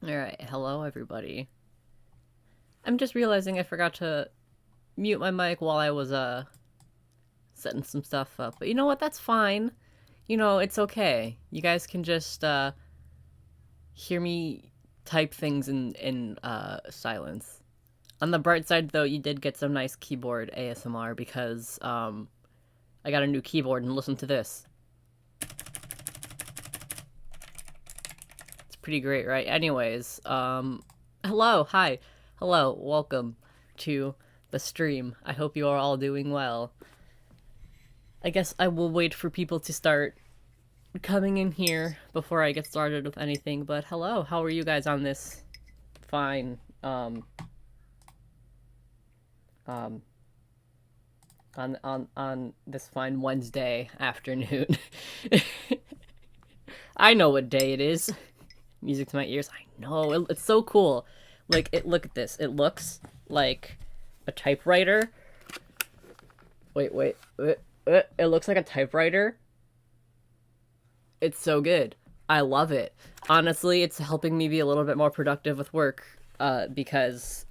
Alright, hello everybody. I'm just realizing I forgot to mute my mic while I was, setting some stuff up. But you know what? That's fine. You know, it's okay. You guys can just, hear me type things in silence. On the bright side, though, you did get some nice keyboard ASMR because, I got a new keyboard and listen to this. It's pretty great, right? Anyways, hello, hi, hello, welcome to the stream. I hope you are all doing well. I guess I will wait for people to start coming in here before I get started with anything, but hello, how are you guys on this fine, um, on this fine Wednesday afternoon? I know what day it is. Music to my ears. I know, it's so cool. Like, look at this. It looks like a typewriter. Wait. It looks like a typewriter. It's so good. I love it. Honestly, it's helping me be a little bit more productive with work, because,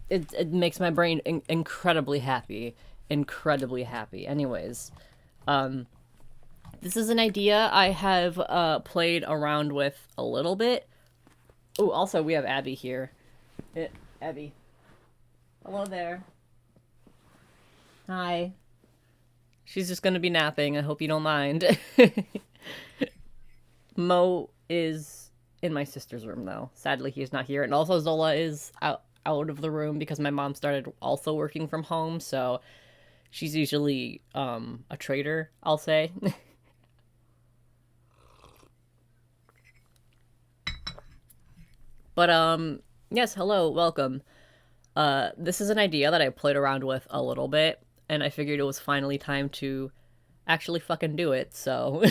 it makes my brain incredibly happy. Incredibly happy. Anyways, this is an idea I have, played around with a little bit. Oh, also, we have Abby here. Abby. Hello there. Hi. She's just gonna be napping. I hope you don't mind. Mo is in my sister's room, though. Sadly, he's not here. And also, Zola is out of the room because my mom started also working from home, so she's usually, a traitor, I'll say. But, yes, hello, welcome. This is an idea that I played around with a little bit, and I figured it was finally time to actually fucking do it, so...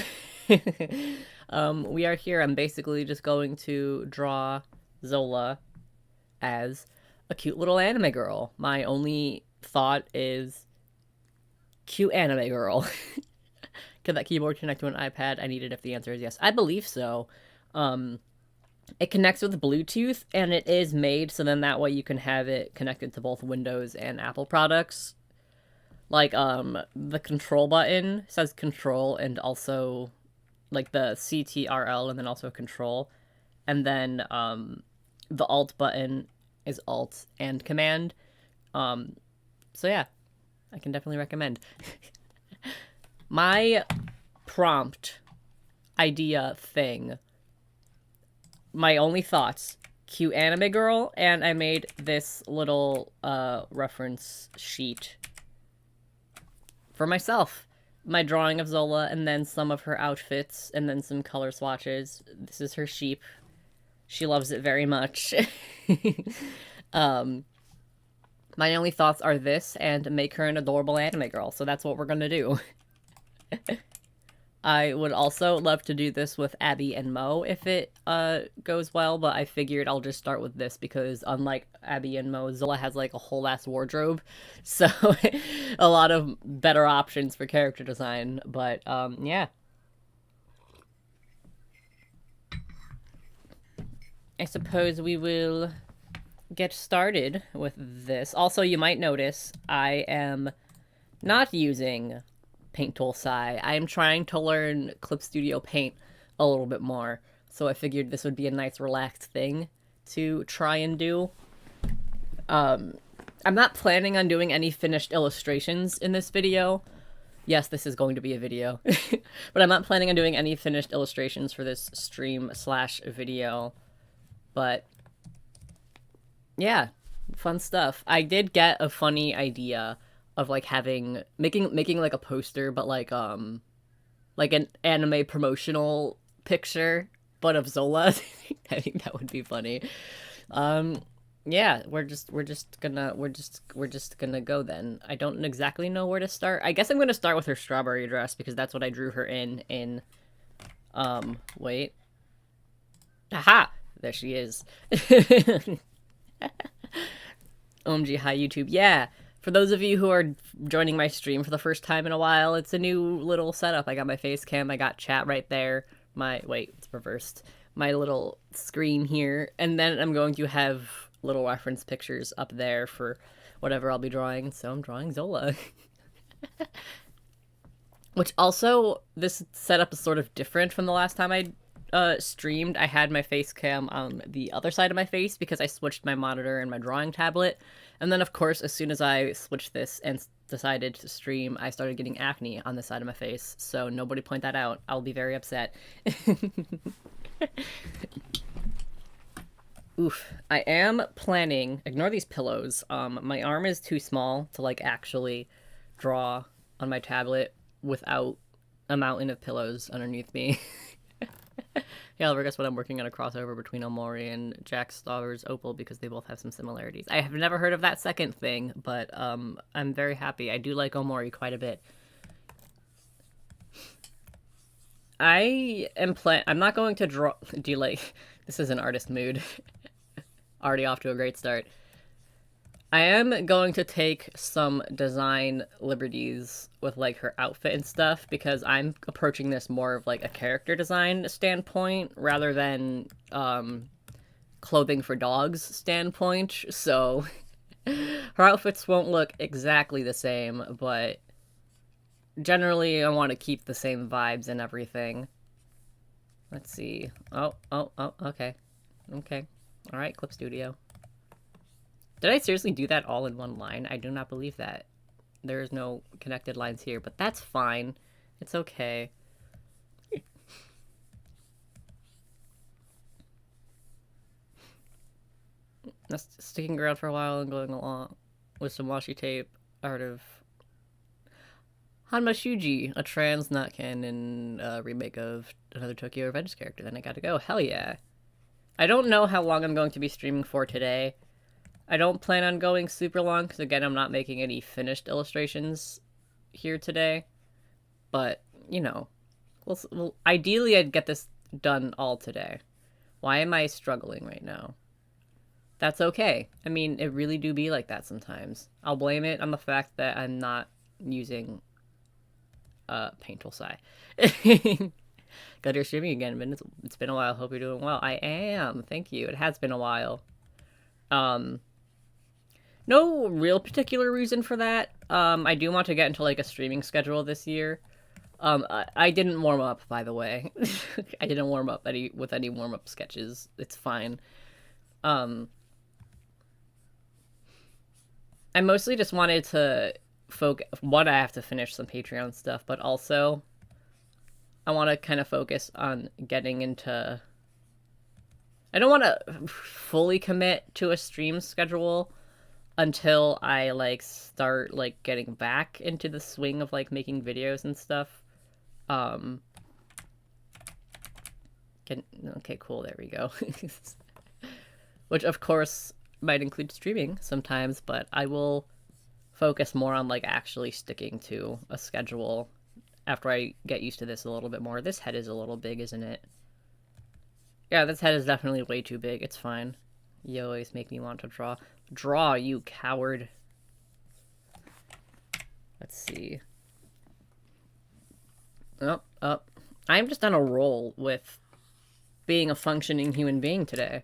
we are here. I'm basically just going to draw Zola as a cute little anime girl. My only thought is cute anime girl. Can that keyboard connect to an iPad? I need it if the answer is yes. I believe so. It connects with Bluetooth, and it is made so then that way you can have it connected to both Windows and Apple products. Like, the control button says control and also, like, the CTRL and then also control. And then, the alt button is alt and command. So yeah, I can definitely recommend. My prompt idea thing, my only thoughts, cute anime girl, and I made this little, reference sheet for myself. My drawing of Zola, and then some of her outfits, and then some color swatches. This is her sheep. She loves it very much. My only thoughts are this, and make her an adorable anime girl, so that's what we're gonna do. I would also love to do this with Abby and Mo if it, goes well, but I figured I'll just start with this because unlike Abby and Mo, Zola has, like, a whole-ass wardrobe, so a lot of better options for character design, but, yeah. I suppose we will get started with this. Also, you might notice I am not using Paint Tool Sai. I am trying to learn Clip Studio Paint a little bit more, so I figured this would be a nice relaxed thing to try and do. I'm not planning on doing any finished illustrations in this video. Yes, this is going to be a video. But I'm not planning on doing any finished illustrations for this stream slash video. But yeah, fun stuff. I did get a funny idea of like making like a poster, but like an anime promotional picture, but of Zola. I think that would be funny. Yeah, we're just gonna go then. I don't exactly know where to start. I guess I'm gonna start with her strawberry dress because that's what I drew her in wait. Aha! There she is. OMG, hi YouTube. Yeah, for those of you who are joining my stream for the first time in a while, it's a new little setup. I got my face cam, I got chat right there. Wait, it's reversed. my little screen here, and then I'm going to have little reference pictures up there for whatever I'll be drawing. So I'm drawing Zola. Which also, this setup is sort of different from the last time I streamed. I had my face cam on the other side of my face because I switched my monitor and my drawing tablet. And then, of course, as soon as I switched this and decided to stream, I started getting acne on the side of my face. So nobody point that out. I'll be very upset. Oof. I am planning... Ignore these pillows. My arm is too small to, like, actually draw on my tablet without a mountain of pillows underneath me. Yeah, I guess what I'm working on a crossover between Omori and Jack Stauber's Opal because they both have some similarities. I have never heard of that second thing, but I'm very happy. I do like Omori quite a bit. I'm not going to draw... Do you like... This is an artist mood. Already off to a great start. I am going to take some design liberties with, like, her outfit and stuff, because I'm approaching this more of, like, a character design standpoint, rather than, clothing for dogs standpoint, so her outfits won't look exactly the same, but generally I want to keep the same vibes and everything. Let's see. Oh, okay. Okay. Alright, Clip Studio. Did I seriously do that all in one line? I do not believe that. There is no connected lines here, but that's fine. It's okay. That's sticking around for a while and going along with some washi tape art of Hanma Shuji, a trans not canon remake of another Tokyo Revengers character. Then I gotta go. Hell yeah. I don't know how long I'm going to be streaming for today. I don't plan on going super long, because again, I'm not making any finished illustrations here today. But, you know, well, ideally I'd get this done all today. Why am I struggling right now? That's okay. I mean, it really do be like that sometimes. I'll blame it on the fact that I'm not using Paint Tool Sai. Glad you're streaming again, man. It's been a while. Hope you're doing well. I am. Thank you. It has been a while. No real particular reason for that. I do want to get into, like, a streaming schedule this year. I didn't warm up, by the way. I didn't warm up with any warm-up sketches. It's fine. I mostly just wanted to focus... One, I have to finish some Patreon stuff, but also I want to kind of focus on getting into... I don't want to fully commit to a stream schedule until I, like, start, like, getting back into the swing of, like, making videos and stuff. Okay, cool, there we go. Which, of course, might include streaming sometimes, but I will focus more on, like, actually sticking to a schedule after I get used to this a little bit more. This head is a little big, isn't it? Yeah, this head is definitely way too big. It's fine. You always make me want to draw. Draw, you coward. Let's see. Oh. I'm just on a roll with being a functioning human being today.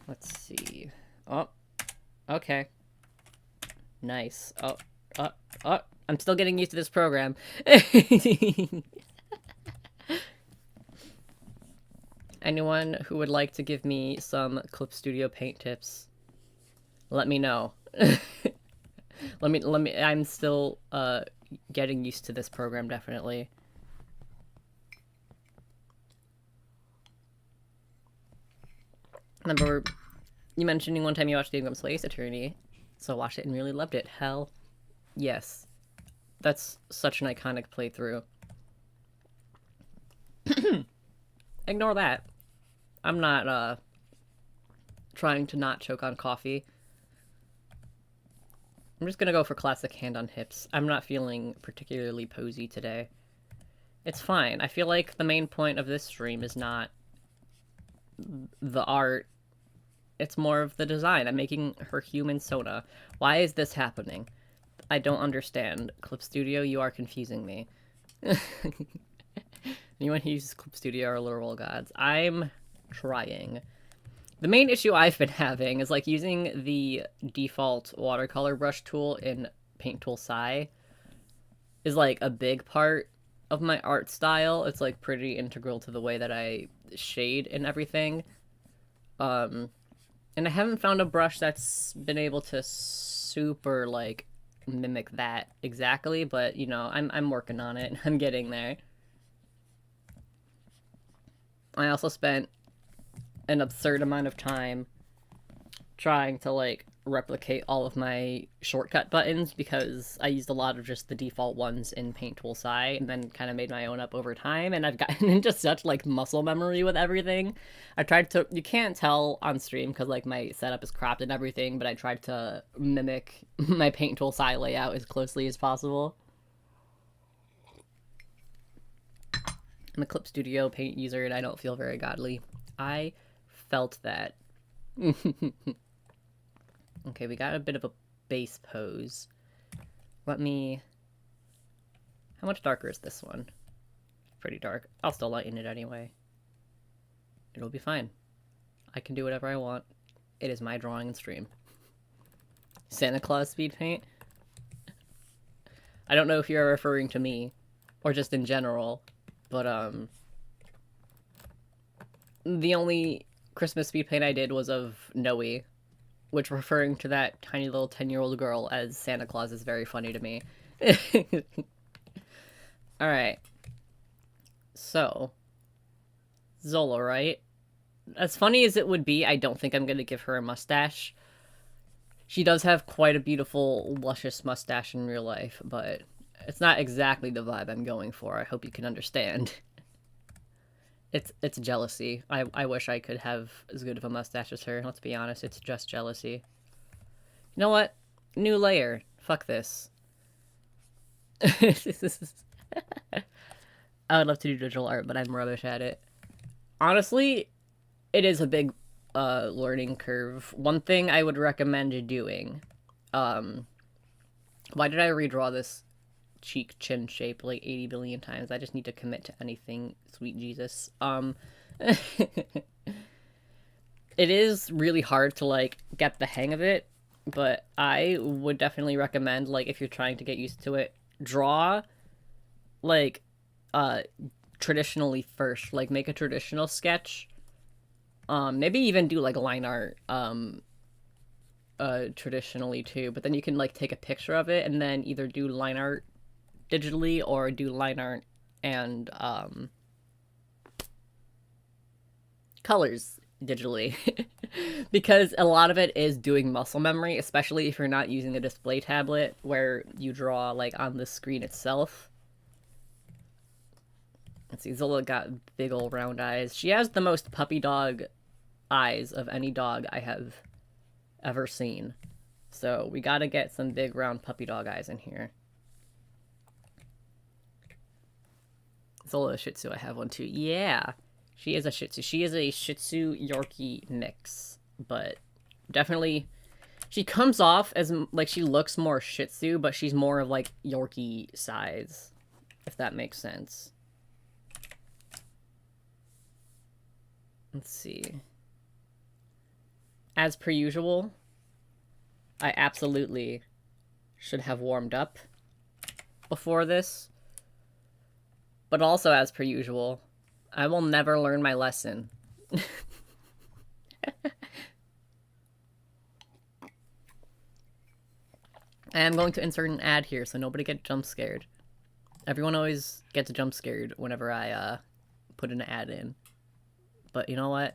Let's see. Oh. Okay. Nice. Oh. I'm still getting used to this program. Anyone who would like to give me some Clip Studio paint tips, let me know. let me, I'm still, getting used to this program, definitely. Remember you mentioning one time you watched the Ingram Space Attorney, so I watched it and really loved it. Hell yes. That's such an iconic playthrough. Ignore that. I'm not, trying to not choke on coffee. I'm just gonna go for classic hand on hips. I'm not feeling particularly posy today. It's fine. I feel like the main point of this stream is not the art. It's more of the design. I'm making her Humansona. Why is this happening? I don't understand. Clip Studio, you are confusing me. Anyone who uses Clip Studio are literal gods. I'm trying. The main issue I've been having is like using the default watercolor brush tool in Paint Tool Sci is like a big part of my art style. It's like pretty integral to the way that I shade and everything. And I haven't found a brush that's been able to super like mimic that exactly, but you know, I'm working on it. I'm getting there. I also spent an absurd amount of time trying to like replicate all of my shortcut buttons because I used a lot of just the default ones in Paint Tool Sci and then kind of made my own up over time, and I've gotten into such like muscle memory with everything. I tried to, you can't tell on stream because like my setup is cropped and everything, but I tried to mimic my Paint Tool Sci layout as closely as possible. I'm a Clip Studio Paint user and I don't feel very godly. I felt that. Okay, we got a bit of a base pose. Let me... How much darker is this one? Pretty dark. I'll still lighten it anyway. It'll be fine. I can do whatever I want. It is my drawing and stream. Santa Claus speed paint? I don't know if you're referring to me, or just in general, but, the only Christmas speed paint I did was of Noe, which referring to that tiny little 10-year-old girl as Santa Claus is very funny to me. Alright. So, Zola, right? As funny as it would be, I don't think I'm going to give her a mustache. She does have quite a beautiful, luscious mustache in real life, but it's not exactly the vibe I'm going for. I hope you can understand. It's jealousy. I wish I could have as good of a mustache as her. Let's be honest, it's just jealousy. You know what? New layer. Fuck this. I would love to do digital art, but I'm rubbish at it. Honestly, it is a big learning curve. One thing I would recommend doing. Why did I redraw this cheek chin shape like 80 billion times? I just need to commit to anything, sweet Jesus. It is really hard to like get the hang of it, but I would definitely recommend, like, if you're trying to get used to it, draw like traditionally first. Like, make a traditional sketch. Maybe even do like line art traditionally too, but then you can like take a picture of it and then either do line art digitally or do line art and colors digitally. Because a lot of it is doing muscle memory, especially if you're not using a display tablet where you draw like on the screen itself. Let's see, Zola got big old round eyes. She has the most puppy dog eyes of any dog I have ever seen. So we gotta get some big round puppy dog eyes in here. Zola Shih Tzu, I have one too. Yeah, she is a Shih Tzu. She is a Shih Tzu Yorkie mix, but definitely she comes off as like she looks more Shih Tzu, but she's more of like Yorkie size, if that makes sense. Let's see. As per usual, I absolutely should have warmed up before this. But also, as per usual, I will never learn my lesson. I am going to insert an ad here, so nobody get jump scared. Everyone always gets jump scared whenever I put an ad in. But you know what?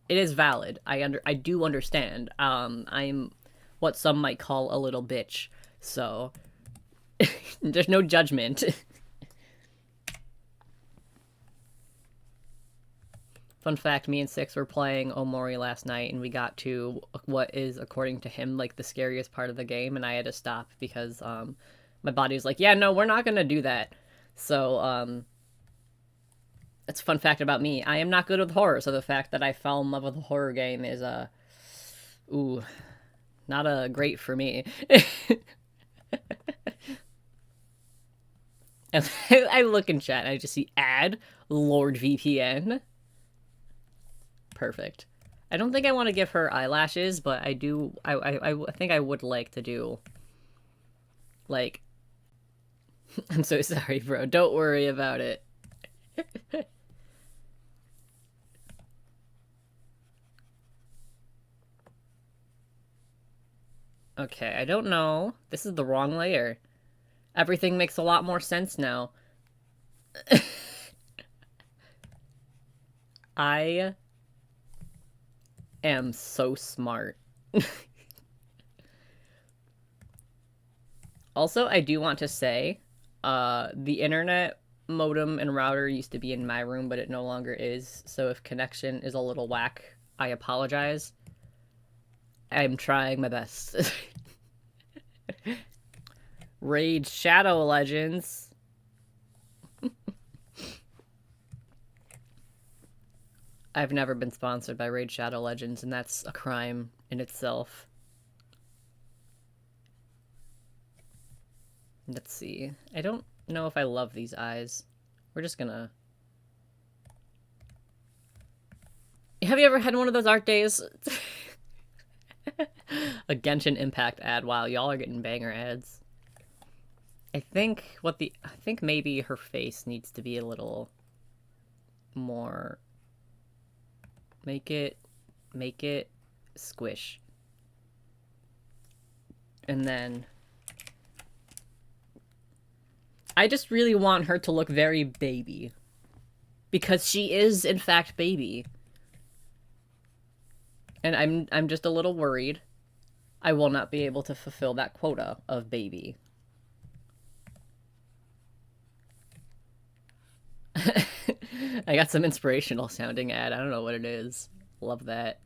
It is valid. I do understand. I'm what some might call a little bitch, so there's no judgment. Fun fact, me and Six were playing Omori last night, and we got to what is, according to him, like the scariest part of the game, and I had to stop because my body was like, yeah, no, we're not gonna do that. So, that's a fun fact about me. I am not good with horror, so the fact that I fell in love with a horror game is, ooh, not great for me. And I look in chat and I just see add Lord VPN. Perfect. I don't think I want to give her eyelashes, but I do. I think I would like to do. Like, I'm so sorry, bro. Don't worry about it. Okay, I don't know. This is the wrong layer. Everything makes a lot more sense now. I am so smart. Also, I do want to say, the internet modem and router used to be in my room, but it no longer is. So if connection is a little whack, I apologize. I'm trying my best. Raid Shadow Legends. I've never been sponsored by Raid Shadow Legends, and that's a crime in itself. Let's see. I don't know if I love these eyes. We're just gonna... Have you ever had one of those art days? A Genshin Impact ad. Wow, y'all are getting banger ads. I think maybe her face needs to be a little more... Make it squish. And then... I just really want her to look very baby. Because she is, in fact, baby. And I'm just a little worried I will not be able to fulfill that quota of baby. I got some inspirational sounding ad. I don't know what it is. Love that.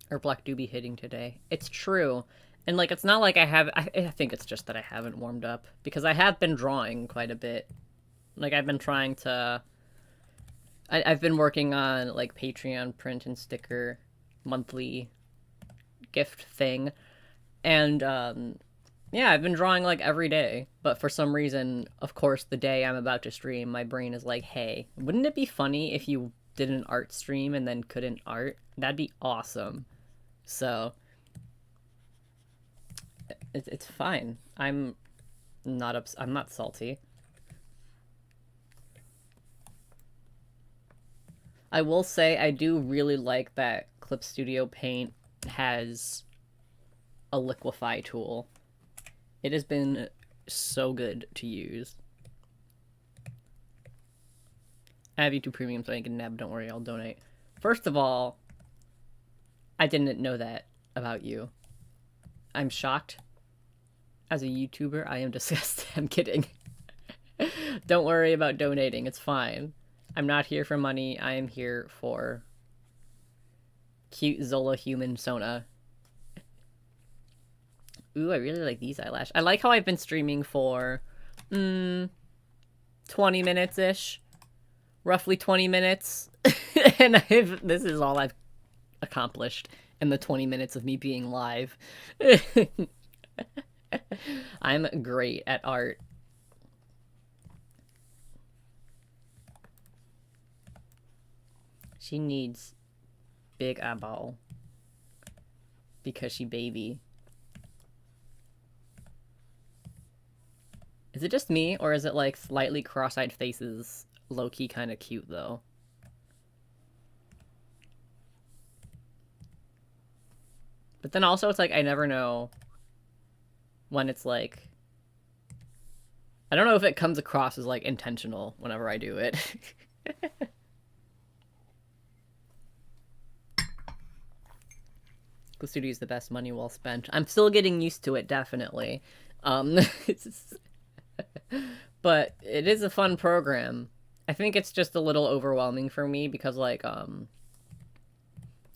Or Black do be hitting today. It's true. And, like, it's not like I think it's just that I haven't warmed up. Because I have been drawing quite a bit. Like, I've been trying to... I've been working on, like, Patreon print and sticker monthly gift thing. And, yeah, I've been drawing, like, every day. But for some reason, of course, the day I'm about to stream, my brain is like, hey, wouldn't it be funny if you did an art stream and then couldn't art? That'd be awesome. So... It's fine. I'm not salty. I will say I do really like that Clip Studio Paint has a liquefy tool. It has been so good to use. I have YouTube Premium so I can nab, don't worry, I'll donate. First of all, I didn't know that about you. I'm shocked. As a YouTuber, I am disgusted. I'm kidding. Don't worry about donating. It's fine. I'm not here for money. I am here for cute Zola Humansona. Ooh, I really like these eyelashes. I like how I've been streaming for 20 minutes-ish. Roughly 20 minutes. And this is all I've accomplished in the 20 minutes of me being live. I'm great at art. She needs big eyeball because she baby. Is it just me, or is it like slightly cross-eyed faces low-key kind of cute though? But then also it's like I never know when it's like... I don't know if it comes across as like intentional whenever I do it. The studio is the best, money well spent. I'm still getting used to it, definitely. But it is a fun program. I think it's just a little overwhelming for me because, like, I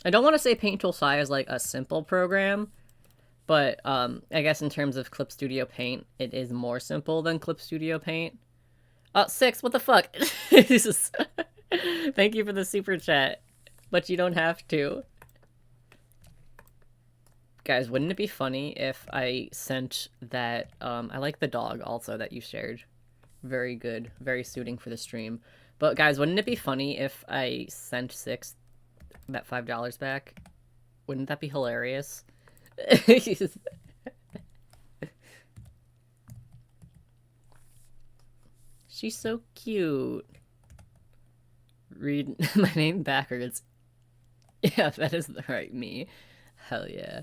don't want to say Paint Tool Sai is, like, a simple program, but, I guess in terms of Clip Studio Paint, it is more simple than Clip Studio Paint. 6, what the fuck? Jesus. Thank you for the super chat, but you don't have to. Guys, wouldn't it be funny if I sent that, I like the dog also that you shared. Very good. Very suiting for the stream. But guys, wouldn't it be funny if I sent Six that $5 back? Wouldn't that be hilarious? She's so cute. Read my name backwards. Yeah, that is the right me. Hell yeah.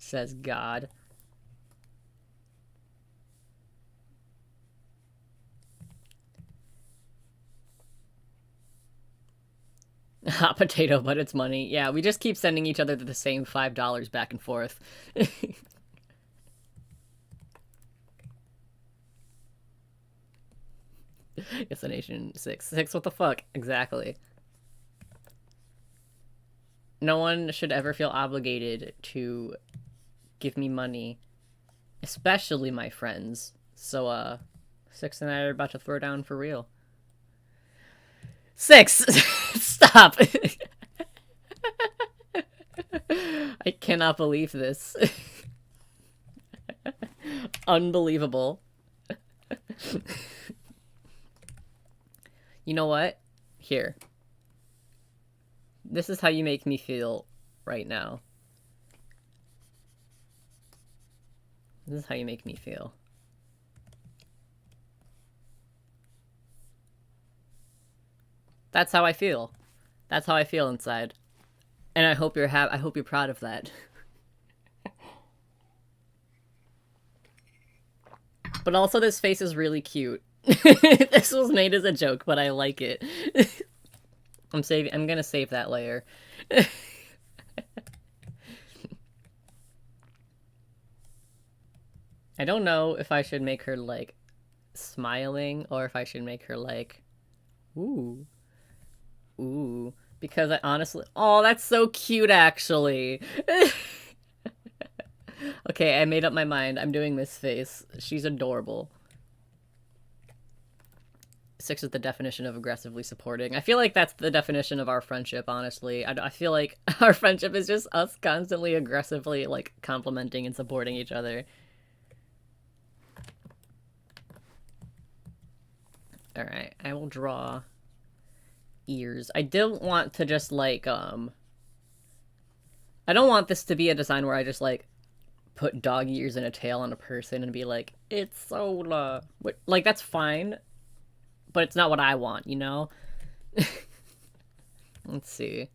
Says God. Hot potato, but it's money. Yeah, we just keep sending each other the same $5 back and forth. Destination 6. 6, what the fuck? Exactly. No one should ever feel obligated to give me money. Especially my friends. So, 6 and I are about to throw down for real. 6! Stop! I cannot believe this. Unbelievable. You know what? Here. This is how you make me feel right now. This is how you make me feel. That's how I feel. That's how I feel inside. And I hope you're I hope you're proud of that. But also this face is really cute. This was made as a joke, but I like it. I'm gonna save that layer. I don't know if I should make her, like, smiling, or if I should make her, like, ooh. Ooh. Because I honestly... Oh, that's so cute, actually. Okay, I made up my mind. I'm doing this face. She's adorable. 6 is the definition of aggressively supporting. I feel like that's the definition of our friendship, honestly. I feel like our friendship is just us constantly aggressively, like, complimenting and supporting each other. Alright, I will draw ears. I don't want to just, like, I don't want this to be a design where I just, like, put dog ears and a tail on a person and be like, it's Sola. Like, that's fine, but it's not what I want, you know? Let's see.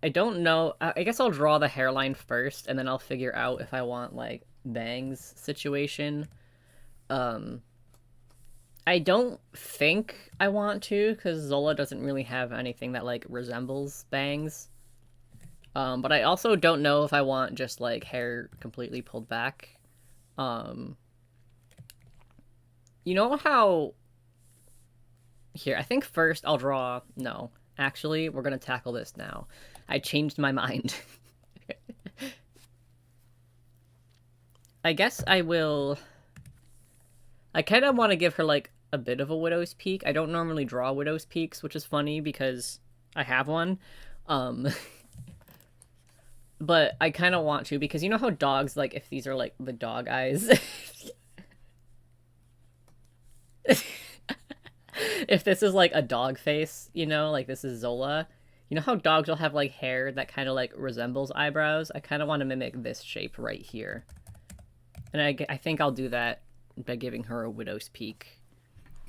I don't know. I guess I'll draw the hairline first, and then I'll figure out if I want, like, bangs situation. I don't think I want to, because Zola doesn't really have anything that, like, resembles bangs. But I also don't know if I want just, like, hair completely pulled back. You know how... Here, I think first I'll draw... No, actually, we're gonna tackle this now. I changed my mind. I guess I will... I kind of want to give her, like, a bit of a widow's peak. I don't normally draw widow's peaks, which is funny because I have one. But I kind of want to, because you know how dogs, like, if these are, like, the dog eyes... If this is, like, a dog face, you know, like, this is Zola... You know how dogs will have, like, hair that kind of, like, resembles eyebrows? I kind of want to mimic this shape right here. And I think I'll do that by giving her a widow's peak.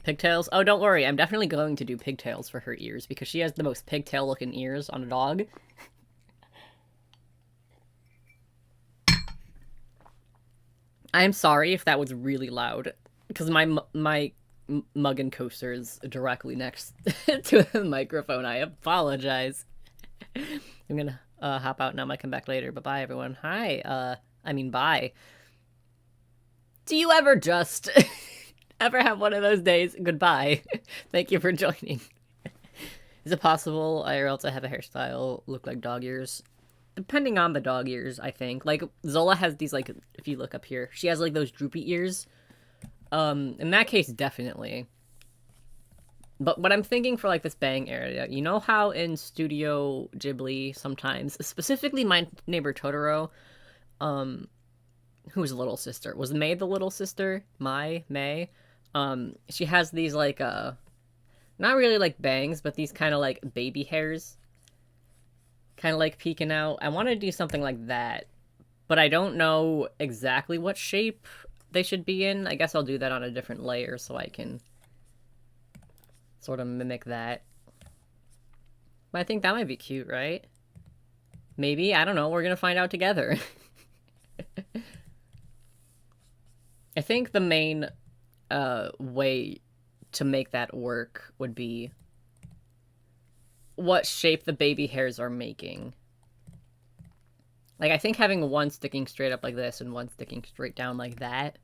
Pigtails? Oh, don't worry. I'm definitely going to do pigtails for her ears, because she has the most pigtail-looking ears on a dog. I'm sorry if that was really loud, because my Muggin coaster is directly next to the microphone. I apologize. I'm gonna hop out now. I might come back later. But bye, everyone. Hi. I mean, bye. Do you ever just ever have one of those days? Goodbye. Thank you for joining. Is it possible IRL to have a hairstyle look like dog ears? Depending on the dog ears, I think. Like, Zola has these, like, if you look up here, she has, like, those droopy ears. In that case, definitely. But what I'm thinking for like this bang area, you know how in Studio Ghibli sometimes, specifically My Neighbor Totoro, um, who's little sister? Was May the little sister? May? She has these like not really like bangs, but these kind of like baby hairs, kind of like peeking out. I want to do something like that, but I don't know exactly what shape they should be in. I guess I'll do that on a different layer so I can sort of mimic that. But I think that might be cute, right? Maybe, I don't know, we're gonna find out together. I think the main way to make that work would be what shape the baby hairs are making. Like, I think having one sticking straight up like this and one sticking straight down like that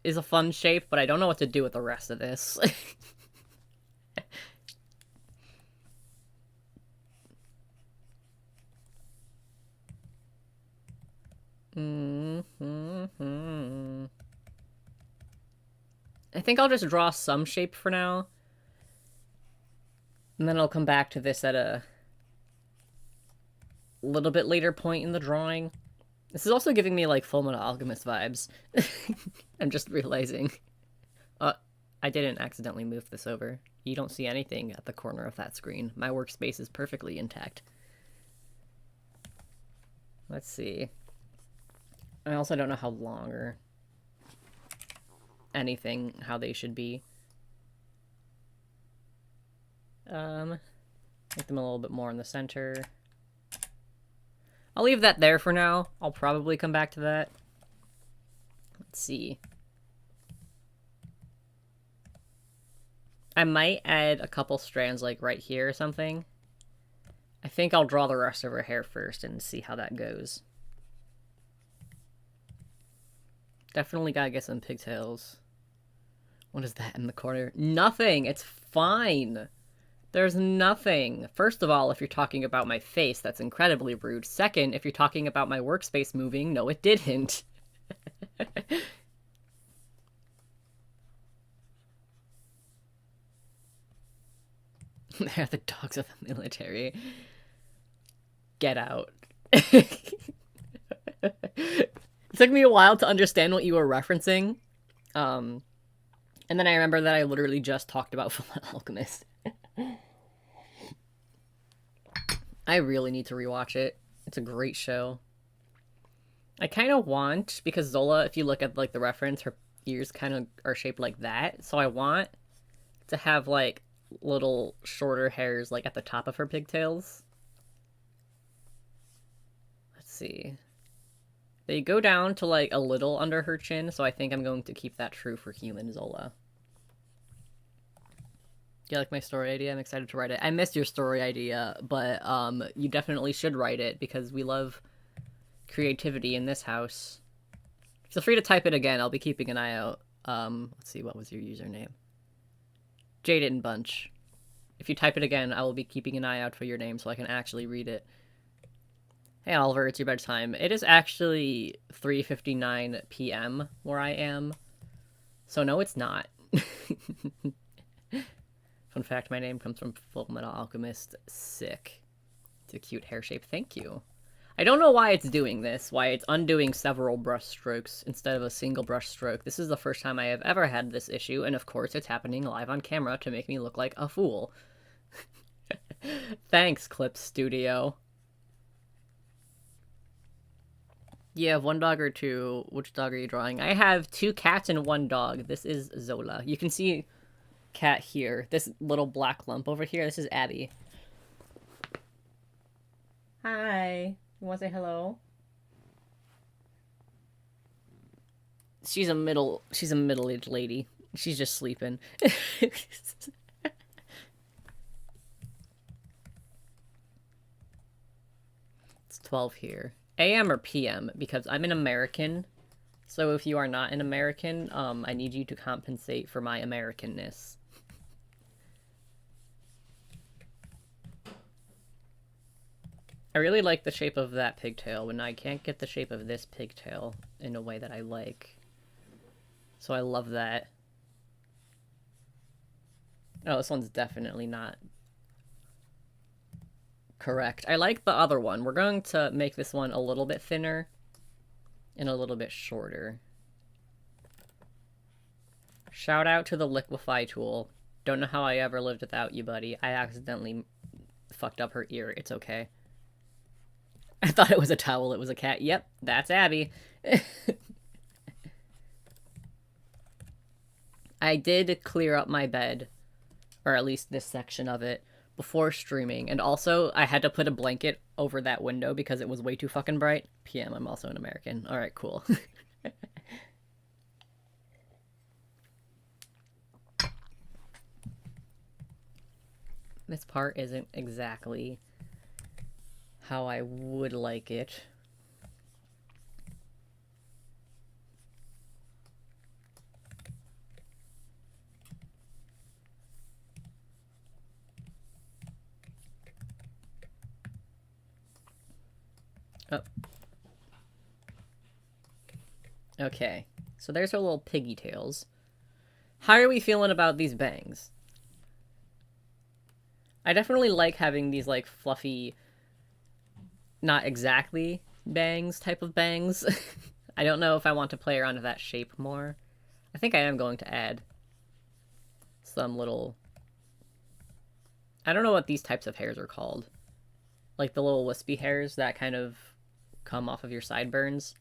is a fun shape, but I don't know what to do with the rest of this. I think I'll just draw some shape for now. And then I'll come back to this at a little bit later point in the drawing. This is also giving me, like, Fullmetal Alchemist vibes. I'm just realizing. I didn't accidentally move this over. You don't see anything at the corner of that screen. My workspace is perfectly intact. Let's see. I also don't know how long or anything, how they should be. Make them a little bit more in the center. I'll leave that there for now. I'll probably come back to that. Let's see. I might add a couple strands like right here or something. I think I'll draw the rest of her hair first and see how that goes. Definitely gotta get some pigtails. What is that in the corner? Nothing! It's fine! There's nothing. First of all, if you're talking about my face, that's incredibly rude. Second, if you're talking about my workspace moving, no, it didn't. They're the dogs of the military. Get out. It took me a while to understand what you were referencing. And then I remember that I literally just talked about Fullmetal Alchemist. I really need to rewatch it. It's a great show. I kind of want, because Zola, if you look at like the reference, her ears kind of are shaped like that. So I want to have like little shorter hairs like at the top of her pigtails. Let's see. They go down to like a little under her chin, so I think I'm going to keep that true for human Zola. Do you like my story idea? I'm excited to write it. I missed your story idea, but you definitely should write it because we love creativity in this house. Feel free to type it again. I'll be keeping an eye out. Let's see, what was your username? Jaden Bunch. If you type it again, I will be keeping an eye out for your name so I can actually read it. Hey Oliver, it's your bedtime. It is actually 3:59 p.m. where I am. So no, it's not. Fun fact, my name comes from Fullmetal Alchemist. Sick. It's a cute hair shape. Thank you. I don't know why it's doing this, why it's undoing several brush strokes instead of a single brush stroke. This is the first time I have ever had this issue, and of course it's happening live on camera to make me look like a fool. Thanks, Clip Studio. You have one dog or two. Which dog are you drawing? I have 2 cats and 1 dog. This is Zola. You can see cat here. This little black lump over here, this is Abby. Hi. You want to say hello? She's a middle-aged lady. She's just sleeping. It's 12 here. AM or PM, because I'm an American. So if you are not an American, I need you to compensate for my Americanness. I really like the shape of that pigtail, and I can't get the shape of this pigtail in a way that I like. So I love that. Oh, this one's definitely not correct. I like the other one. We're going to make this one a little bit thinner and a little bit shorter. Shout out to the liquefy tool. Don't know how I ever lived without you, buddy. I accidentally fucked up her ear. It's okay. I thought it was a towel. It was a cat. Yep, that's Abby. I did clear up my bed, or at least this section of it, before streaming. And also, I had to put a blanket over that window because it was way too fucking bright. PM, I'm also an American. Alright, cool. This part isn't exactly how I would like it. Oh. Okay, so there's our little piggy tails. How are we feeling about these bangs? I definitely like having these, like, fluffy, not exactly bangs type of bangs. I don't know if I want to play around with that shape more. I think I am going to add some little... I don't know what these types of hairs are called. Like the little wispy hairs that kind of come off of your sideburns.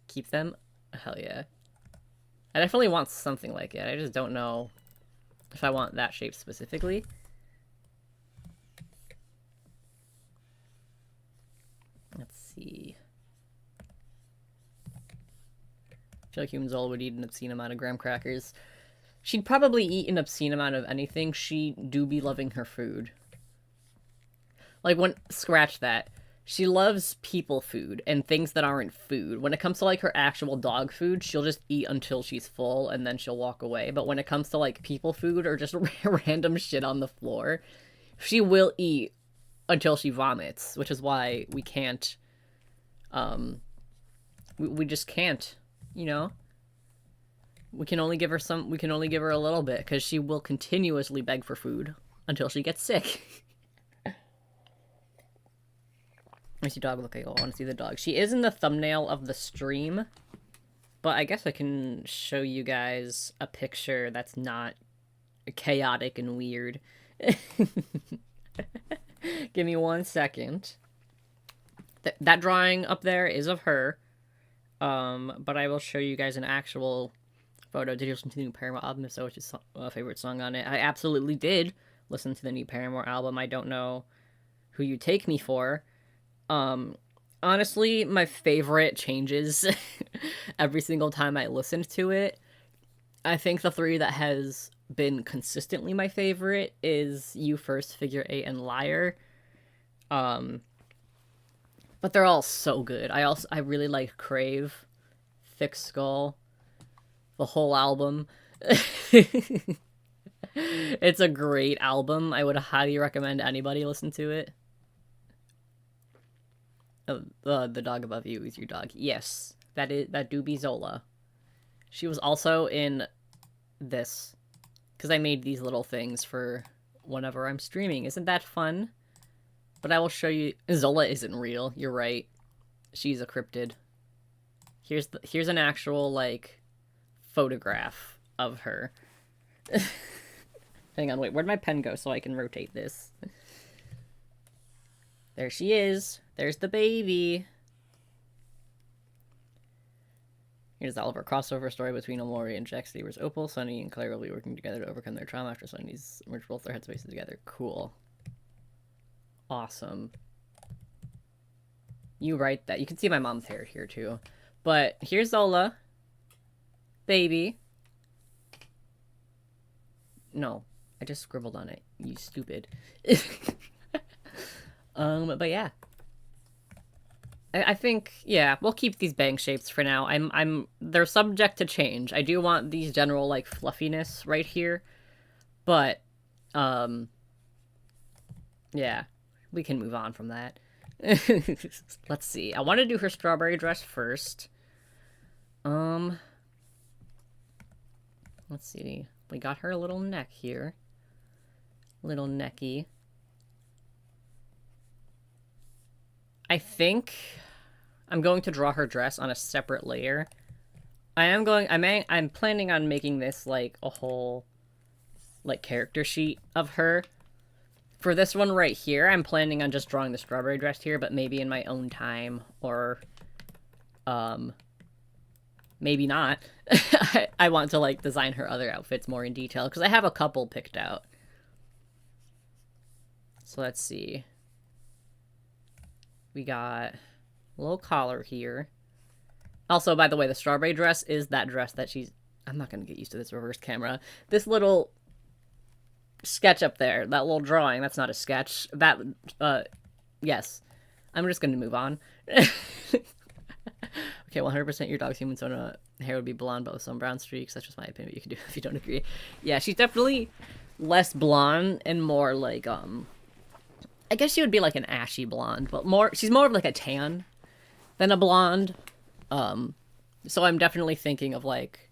Keep them? Hell yeah. I definitely want something like it. I just don't know if I want that shape specifically. Let's see. I feel like Humansona would eat an obscene amount of graham crackers. She'd probably eat an obscene amount of anything. She do be loving her food. Like, scratch that. She loves people food and things that aren't food. When it comes to, like, her actual dog food, she'll just eat until she's full and then she'll walk away. But when it comes to, like, people food or just random shit on the floor, she will eat until she vomits, which is why we can't, we just can't, you know? We can only give her a little bit, because she will continuously beg for food until she gets sick. What's your dog look like? Oh, I want to see the dog. She is in the thumbnail of the stream, but I guess I can show you guys a picture that's not chaotic and weird. Give me 1 second. That drawing up there is of her, but I will show you guys an actual photo. Did you listen to the new Paramore album? If so, what's your favorite song on it? I absolutely did listen to the new Paramore album. I don't know who you take me for. Honestly, my favorite changes every single time I listened to it. I think the 3 that has been consistently my favorite is You First, Figure 8, and Liar. But they're all so good. I really like Crave, Thick Skull, the whole album. It's a great album. I would highly recommend anybody listen to it. The dog above you is your dog. Yes, that do be Zola. She was also in this, because I made these little things for whenever I'm streaming. Isn't that fun? But I will show you. Zola isn't real. You're right. She's a cryptid. Here's an actual, like, photograph of her. Hang on, wait. Where'd my pen go so I can rotate this? There she is. There's the baby. Here's all of our crossover story between Omori and Jack Stever's Opal. Sunny and Claire will be working together to overcome their trauma after Sunny's merge both their headspaces together. Cool. Awesome. You write that. You can see my mom's hair here, too. But here's Zola. Baby. No. I just scribbled on it. You stupid. But yeah. I think, yeah, we'll keep these bang shapes for now. They're subject to change. I do want these general, like, fluffiness right here. But, yeah, we can move on from that. Let's see. I want to do her strawberry dress first. Let's see. We got her little neck here. Little necky. I think I'm going to draw her dress on a separate layer. I'm planning on making this like a whole like character sheet of her. For this one right here, I'm planning on just drawing the strawberry dress here, but maybe in my own time, or maybe not. I want to like design her other outfits more in detail because I have a couple picked out. So let's see. We got a little collar here. Also, by the way, the strawberry dress is that dress that she's... I'm not going to get used to this reverse camera. This little sketch up there, that little drawing, that's not a sketch. That, yes. I'm just going to move on. Okay, 100% your dog's Humansona hair would be blonde, but with some brown streaks. That's just my opinion. You can do if you don't agree. Yeah, she's definitely less blonde and more like, I guess she would be like an ashy blonde, but she's more of like a tan than a blonde. So I'm definitely thinking of like,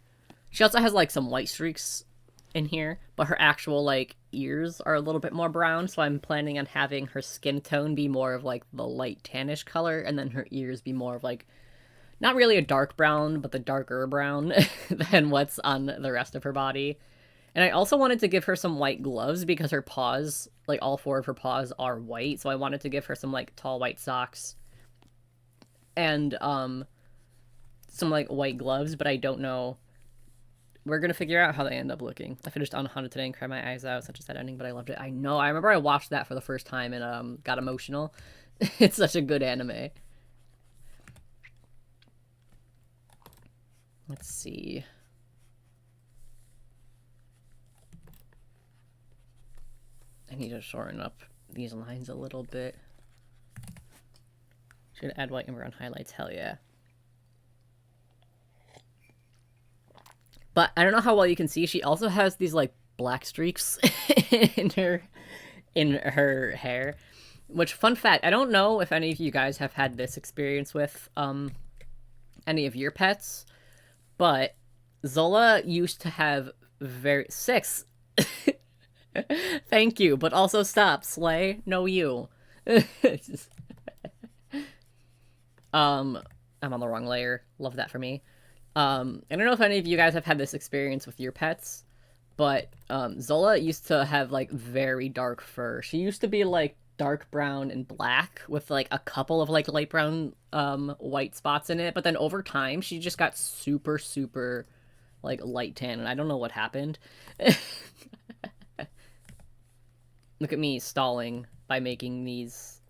she also has like some white streaks in here, but her actual like ears are a little bit more brown. So I'm planning on having her skin tone be more of like the light tannish color, and then her ears be more of like, not really a dark brown, but the darker brown than what's on the rest of her body. And I also wanted to give her some white gloves because her paws, like all four of her paws are white. So I wanted to give her some like tall white socks and some like white gloves, but I don't know. We're gonna figure out how they end up looking. I finished Unhaunted today and cried my eyes out. Such a sad ending, but I loved it. I know. I remember I watched that for the first time and got emotional. It's such a good anime. Let's see. I need to shorten up these lines a little bit. Should add white and brown highlights. Hell yeah. But I don't know how well you can see. She also has these like black streaks in her hair. Which, fun fact, I don't know if any of you guys have had this experience with any of your pets, but Zola used to have six. Thank you, but also stop, Slay. No, you. I'm on the wrong layer. Love that for me. I don't know if any of you guys have had this experience with your pets, but Zola used to have like very dark fur. She used to be like dark brown and black with like a couple of like light brown white spots in it, but then over time she just got super like light tan, and I don't know what happened. Look at me stalling by making these.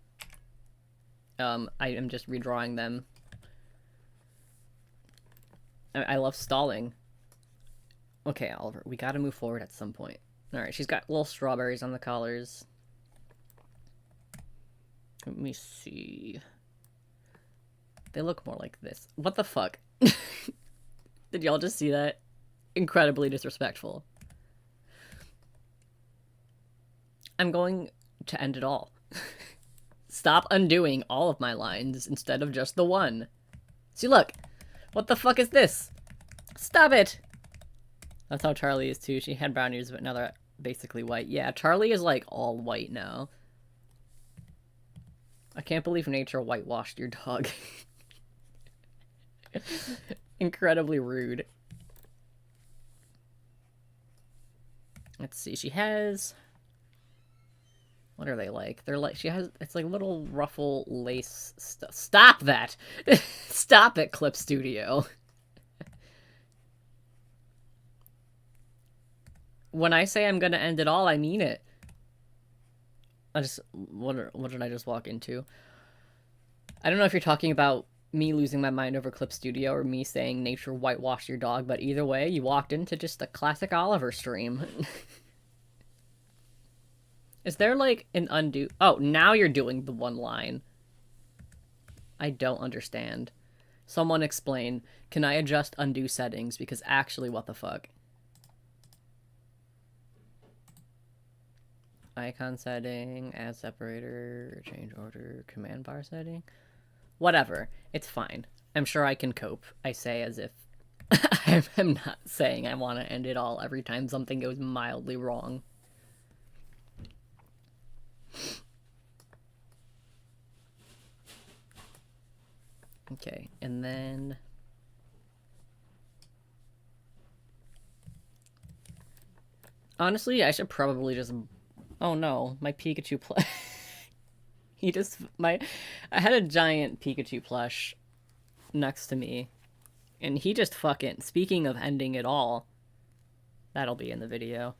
I am just redrawing them. I love stalling. Okay, Oliver, we gotta move forward at some point. Alright, she's got little strawberries on the collars. Let me see. They look more like this. What the fuck? Did y'all just see that? Incredibly disrespectful. I'm going to end it all. Stop undoing all of my lines instead of just the one. See, look. What the fuck is this? Stop it! That's how Charlie is too. She had brown ears, but now they're basically white. Yeah, Charlie is like all white now. I can't believe nature whitewashed your dog. Incredibly rude. Let's see, she has... What are they like? They're like, she has, it's like little ruffle lace stuff. Stop that! Stop it, Clip Studio. When I say I'm gonna end it all, I mean it. What did I just walk into? I don't know if you're talking about me losing my mind over Clip Studio or me saying nature whitewashed your dog, but either way, you walked into just a classic Oliver stream. Is there, like, an undo... Oh, now you're doing the one line. I don't understand. Someone explain. Can I adjust undo settings? Because actually, what the fuck? Icon setting, add separator, change order, command bar setting. Whatever. It's fine. I'm sure I can cope. I say as if I'm not saying I want to end it all every time something goes mildly wrong. Okay, and then... Honestly, I should probably just... Oh no, my Pikachu plush. He just... I had a giant Pikachu plush next to me. And he just fucking... Speaking of ending it all... That'll be in the video.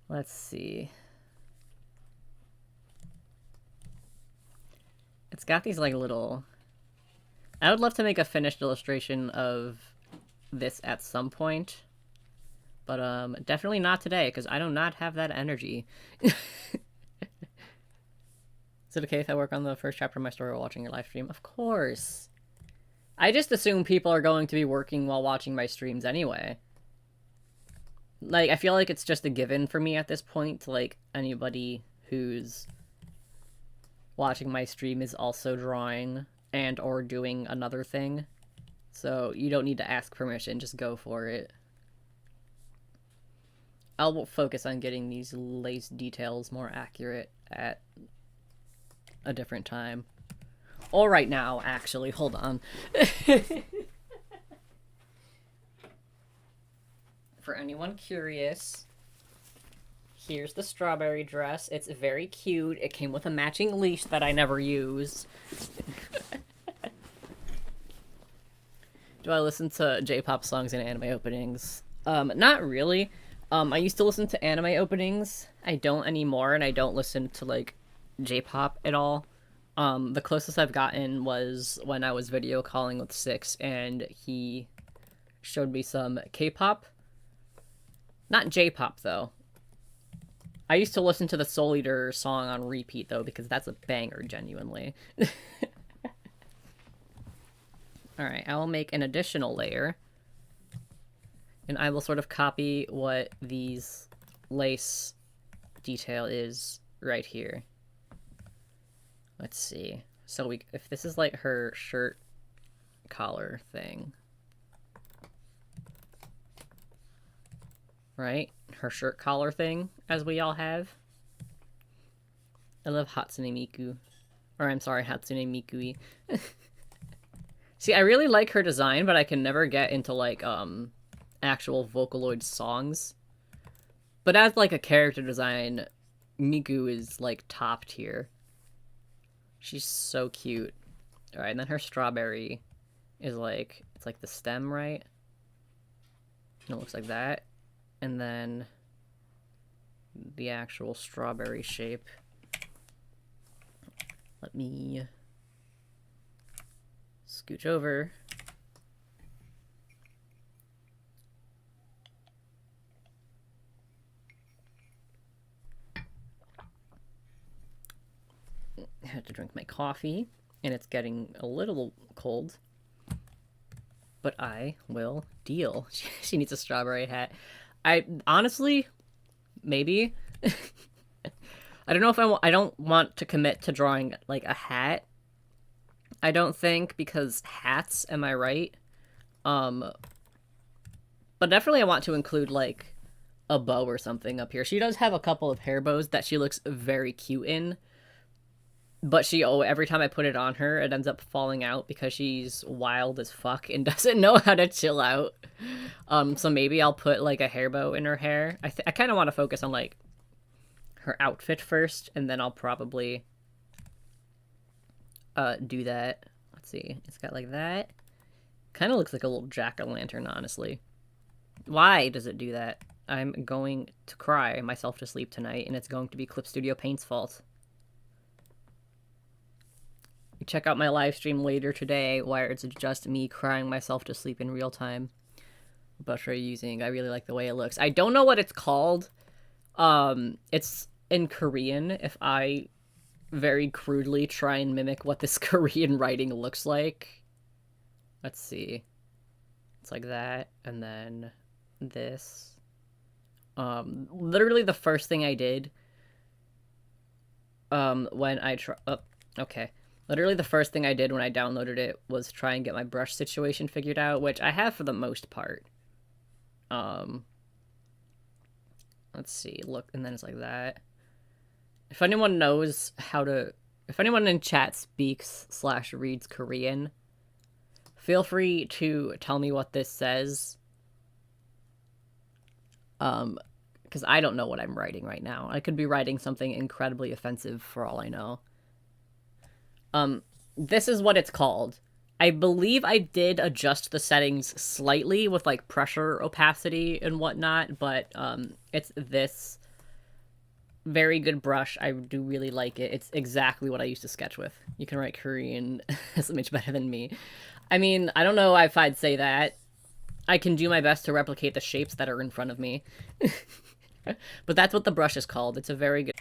Let's see. It's got these, like, little... I would love to make a finished illustration of this at some point. But, definitely not today, because I do not have that energy. Is it okay if I work on the first chapter of my story while watching your live stream? Of course. I just assume people are going to be working while watching my streams anyway. Like, I feel like it's just a given for me at this point to, like, anybody who's watching my stream is also drawing and or doing another thing. So you don't need to ask permission, just go for it. I'll focus on getting these lace details more accurate at a different time. Or right now, actually. Hold on. For anyone curious, here's the strawberry dress. It's very cute. It came with a matching leash that I never used. Do I listen to J-pop songs and anime openings? Not really. I used to listen to anime openings. I don't anymore, and I don't listen to, like, J-pop at all. The closest I've gotten was when I was video calling with Six, and he showed me some K-pop. Not J-pop, though. I used to listen to the Soul Eater song on repeat, though, because that's a banger, genuinely. Alright, I will make an additional layer. And I will sort of copy what these lace detail is right here. Let's see. So if this is like her shirt collar thing. Right? Her shirt collar thing, as we all have. I love Hatsune Miku. Or I'm sorry, Hatsune Mikui. See, I really like her design, but I can never get into, like, actual Vocaloid songs. But as, like, a character design, Miku is, like, top tier. She's so cute. Alright, and then her strawberry is, like, it's like the stem, right? And it looks like that. And then the actual strawberry shape. Let me scooch over. I had to drink my coffee, and it's getting a little cold. But I will deal. She needs a strawberry hat. I honestly, maybe. I don't know if I don't want to commit to drawing, like, a hat. I don't think, because hats, am I right? But definitely I want to include, like, a bow or something up here. She does have a couple of hair bows that she looks very cute in. But every time I put it on her, it ends up falling out because she's wild as fuck and doesn't know how to chill out. So maybe I'll put, like, a hair bow in her hair. I kind of want to focus on, like, her outfit first, and then I'll probably do that. Let's see. It's got, like, that. Kind of looks like a little jack-o'-lantern, honestly. Why does it do that? I'm going to cry myself to sleep tonight, and it's going to be Clip Studio Paint's fault. Check out my live stream later today where it's just me crying myself to sleep in real time. What brush are you using? I really like the way it looks. I don't know what it's called. It's in Korean. If I very crudely try and mimic what this Korean writing looks like. Let's see. It's like that, and then this. Literally the first thing I did when I okay. Literally the first thing I did when I downloaded it was try and get my brush situation figured out, which I have for the most part. Let's see, look, and then it's like that. If anyone knows how to, if anyone in chat speaks/reads Korean, feel free to tell me what this says. Because I don't know what I'm writing right now. I could be writing something incredibly offensive for all I know. This is what it's called. I believe I did adjust the settings slightly with, like, pressure opacity and whatnot, but, it's this very good brush. I do really like it. It's exactly what I used to sketch with. You can write Korean so much better than me. I mean, I don't know if I'd say that. I can do my best to replicate the shapes that are in front of me. But that's what the brush is called. It's a very good...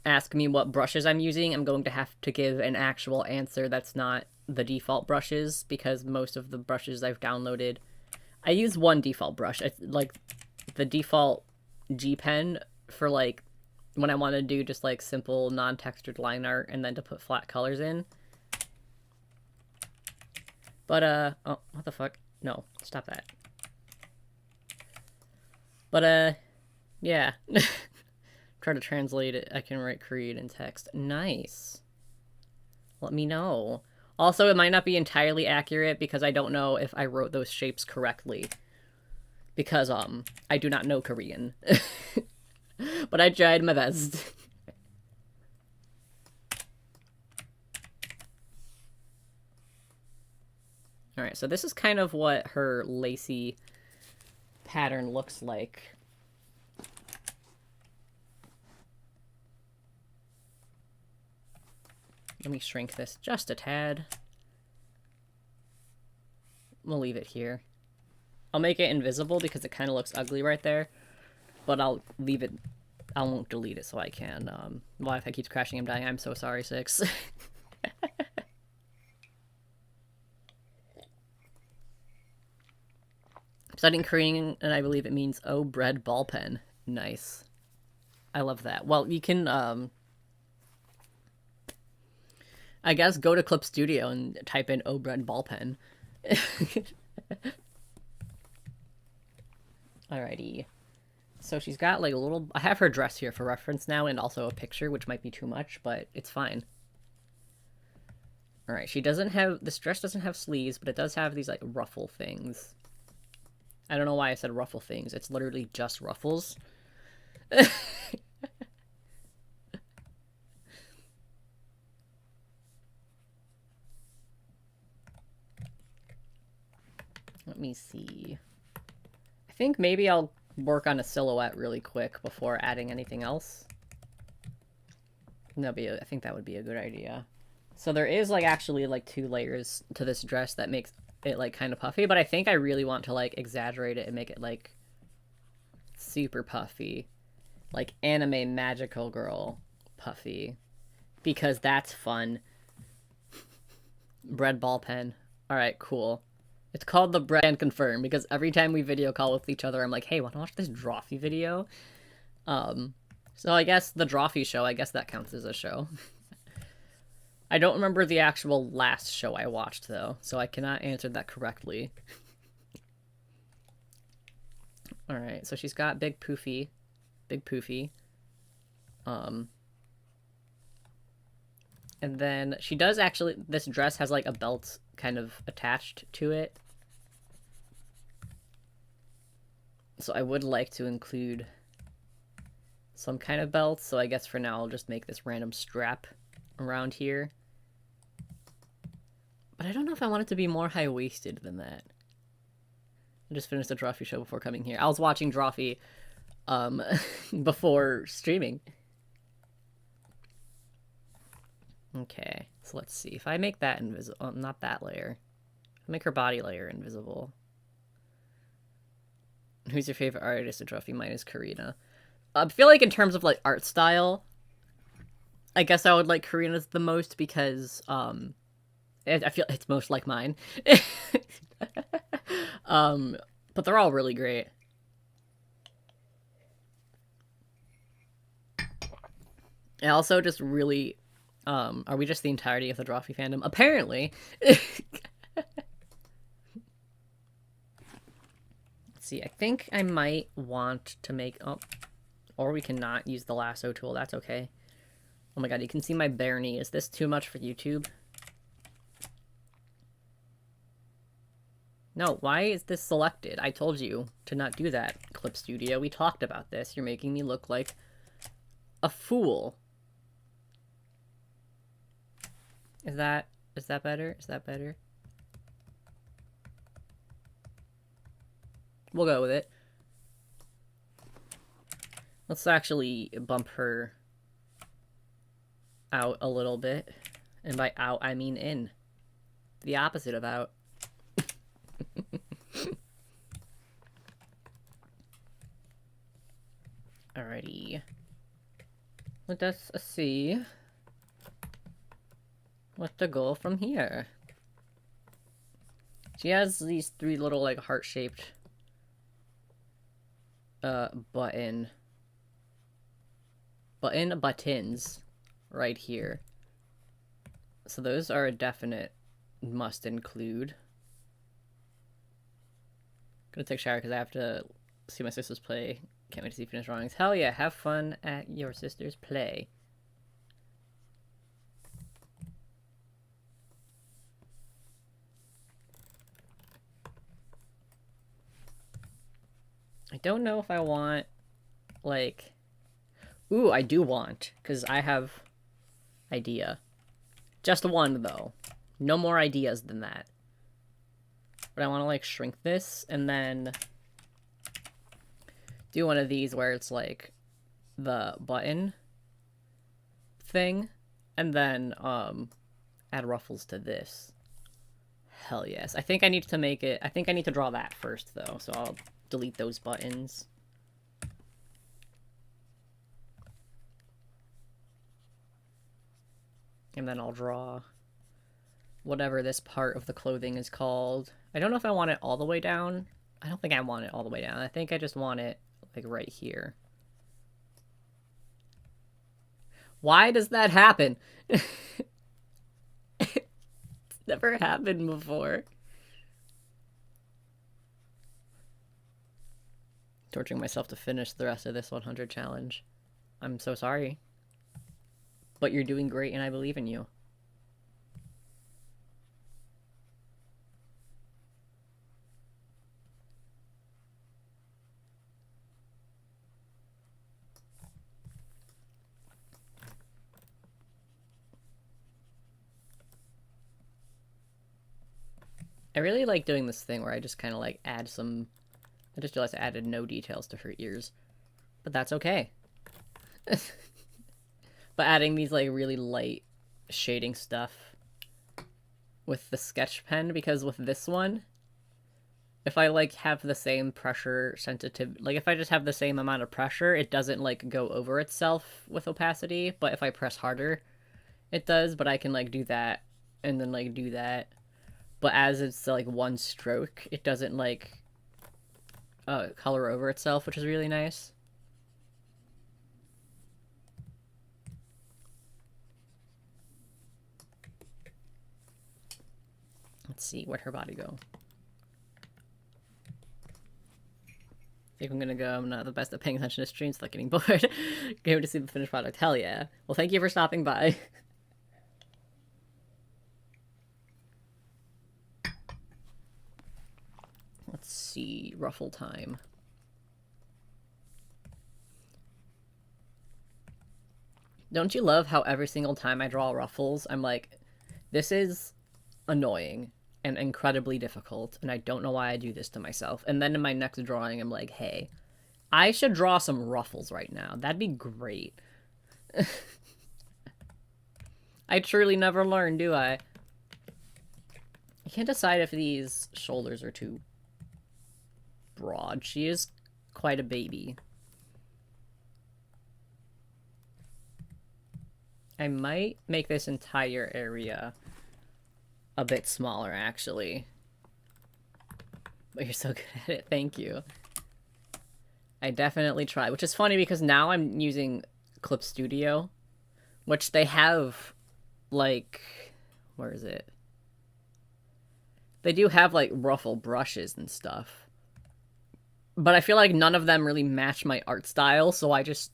Ask me what brushes I'm using. I'm going to have to give an actual answer that's not the default brushes, because most of the brushes I've downloaded... I use one default brush. It's like the default G pen for, like, when I want to do just, like, simple non-textured line art and then to put flat colors in. But, oh, what the fuck? No, stop that. But, yeah. Try to translate it. I can write Korean in text. Nice. Let me know. Also, it might not be entirely accurate because I don't know if I wrote those shapes correctly. Because, I do not know Korean. But I tried my best. Alright, so this is kind of what her lacy pattern looks like. Let me shrink this just a tad. We'll leave it here. I'll make it invisible because it kind of looks ugly right there. But I'll leave it... I won't delete it so I can. Wi-Fi keeps crashing, I'm dying. I'm so sorry, Six. Studying Korean, and I believe it means, oh, bread ball pen. Nice. I love that. Well, you can, I guess go to Clip Studio and type in oh, bread ball pen. Alrighty. So she's got, like, a little... I have her dress here for reference now, and also a picture, which might be too much, but it's fine. Alright, she doesn't have... This dress doesn't have sleeves, but it does have these, like, ruffle things. I don't know why I said ruffle things. It's literally just ruffles. Let me see. I think maybe I'll work on a silhouette really quick before adding anything else. I think that would be a good idea. So there is, like, actually, like, 2 layers to this dress that makes it, like, kind of puffy, but I think I really want to, like, exaggerate it and make it, like, super puffy. Like, anime magical girl puffy. Because that's fun. Bread ball pen. Alright, cool. It's called the bread and confirm, because every time we video call with each other, I'm like, hey, wanna watch this Drawfee video? So I guess the Drawfee show, I guess that counts as a show. I don't remember the actual last show I watched, though, so I cannot answer that correctly. Alright, so she's got big poofy. Big poofy. And then she does actually... This dress has, like, a belt kind of attached to it. So I would like to include some kind of belt, so I guess for now I'll just make this random strap around here. But I don't know if I want it to be more high-waisted than that. I just finished the Drawfee show before coming here. I was watching Drawfee, before streaming. Okay, so let's see. If I make that invisible... not that layer. Make her body layer invisible. Who's your favorite artist of Drawfee? Mine is Karina. I feel like in terms of, like, art style, I guess I would like Karina's the most because, I feel it's most like mine. But they're all really great. I also just really Are we just the entirety of the Drawfee fandom? Apparently. See, I think I might want to make... Oh, or we cannot use the lasso tool. That's okay. Oh my god, you can see my bare knee. Is this too much for YouTube? No, why is this selected? I told you to not do that, Clip Studio. We talked about this. You're making me look like a fool. Is that better? Is that better? We'll go with it. Let's actually bump her out a little bit. And by out, I mean in. The opposite of out. Alrighty. Let us see what to go from here. She has these 3 little, like, heart-shaped buttons right here. So those are a definite must include. Gonna take a shower because I have to see my sisters play. Can't wait to see finished drawings. Hell yeah, have fun at your sister's play. I don't know if I want, like... Ooh, I do want, because I have idea. Just one, though. No more ideas than that. But I want to, like, shrink this, and then do one of these where it's, like, the button thing, and then, add ruffles to this. Hell yes. I think I need to make it... I think I need to draw that first, though, so I'll delete those buttons. And then I'll draw whatever this part of the clothing is called. I don't know if I want it all the way down. I don't think I want it all the way down. I think I just want it, like, right here. Why does that happen? It's never happened before. Torturing myself to finish the rest of this 100 challenge. I'm so sorry. But you're doing great and I believe in you. I really like doing this thing where I just kind of like add some... I just realized I added no details to her ears. But that's okay. But adding these like really light shading stuff with the sketch pen, because with this one, if I like have the same pressure sensitive, like if I just have the same amount of pressure, it doesn't like go over itself with opacity, but if I press harder, it does. But I can like do that and then like do that. But as it's like one stroke, it doesn't like color over itself, which is really nice. Let's see, where'd her body go? I think I'm gonna go. I'm not the best at paying attention to streams, like getting bored. Going to see the finished product. Hell yeah. Well, thank you for stopping by. Let's see, ruffle time. Don't you love how every single time I draw ruffles, I'm like, this is annoying and incredibly difficult, and I don't know why I do this to myself. And then in my next drawing, I'm like, hey, I should draw some ruffles right now. That'd be great. I truly never learn, do I? I can't decide if these shoulders are too broad. She is quite a baby. I might make this entire area a bit smaller, actually. But you're so good at it. Thank you. I definitely try. Which is funny because now I'm using Clip Studio, which they have like, where is it? They do have, like, ruffle brushes and stuff. But I feel like none of them really match my art style, so I just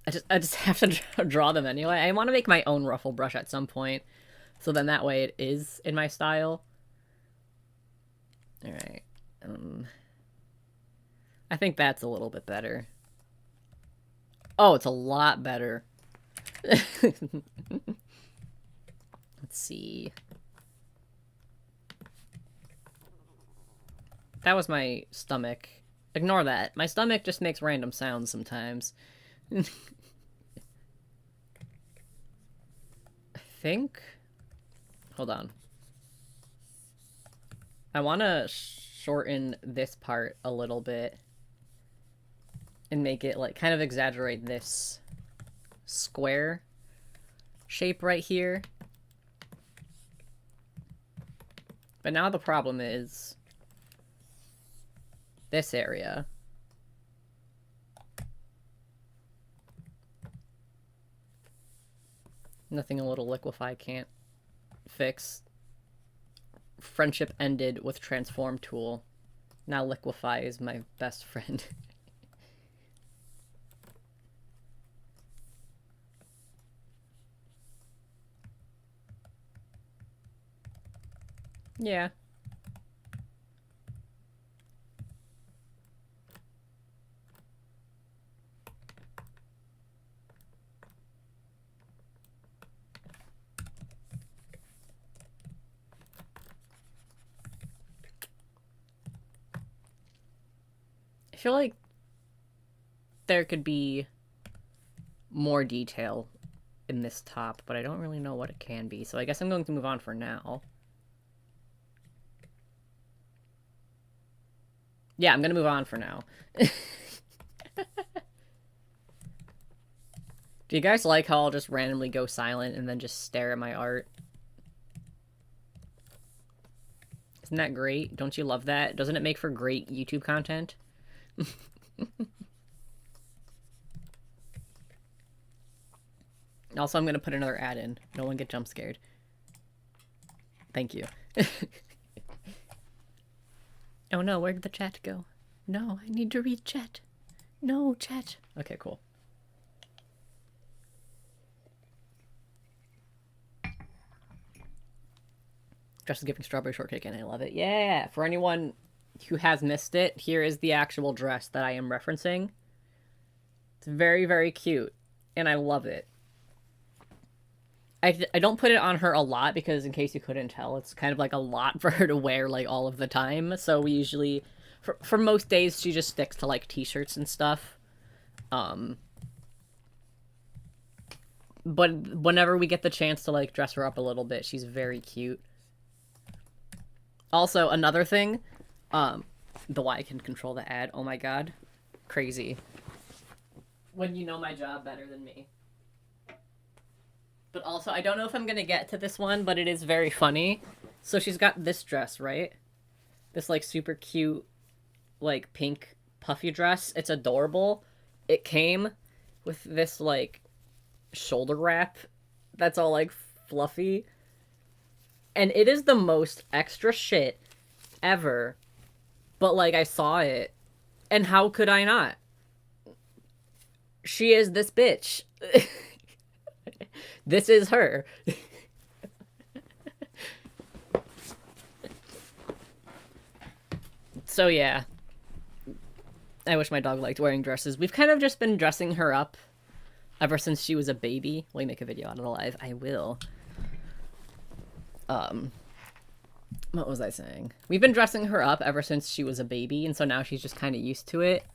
have to draw them anyway. I want to make my own ruffle brush at some point, so then that way it is in my style. Alright. I think that's a little bit better. Oh, it's a lot better. Let's see. That was my stomach. Ignore that. My stomach just makes random sounds sometimes. I think... Hold on. I want to shorten this part a little bit. And make it, like, kind of exaggerate this square shape right here. But now the problem is this area. Nothing a little liquefy can't fix. Friendship ended with transform tool. Now liquefy is my best friend. Yeah. I feel like there could be more detail in this top, but I don't really know what it can be, so I guess I'm going to move on for now. Yeah, I'm gonna move on for now. Do you guys like how I'll just randomly go silent and then just stare at my art? Isn't that great? Don't you love that? Doesn't it make for great YouTube content? Also, I'm gonna put another ad in. No one get jump scared. Thank you. Oh no, where did the chat go? No, I need to read chat. No, chat. Okay, cool. Just giving strawberry shortcake and I love it. Yeah! For anyone who has missed it, here is the actual dress that I am referencing. It's very, very cute. And I love it. I don't put it on her a lot because, in case you couldn't tell, it's kind of like a lot for her to wear like all of the time. So we usually, for most days, she just sticks to like t-shirts and stuff. But whenever we get the chance to like dress her up a little bit, she's very cute. Also, another thing, the way I can control the ad. Oh my god, crazy. When you know my job better than me. But also, I don't know if I'm gonna get to this one, but it is very funny. So she's got this dress, right? This, like, super cute, like, pink puffy dress. It's adorable. It came with this, like, shoulder wrap that's all, like, fluffy. And it is the most extra shit ever. But, like, I saw it. And how could I not? She is this bitch. This is her. So yeah. I wish my dog liked wearing dresses. We've kind of just been dressing her up ever since she was a baby. Will you make a video out of the live? I will. What was I saying? We've been dressing her up ever since she was a baby, and so now she's just kind of used to it.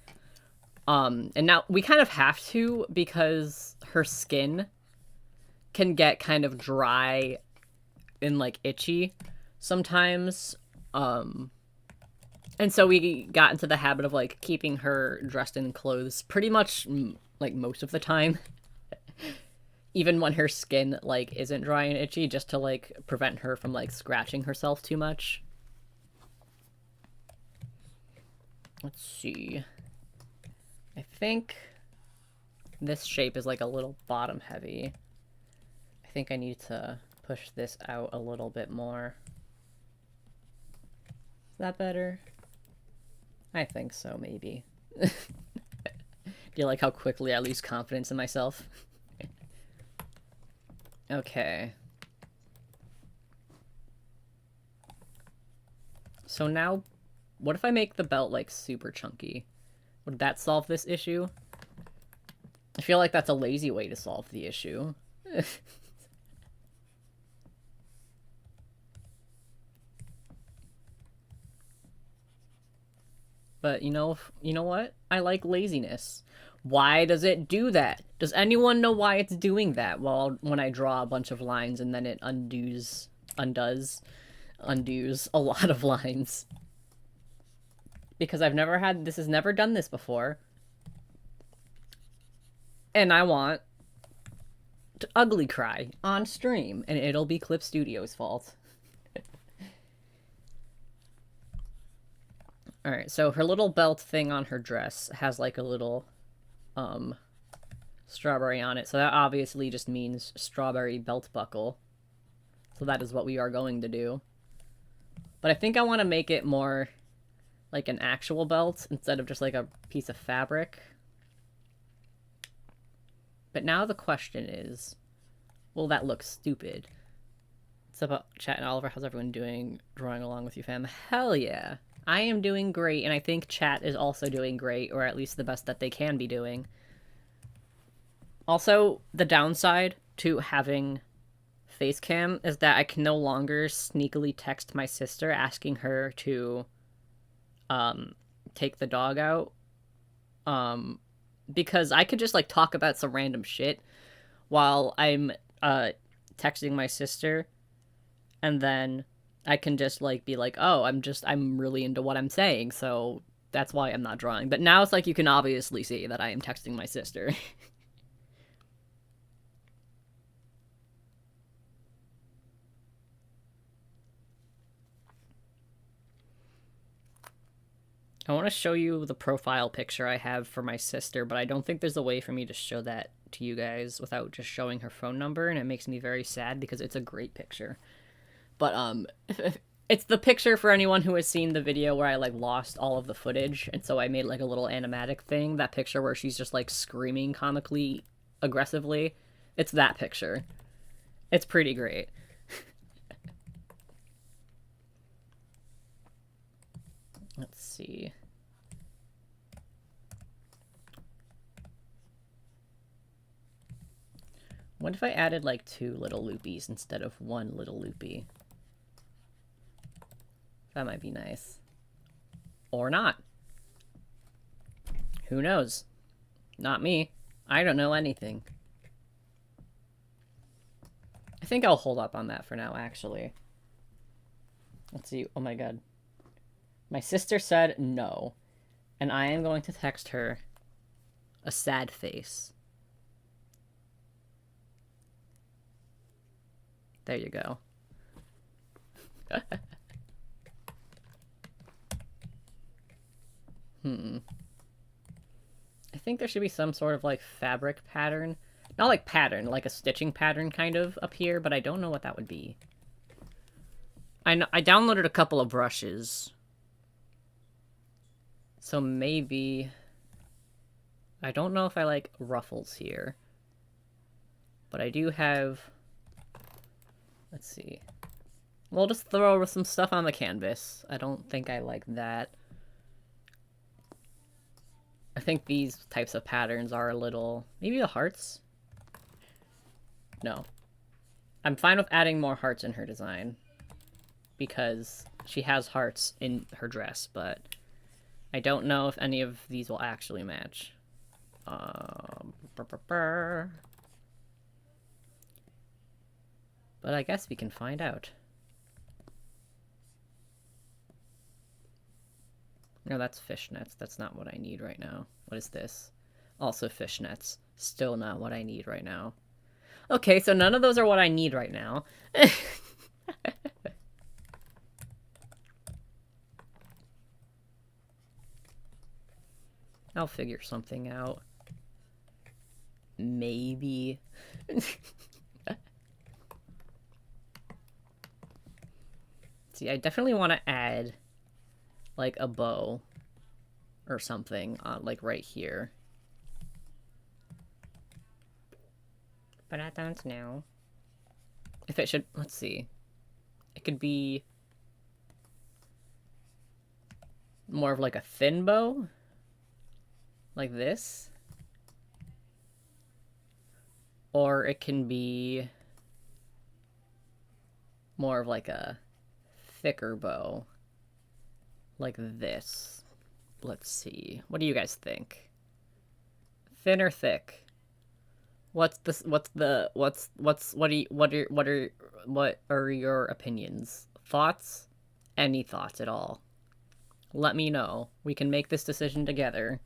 And now we kind of have to because her skin can get kind of dry and like itchy sometimes. And so we got into the habit of like keeping her dressed in clothes pretty much like most of the time. Even when her skin like isn't dry and itchy, just to like prevent her from like scratching herself too much. Let's see. I think this shape is like a little bottom heavy. I I think I need to push this out a little bit more. Is that better? I think so, maybe. Do you like how quickly I lose confidence in myself? Okay. So now, what if I make the belt, like, super chunky? Would that solve this issue? I feel like that's a lazy way to solve the issue. But you know what? I like laziness. Why does it do that? Does anyone know why it's doing that? Well, when I draw a bunch of lines and then it undoes a lot of lines. Because this has never done this before. And I want to ugly cry on stream, and it'll be Clip Studio's fault. Alright, so her little belt thing on her dress has like a little strawberry on it, so that obviously just means strawberry belt buckle. So that is what we are going to do. But I think I want to make it more like an actual belt instead of just like a piece of fabric. But now the question is, will that look stupid? What's up, chat and Oliver? How's everyone doing? Drawing along with you, fam? Hell yeah. I am doing great, and I think chat is also doing great, or at least the best that they can be doing. Also, the downside to having Facecam is that I can no longer sneakily text my sister asking her to take the dog out. Because I could just like talk about some random shit while I'm texting my sister, and then I can just like be like, oh, I'm really into what I'm saying, so that's why I'm not drawing. But now it's like you can obviously see that I am texting my sister. I want to show you the profile picture I have for my sister, but I don't think there's a way for me to show that to you guys without just showing her phone number, and it makes me very sad because it's a great picture. But, it's the picture for anyone who has seen the video where I, like, lost all of the footage, and so I made, like, a little animatic thing. That picture where she's just, like, screaming comically aggressively. It's that picture. It's pretty great. Let's see. What if I added, like, 2 little loopies instead of 1 little loopy? That might be nice. Or not. Who knows? Not me. I don't know anything. I think I'll hold up on that for now, actually. Let's see. Oh my god. My sister said no. And I am going to text her a sad face. There you go. I think there should be some sort of, like, fabric pattern. Not like pattern, like a stitching pattern kind of up here, but I don't know what that would be. I downloaded a couple of brushes. So maybe... I don't know if I like ruffles here. But I do have... Let's see. We'll just throw some stuff on the canvas. I don't think I like that. I think these types of patterns are a little... Maybe the hearts? No. I'm fine with adding more hearts in her design. Because she has hearts in her dress, but... I don't know if any of these will actually match. But I guess we can find out. No, that's fishnets. That's not what I need right now. What is this? Also fishnets. Still not what I need right now. Okay, so none of those are what I need right now. I'll figure something out. Maybe. See, I definitely want to add, like, a bow or something, like, right here. But I don't know. If it should... Let's see. It could be... more of, like, a thin bow? Like this? Or it can be... more of, like, a thicker bow. Like this. Let's see. What do you guys think? Thin or thick? What are your opinions? Thoughts? Any thoughts at all? Let me know. We can make this decision together.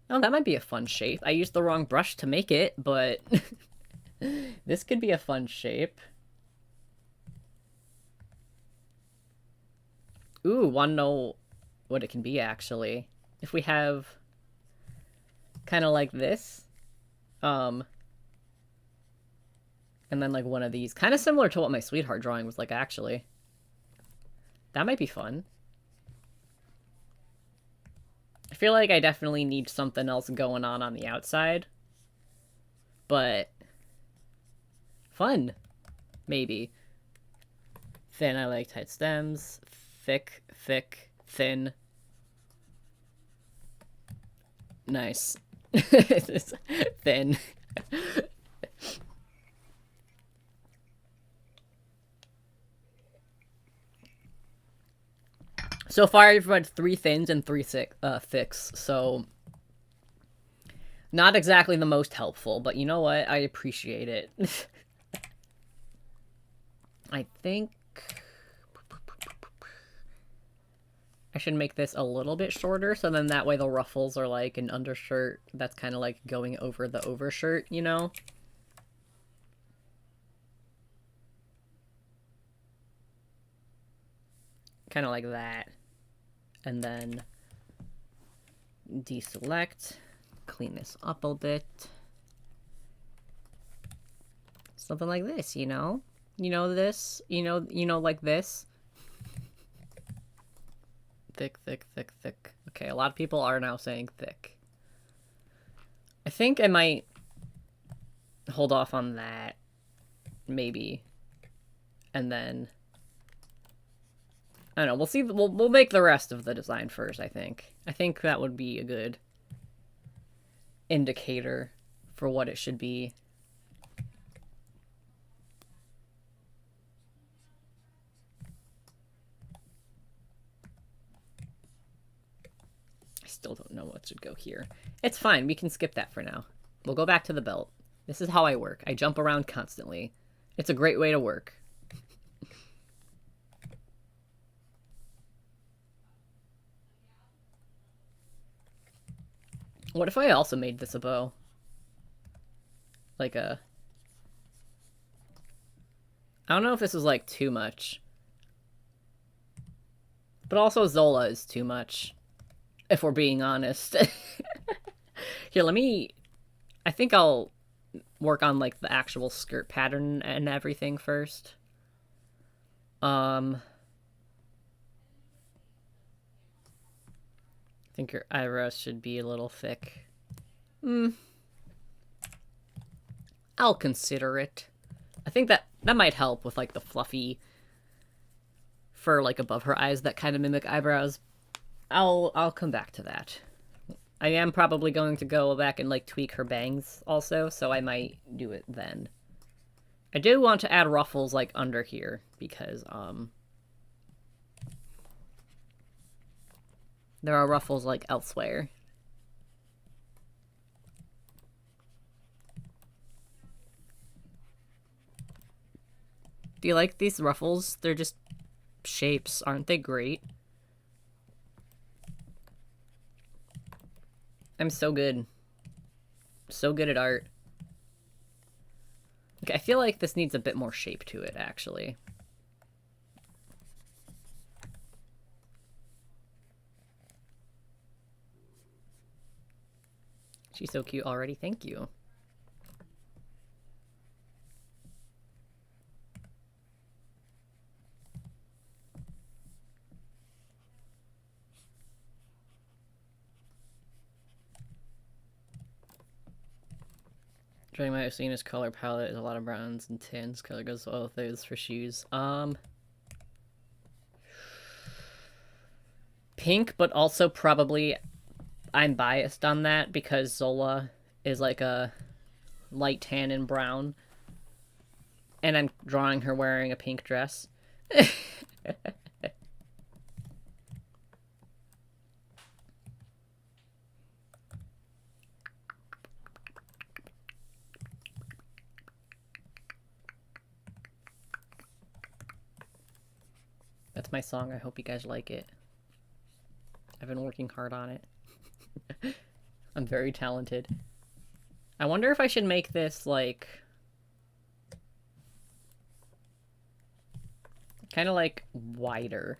Oh, that might be a fun shape. I used the wrong brush to make it, but this could be a fun shape. Ooh, wanna know what it can be, actually. If we have kind of like this, and then like one of these, kind of similar to what my sweetheart drawing was like, actually. That might be fun. I feel like I definitely need something else going on the outside, but fun, maybe. Thin, I like tight stems. Thick, thick, thin. Nice. Thin. So far, I've read 3 thins and 3 thicks, so not exactly the most helpful, but you know what? I appreciate it. I think I should make this a little bit shorter, so then that way the ruffles are like an undershirt that's kind of like going over the overshirt, you know? Kind of like that. And then deselect, clean this up a bit. Something like this, you know? You know this? You know like this? Thick, thick, thick, thick. Okay, a lot of people are now saying thick. I think I might hold off on that. Maybe. And then... I don't know, we'll see, we'll make the rest of the design first, I think. I think that would be a good indicator for what it should be. I still don't know what should go here. It's fine, we can skip that for now. We'll go back to the belt. This is how I work. I jump around constantly. It's a great way to work. What if I also made this a bow? Like a... I don't know if this is like too much. But also Zola is too much. If we're being honest. Here, let me... I think I'll work on like the actual skirt pattern and everything first. I think your eyebrows should be a little thick. I'll consider it. I think that might help with like the fluffy fur like above her eyes that kind of mimic eyebrows. I'll come back to that. I am probably going to go back and like tweak her bangs also, so I might do it then. I do want to add ruffles like under here because there are ruffles like elsewhere. Do you like these ruffles? They're just shapes. Aren't they great? I'm so good. So good at art. Okay, I feel like this needs a bit more shape to it, actually. She's so cute already. Thank you. During my Oceana's color palette is a lot of browns and tans. Color goes well with those for shoes. Pink, but also probably I'm biased on that because Zola is like a light tan and brown. And I'm drawing her wearing a pink dress. That's my song. I hope you guys like it. I've been working hard on it. I'm very talented. I wonder if I should make this, like... kind of, like, wider.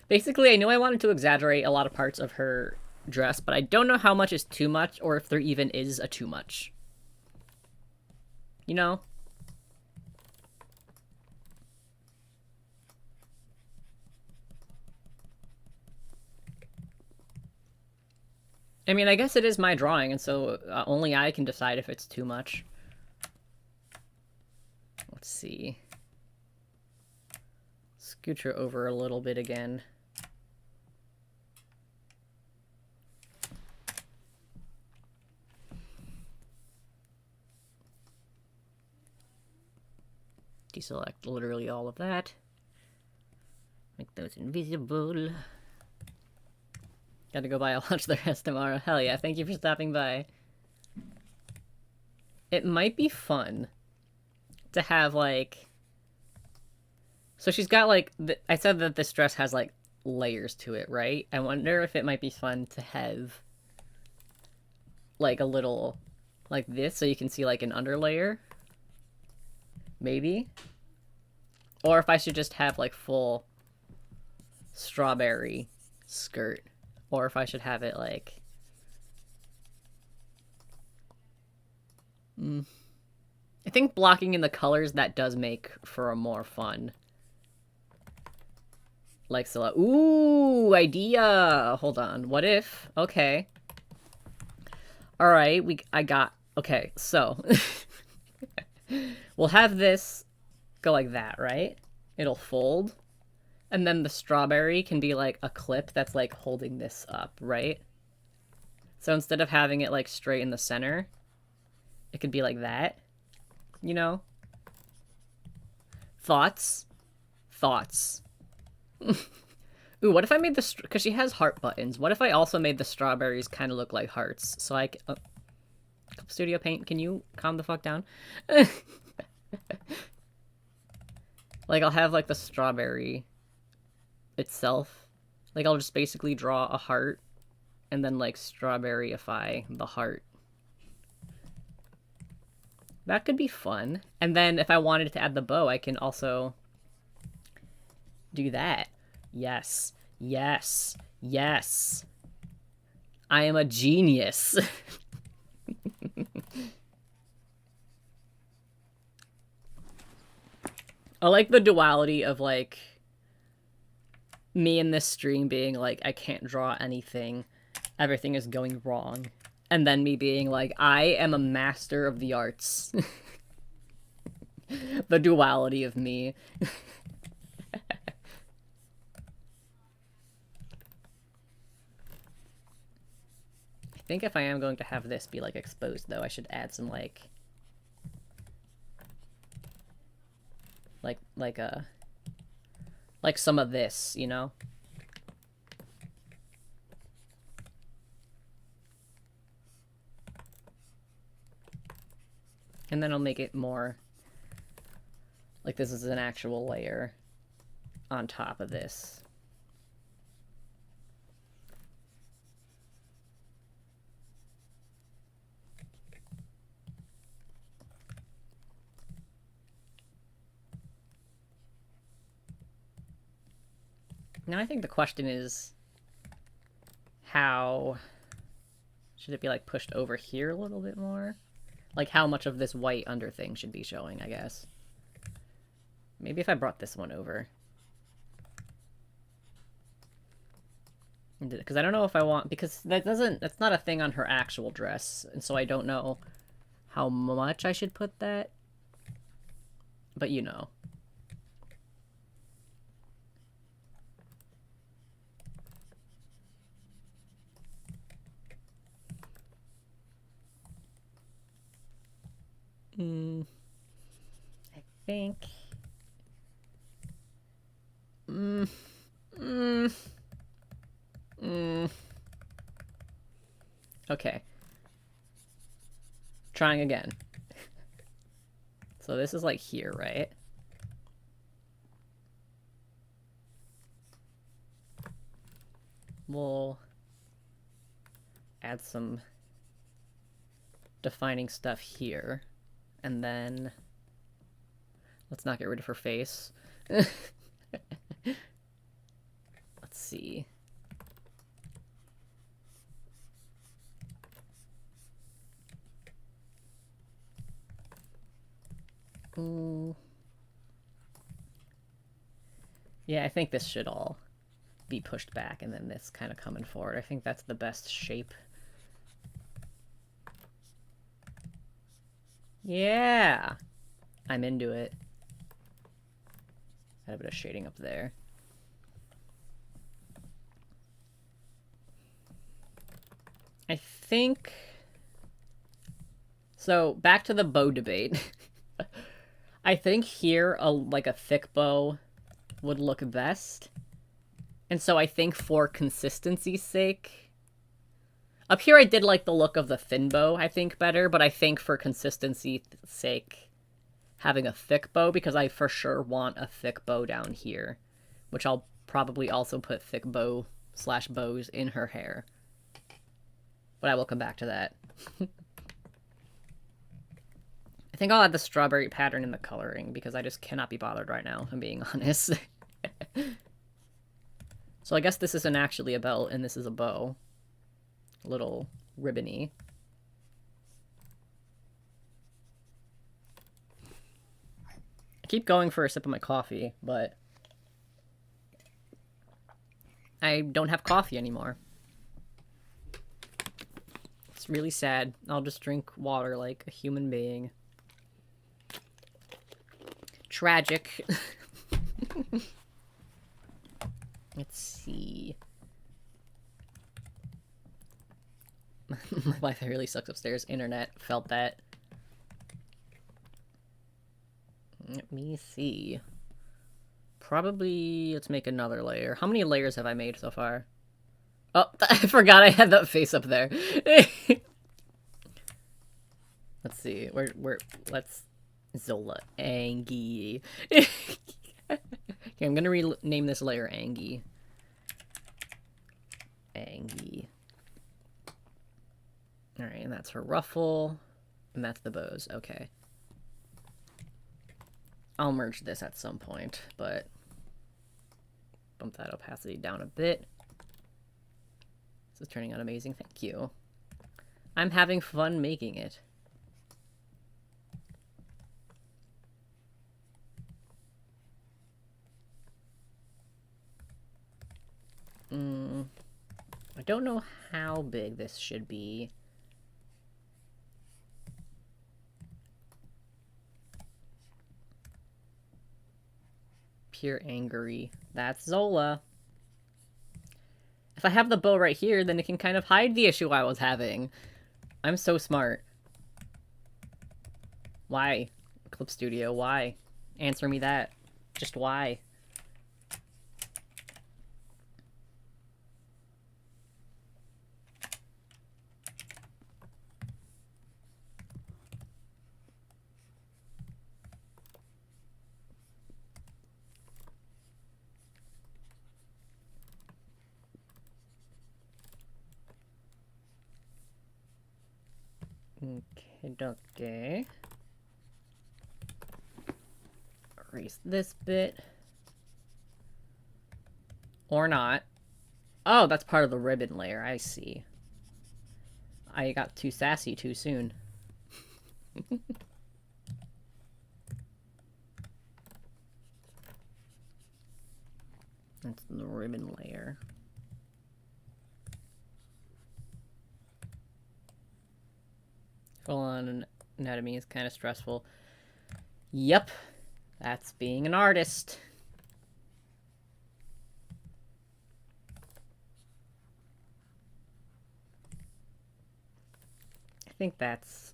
Basically, I knew I wanted to exaggerate a lot of parts of her dress, but I don't know how much is too much, or if there even is a too much. You know? I mean, I guess it is my drawing, and so only I can decide if it's too much. Let's see. Scooch her over a little bit again. Deselect literally all of that. Make those invisible. Gotta go buy a lunch the rest tomorrow. Hell yeah, thank you for stopping by. It might be fun to have, like... So she's got, like... I said that this dress has, like, layers to it, right? I wonder if it might be fun to have, like, a little... like this, so you can see, like, an underlayer. Maybe? Or if I should just have, like, full strawberry skirt. Or if I should have it, like... I think blocking in the colors, that does make for a more fun... like, silhouette. Ooh, idea! Hold on. What if... okay. Alright, I got... okay, so... we'll have this go like that, right? It'll fold. And then the strawberry can be like a clip that's like holding this up, right? So instead of having it like straight in the center, it could be like that, you know? Thoughts? Thoughts. Ooh, what if I made the... because she has heart buttons. What if I also made the strawberries kind of look like hearts? So I can... Studio Paint, can you calm the fuck down? Like, I'll have, like, the strawberry itself. Like, I'll just basically draw a heart and then, like, strawberryify the heart. That could be fun. And then if I wanted to add the bow, I can also do that. Yes. Yes. Yes. I am a genius. I like the duality of, like, me in this stream being like, I can't draw anything. Everything is going wrong. And then me being like, I am a master of the arts. The duality of me. I think if I am going to have this be, like, exposed, though, I should add some, like some of this, you know? And then I'll make it more like this is an actual layer on top of this. Now I think the question is how Should it be like pushed over here a little bit more? Like how much of this white under thing should be showing, I guess. Maybe if I brought this one over. Because I don't know if I want, because that's not a thing on her actual dress, and so I don't know how much I should put that. But you know. I think. Okay. Trying again. So this is like here, right? We'll add some defining stuff here. And then let's not get rid of her face. Let's see. Yeah, I think this should all be pushed back and then this kind of coming forward. I think that's the best shape. Yeah! I'm into it. Got a bit of shading up there. I think... So, back to the bow debate. I think here, like a thick bow would look best. And so I think for consistency's sake... Up here I did like the look of the thin bow, I think, better, but I think for consistency's sake, having a thick bow, because I for sure want a thick bow down here, which I'll probably also put thick bow / bows in her hair. But I will come back to that. I think I'll add the strawberry pattern in the coloring, because I just cannot be bothered right now, if I'm being honest. So I guess this isn't actually a belt, and this is a bow. A little ribbony. I keep going for a sip of my coffee, but I don't have coffee anymore. It's really sad. I'll just drink water like a human being. Tragic. Let's see. My Wi-Fi really sucks upstairs. Internet felt that. Let me see. Probably, let's make another layer. How many layers have I made so far? Oh, I forgot I had that face up there. Let's see. Let's... Zola. Angie. Okay, I'm gonna rename this layer Angie. Angie. Alright, and that's her ruffle. And that's the bows. Okay. I'll merge this at some point, but bump that opacity down a bit. This is turning out amazing. Thank you. I'm having fun making it. I don't know how big this should be. Pure angry. That's Zola. If I have the bow right here, then it can kind of hide the issue I was having. I'm so smart. Why? Clip Studio, why? Answer me that. Just why? Okay. Erase this bit. Or not. Oh, that's part of the ribbon layer. I see. I got too sassy too soon. That's the ribbon layer. Full-on anatomy is kind of stressful. Yep, that's being an artist. I think that's...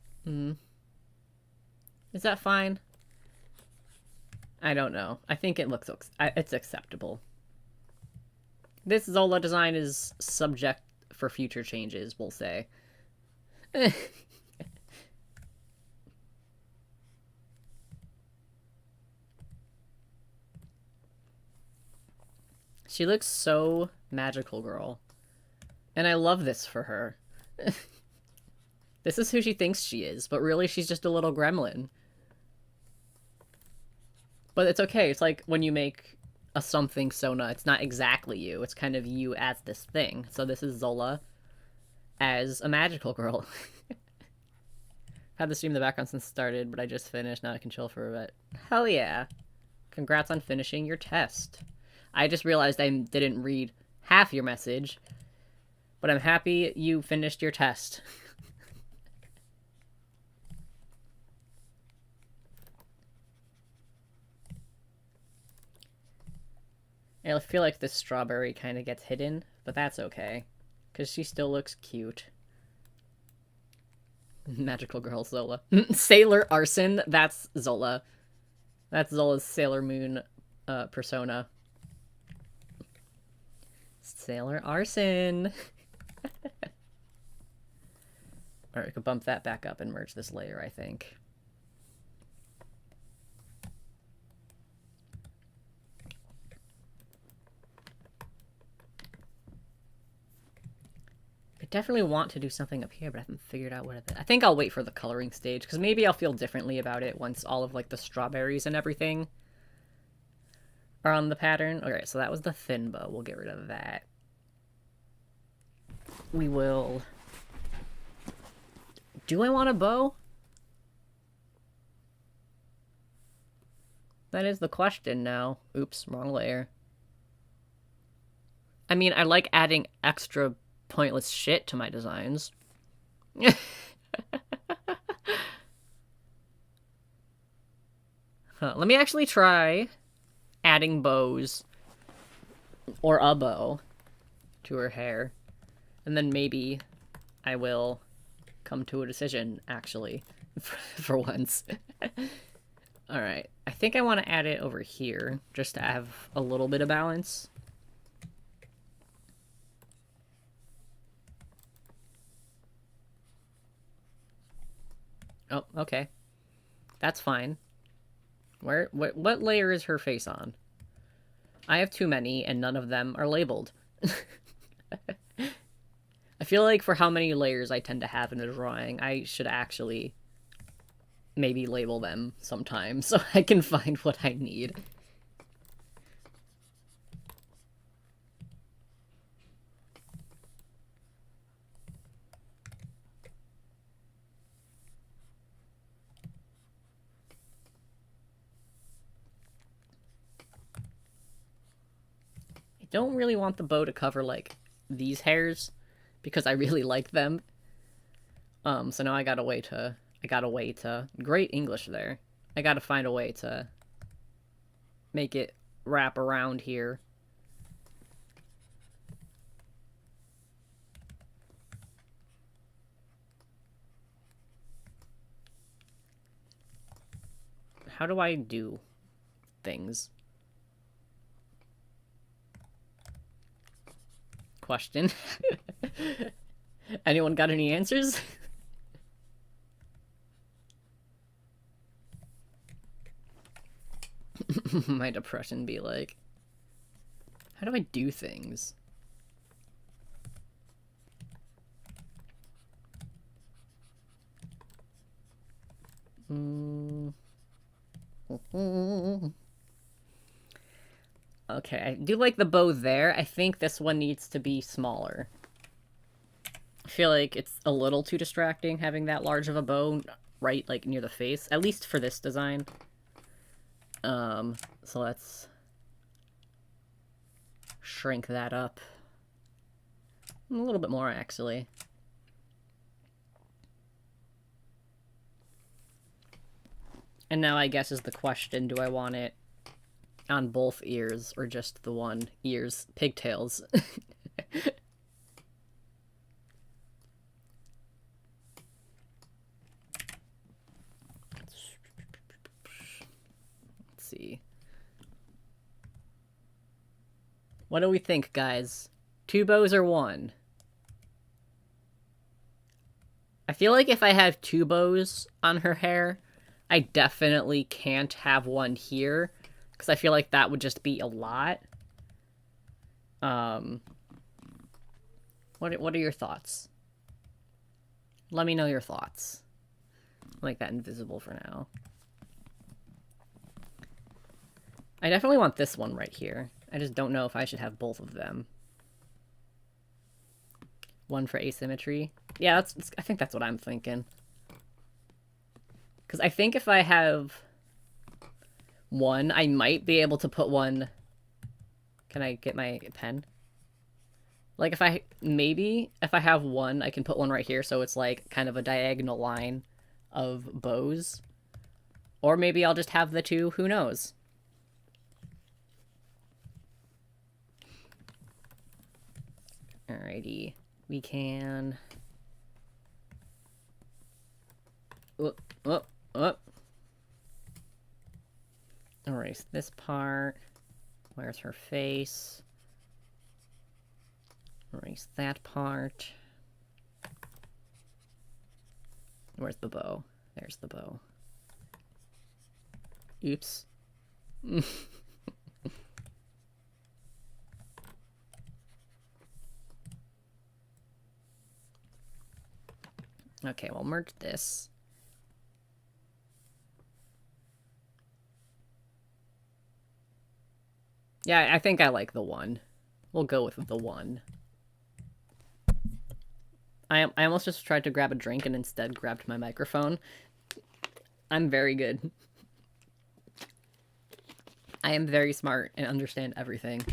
Is that fine? I don't know. I think it looks... It's acceptable. This Zola design is subject for future changes, we'll say. She looks so magical, girl. And I love this for her. This is who she thinks she is, but really she's just a little gremlin. But it's okay. It's like when you make a something Sona, it's not exactly you. It's kind of you as this thing. So this is Zola as a magical girl. Had the stream in the background since it started, but I just finished. Now I can chill for a bit. Hell yeah. Congrats on finishing your test. I just realized I didn't read half your message, but I'm happy you finished your test. I feel like this strawberry kind of gets hidden, but that's okay, because she still looks cute. Magical girl Zola. Sailor Arson, that's Zola. That's Zola's Sailor Moon persona. Sailor Arson. Alright, we can bump that back up and merge this layer, I think. I definitely want to do something up here, but I haven't figured out what it is. I think I'll wait for the coloring stage, because maybe I'll feel differently about it once all of, like, the strawberries and everything are on the pattern. Okay, so that was the thin bow. We'll get rid of that. We will... Do I want a bow? That is the question now. Oops, wrong layer. I mean, I like adding extra pointless shit to my designs. Let me actually try adding bows or a bow to her hair, and then maybe I will come to a decision, actually, for once. Alright, I think I want to add it over here, just to have a little bit of balance. Oh, okay. That's fine. What layer is her face on? I have too many, and none of them are labeled. I feel like for how many layers I tend to have in a drawing, I should actually maybe label them sometime so I can find what I need. I don't really want the bow to cover, like, these hairs, because I really like them. So now I got a way to... Great English there. I gotta find a way to make it wrap around here. How do I do things? Question. Anyone got any answers? My depression be like, how do I do things? Okay, I do like the bow there. I think this one needs to be smaller. feel like it's a little too distracting having that large of a bow right, like, near the face. At least for this design. So let's shrink that up. A little bit more, actually. And now I guess is the question, do I want it on both ears or just the one ears? Pigtails. Let's see. What do we think, guys? 2 bows or 1? I feel like if I have 2 bows on her hair, I definitely can't have one here, because I feel like that would just be a lot. What are your thoughts? Let me know your thoughts. I'll make that invisible for now. I definitely want this one right here. I just don't know if I should have both of them. One for asymmetry. Yeah, I think that's what I'm thinking. Because I think if I have one, I might be able to put one... Can I get my pen? Like, if I have one, I can put one right here, so it's like kind of a diagonal line of bows. Or maybe I'll just have the 2, who knows? Alrighty. We can... Erase this part. Where's her face? Erase that part. Where's the bow? There's the bow. Oops. Okay, we'll merge this. Yeah, I think I like the 1. We'll go with the 1. I almost just tried to grab a drink and instead grabbed my microphone. I'm very good. I am very smart and understand everything.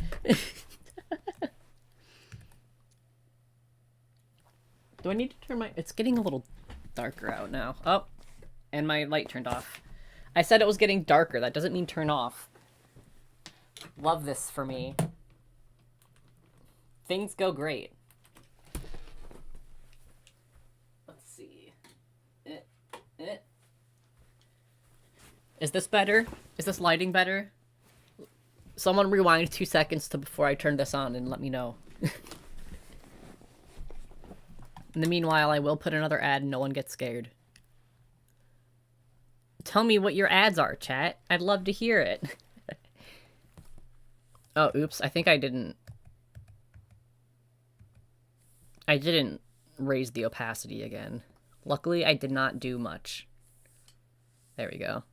Do I need to turn my... It's getting a little darker out now. Oh, and my light turned off. I said it was getting darker. That doesn't mean turn off. Love this for me. Things go great. Let's see. Is this better? Is this lighting better? Someone rewind 2 seconds to before I turn this on and let me know. In the meanwhile, I will put another ad and no one gets scared. Tell me what your ads are, chat. I'd love to hear it. Oh, oops. I think I didn't raise the opacity again. Luckily, I did not do much. There we go.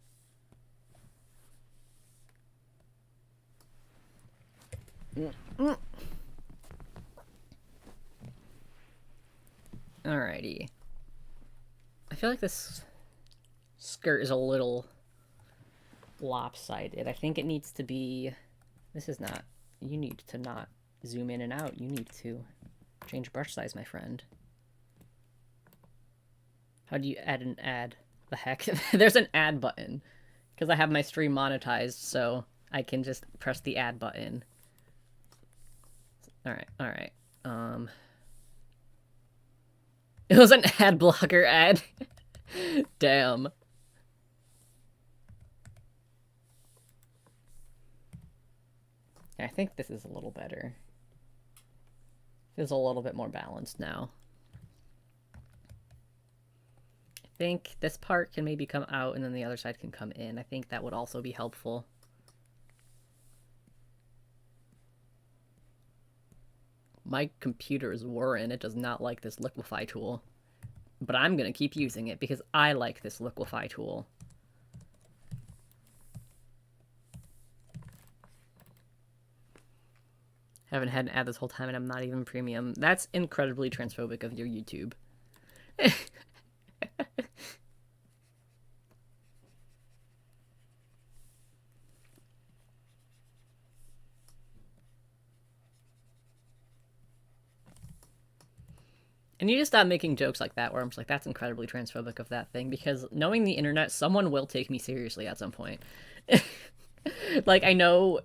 Alrighty. I feel like this skirt is a little lopsided. I think it needs to be... This is not... You need to not zoom in and out. You need to change brush size, my friend. How do you add an ad? The heck? There's an ad button. Because I have my stream monetized, so I can just press the ad button. Alright. It was an ad blocker ad. Damn. I think this is a little better. Feels a little bit more balanced now. I think this part can maybe come out and then the other side can come in. I think that would also be helpful. My computer is whirring. It does not like this liquefy tool. But I'm going to keep using it because I like this liquefy tool. Haven't had an ad this whole time and I'm not even premium. That's incredibly transphobic of your YouTube. And you just stop making jokes like that where I'm just like, that's incredibly transphobic of that thing, because knowing the internet, someone will take me seriously at some point. Like, I know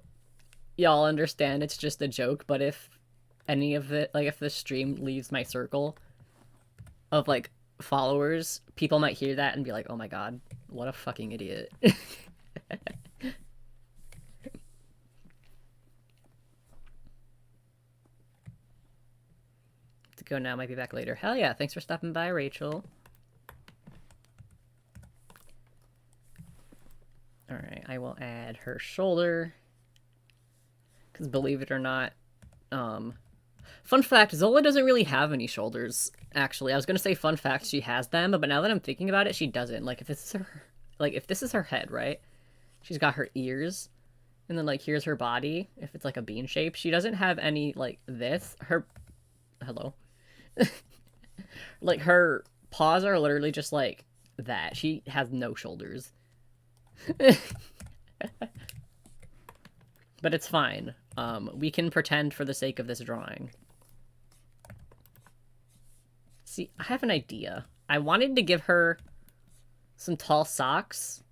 y'all understand it's just a joke, but if any of it, like, if the stream leaves my circle of, like, followers, people might hear that and be like, oh my god, what a fucking idiot. To go now, might be back later. Hell yeah, thanks for stopping by, Rachel. Alright, I will add her shoulder. Because believe it or not, fun fact, Zola doesn't really have any shoulders, actually. I was gonna say fun fact, she has them, but now that I'm thinking about it, she doesn't. Like, if this is her head, right? She's got her ears, and then, like, here's her body, if it's, like, a bean shape. She doesn't have any, like, this. Hello? Like, her paws are literally just, like, that. She has no shoulders. But it's fine. We can pretend for the sake of this drawing. See, I have an idea. I wanted to give her some tall socks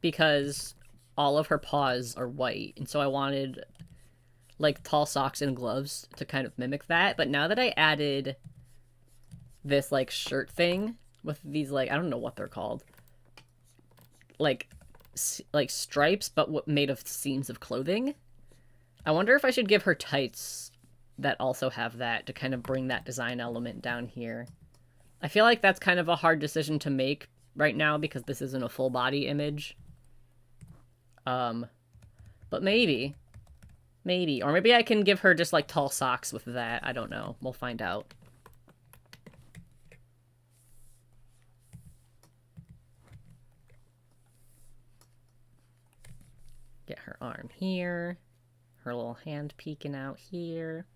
because all of her paws are white, and so I wanted, like, tall socks and gloves to kind of mimic that. But now that I added this, like, shirt thing with these, like, I don't know what they're called, like stripes, but made of seams of clothing, I wonder if I should give her tights that also have that to kind of bring that design element down here. I feel like that's kind of a hard decision to make right now because this isn't a full body image. But maybe. Maybe. Or maybe I can give her just, like, tall socks with that. I don't know. We'll find out. Get her arm here. Her little hand peeking out here.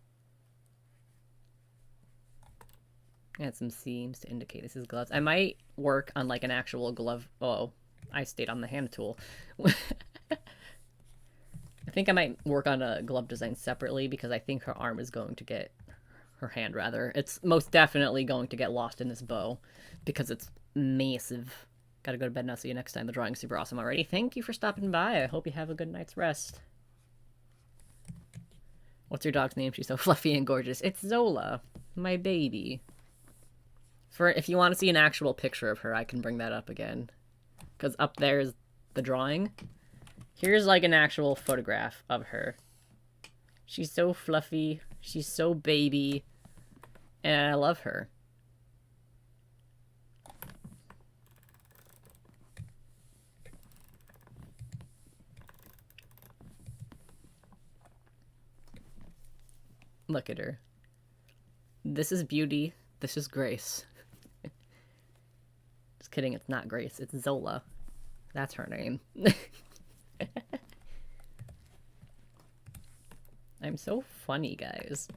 Add some seams to indicate this is gloves. I might work on, like, an actual glove. Oh, I stayed on the hand tool. I think I might work on a glove design separately because I think her arm is going to get... her hand, rather. It's most definitely going to get lost in this bow because it's massive. Gotta go to bed now. See you next time. The drawing's super awesome already. Thank you for stopping by. I hope you have a good night's rest. What's your dog's name? She's so fluffy and gorgeous. It's Zola, my baby. If you want to see an actual picture of her, I can bring that up again. Because up there is the drawing. Here's, like, an actual photograph of her. She's so fluffy. She's so baby. And I love her. Look at her. This is beauty. This is grace. Just kidding, it's not Grace. It's Zola. That's her name. I'm so funny, guys.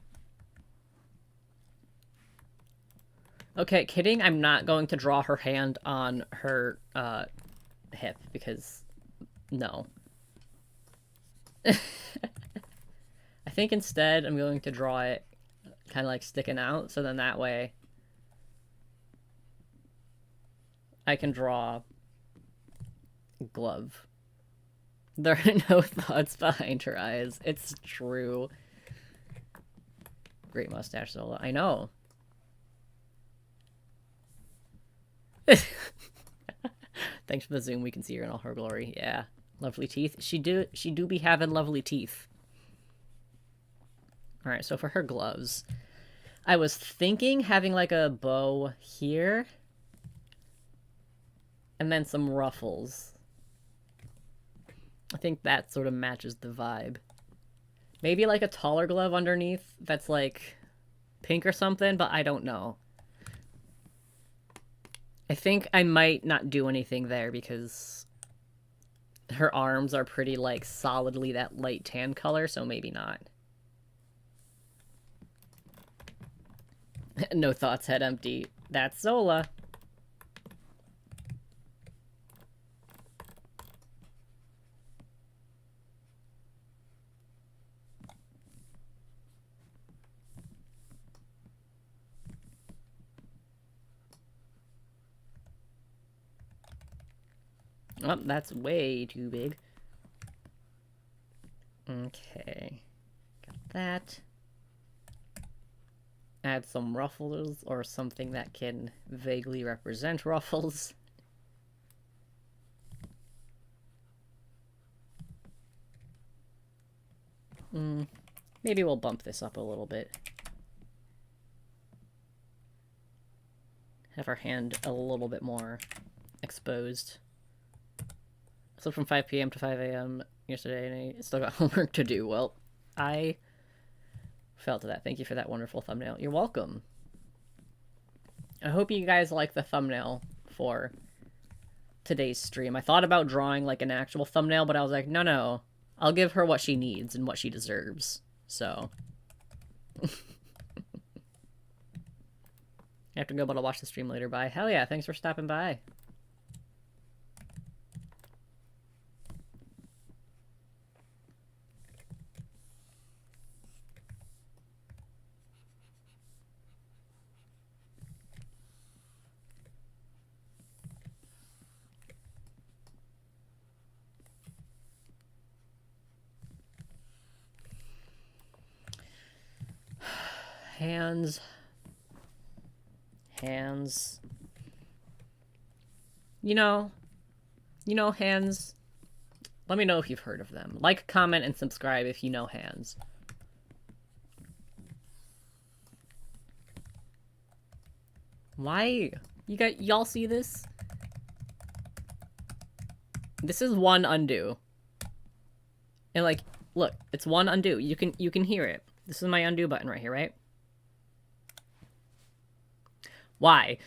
Okay, kidding. I'm not going to draw her hand on her hip because no. I think instead I'm going to draw it kind of like sticking out, so then that way I can draw glove. There are no thoughts behind her eyes. It's true. Great mustache, Zola. I know. Thanks for the zoom. We can see her in all her glory. Yeah. Lovely teeth. She do be having lovely teeth. Alright, so for her gloves, I was thinking having, like, a bow here. And then some ruffles. I think that sort of matches the vibe. Maybe, like, a taller glove underneath that's, like, pink or something, but I don't know. I think I might not do anything there because her arms are pretty, like, solidly that light tan color, so maybe not. No thoughts, head empty. That's Zola. Oh, that's way too big. Okay. Got that. Add some ruffles, or something that can vaguely represent ruffles. Maybe we'll bump this up a little bit. Have our hand a little bit more exposed. So from 5 p.m. to 5 a.m. yesterday, and I still got homework to do. Well, I fell to that. Thank you for that wonderful thumbnail. You're welcome. I hope you guys like the thumbnail for today's stream. I thought about drawing like an actual thumbnail, but I was like, no. I'll give her what she needs and what she deserves. So. I have to go, but I'll watch the stream later. Bye. Hell yeah, thanks for stopping by. Hands. You know, hands. Let me know if you've heard of them. Like, comment, and subscribe if you know hands. Why? Y'all see this? This is one undo. And like, look, it's one undo. You can hear it. This is my undo button right here, right? Why?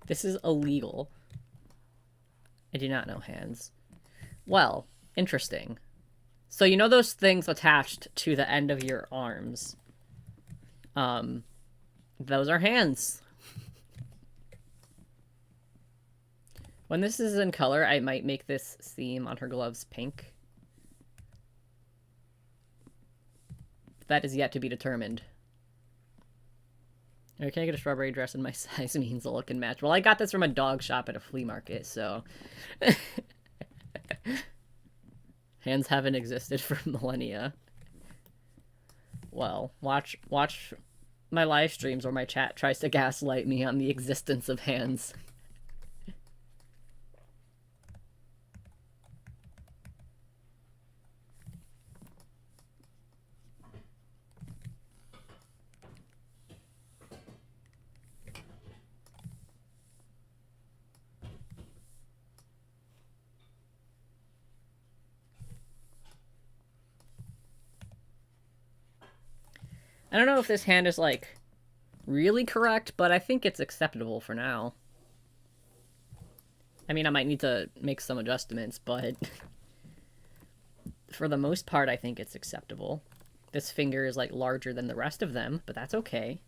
This is illegal. I do not know hands. Well, interesting. So you know those things attached to the end of your arms? Those are hands. When this is in color, I might make this seam on her gloves pink. That is yet to be determined. Or can I get a strawberry dress in my size means a look and match? Well, I got this from a dog shop at a flea market, so... Hands haven't existed for millennia. Well, watch my live streams where my chat tries to gaslight me on the existence of hands. I don't know if this hand is, like, really correct, but I think it's acceptable for now. I mean, I might need to make some adjustments, but for the most part, I think it's acceptable. This finger is, like, larger than the rest of them, but that's okay.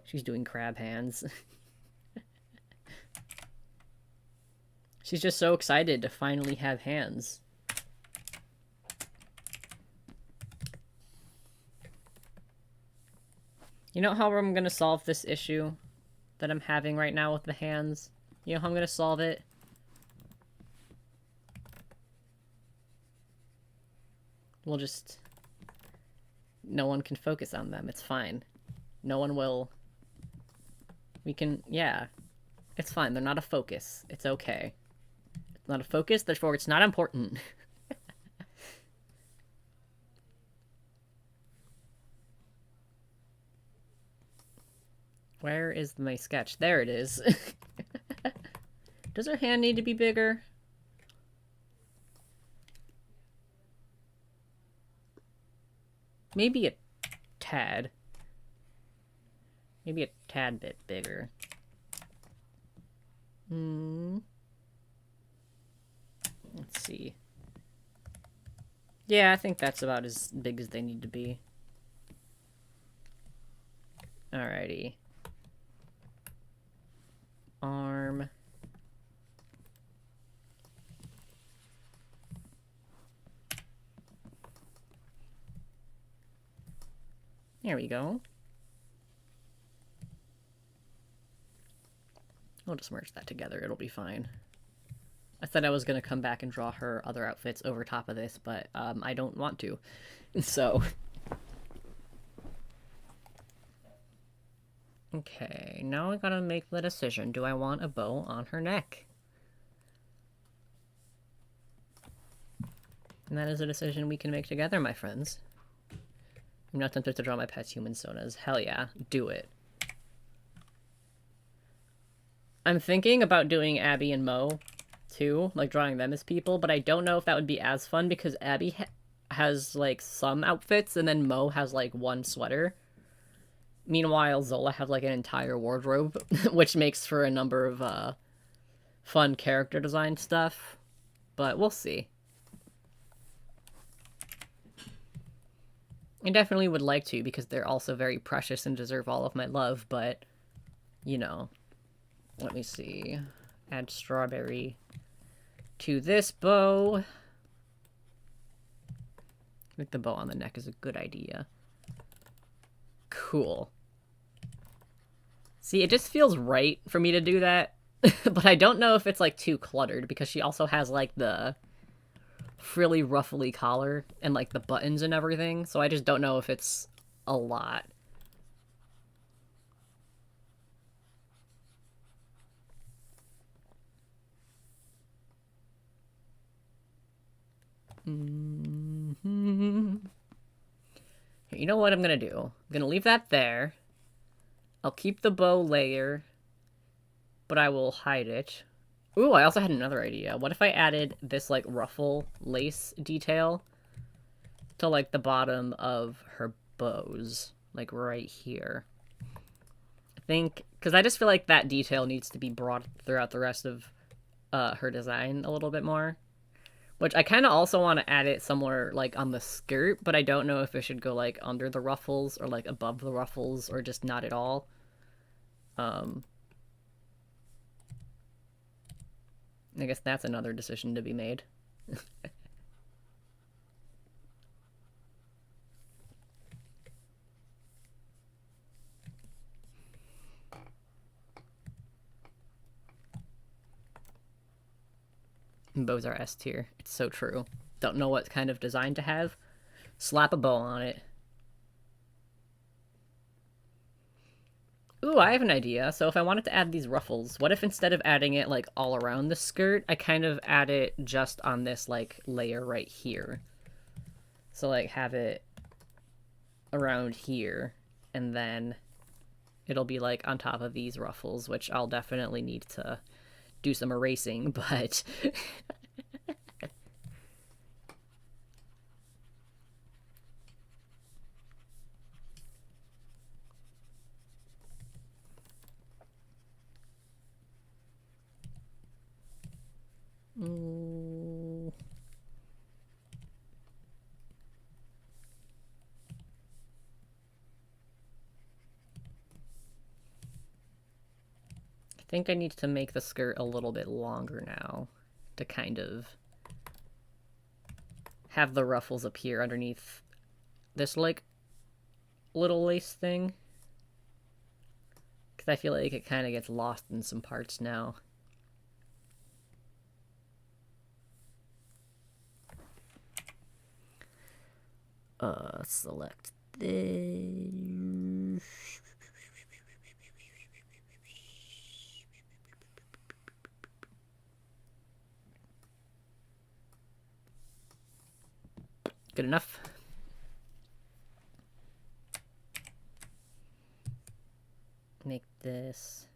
She's doing crab hands. She's just so excited to finally have hands. You know how I'm gonna solve this issue that I'm having right now with the hands? You know how I'm gonna solve it? We'll just... No one can focus on them. It's fine. No one will... We can... Yeah. It's fine. They're not a focus. It's okay. It's not a focus, therefore it's not important. Where is my sketch? There it is. Does her hand need to be bigger? Maybe a tad. Maybe a tad bit bigger. Let's see. Yeah, I think that's about as big as they need to be. Alrighty. Arm. There we go. We'll just merge that together. It'll be fine. I said I was going to come back and draw her other outfits over top of this, but I don't want to. So... Okay, now I gotta make the decision. Do I want a bow on her neck? And that is a decision we can make together, my friends. I'm not tempted to draw my pet's Humansonas. Hell yeah, do it. I'm thinking about doing Abby and Mo, too. Like, drawing them as people, but I don't know if that would be as fun because Abby has, like, some outfits, and then Mo has, like, one sweater. Meanwhile, Zola has, like, an entire wardrobe, which makes for a number of, fun character design stuff. But we'll see. I definitely would like to, because they're also very precious and deserve all of my love, but, you know. Let me see. Add strawberry to this bow. I think the bow on the neck is a good idea. Cool. See, it just feels right for me to do that, but I don't know if it's, like, too cluttered, because she also has, like, the frilly, ruffly collar and, like, the buttons and everything, so I just don't know if it's a lot. You know what I'm gonna do? I'm gonna leave that there. I'll keep the bow layer, but I will hide it. Ooh, I also had another idea. What if I added this, like, ruffle lace detail to, like, the bottom of her bows? Like, right here. I think... Because I just feel like that detail needs to be brought throughout the rest of her design a little bit more. Which I kind of also want to add it somewhere, like, on the skirt, but I don't know if it should go, like, under the ruffles or, like, above the ruffles or just not at all. I guess that's another decision to be made. Bows are S tier. It's so true. Don't know what kind of design to have. Slap a bow on it. Ooh, I have an idea. So if I wanted to add these ruffles, what if instead of adding it, like, all around the skirt, I kind of add it just on this, like, layer right here. So, like, have it around here, and then it'll be, like, on top of these ruffles, which I'll definitely need to do some erasing, but... Ooh. I think I need to make the skirt a little bit longer now to kind of have the ruffles appear underneath this, like, little lace thing. Because I feel like it kind of gets lost in some parts now. Select this. Good enough. Make this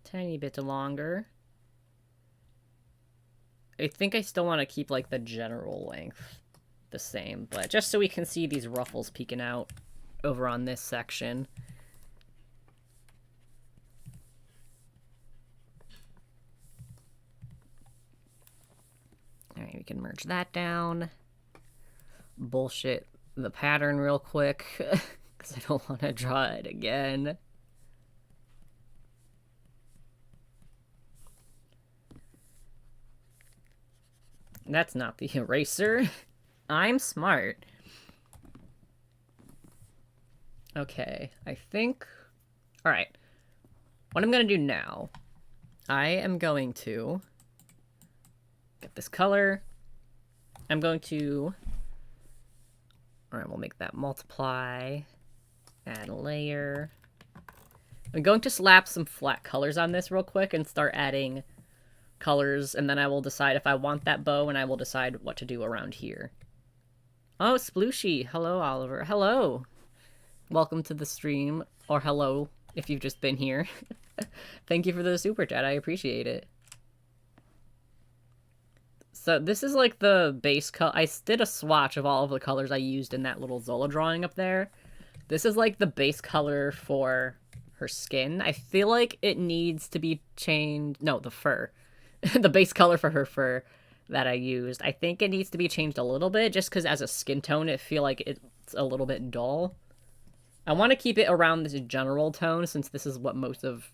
a tiny bit longer. I think I still want to keep, like, the general length the same, but just so we can see these ruffles peeking out over on this section. Alright, we can merge that down. Bullshit the pattern real quick. because I don't want to draw it again. That's not the eraser. I'm smart. Okay, I think... Alright. What I'm going to do now, I am going to get this color. I'm going to... Alright, we'll make that multiply. Add a layer. I'm going to slap some flat colors on this real quick and start adding colors, and then I will decide if I want that bow, and I will decide what to do around here. Oh, Splooshy. Hello, Oliver. Hello. Welcome to the stream. Or hello, if you've just been here. Thank you for the super chat. I appreciate it. So this is like the base color. I did a swatch of all of the colors I used in that little Zola drawing up there. This is like the base color for her skin. I feel like it needs to be changed. No, the fur. The base color for her fur that I used. I think it needs to be changed a little bit just because as a skin tone, I feel like it's a little bit dull. I want to keep it around this general tone since this is what most of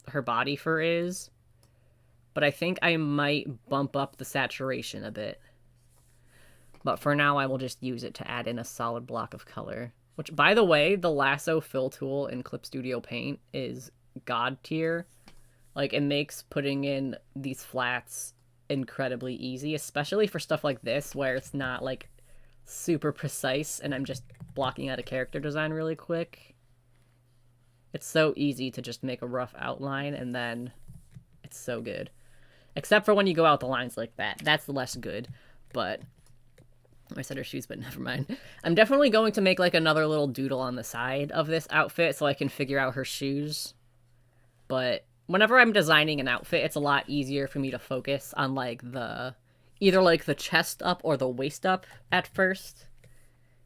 her body fur is. But I think I might bump up the saturation a bit. But for now, I will just use it to add in a solid block of color. Which, by the way, the lasso fill tool in Clip Studio Paint is god tier. Like, it makes putting in these flats incredibly easy, especially for stuff like this, where it's not, like, super precise, and I'm just blocking out a character design really quick. It's so easy to just make a rough outline, and then it's so good. Except for when you go out the lines like that. That's less good, but... I said her shoes, but never mind. I'm definitely going to make, like, another little doodle on the side of this outfit so I can figure out her shoes. But whenever I'm designing an outfit, it's a lot easier for me to focus on, like, the... either, like, the chest up or the waist up at first.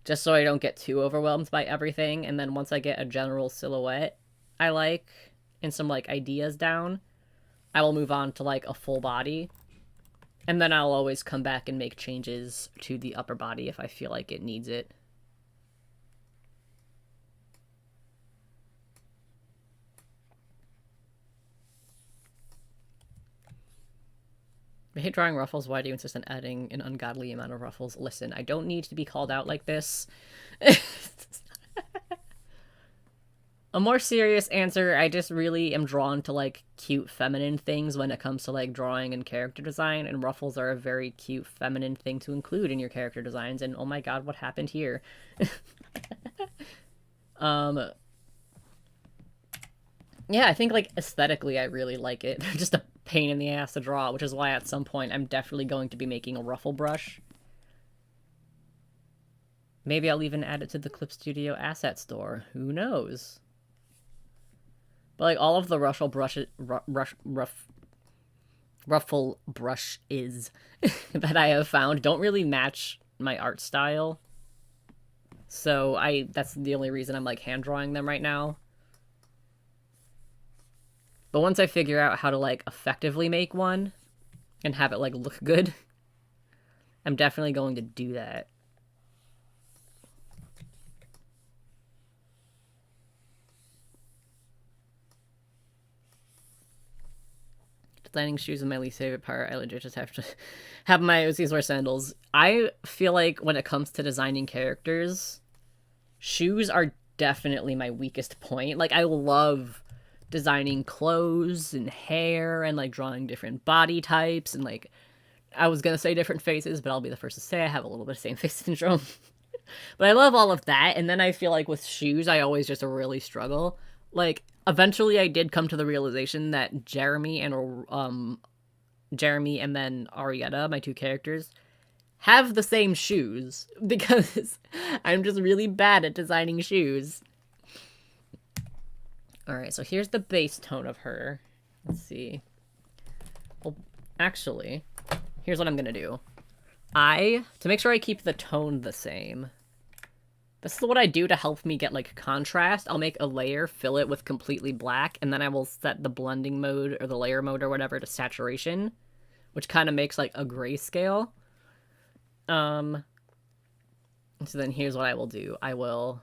Just so I don't get too overwhelmed by everything. And then once I get a general silhouette I like, and some, like, ideas down, I will move on to, like, a full body. And then I'll always come back and make changes to the upper body if I feel like it needs it. I hate drawing ruffles. Why do you insist on adding an ungodly amount of ruffles? Listen, I don't need to be called out like this. A more serious answer, I just really am drawn to, like, cute feminine things when it comes to, like, drawing and character design, and ruffles are a very cute feminine thing to include in your character designs, and oh my god, what happened here? Yeah, I think, like, aesthetically I really like it. They're just a pain in the ass to draw, which is why at some point I'm definitely going to be making a ruffle brush. Maybe I'll even add it to the Clip Studio asset store. Who knows? But, like, all of the ruffle brushes that I have found don't really match my art style. So that's the only reason I'm, like, hand drawing them right now. But once I figure out how to, like, effectively make one and have it, like, look good, I'm definitely going to do that. Designing shoes is my least favorite part. I legit just have to have my OCs wear sandals. I feel like when it comes to designing characters, shoes are definitely my weakest point. Like, I love designing clothes and hair and, like, drawing different body types and, like, I was gonna say different faces, but I'll be the first to say I have a little bit of same face syndrome. But I love all of that, and then I feel like with shoes, I always just really struggle. Like, eventually I did come to the realization that Jeremy and then Arietta, my two characters, have the same shoes, because I'm just really bad at designing shoes. Alright, so here's the base tone of her. Let's see. Well, actually, here's what I'm gonna do. To make sure I keep the tone the same, this is what I do to help me get, like, contrast. I'll make a layer, fill it with completely black, and then I will set the blending mode, or the layer mode, or whatever, to saturation, which kind of makes, like, a grayscale. So then here's what I will do. I will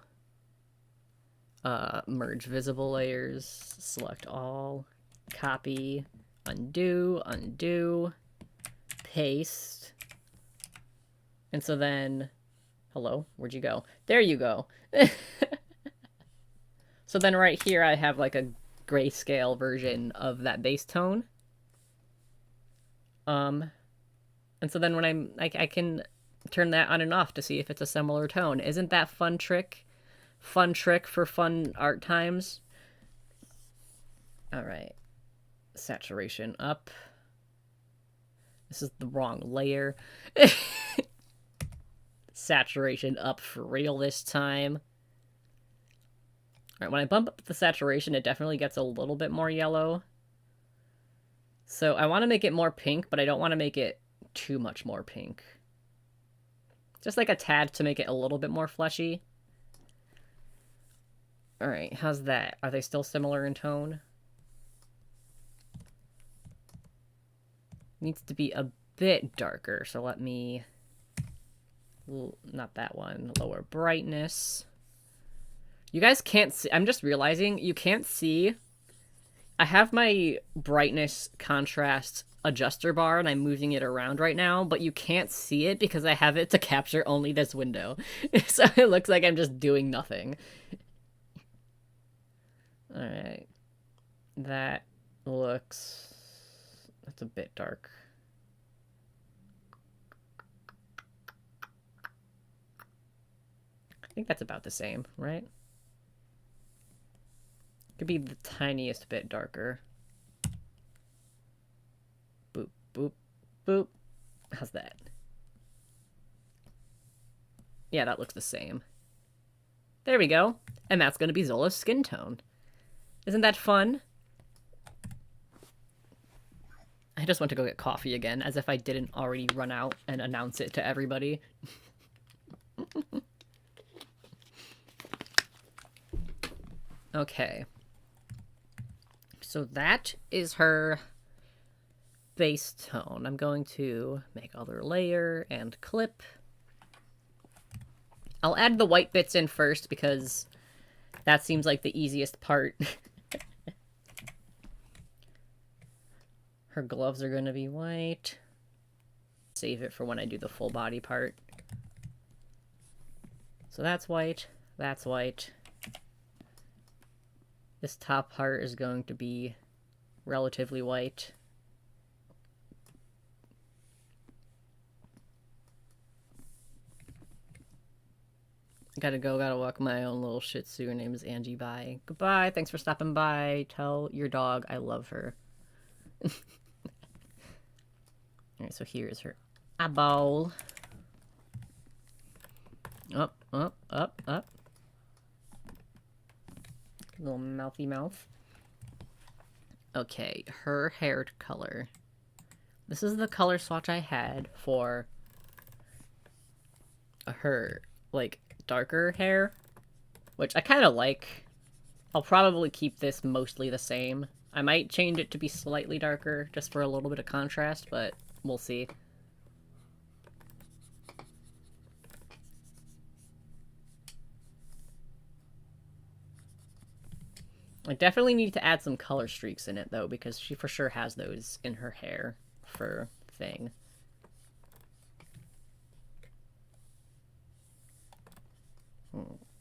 Merge visible layers, select all, copy, undo, undo, paste. And so then, hello, where'd you go? There you go. So then right here I have like a grayscale version of that base tone. And so then when I can turn that on and off to see if it's a similar tone. Isn't that fun trick? Fun trick for fun art times. All right. Saturation up. This is the wrong layer. Saturation up for real this time. All right, when I bump up the saturation, it definitely gets a little bit more yellow. So I want to make it more pink, but I don't want to make it too much more pink. Just like a tad to make it a little bit more fleshy. All right, how's that? Are they still similar in tone? Needs to be a bit darker, so let me... Not that one. Lower brightness. You guys can't see... I'm just realizing you can't see... I have my brightness contrast adjuster bar and I'm moving it around right now, but you can't see it because I have it to capture only this window. So it looks like I'm just doing nothing. Alright. That looks... That's a bit dark. I think that's about the same, right? Could be the tiniest bit darker. Boop, boop, boop. How's that? Yeah, that looks the same. There we go. And that's going to be Zola's skin tone. Isn't that fun? I just went to go get coffee again, as if I didn't already run out and announce it to everybody. Okay. So that is her base tone. I'm going to make other layer and clip. I'll add the white bits in first because that seems like the easiest part. Her gloves are going to be white. Save it for when I do the full body part. So that's white. That's white. This top part is going to be relatively white. Gotta go, gotta walk my own little shih tzu. Her name is Angie. Bye. Goodbye. Thanks for stopping by. Tell your dog I love her. Alright, so here's her eyeball. Up, up, up, up. Little mouthy mouth. Okay, her hair color. This is the color swatch I had for her, like, darker hair, which I kind of like. I'll probably keep this mostly the same. I might change it to be slightly darker, just for a little bit of contrast, but we'll see. I definitely need to add some color streaks in it, though, because she for sure has those in her hair for thing.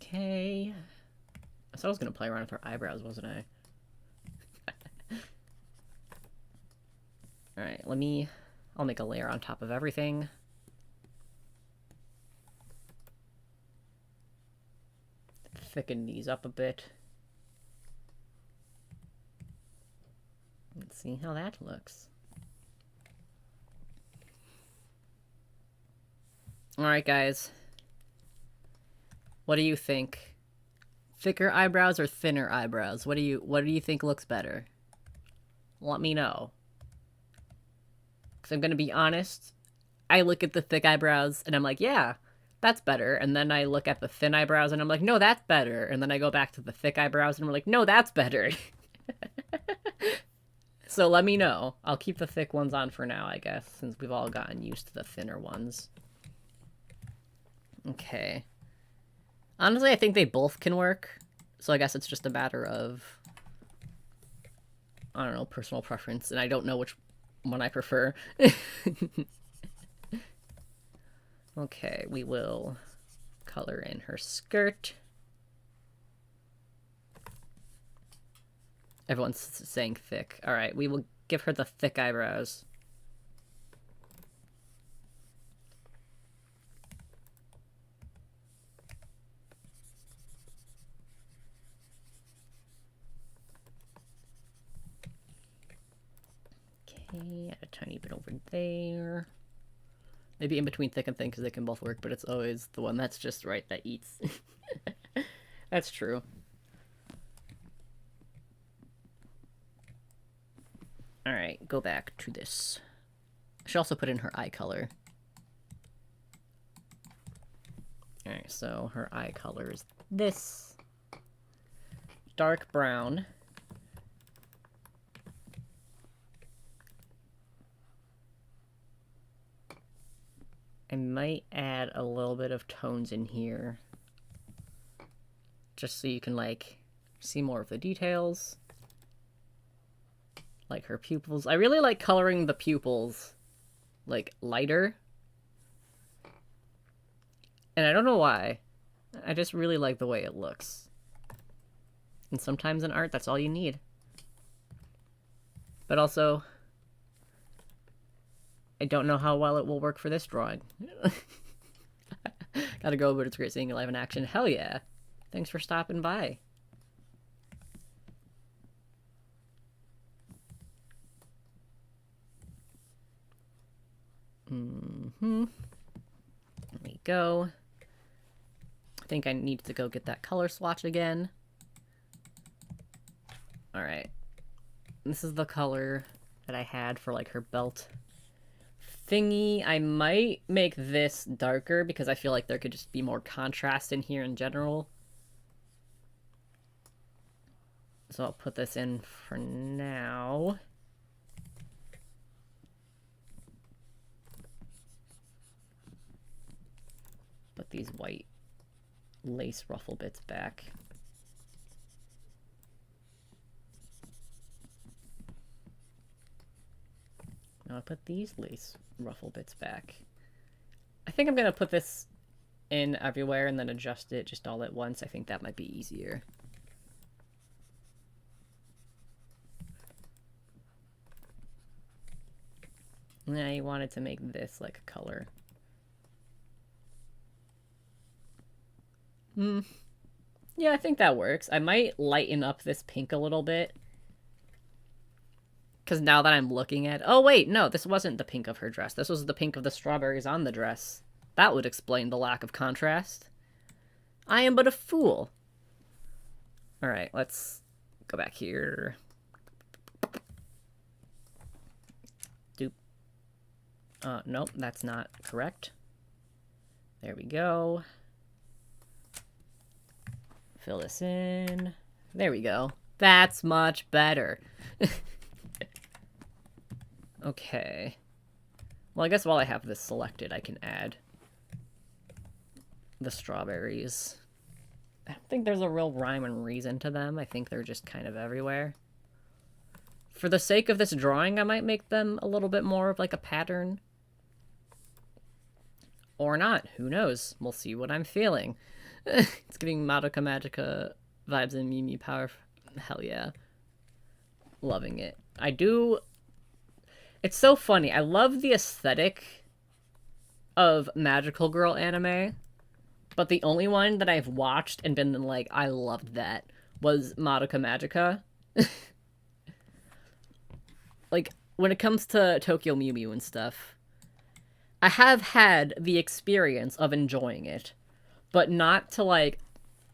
Okay. So I was going to play around with her eyebrows, wasn't I? Alright, I'll make a layer on top of everything. Thicken these up a bit. Let's see how that looks. Alright, guys. What do you think? Thicker eyebrows or thinner eyebrows? What do you think looks better? Let me know. Because I'm going to be honest, I look at the thick eyebrows and I'm like, yeah, that's better. And then I look at the thin eyebrows and I'm like, no, that's better. And then I go back to the thick eyebrows and I'm like, no, that's better. So let me know. I'll keep the thick ones on for now, I guess, since we've all gotten used to the thinner ones. Okay. Honestly, I think they both can work. So I guess it's just a matter of, I don't know, personal preference, and I don't know which one I prefer. Okay, we will color in her skirt. Everyone's saying thick. Alright, we will give her the thick eyebrows. Okay, add a tiny bit over there. Maybe in between thick and thin because they can both work, but it's always the one that's just right that eats. That's true. Alright, go back to this. I should also put in her eye color. Alright, so her eye color is this. Dark brown. I might add a little bit of tones in here. Just so you can, like, see more of the details. Like her pupils. I really like coloring the pupils, like, lighter. And I don't know why. I just really like the way it looks. And sometimes in art, that's all you need. But also, I don't know how well it will work for this drawing. Gotta go, but it's great seeing you live in action. Hell yeah. Thanks for stopping by. There we go. I think I need to go get that color swatch again. Alright. This is the color that I had for, like, her belt thingy. I might make this darker because I feel like there could just be more contrast in here in general. So I'll put this in for now. Put these white lace ruffle bits back. Now I'll put these lace ruffle bits back. I think I'm gonna put this in everywhere and then adjust it just all at once. I think that might be easier. And I wanted to make this like a color. Yeah, I think that works. I might lighten up this pink a little bit. Because now that I'm looking at... Oh, wait, no, this wasn't the pink of her dress. This was the pink of the strawberries on the dress. That would explain the lack of contrast. I am but a fool. Alright, let's go back here. Doop. Nope, that's not correct. There we go. Fill this in. There we go. That's much better. Okay. Well, I guess while I have this selected, I can add the strawberries. I don't think there's a real rhyme and reason to them. I think they're just kind of everywhere. For the sake of this drawing, I might make them a little bit more of like a pattern. Or not. Who knows? We'll see what I'm feeling. It's giving Madoka Magica vibes and Mew Mew Power. Hell yeah. Loving it. I do... It's so funny. I love the aesthetic of magical girl anime, but the only one that I've watched and been like, I loved that, was Madoka Magica. Like, when it comes to Tokyo Mew Mew and stuff, I have had the experience of enjoying it, but not to, like...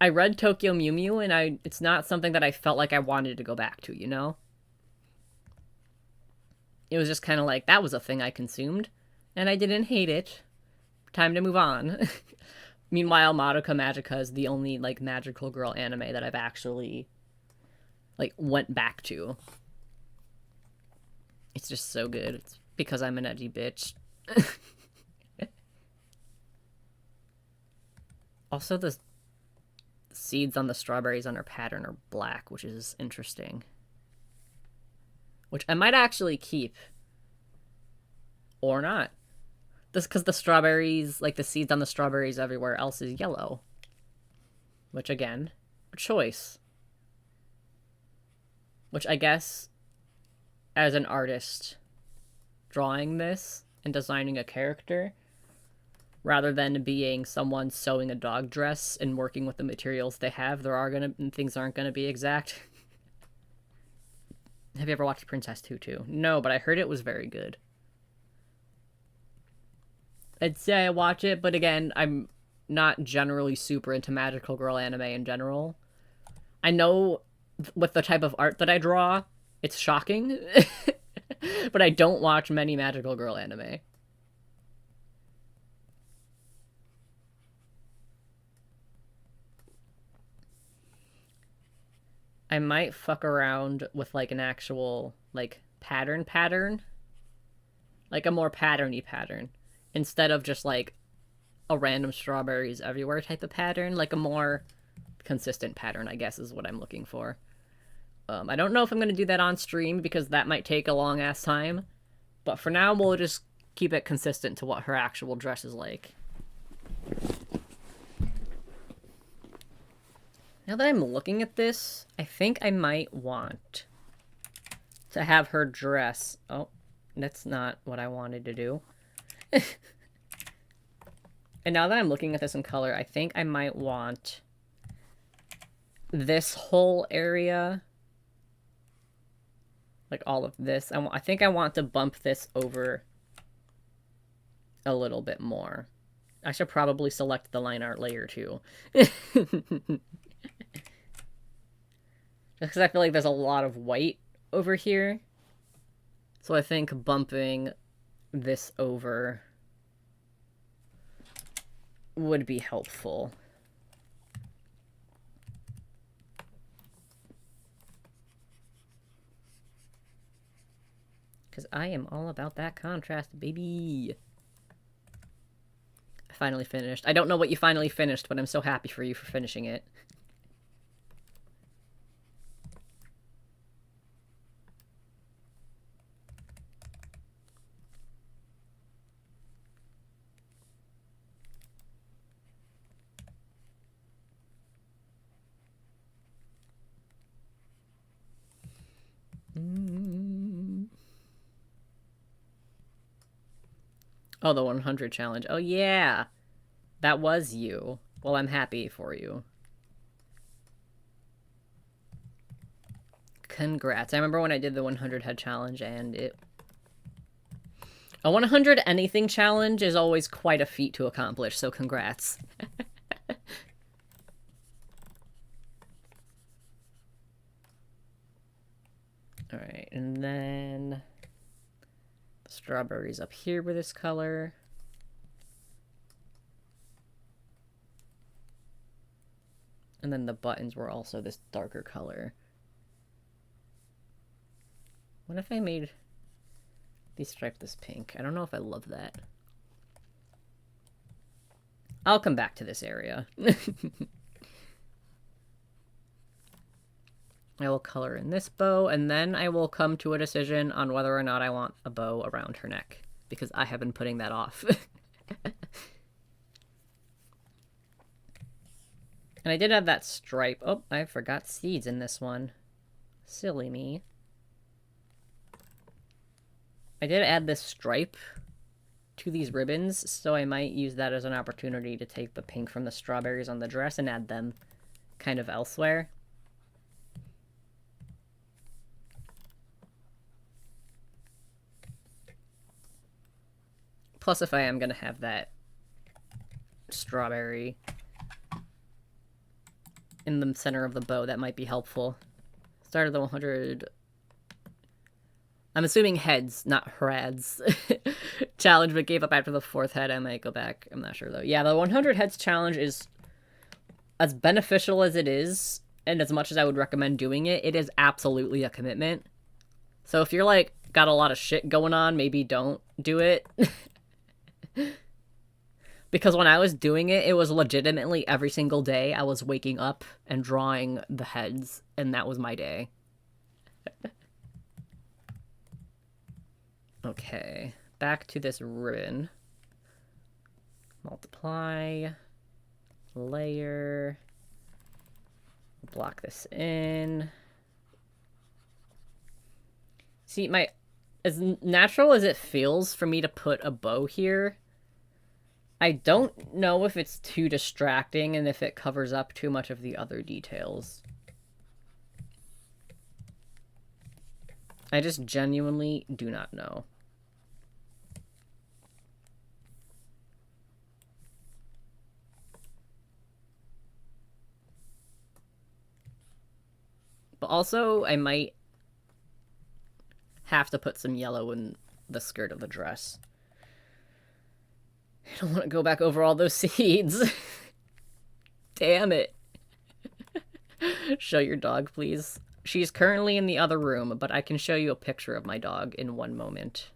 I read Tokyo Mew Mew, and it's not something that I felt like I wanted to go back to, you know? It was just kind of like, that was a thing I consumed, and I didn't hate it. Time to move on. Meanwhile, Madoka Magica is the only, like, magical girl anime that I've actually, like, went back to. It's just so good. It's because I'm an edgy bitch. Also, the seeds on the strawberries on her pattern are black, which is interesting. Which I might actually keep. Or not. This because the strawberries, like the seeds on the strawberries everywhere else is yellow. Which again, a choice. Which I guess, as an artist, drawing this and designing a character, rather than being someone sewing a dog dress and working with the materials they have, things aren't gonna be exact. Have you ever watched Princess Tutu? No, but I heard it was very good. I'd say I watch it, but again, I'm not generally super into magical girl anime in general. I know with the type of art that I draw, it's shocking, but I don't watch many magical girl anime. I might fuck around with, like, an actual, like, pattern. Like, a more patterny pattern. Instead of just, like, a random strawberries everywhere type of pattern. Like, a more consistent pattern, I guess, is what I'm looking for. I don't know if I'm going to do that on stream, because that might take a long-ass time. But for now, we'll just keep it consistent to what her actual dress is like. Now that I'm looking at this, I think I might want to have her dress... Oh, that's not what I wanted to do. And now that I'm looking at this in color, I think I might want this whole area, like all of this. I think I want to bump this over a little bit more. I should probably select the line art layer too. Just because I feel like there's a lot of white over here. So I think bumping this over would be helpful. Because I am all about that contrast, baby. I finally finished. I don't know what you finally finished, but I'm so happy for you for finishing it. Oh, the 100 challenge. Oh, yeah. That was you. Well, I'm happy for you. Congrats. I remember when I did the 100 head challenge, and a 100 anything challenge is always quite a feat to accomplish, so congrats. Alright, and then the strawberries up here with this color. And then the buttons were also this darker color. What if I made these stripes this pink? I don't know if I love that. I'll come back to this area. I will color in this bow, and then I will come to a decision on whether or not I want a bow around her neck, because I have been putting that off. And I did have that stripe. Oh, I forgot seeds in this one. Silly me. I did add this stripe to these ribbons, so I might use that as an opportunity to take the pink from the strawberries on the dress and add them kind of elsewhere. Plus, if I am going to have that strawberry in the center of the bow, that might be helpful. Started the 100... I'm assuming heads, not hrads. Challenge, but gave up after the 4th head. I might go back. I'm not sure, though. Yeah, the 100 heads challenge is as beneficial as it is, and as much as I would recommend doing it, it is absolutely a commitment. So if you're, like, got a lot of shit going on, maybe don't do it. Because when I was doing it, it was legitimately every single day I was waking up and drawing the heads, and that was my day. Okay, back to this ribbon. Multiply, layer, block this in. See, as natural as it feels for me to put a bow here, I don't know if it's too distracting and if it covers up too much of the other details. I just genuinely do not know. But also, I might have to put some yellow in the skirt of the dress. I don't want to go back over all those seeds. Damn it. Show your dog, please. She's currently in the other room, but I can show you a picture of my dog in one moment.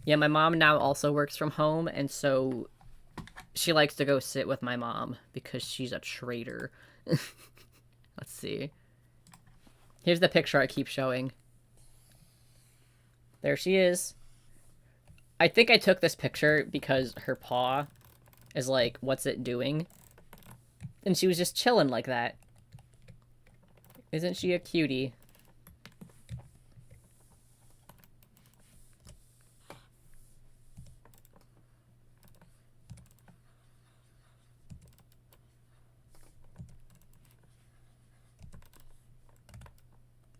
Yeah, my mom now also works from home, and so she likes to go sit with my mom because she's a traitor. Let's see. Here's the picture I keep showing. There she is. I think I took this picture because her paw is like, what's it doing? And she was just chilling like that. Isn't she a cutie?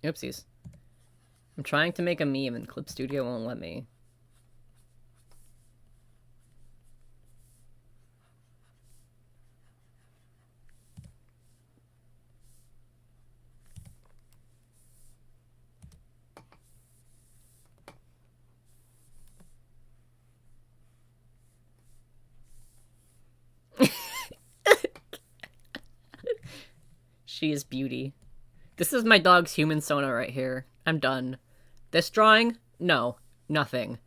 Oopsies. I'm trying to make a meme and Clip Studio won't let me. She is beauty. This is my dog's Humansona right here. I'm done. This drawing? No. Nothing.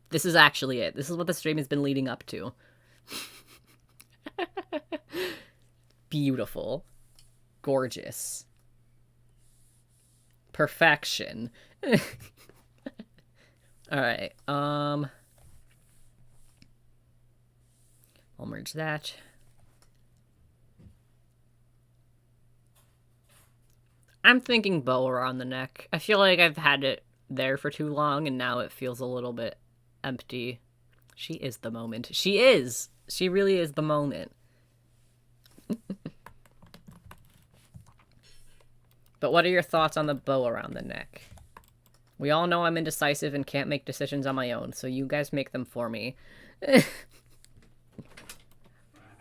This is actually it. This is what the stream has been leading up to. Beautiful. Gorgeous. Perfection. Alright, I'll merge that. I'm thinking bow around the neck. I feel like I've had it there for too long, and now it feels a little bit empty. She is the moment. She is! She really is the moment. But what are your thoughts on the bow around the neck? We all know I'm indecisive and can't make decisions on my own, so you guys make them for me.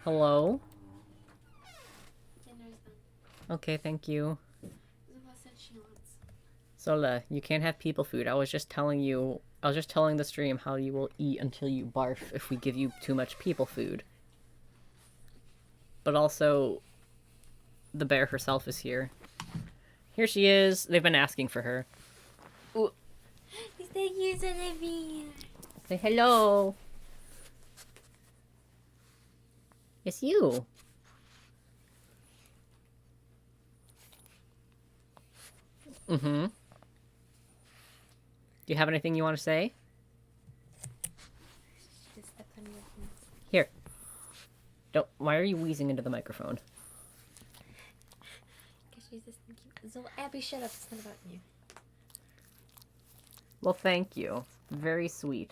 Hello? Okay, thank you. Zola, you can't have people food. I was just telling the stream how you will eat until you barf if we give you too much people food. But also, the bear herself is here. Here she is. They've been asking for her. Ooh. Thank you, Olivia. Say hello. It's you. Mm-hmm. Do you have anything you want to say? Here. Don't. Why are you wheezing into the microphone? Because she's just thinking. So, Abby, shut up. It's not about you. Well, thank you. Very sweet.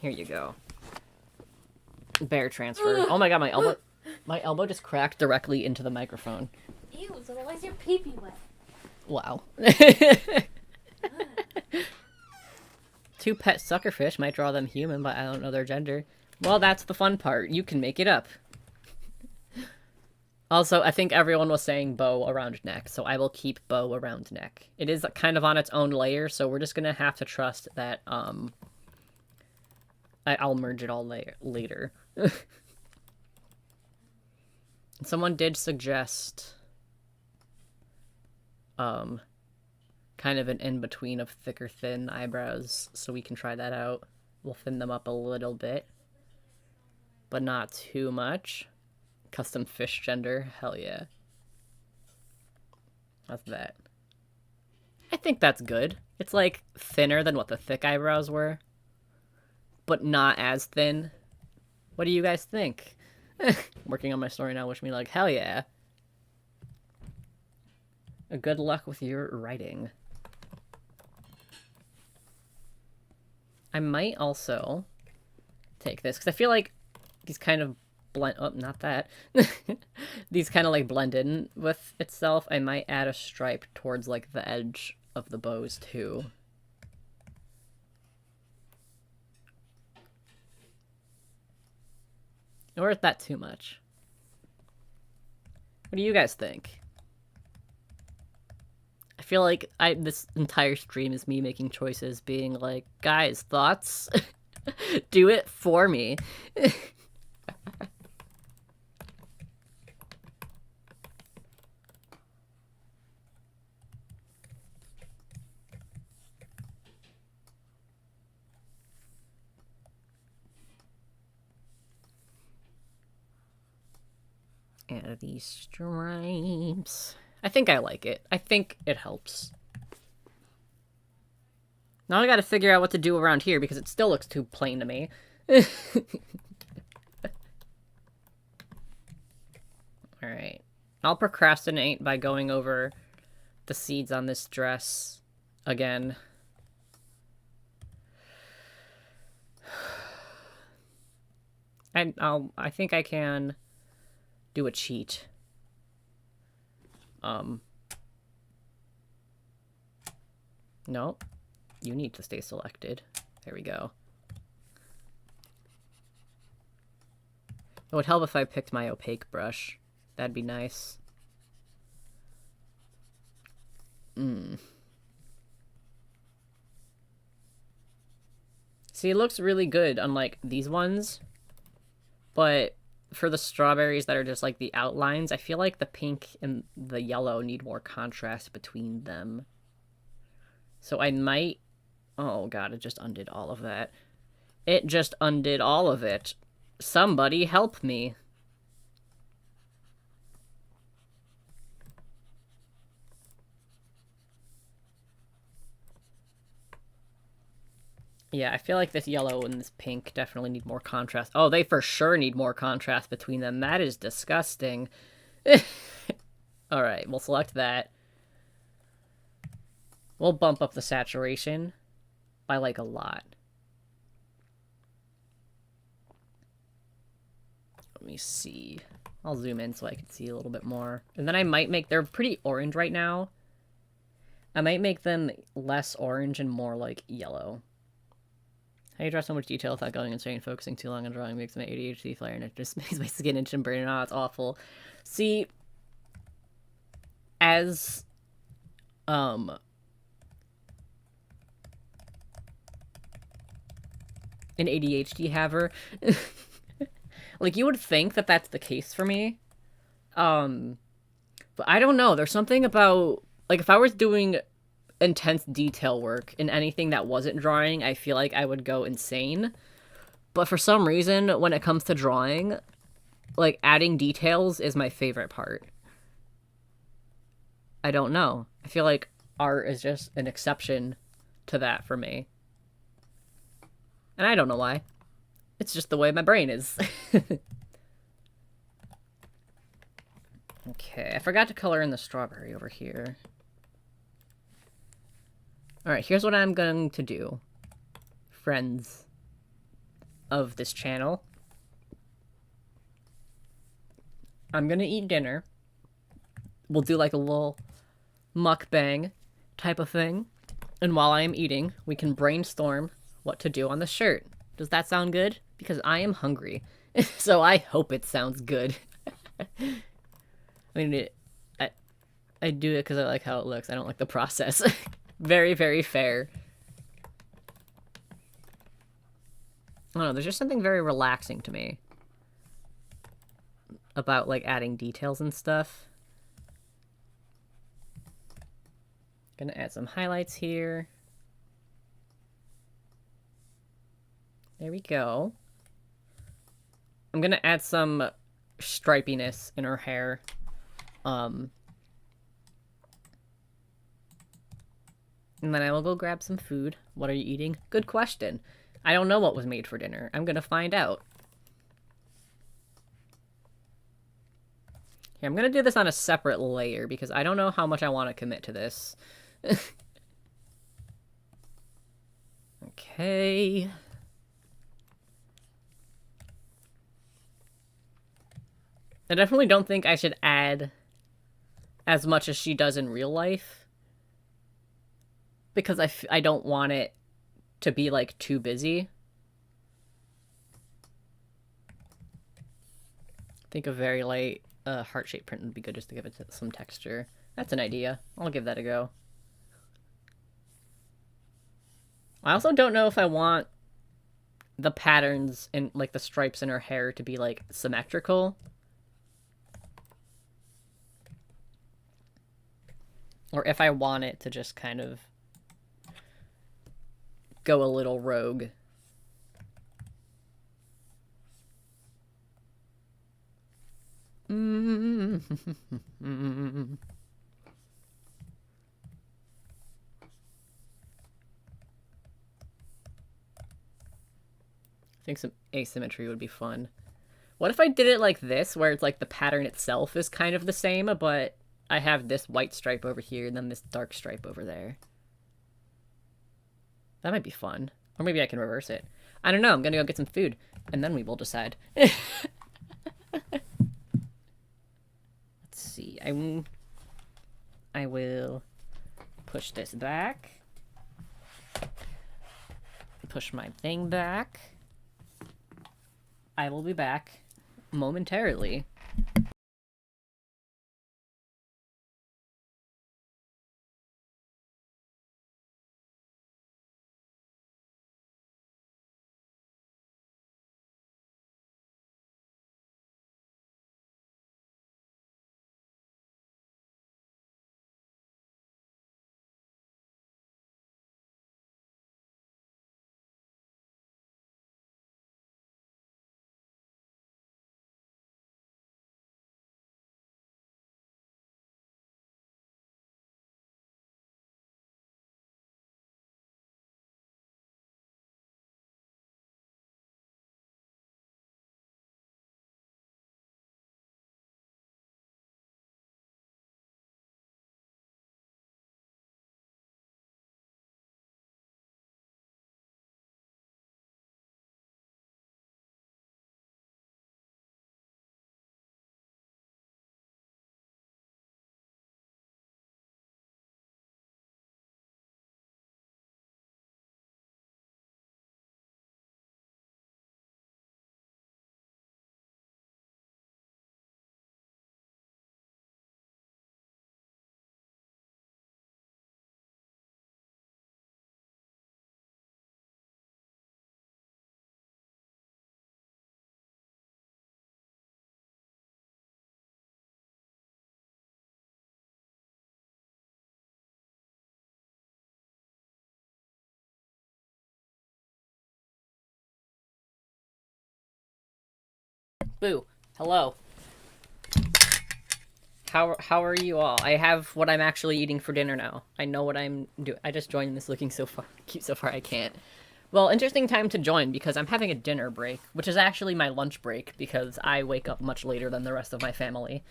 Here you go. Bear transfer. Oh my god, my elbow just cracked directly into the microphone. Ew, so why is your pee-pee wet? Wow. Two pet suckerfish might draw them human, but I don't know their gender. Well, that's the fun part. You can make it up. Also, I think everyone was saying bow around neck, so I will keep bow around neck. It is kind of on its own layer, so we're just gonna have to trust that, I'll merge it all later. Someone did suggest, kind of an in-between of thick or thin eyebrows, so we can try that out. We'll thin them up a little bit, but not too much. Custom fish gender, hell yeah. How's that? I think that's good. It's like thinner than what the thick eyebrows were, but not as thin. What do you guys think? Working on my story now, wish me luck. Hell yeah. Good luck with your writing. I might also take this, because I feel like these kind of blend... Oh, not that. These kind of, like, blend in with itself. I might add a stripe towards, like, the edge of the bows, too. Or is that too much? What do you guys think? I feel like this entire stream is me making choices, being like, guys, thoughts? Do it for me. Add these stripes. I think I like it. I think it helps. Now I gotta figure out what to do around here because it still looks too plain to me. Alright. I'll procrastinate by going over the seeds on this dress again. I think I can do a cheat. No. You need to stay selected. There we go. It would help if I picked my opaque brush. That'd be nice. See, it looks really good, unlike these ones. But for the strawberries that are just like the outlines, I feel like the pink and the yellow need more contrast between them. So I might... Oh god, it just undid all of that. It just undid all of it. Somebody help me. Yeah, I feel like this yellow and this pink definitely need more contrast. Oh, they for sure need more contrast between them. That is disgusting. Alright, we'll select that. We'll bump up the saturation by, like, a lot. Let me see. I'll zoom in so I can see a little bit more. And then I might make... They're pretty orange right now. I might make them less orange and more, like, yellow. How you draw so much detail without going insane, focusing too long on drawing makes my ADHD flare, and it just makes my skin itch and burn. Oh, it's awful. See, as, an ADHD haver, like, you would think that that's the case for me, but I don't know. There's something about, like, if I was doing intense detail work in anything that wasn't drawing, I feel like I would go insane. But for some reason, when it comes to drawing, like, adding details is my favorite part. I don't know. I feel like art is just an exception to that for me. And I don't know why. It's just the way my brain is. Okay, I forgot to color in the strawberry over here. Alright, here's what I'm going to do. Friends of this channel. I'm gonna eat dinner. We'll do like a little mukbang type of thing. And while I am eating, we can brainstorm what to do on the shirt. Does that sound good? Because I am hungry. So I hope it sounds good. I mean, I do it because I like how it looks. I don't like the process. Very, very fair. I don't know, there's just something very relaxing to me about, like, adding details and stuff. Gonna add some highlights here. There we go. I'm gonna add some stripiness in her hair. And then I will go grab some food. What are you eating? Good question. I don't know what was made for dinner. I'm gonna find out. Here, I'm gonna do this on a separate layer because I don't know how much I want to commit to this. Okay. I definitely don't think I should add as much as she does in real life. Because I don't want it to be, like, too busy. I think a very light heart-shaped print would be good just to give it some texture. That's an idea. I'll give that a go. I also don't know if I want the patterns and, like, the stripes in her hair to be, like, symmetrical. Or if I want it to just kind of go a little rogue. I think some asymmetry would be fun. What if I did it like this, where it's like the pattern itself is kind of the same, but I have this white stripe over here and then this dark stripe over there? That might be fun. Or maybe I can reverse it. I don't know. I'm gonna go get some food, and then we will decide. Let's see. I will push this back. Push my thing back. I will be back momentarily. Boo. Hello. How are you all? I have what I'm actually eating for dinner now. I know what I'm doing. I just joined this looking so far cute so far I can't. Well, interesting time to join because I'm having a dinner break, which is actually my lunch break because I wake up much later than the rest of my family.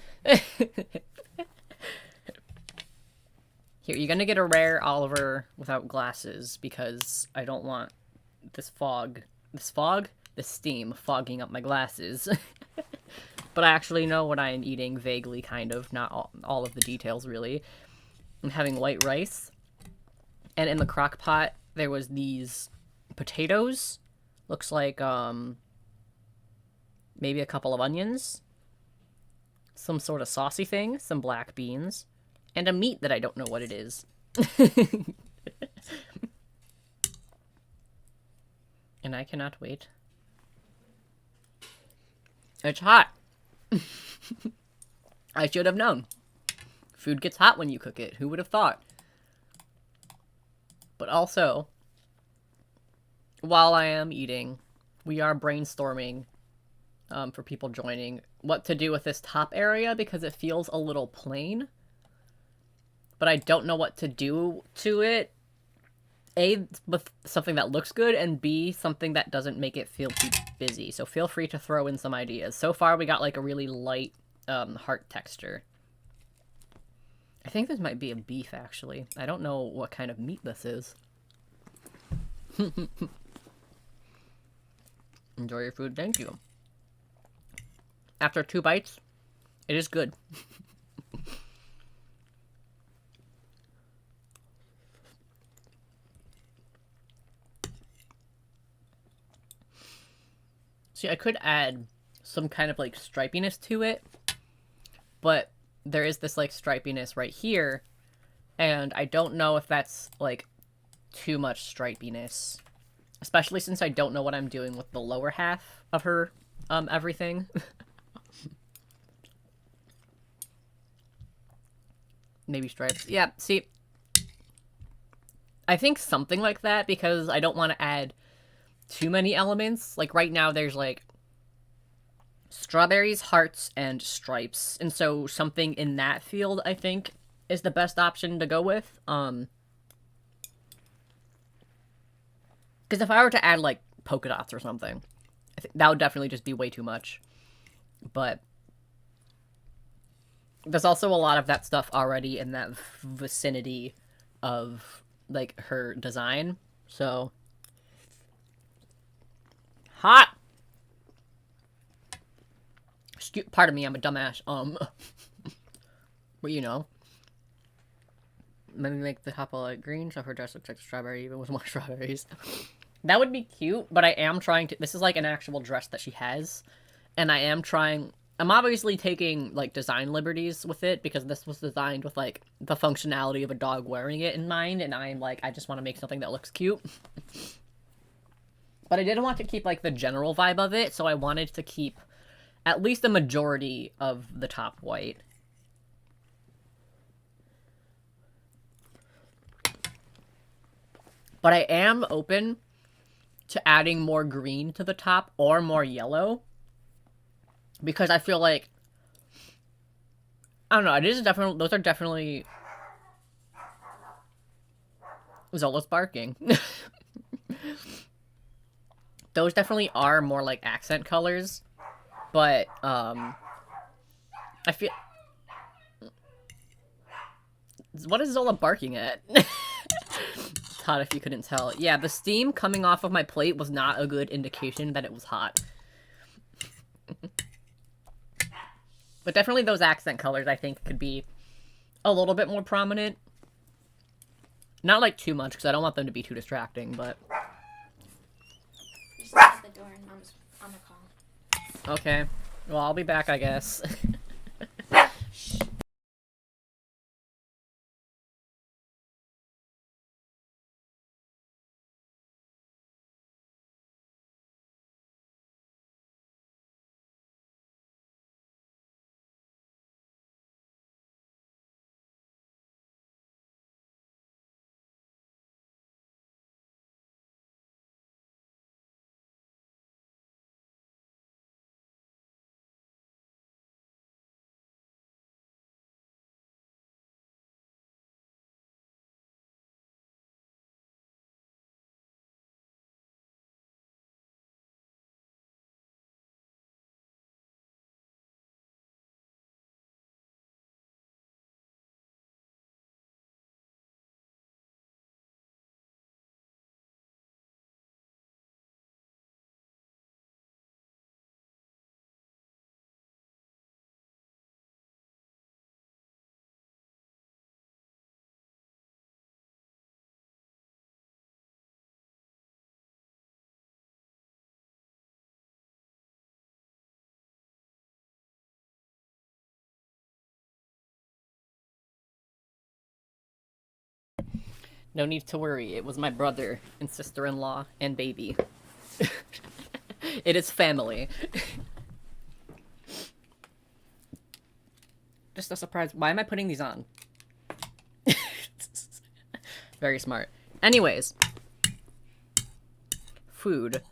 Here, you're gonna get a rare Oliver without glasses because I don't want this steam fogging up my glasses. But I actually know what I am eating vaguely, kind of, not all of the details really. I'm having white rice, and in the crock pot there was these potatoes. Looks like maybe a couple of onions, some sort of saucy thing, some black beans, and a meat that I don't know what it is. And I cannot wait. It's hot. I should have known. Food gets hot when you cook it. Who would have thought? But also, while I am eating, we are brainstorming for people joining what to do with this top area because it feels a little plain. But I don't know what to do to it. A, with something that looks good, and B, something that doesn't make it feel too busy. So feel free to throw in some ideas. So far, we got like a really light heart texture. I think this might be a beef, actually. I don't know what kind of meat this is. Enjoy your food. Thank you. After 2 bites, it is good. See, I could add some kind of like stripiness to it, but there is this like stripiness right here, and I don't know if that's like too much stripiness, especially since I don't know what I'm doing with the lower half of her everything. Maybe stripes. Yeah, see, I think something like that, because I don't want to add too many elements. Like right now there's like strawberries, hearts, and stripes, and so something in that field I think is the best option to go with. Because if I were to add like polka dots or something, I think that would definitely just be way too much. But there's also a lot of that stuff already in that vicinity of like her design, so hot. Pardon me, I'm a dumbass. But you know, maybe make the top light green so her dress looks like a strawberry, even with more strawberries. That would be cute, but I am trying to. This is like an actual dress that she has, and I am trying. I'm obviously taking like design liberties with it because this was designed with like the functionality of a dog wearing it in mind, and I'm like, I just want to make something that looks cute. But I didn't want to keep like the general vibe of it, so I wanted to keep at least a majority of the top white. But I am open to adding more green to the top or more yellow, because I feel like, I don't know, it is definitely, those are definitely, Zola's barking. Those definitely are more like accent colors, but I feel, what is Zola barking at? Hot, if you couldn't tell. Yeah, the steam coming off of my plate was not a good indication that it was hot. But definitely those accent colors, I think, could be a little bit more prominent. Not like too much, because I don't want them to be too distracting, but... Just at the door and Mom's on the call. Okay. Well, I'll be back, I guess. No need to worry, it was my brother and sister-in-law and baby. It is family. Just a surprise. Why am I putting these on? Very smart. Anyways. Food.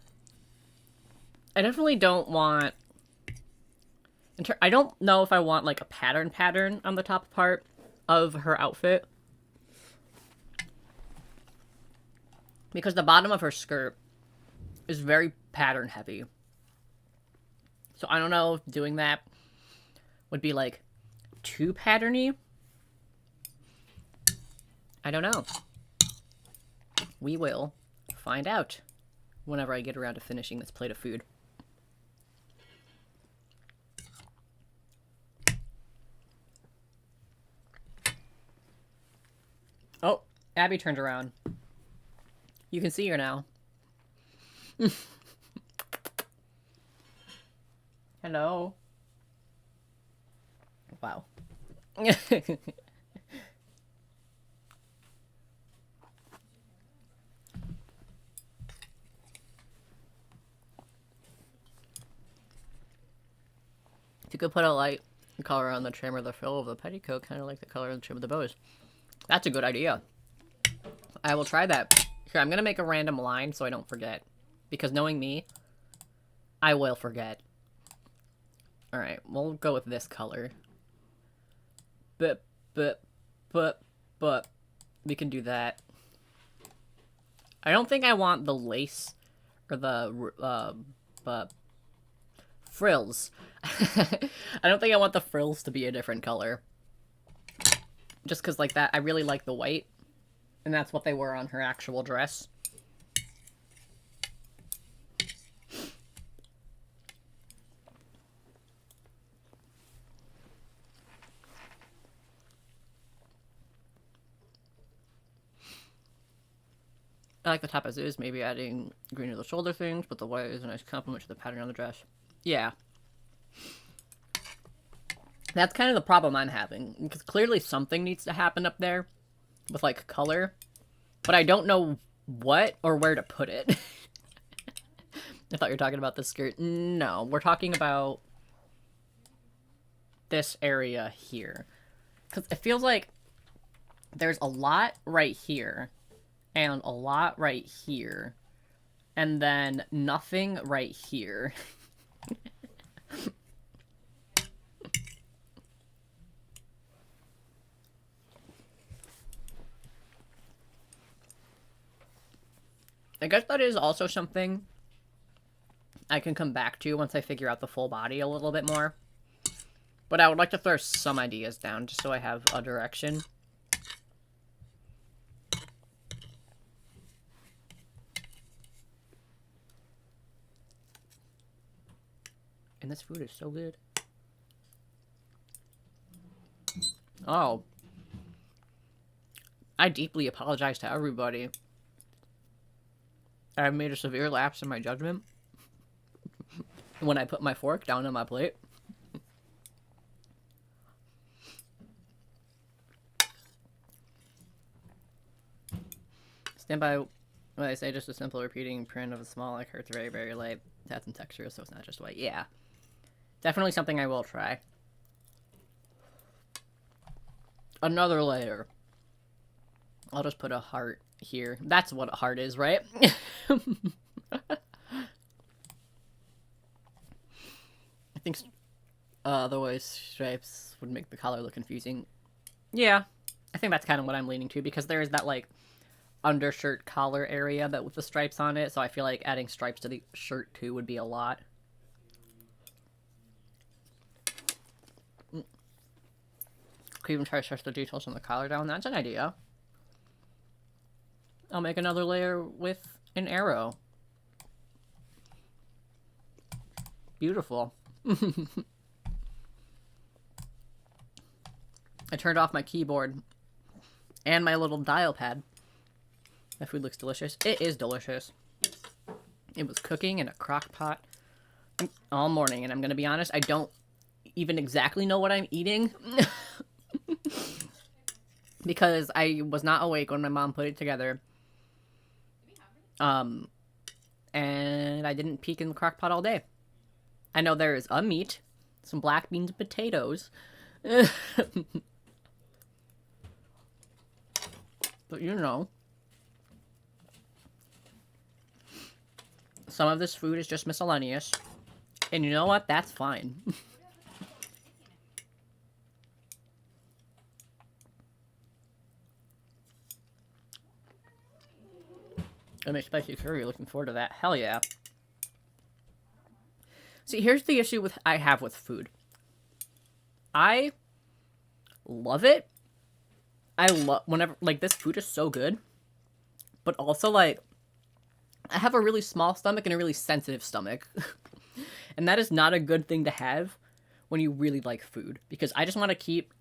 I definitely don't want... I don't know if I want, like, a pattern on the top part of her outfit. Because the bottom of her skirt is very pattern heavy. So I don't know if doing that would be, like, too patterny. I don't know. We will find out whenever I get around to finishing this plate of food. Oh, Abby turned around. You can see her now. Hello. Wow. If you could put a light color on the trim or the frill of the petticoat, kind of like the color of the trim of the bows. That's a good idea. I will try that. Here, I'm going to make a random line so I don't forget. Because knowing me, I will forget. Alright, we'll go with this color. But, we can do that. I don't think I want the lace or the, frills. I don't think I want the frills to be a different color. Just because, like, that, I really like the white. And that's what they were on her actual dress. I like the top as is, maybe adding green to the shoulder things, but the white is a nice complement to the pattern on the dress. Yeah. That's kind of the problem I'm having, because clearly something needs to happen up there with, like, color, but I don't know what or where to put it. I thought you were talking about the skirt. No, we're talking about this area here, because it feels like there's a lot right here, and a lot right here, and then nothing right here. I guess that is also something I can come back to once I figure out the full body a little bit more. But I would like to throw some ideas down just so I have a direction. And this food is so good. Oh. I deeply apologize to everybody. I've made a severe lapse in my judgment when I put my fork down on my plate. Stand by what I say, just a simple repeating print of a small like hurts very, very light. It has some texture, so it's not just white. Yeah. Definitely something I will try. Another layer. I'll just put a heart here. That's what a heart is, right? I think otherwise stripes would make the collar look confusing. Yeah, I think that's kind of what I'm leaning to, because there is that, like, undershirt collar area that with the stripes on it, so I feel like adding stripes to the shirt too would be a lot. Could even try to stretch the details on the collar down. That's an idea. I'll make another layer with an arrow. Beautiful. I turned off my keyboard and my little dial pad. That food looks delicious. It is delicious. It was cooking in a crock pot all morning, and I'm gonna be honest, I don't even exactly know what I'm eating. Because I was not awake when my mom put it together. And I didn't peek in the crock pot all day. I know there is a meat, some black beans and potatoes. But you know. Some of this food is just miscellaneous. And you know what? That's fine. I make spicy curry. Looking forward to that. Hell yeah. See, here's the issue I have with food. I love it. I love whenever, like, this food is so good. But also, like, I have a really small stomach and a really sensitive stomach. And that is not a good thing to have when you really like food. Because I just want to keep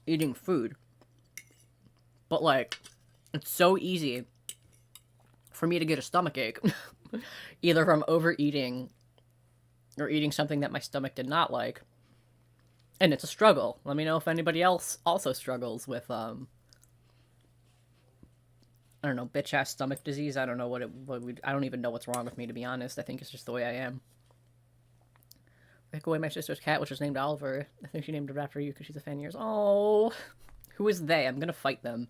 eating food. But, like, it's so easy for me to get a stomachache. Either from overeating or eating something that my stomach did not like. And it's a struggle. Let me know if anybody else also struggles with, I don't know, bitch-ass stomach disease. I don't know I don't even know what's wrong with me, to be honest. I think it's just the way I am. Take away my sister's cat, which was named Oliver. I think she named it after you because she's a fan of yours. Oh, who is they? I'm gonna fight them.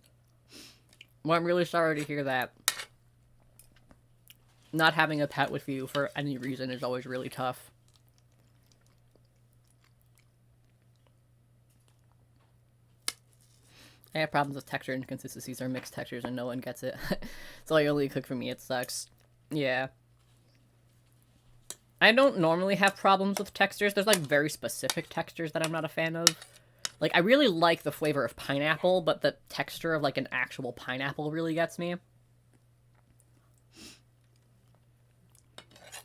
Well, I'm really sorry to hear that. Not having a pet with you for any reason is always really tough. I have problems with texture inconsistencies or mixed textures and no one gets it. So I only cook for me, it sucks. Yeah. I don't normally have problems with textures. There's like very specific textures that I'm not a fan of. Like, I really like the flavor of pineapple, but the texture of like an actual pineapple really gets me.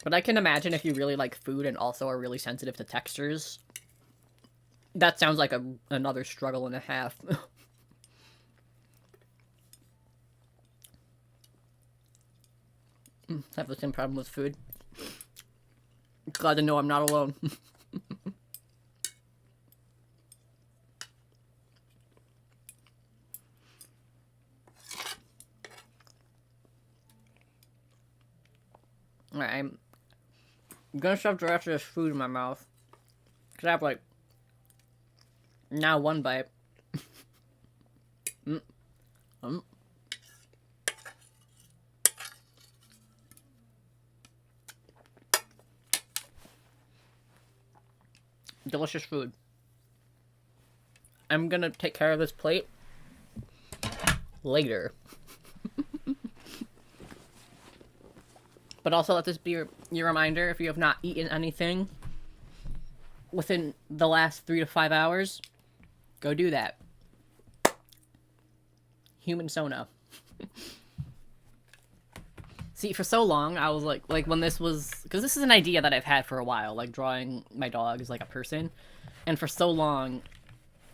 But I can imagine if you really like food and also are really sensitive to textures. That sounds like another struggle and a half. I have the same problem with food. Glad to know I'm not alone. Alright, I'm gonna shove the rest of this food in my mouth. Because I have, like, now one bite. Delicious food. I'm gonna take care of this plate later. But also let this be your reminder, if you have not eaten anything within the last 3 to 5 hours, go do that. Humansona. See, for so long, I was like when this was, because this is an idea that I've had for a while, like drawing my dog as like a person, and for so long,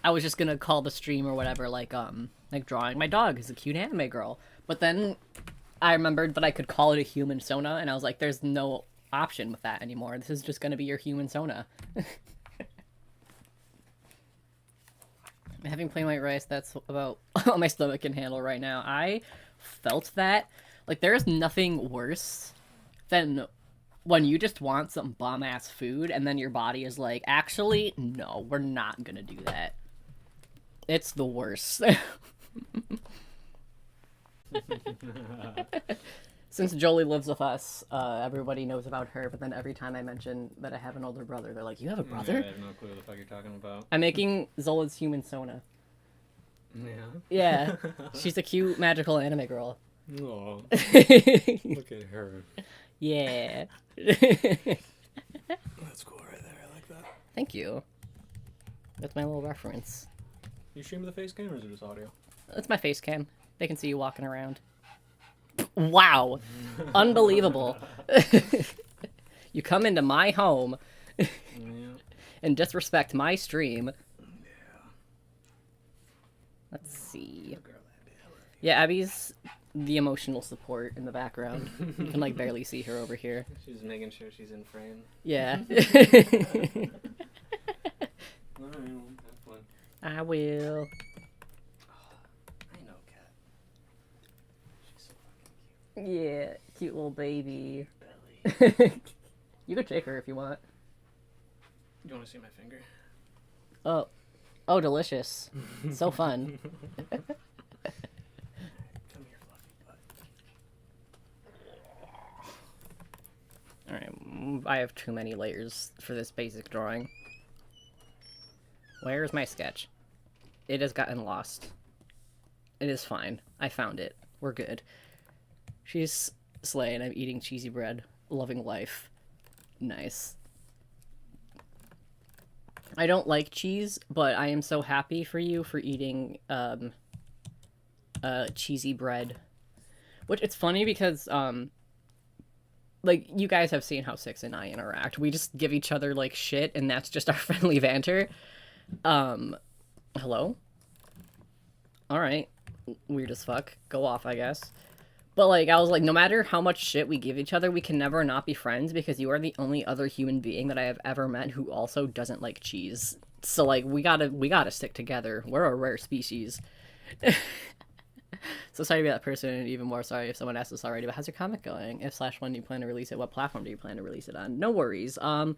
I was just gonna call the stream or whatever, like drawing my dog as a cute anime girl. But then I remembered that I could call it a Humansona, and I was like, there's no option with that anymore. This is just gonna be your Humansona. Having plain white rice, that's about all my stomach can handle right now. I felt that. Like, there is nothing worse than when you just want some bomb-ass food, and then your body is like, actually, no, we're not gonna do that. It's the worst. Since Jolie lives with us, everybody knows about her, but then every time I mention that I have an older brother, they're like, you have a brother? Yeah, I have no clue what the fuck you're talking about. I'm making Zola's Humansona. Yeah? Yeah. She's a cute, magical anime girl. Oh, look at her. Yeah. That's cool right there. I like that. Thank you. That's my little reference. You stream with the face cam or is it just audio? That's my face cam. They can see you walking around. Wow. Unbelievable. You come into my home and disrespect my stream. Yeah. Let's see. Yeah, Abby's the emotional support in the background. You can, like, barely see her over here. She's making sure she's in frame. Yeah. Alright, have fun. I will. I know, Cat. She's so fucking cute. Yeah, cute little baby. Belly. You could shake her if you want. You want to see my finger? Oh, delicious. So fun. Come here, fluffy butt. Alright, I have too many layers for this basic drawing. Where's my sketch? It has gotten lost. It is fine. I found it. We're good. She's slaying. I'm eating cheesy bread. Loving life. Nice. I don't like cheese, but I am so happy for you for eating, cheesy bread. Which, it's funny because, like, you guys have seen how Six and I interact. We just give each other, like, shit, and that's just our friendly banter. Hello? Alright. Weird as fuck. Go off, I guess. But, like, I was like, no matter how much shit we give each other, we can never not be friends because you are the only other human being that I have ever met who also doesn't like cheese. So, like, we gotta stick together. We're a rare species. So sorry to be that person, and even more sorry if someone asked this already, but how's your comic going? If / when do you plan to release it? What platform do you plan to release it on? No worries. No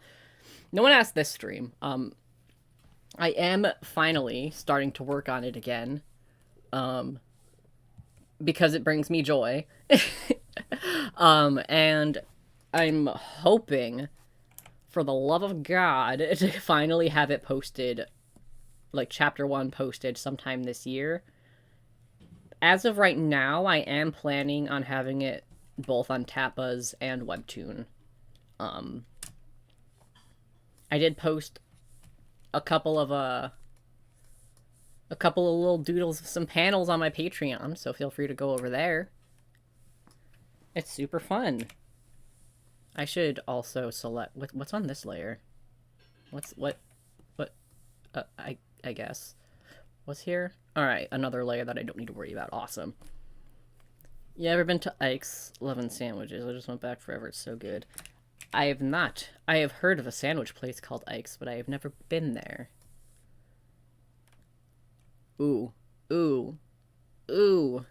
one asked this stream. I am finally starting to work on it again. Because it brings me joy. And I'm hoping, for the love of God, to finally have it posted, like chapter 1 posted sometime this year. As of right now, I am planning on having it both on Tappaz and Webtoon. I did post a couple of little doodles of some panels on my Patreon, so feel free to go over there. It's super fun. I should also select what's on this layer. I guess. What's here? Alright, another layer that I don't need to worry about. Awesome. You ever been to Ike's? Loving sandwiches. I just went back forever. It's so good. I have not. I have heard of a sandwich place called Ike's, but I have never been there. Ooh. Ooh. Ooh.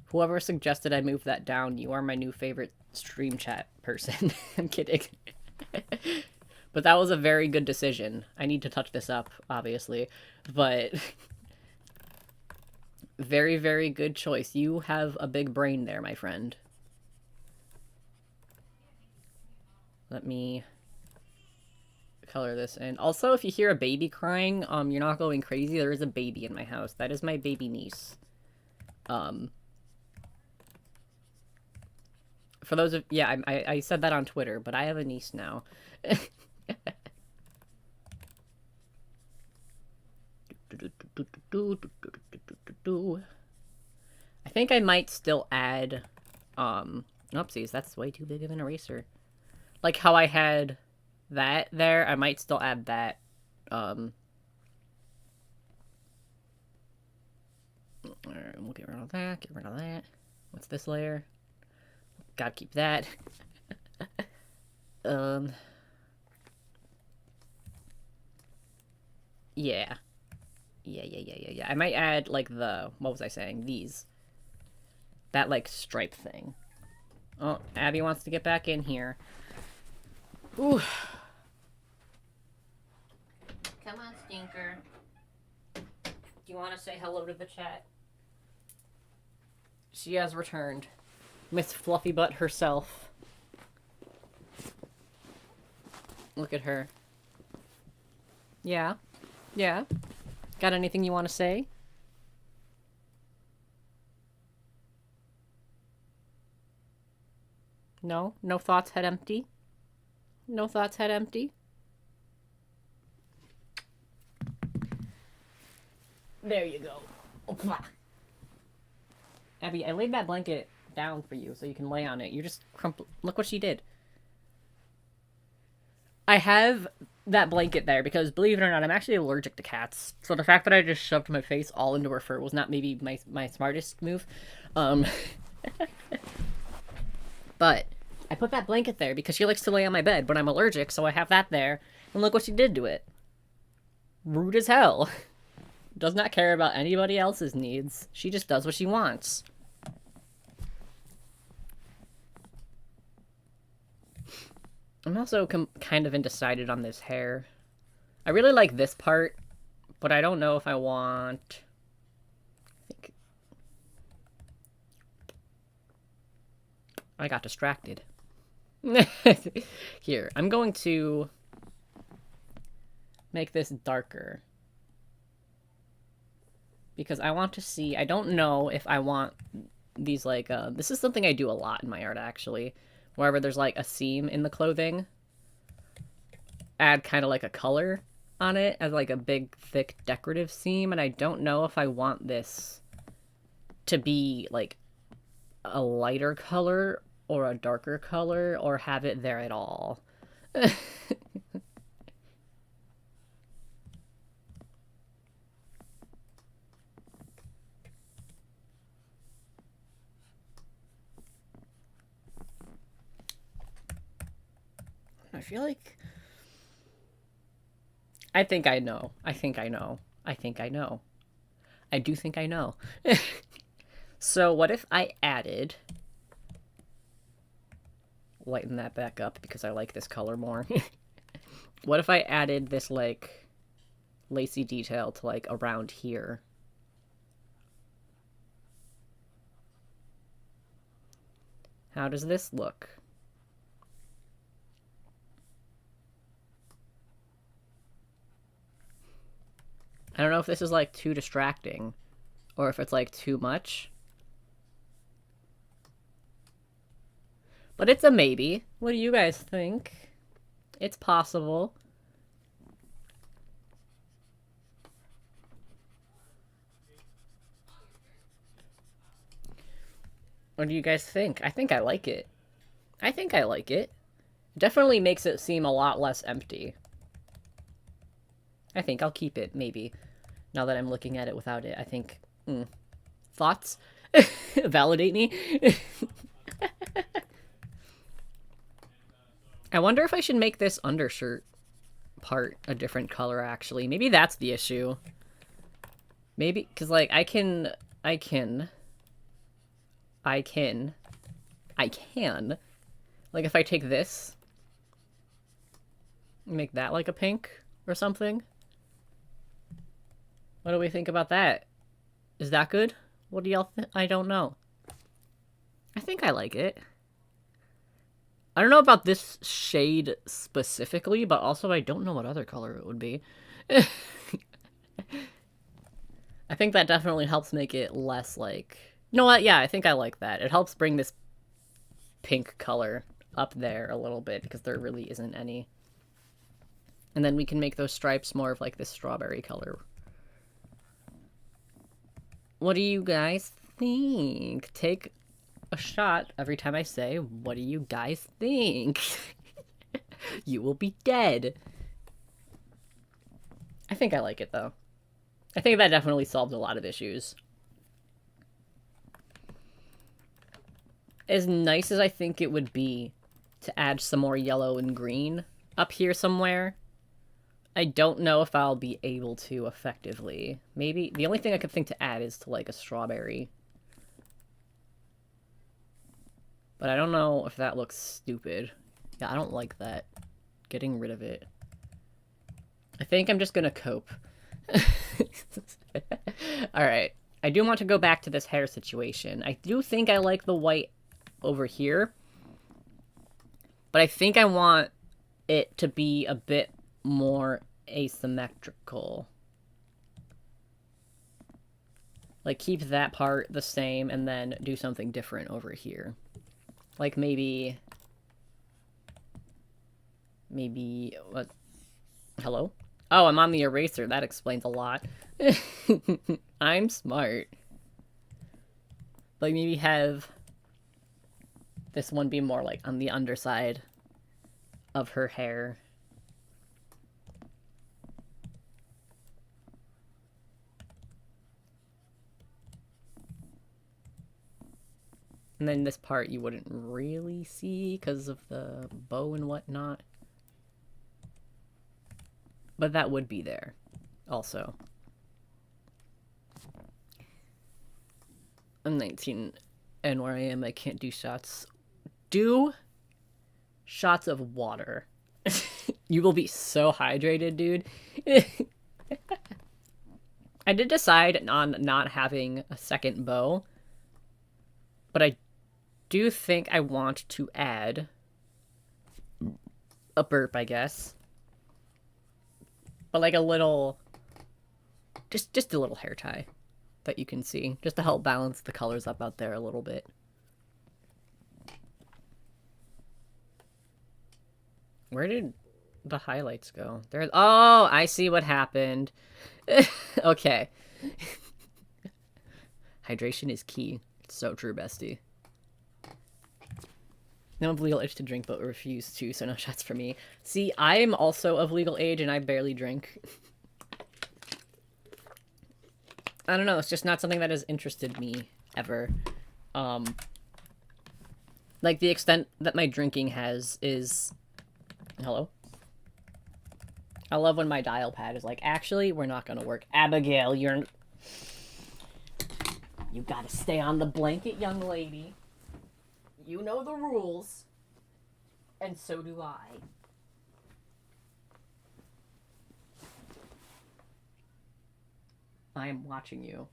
Whoever suggested I move that down, you are my new favorite stream chat person. I'm kidding. But that was a very good decision. I need to touch this up, obviously. But very, very good choice. You have a big brain there, my friend. Let me color this in. Also, if you hear a baby crying, you're not going crazy. There is a baby in my house. That is my baby niece. For those of... Yeah, I said that on Twitter, but I have a niece now. I think I might still add... Oopsies, that's way too big of an eraser. Like how I had that there, I might still add that. Alright, we'll get rid of that, get rid of that. What's this layer? Gotta keep that. Yeah. Yeah. I might add, like, what was I saying? These. That, like, stripe thing. Oh, Abby wants to get back in here. Ooh. Come on, Stinker. Do you want to say hello to the chat? She has returned. Miss Fluffy Butt herself. Look at her. Yeah? Yeah? Got anything you want to say? No? No thoughts, head empty? No thoughts, head empty? There you go. Abby, I laid that blanket down for you so you can lay on it. You just Look what she did. I have that blanket there because, believe it or not, I'm actually allergic to cats. So the fact that I just shoved my face all into her fur was not maybe my smartest move. But I put that blanket there because she likes to lay on my bed, but I'm allergic, so I have that there. And look what she did to it. Rude as hell. Does not care about anybody else's needs. She just does what she wants. I'm also kind of undecided on this hair. I really like this part, but I don't know if I want... I got distracted. Here, I'm going to make this darker. Because I want to see, I don't know if I want these, like, this is something I do a lot in my art, actually. Wherever there's, like, a seam in the clothing, add kind of like a color on it as, like, a big, thick, decorative seam, and I don't know if I want this to be, like, a lighter color or a darker color, or have it there at all. I feel like... I think I know. I think I know. I think I know. I do think I know. So what if I added... Lighten that back up because I like this color more. What if I added this, like, lacy detail to, like, around here? How does this look? I don't know if this is, like, too distracting, or if it's, like, too much. But it's a maybe. What do you guys think? It's possible. What do you guys think? I think I like it. I think I like it. Definitely makes it seem a lot less empty. I think I'll keep it, maybe. Now that I'm looking at it without it, I think... Thoughts? Validate me? I wonder if I should make this undershirt part a different color, actually. Maybe that's the issue. Maybe, because, like, I can... Like, if I take this, make that, like, a pink or something. What do we think about that? Is that good? What do y'all think? I don't know. I think I like it. I don't know about this shade specifically, but also I don't know what other color it would be. I think that definitely helps make it less, like... You know what? Yeah, I think I like that. It helps bring this pink color up there a little bit, because there really isn't any. And then we can make those stripes more of, like, this strawberry color. What do you guys think? Take a shot every time I say, what do you guys think? You will be dead. I think I like it, though. I think that definitely solves a lot of issues. As nice as I think it would be to add some more yellow and green up here somewhere, I don't know if I'll be able to effectively. Maybe the only thing I could think to add is to, like, a strawberry. But I don't know if that looks stupid. Yeah, I don't like that. Getting rid of it. I think I'm just gonna cope. Alright. I do want to go back to this hair situation. I do think I like the white over here. But I think I want it to be a bit more asymmetrical. Like, keep that part the same and then do something different over here. Like, maybe... What? Hello? Oh, I'm on the eraser. That explains a lot. I'm smart. Like, maybe have this one be more, like, on the underside of her hair. And then this part you wouldn't really see because of the bow and whatnot. But that would be there, also. I'm 19, and where I am, I can't do shots. Do shots of water. You will be so hydrated, dude. I did decide on not having a second bow, but I do think I want to add a burp, I guess. But like a little, just a little hair tie that you can see, just to help balance the colors up out there a little bit. Where did the highlights go? There. Oh, I see what happened. Okay. Hydration is key. It's so true, bestie. I'm of legal age to drink, but refuse to, so no shots for me. See, I am also of legal age, and I barely drink. I don't know, it's just not something that has interested me, ever. Like, the extent that my drinking is... Hello? I love when my dial pad is like, actually, we're not gonna work. Abigail, you gotta stay on the blanket, young lady. You know the rules. And so do I. I am watching you.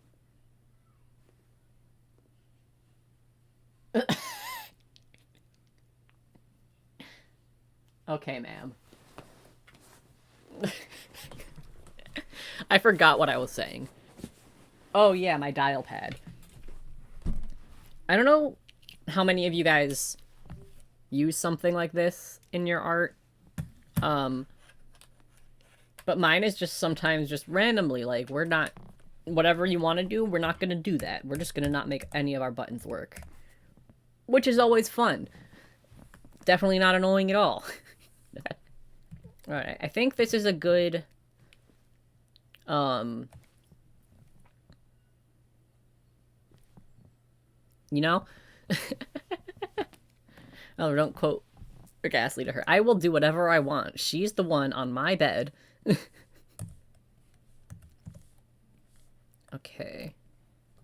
Okay, ma'am. I forgot what I was saying. Oh yeah, my dial pad. I don't know how many of you guys use something like this in your art. But mine is just sometimes just randomly, like, we're not... Whatever you want to do, we're not going to do that. We're just going to not make any of our buttons work. Which is always fun. Definitely not annoying at all. Alright, I think this is a good... You know? Oh, don't quote Ghastly to her. I will do whatever I want. She's the one on my bed. Okay.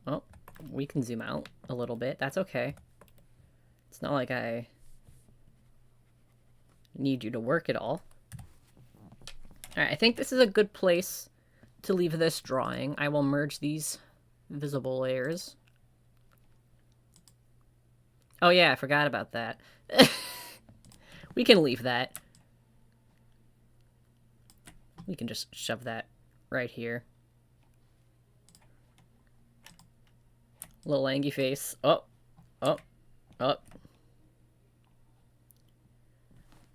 Oh, we can zoom out a little bit. That's okay. It's not like I need you to work at all. Alright, I think this is a good place to leave this drawing. I will merge these visible layers. Oh yeah, I forgot about that. We can leave that. We can just shove that right here. Little angry face. Oh. Oh. Oh.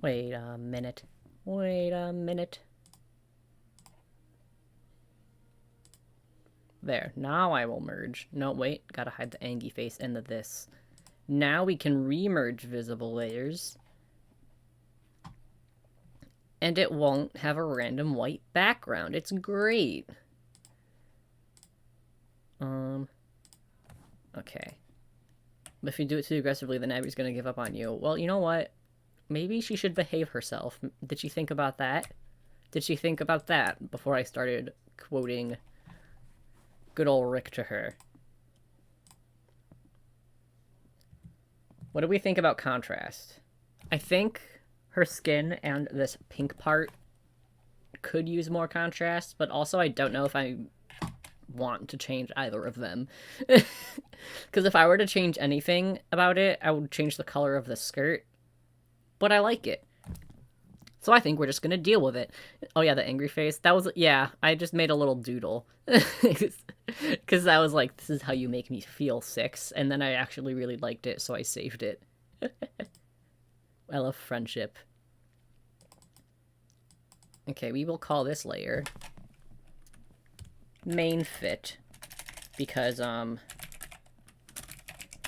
Wait a minute. Wait a minute. There. Now I will merge. No, wait. Gotta hide the angry face into this. Now we can re-merge visible layers. And it won't have a random white background. It's great. Okay. But if you do it too aggressively, then Abby's gonna give up on you. Well, you know what? Maybe she should behave herself. Did she think about that? Did she think about that before I started quoting good old Rick to her? What do we think about contrast? I think her skin and this pink part could use more contrast, but also I don't know if I want to change either of them. Because if I were to change anything about it, I would change the color of the skirt. But I like it. So I think we're just gonna deal with it. Oh yeah, the angry face. That was, yeah, I just made a little doodle. Because I was like, this is how you make me feel 6. And then I actually really liked it, so I saved it. I love friendship. Okay, we will call this layer main fit. Because,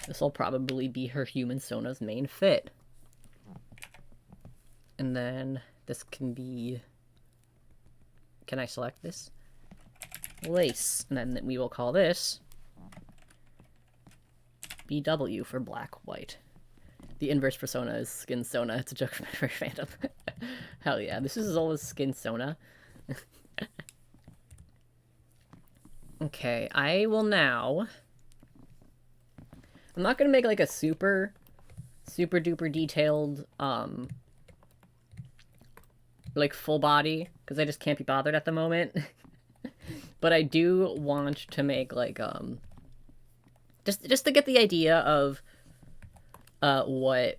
this will probably be her Humansona's main fit. And then this can be... Can I select this? Lace. And then we will call this BW for black white. The inverse persona is Skinsona. It's a joke from my fandom. Hell yeah, this is always Skinsona. Okay, I will now... I'm not gonna make like a super duper detailed, like full body, because I just can't be bothered at the moment. But I do want to make like, just to get the idea of what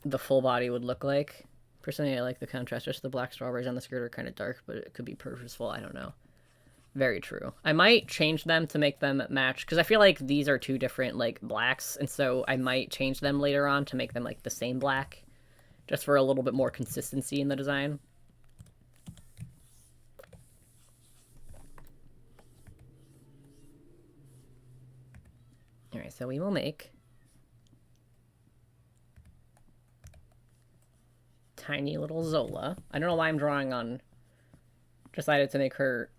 the full body would look like. Personally, I like the contrast. Just the black strawberries on the skirt are kind of dark, but it could be purposeful. I don't know. Very true. I might change them to make them match, because I feel like these are two different, like, blacks, and so I might change them later on to make them, like, the same black, just for a little bit more consistency in the design. Alright, so we will make tiny little Zola. I don't know why I'm drawing on... Decided to make her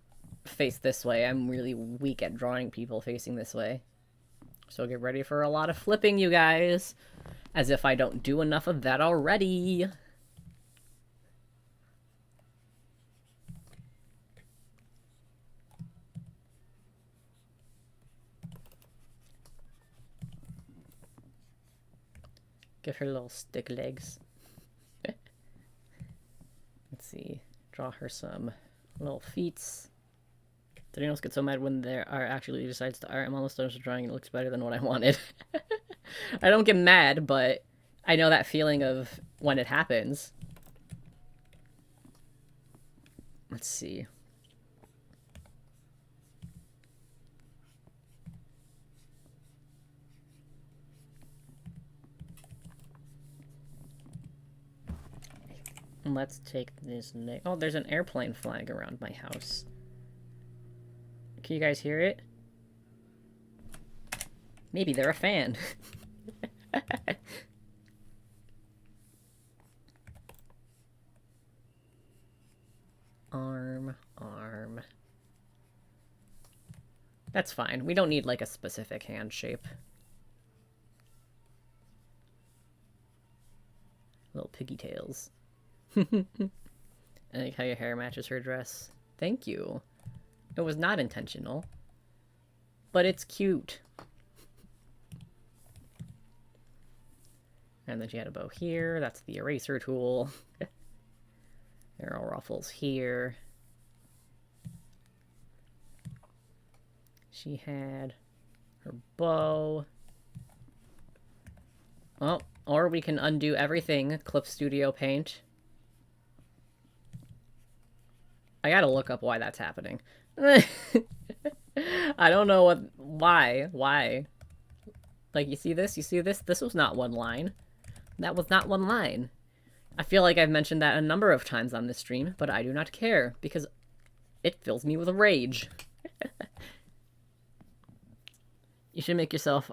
face this way. I'm really weak at drawing people facing this way. So get ready for a lot of flipping, you guys. As if I don't do enough of that already. Give her little stick legs. Let's see. Draw her some little feets. Did anyone else get so mad when their art actually decides to art? I'm almost done with drawing. It looks better than what I wanted. I don't get mad, but I know that feeling of when it happens. Let's see. Let's take this. Oh, there's an airplane flying around my house. Can you guys hear it? Maybe they're a fan. Arm. That's fine. We don't need, like, a specific hand shape. Little piggy tails. I like how your hair matches her dress. Thank you. It was not intentional. But it's cute. And then she had a bow here. That's the eraser tool. There are ruffles here. She had her bow. Oh, or we can undo everything. Clip Studio Paint. I gotta look up why that's happening. I don't know why. Like, you see this? You see this? This was not one line. That was not one line. I feel like I've mentioned that a number of times on this stream, but I do not care, because it fills me with rage. You should make yourself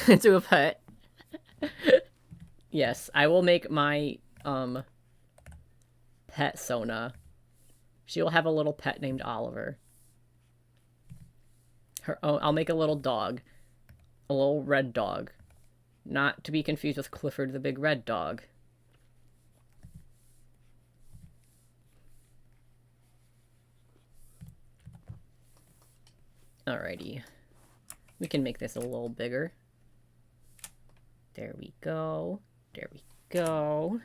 into a pet. Yes, I will make my, pet Sona. She will have a little pet named Oliver. I'll make a little dog. A little red dog. Not to be confused with Clifford the Big Red Dog. Alrighty. We can make this a little bigger. There we go. There we go.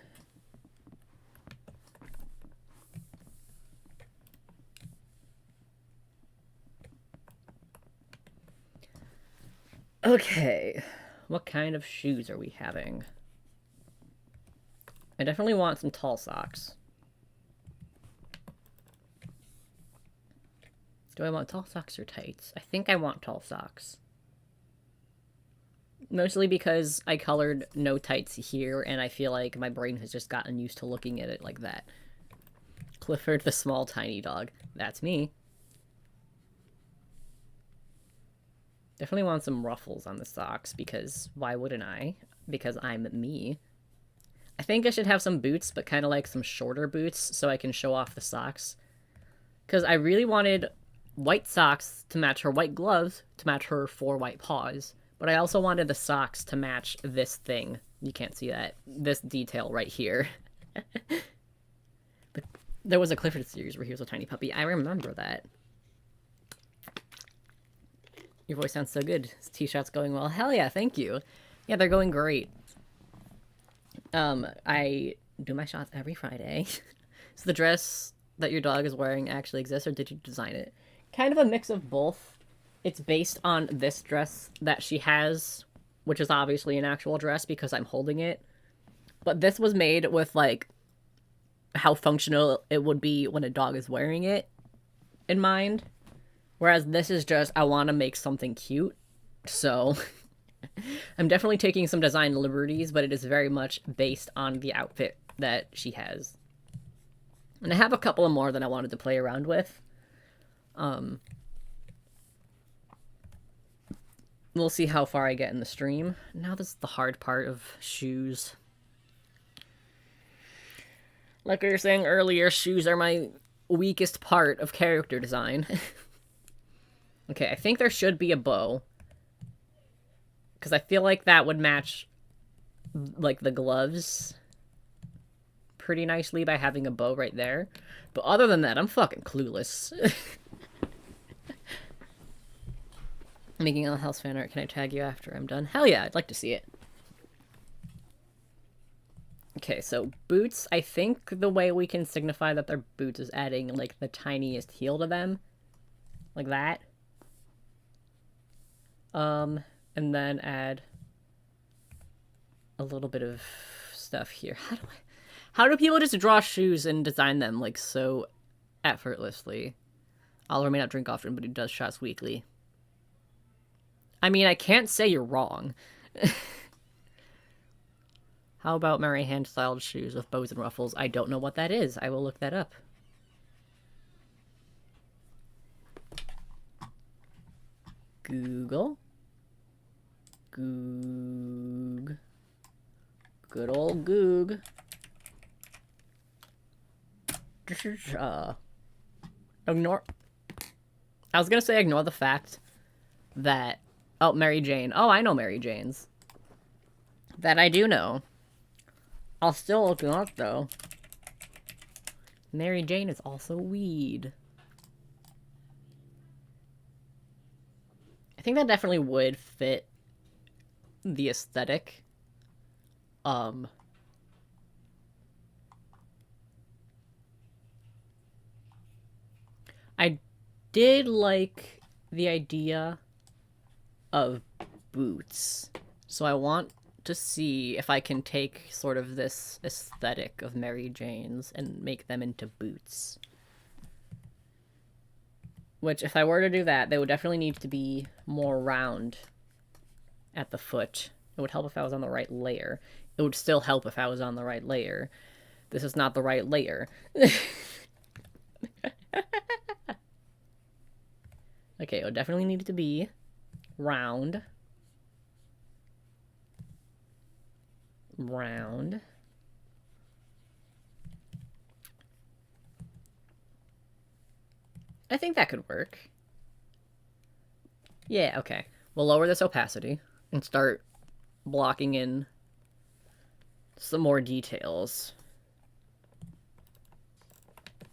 Okay, what kind of shoes are we having? I definitely want some tall socks. Do I want tall socks or tights? I think I want tall socks. Mostly because I colored no tights here, and I feel like my brain has just gotten used to looking at it like that. Clifford the small tiny dog. That's me. Definitely want some ruffles on the socks, because why wouldn't I? Because I'm me. I think I should have some boots, but kind of like some shorter boots, so I can show off the socks. Because I really wanted white socks to match her white gloves, to match her 4 white paws. But I also wanted the socks to match this thing. You can't see that. This detail right here. There was a Clifford series where he was a tiny puppy. I remember that. Your voice sounds so good. This T-shot's going well. Hell yeah, thank you. Yeah, they're going great. I do my shots every Friday. So the dress that your dog is wearing actually exists, or did you design it? Kind of a mix of both. It's based on this dress that she has which is obviously an actual dress because I'm holding it. But this was made with, like, how functional it would be when a dog is wearing it in mind. Whereas this is just, I want to make something cute. So, I'm definitely taking some design liberties, but it is very much based on the outfit that she has. And I have a couple of more that I wanted to play around with. We'll see how far I get in the stream. Now this is the hard part of shoes. Like we were saying earlier, shoes are my weakest part of character design. Okay, I think there should be a bow. Because I feel like that would match, like, the gloves pretty nicely by having a bow right there. But other than that, I'm fucking clueless. Making a house fan art, can I tag you after I'm done? Hell yeah, I'd like to see it. Okay, so boots, I think the way we can signify that they're boots is adding, like, the tiniest heel to them. Like that. And then add a little bit of stuff here. How do people just draw shoes and design them, like, so effortlessly? Oliver may not drink often, but he does shots weekly. I mean, I can't say you're wrong. How about Mary hand-styled shoes with bows and ruffles? I don't know what that is. I will look that up. Google. Goog. Good old Goog. Ignore... I was gonna say ignore the fact that... Oh, Mary Jane. Oh, I know Mary Jane's. That I do know. I'll still look it up, though. Mary Jane is also weed. I think that definitely would fit the aesthetic. I did like the idea of boots. So I want to see if I can take sort of this aesthetic of Mary Jane's and make them into boots. Which, if I were to do that, they would definitely need to be more round at the foot. It would help if I was on the right layer. It would still help if I was on the right layer. This is not the right layer. Okay, it would definitely need to be round. Round. I think that could work. Yeah, okay. We'll lower this opacity and start blocking in some more details.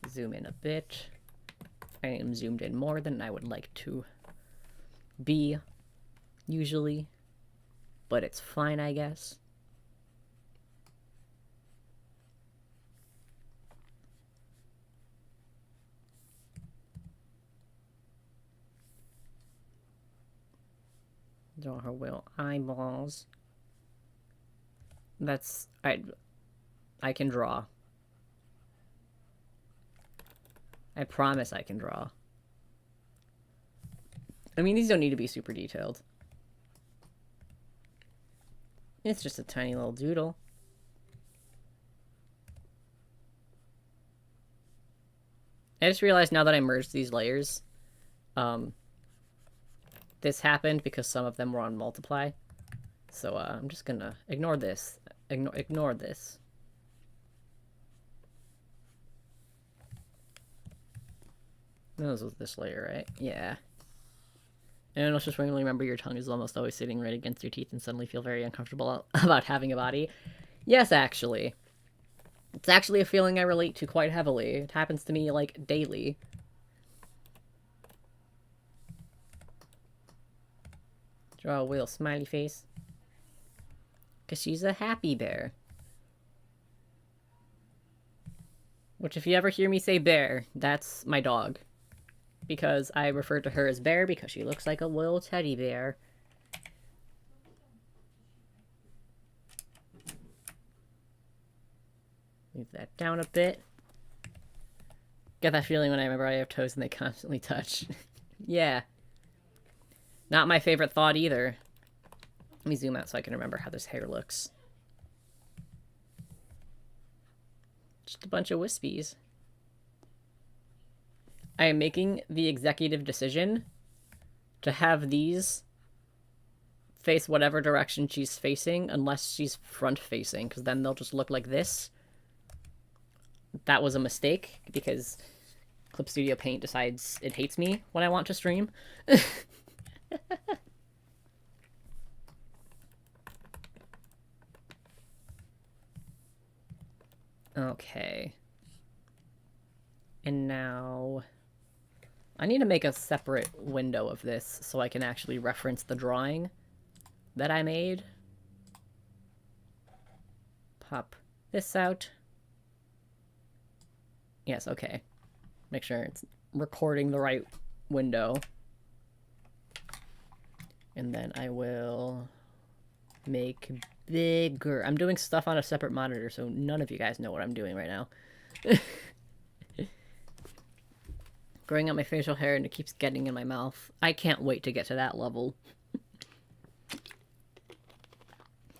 Zoom in a bit. I am zoomed in more than I would like to be, usually. But it's fine, I guess. Draw her little eyeballs. That's... I can draw. I promise I can draw. I mean, these don't need to be super detailed. It's just a tiny little doodle. I just realized now that I merged these layers, this happened because some of them were on multiply. So I'm just gonna ignore this. Ignore this. This was this layer, right? Yeah. And let's just randomly remember your tongue is almost always sitting right against your teeth and suddenly feel very uncomfortable about having a body. Yes, actually. It's actually a feeling I relate to quite heavily. It happens to me, like, daily. Draw a little smiley face. Because she's a happy bear. Which, if you ever hear me say bear, that's my dog. Because I refer to her as bear because she looks like a little teddy bear. Move that down a bit. Get that feeling when I remember I have toes and they constantly touch. Yeah. Not my favorite thought either. Let me zoom out so I can remember how this hair looks. Just a bunch of wispies. I am making the executive decision to have these face whatever direction she's facing, unless she's front-facing, because then they'll just look like this. That was a mistake, because Clip Studio Paint decides it hates me when I want to stream. Okay. And now I need to make a separate window of this so I can actually reference the drawing that I made. Pop this out. Yes, okay. Make sure it's recording the right window. And then I will make bigger. I'm doing stuff on a separate monitor, so none of you guys know what I'm doing right now. Growing out my facial hair and it keeps getting in my mouth. I can't wait to get to that level.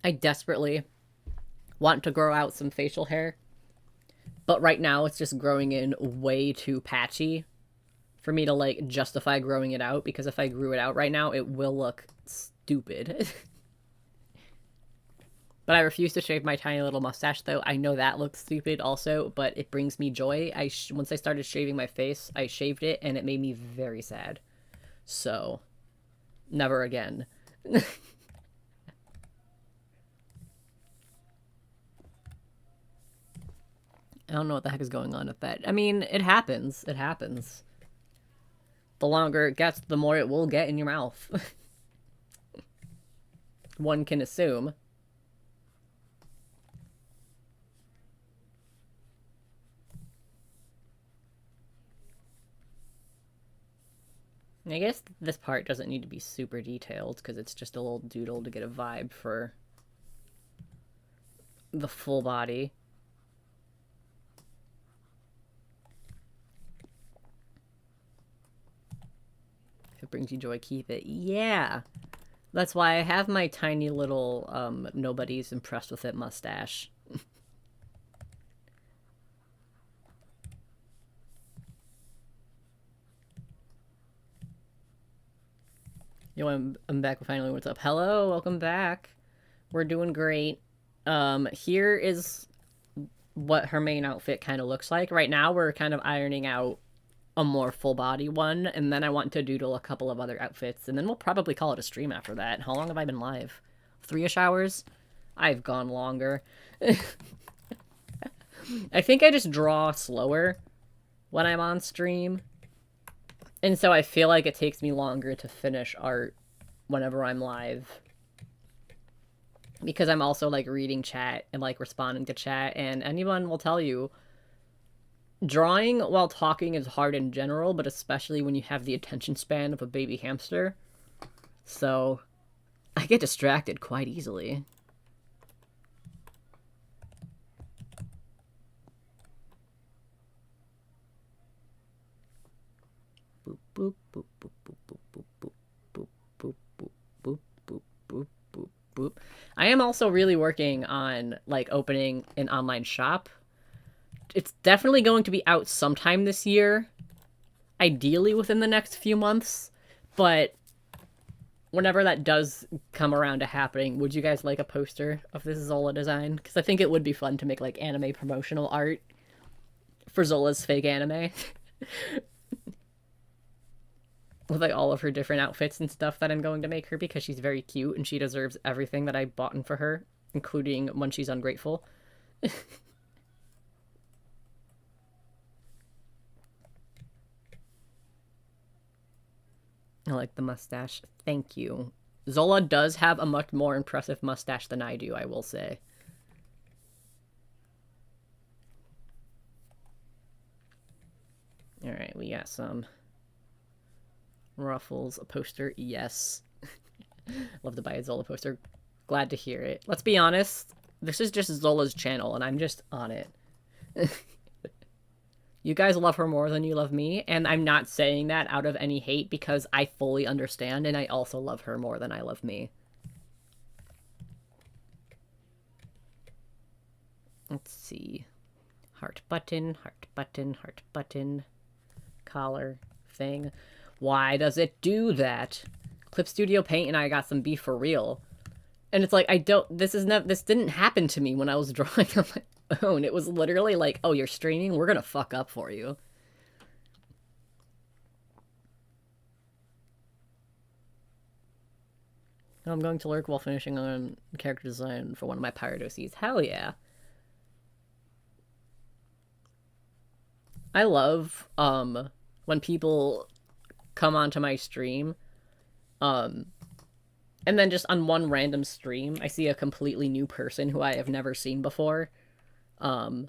I desperately want to grow out some facial hair, but right now it's just growing in way too patchy for me to, like, justify growing it out, because if I grew it out right now, it will look stupid. But I refuse to shave my tiny little mustache, though. I know that looks stupid also, but it brings me joy. Once I started shaving my face, I shaved it, and it made me very sad. So, never again. I don't know what the heck is going on with that. I mean, it happens. It happens. The longer it gets, the more it will get in your mouth. One can assume. I guess this part doesn't need to be super detailed, because it's just a little doodle to get a vibe for the full body. If it brings you joy, keep it. Yeah! That's why I have my tiny little, nobody's impressed with it mustache. Yo, I'm back finally. What's up? Hello, welcome back. We're doing great. Here is what her main outfit kind of looks like. Right now, we're kind of ironing out a more full body one, and then I want to doodle a couple of other outfits, and then we'll probably call it a stream after that. How long have I been live? 3-ish hours? I've gone longer. I think I just draw slower when I'm on stream. And so I feel like it takes me longer to finish art whenever I'm live. Because I'm also, like, reading chat and, like, responding to chat. And anyone will tell you, drawing while talking is hard in general, but especially when you have the attention span of a baby hamster. So, I get distracted quite easily. Boop, boop, boop, boop, boop, boop, boop, boop, boop, boop, boop, boop, boop, boop, boop. I am also really working on, like, opening an online shop. It's definitely going to be out sometime this year. Ideally within the next few months. But whenever that does come around to happening, would you guys like a poster of this Zola design? Because I think it would be fun to make, like, anime promotional art for Zola's fake anime. With, like, all of her different outfits and stuff that I'm going to make her, because she's very cute and she deserves everything that I bought for her, including when she's ungrateful. I like the mustache. Thank you. Zola does have a much more impressive mustache than I do, I will say. Alright, we got some ruffles, a poster, yes. Love to buy a Zola poster. Glad to hear it. Let's be honest, this is just Zola's channel, and I'm just on it. You guys love her more than you love me, and I'm not saying that out of any hate because I fully understand, and I also love her more than I love me. Let's see. Heart button, heart button, heart button. Collar thing. Why does it do that? Clip Studio Paint and I got some beef for real. And it's like, this didn't happen to me when I was drawing on my own. It was literally like, oh, you're streaming? We're gonna fuck up for you. I'm going to lurk while finishing on character design for one of my pirate OCs. Hell yeah. I love, when people come onto my stream, and then just on one random stream, I see a completely new person who I have never seen before, and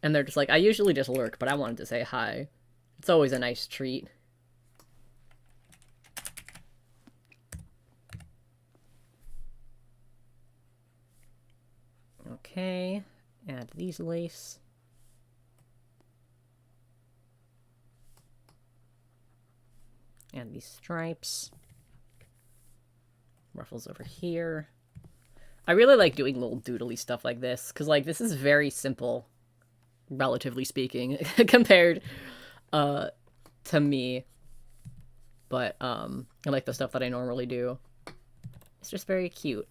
they're just like, I usually just lurk, but I wanted to say hi. It's always a nice treat. Okay, add these lace. And these stripes. Ruffles over here. I really like doing little doodly stuff like this, because, like, this is very simple, relatively speaking, compared to me. But, I like the stuff that I normally do. It's just very cute.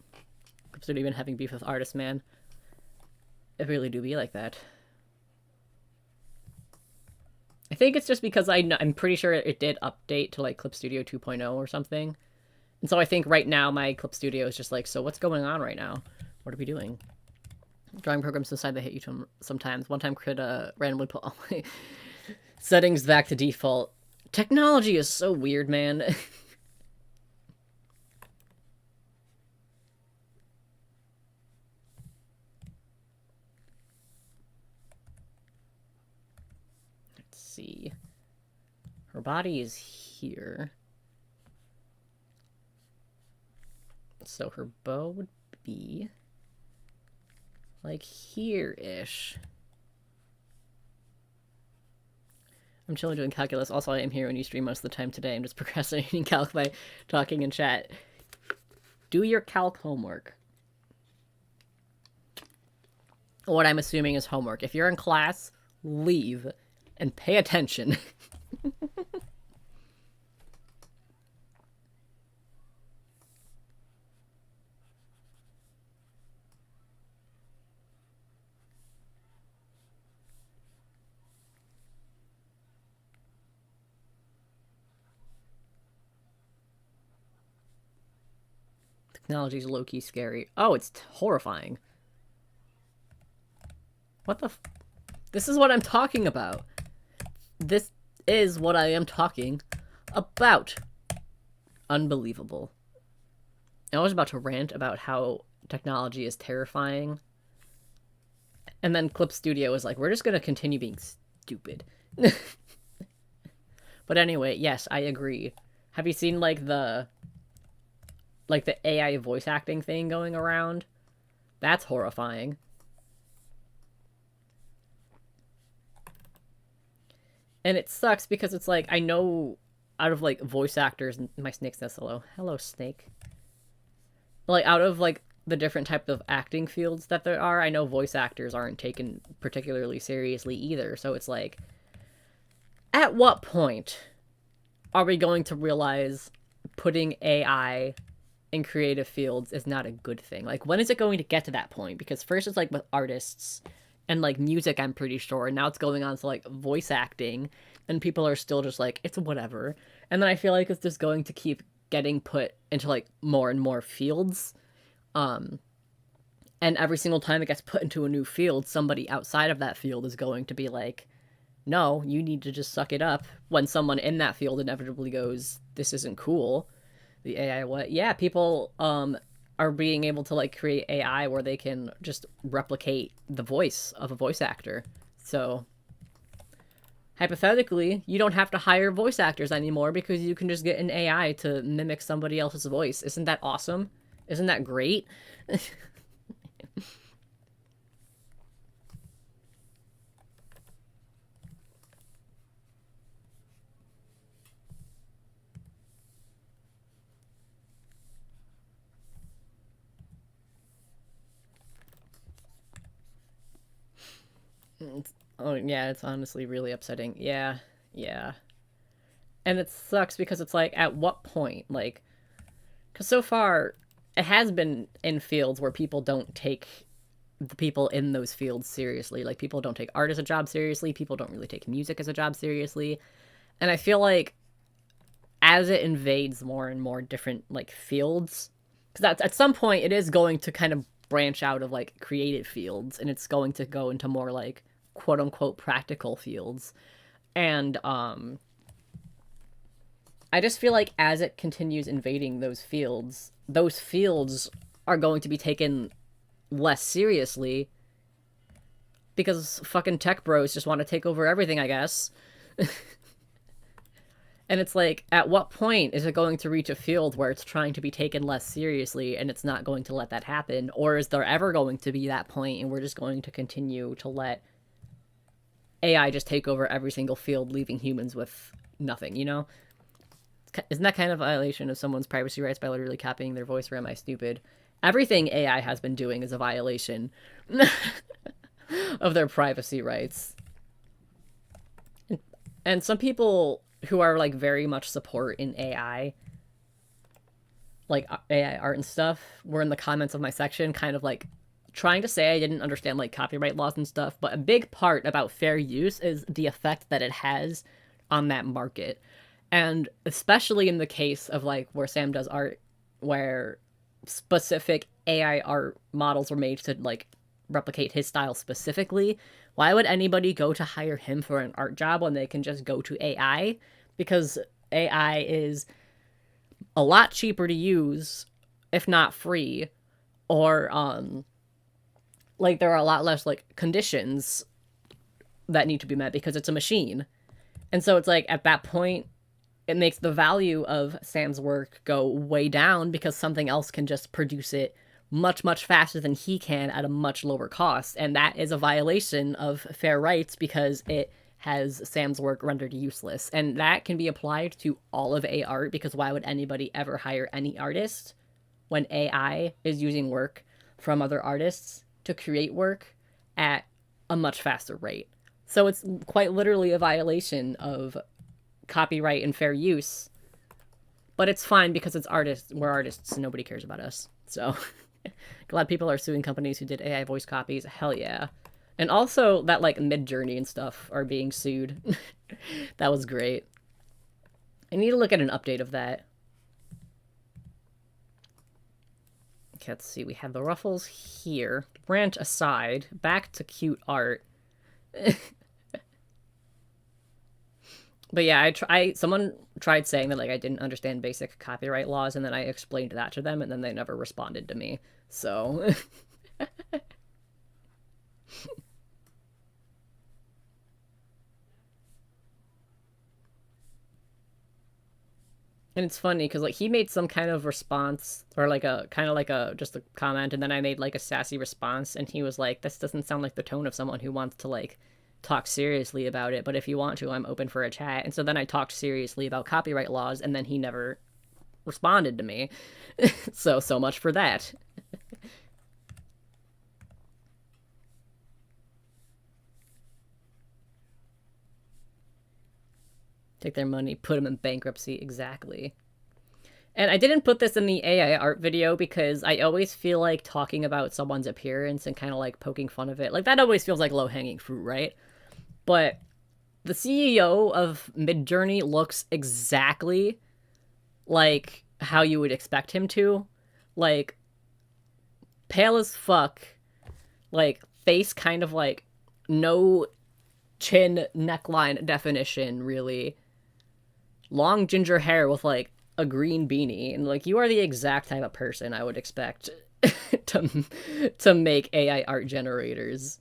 Instead of even having beef with Artist Man. It really do be like that. I think it's just because I'm pretty sure it did update to, like, Clip Studio 2.0 or something. And so I think right now my Clip Studio is just like, so what's going on right now? What are we doing? Drawing programs decide they hit you sometimes. One time could randomly put all my settings back to default. Technology is so weird, man. Let's see. Her body is here. So her bow would be like here-ish. I'm chilling doing calculus. Also, I am here when you stream most of the time today. I'm just procrastinating calc by talking in chat. Do your calc homework. What I'm assuming is homework. If you're in class, leave and pay attention. Technology's low-key scary. Oh, it's horrifying. What the This is what I'm talking about. This is what I am talking about. Unbelievable. I was about to rant about how technology is terrifying. And then Clip Studio was like, we're just gonna continue being stupid. But anyway, yes, I agree. Have you seen, like, the AI voice acting thing going around? That's horrifying. And it sucks because it's like, I know out of, like, voice actors, my snake says hello. Hello, snake. Like, out of, like, the different types of acting fields that there are, I know voice actors aren't taken particularly seriously either. So it's like, at what point are we going to realize putting AI in creative fields is not a good thing? Like, when is it going to get to that point? Because first it's like with artists and like music, I'm pretty sure, and now it's going on to like voice acting, and people are still just like, it's whatever. And then I feel like it's just going to keep getting put into like more and more fields. And every single time it gets put into a new field, somebody outside of that field is going to be like, no, you need to just suck it up. When someone in that field inevitably goes, this isn't cool. The AI, what? Yeah, people are being able to like create AI where they can just replicate the voice of a voice actor. So hypothetically, you don't have to hire voice actors anymore because you can just get an AI to mimic somebody else's voice. Isn't that awesome? Isn't that great? Oh yeah, it's honestly really upsetting. Yeah, yeah. And it sucks because it's like, at what point? Like, because so far, it has been in fields where people don't take the people in those fields seriously. Like, people don't take art as a job seriously. People don't really take music as a job seriously. And I feel like as it invades more and more different, like, fields, because that's at some point it is going to kind of branch out of, like, creative fields, and it's going to go into more, like, quote unquote practical fields. And I just feel like as it continues invading those fields are going to be taken less seriously because fucking tech bros just want to take over everything, I guess. And it's like, at what point is it going to reach a field where it's trying to be taken less seriously and it's not going to let that happen? Or is there ever going to be that point and we're just going to continue to let AI just take over every single field, leaving humans with nothing, you know? Isn't that kind of a violation of someone's privacy rights by literally copying their voice, or am I stupid? Everything AI has been doing is a violation of their privacy rights. And some people who are like very much support in AI, like AI art and stuff, were in the comments of my section kind of like trying to say I didn't understand like copyright laws and stuff, but a big part about fair use is the effect that it has on that market. And especially in the case of like where Sam does art, where specific AI art models were made to like replicate his style specifically, why would anybody go to hire him for an art job when they can just go to AI? Because AI is a lot cheaper to use, if not free, or like there are a lot less like conditions that need to be met because it's a machine. And so it's like at that point it makes the value of Sam's work go way down because something else can just produce it much, much faster than he can at a much lower cost. And that is a violation of fair rights because it has Sam's work rendered useless. And that can be applied to all of A art because why would anybody ever hire any artist when AI is using work from other artists to create work at a much faster rate? So it's quite literally a violation of copyright and fair use, but it's fine because it's artists. We're artists and nobody cares about us. So glad people are suing companies who did AI voice copies. Hell yeah. And also that like Mid-Journey and stuff are being sued. That was great. I need to look at an update of that. Okay, let's see. We have the ruffles here. Rant aside, back to cute art. But yeah, someone tried saying that like I didn't understand basic copyright laws, and then I explained that to them, and then they never responded to me. So and it's funny because like he made some kind of response or like a kind of like a just a comment, and then I made like a sassy response, and he was like, "This doesn't sound like the tone of someone who wants to like talk seriously about it, but if you want to, I'm open for a chat." And so then I talked seriously about copyright laws, and then he never responded to me. So much for that. Take their money, put them in bankruptcy. Exactly. And I didn't put this in the AI art video because I always feel like talking about someone's appearance and kind of like poking fun of it, like that always feels like low-hanging fruit, right? But the CEO of Mid-Journey looks exactly like how you would expect him to. Like, pale as fuck. Like, face kind of like no chin neckline definition, really. Long ginger hair with like a green beanie. And like, you are the exact type of person I would expect to make AI art generators.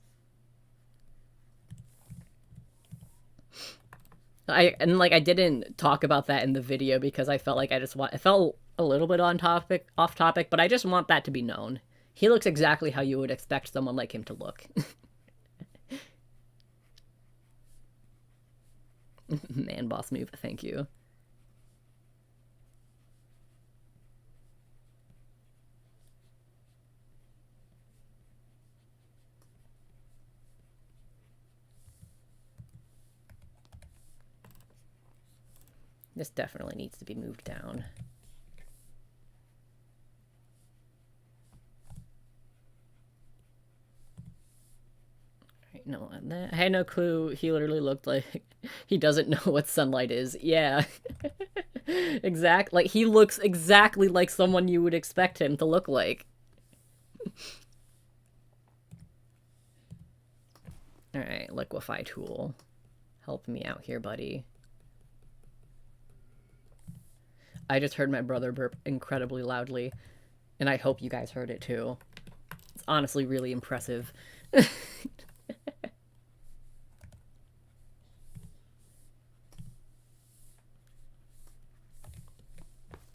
I didn't talk about that in the video because I felt like I felt a little bit off topic, but I just want that to be known. He looks exactly how you would expect someone like him to look. Man boss move, thank you. This definitely needs to be moved down. No, I had no clue. He literally looked like he doesn't know what sunlight is. Yeah. Like, he looks exactly like someone you would expect him to look like. Alright, liquefy tool. Help me out here, buddy. I just heard my brother burp incredibly loudly, and I hope you guys heard it too. It's honestly really impressive.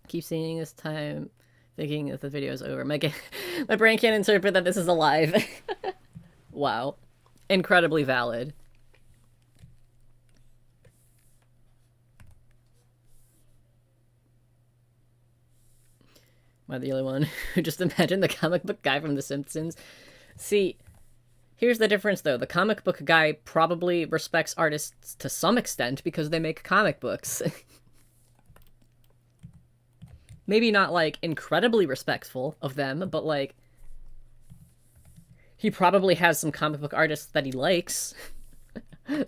Keep seeing this time, thinking that the video's over. My brain can't interpret that this is alive. Wow. Incredibly valid. Am I the only one who just imagined the comic book guy from The Simpsons? See, here's the difference though. The comic book guy probably respects artists to some extent because they make comic books. Maybe not, like, incredibly respectful of them, but, like, he probably has some comic book artists that he likes.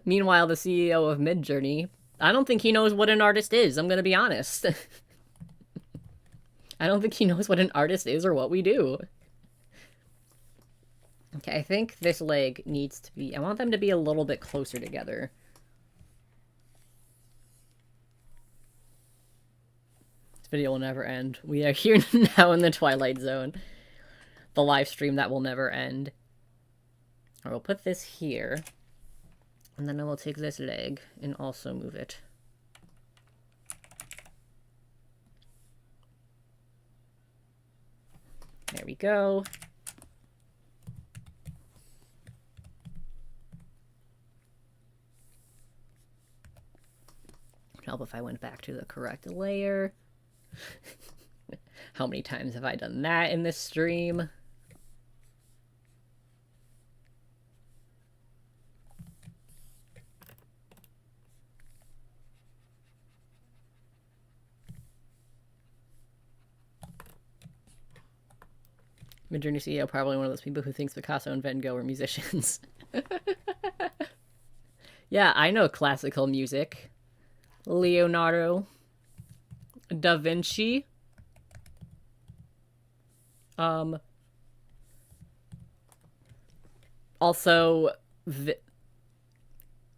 Meanwhile, the CEO of Midjourney, I don't think he knows what an artist is, I'm gonna be honest. I don't think he knows what an artist is or what we do. Okay, I think this leg needs to be... I want them to be a little bit closer together. Video will never end. We are here now in the Twilight Zone. The live stream that will never end. I will put this here. And then I will take this leg and also move it. There we go. It'd help if I went back to the correct layer. How many times have I done that in this stream? Midjourney CEO, probably one of those people who thinks Picasso and Van Gogh are musicians. Yeah, I know classical music. Leonardo da Vinci. Also,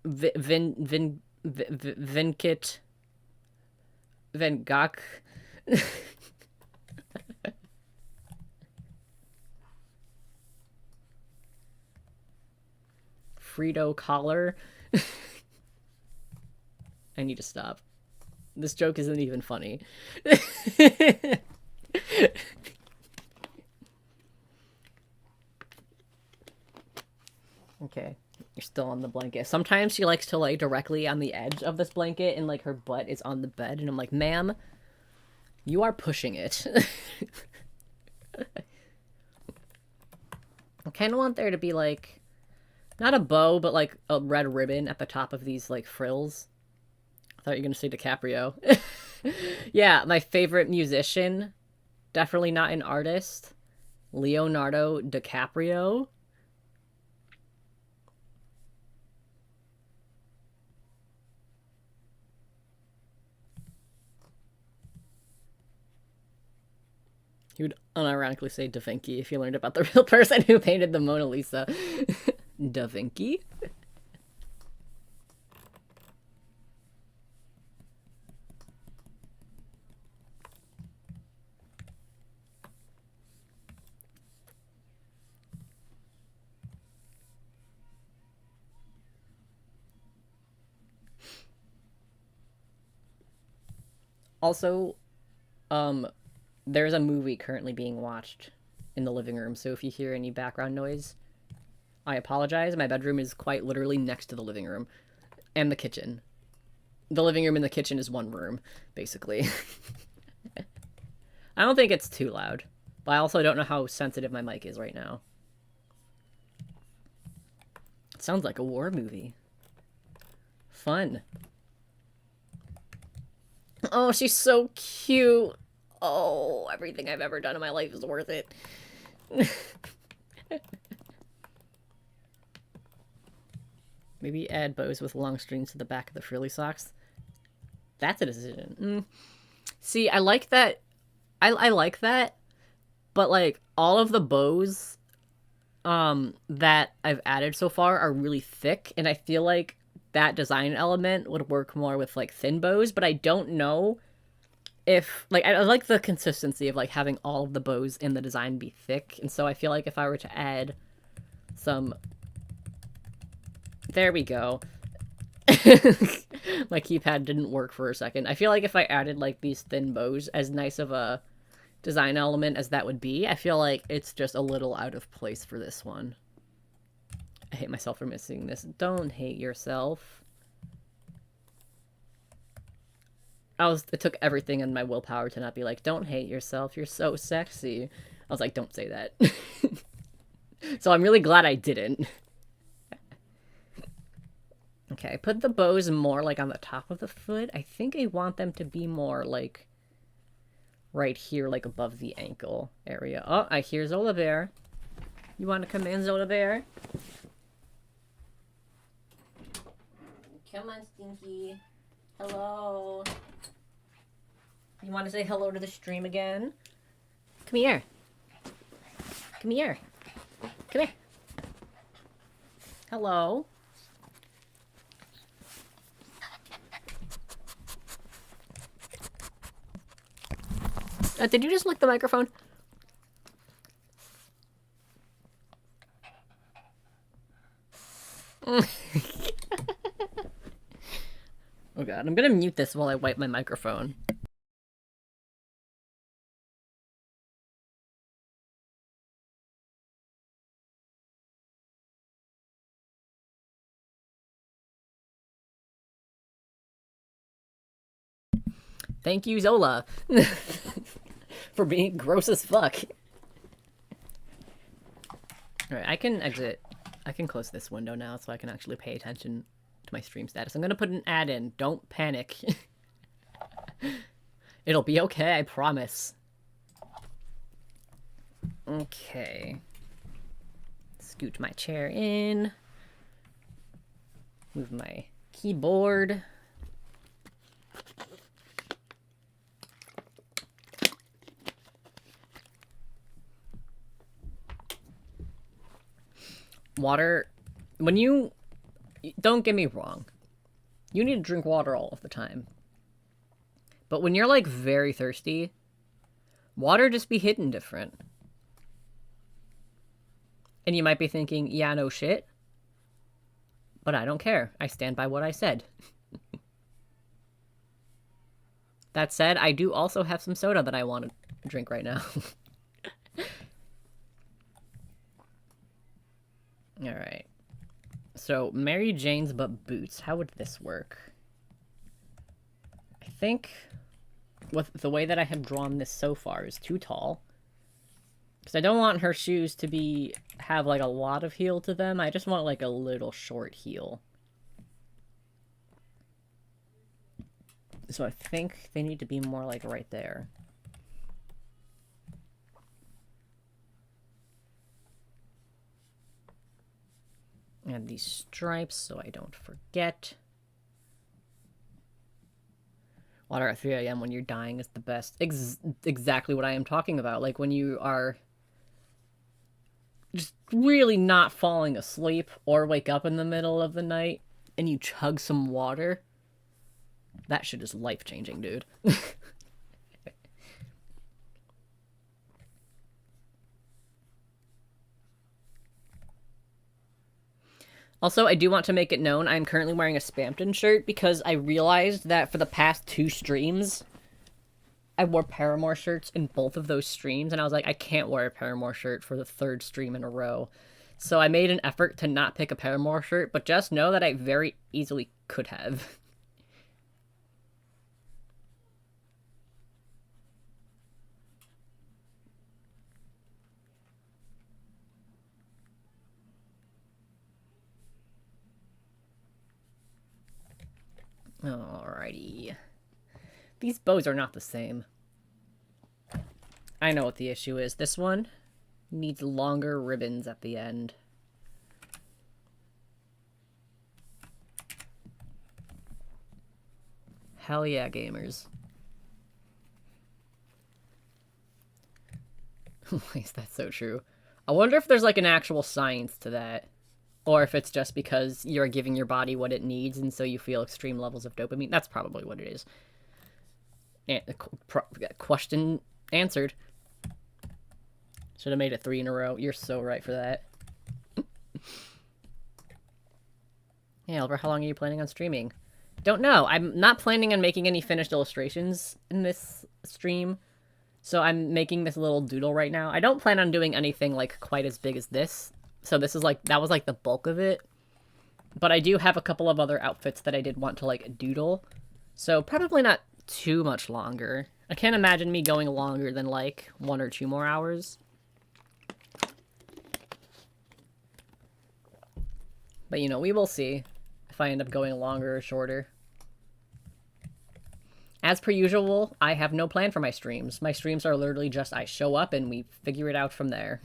Vinkit Van Gogh. Frito Collar. I need to stop. This joke isn't even funny. Okay, you're still on the blanket. Sometimes she likes to lay directly on the edge of this blanket and, like, her butt is on the bed. And I'm like, ma'am, you are pushing it. I kind of want there to be, like, not a bow, but, like, a red ribbon at the top of these, like, frills. I thought you were going to say DiCaprio. Yeah, my favorite musician. Definitely not an artist. Leonardo DiCaprio. He would unironically say Da Vinci if you learned about the real person who painted the Mona Lisa. Da Vinci? Also, there's a movie currently being watched in the living room, so if you hear any background noise, I apologize. My bedroom is quite literally next to the living room and the kitchen. The living room and the kitchen is one room, basically. I don't think it's too loud, but I also don't know how sensitive my mic is right now. It sounds like a war movie. Fun. Oh, she's so cute. Oh, everything I've ever done in my life is worth it. Maybe add bows with long strings to the back of the frilly socks. That's a decision. See, I like that. I like that, but like all of the bows that I've added so far are really thick, and I feel like that design element would work more with like thin bows, but I don't know if like I like the consistency of like having all of the bows in the design be thick, and so I feel like if I were to add some, there we go. My keypad didn't work for a second. I feel like if I added like these thin bows, as nice of a design element as that would be, I feel like it's just a little out of place for this one. I hate myself for missing this. Don't hate yourself. It took everything in my willpower to not be like, don't hate yourself, you're so sexy. I was like, don't say that. So I'm really glad I didn't. Okay, I put the bows more like on the top of the foot. I think I want them to be more like right here, like above the ankle area. Oh, I hear Zola Bear. You want to come in, Zola Bear? Come on, Stinky. Hello. You want to say hello to the stream again? Come here. Come here. Come here. Hello. Did you just lick the microphone? Oh god, I'm gonna mute this while I wipe my microphone. Thank you, Zola, for being gross as fuck. Alright, I can exit. I can close this window now so I can actually pay attention to my stream status. I'm gonna put an ad in. Don't panic. It'll be okay, I promise. Okay. Scoot my chair in. Move my keyboard. Water, when you, don't get me wrong, you need to drink water all of the time. But when you're like very thirsty, water just be hitting different. And you might be thinking, yeah, no shit. But I don't care. I stand by what I said. That said, I do also have some soda that I want to drink right now. Alright. So, Mary Jane's but boots. How would this work? I think with the way that I have drawn this so far is too tall. Because I don't want her shoes to have like a lot of heel to them. I just want like a little short heel. So I think they need to be more like right there. Add these stripes so I don't forget. Water at 3 a.m. when you're dying is the best. Exactly what I am talking about. Like when you are just really not falling asleep or wake up in the middle of the night and you chug some water. That shit is life-changing, dude. Also, I do want to make it known I'm currently wearing a Spampton shirt because I realized that for the past 2 streams, I wore Paramore shirts in both of those streams, and I was like, I can't wear a Paramore shirt for the 3rd stream in a row. So I made an effort to not pick a Paramore shirt, but just know that I very easily could have. Alrighty. These bows are not the same. I know what the issue is. This one needs longer ribbons at the end. Hell yeah, gamers. Why is that so true? I wonder if there's like an actual science to that. Or if it's just because you're giving your body what it needs and so you feel extreme levels of dopamine. That's probably what it is. And question answered. Should have made it 3 in a row. You're so right for that. Hey, Oliver, how long are you planning on streaming? Don't know. I'm not planning on making any finished illustrations in this stream. So I'm making this little doodle right now. I don't plan on doing anything like quite as big as this. So this is like, that was like the bulk of it. But I do have a couple of other outfits that I did want to like doodle. So probably not too much longer. I can't imagine me going longer than like 1 or 2 more hours. But you know, we will see if I end up going longer or shorter. As per usual, I have no plan for my streams. My streams are literally just I show up and we figure it out from there.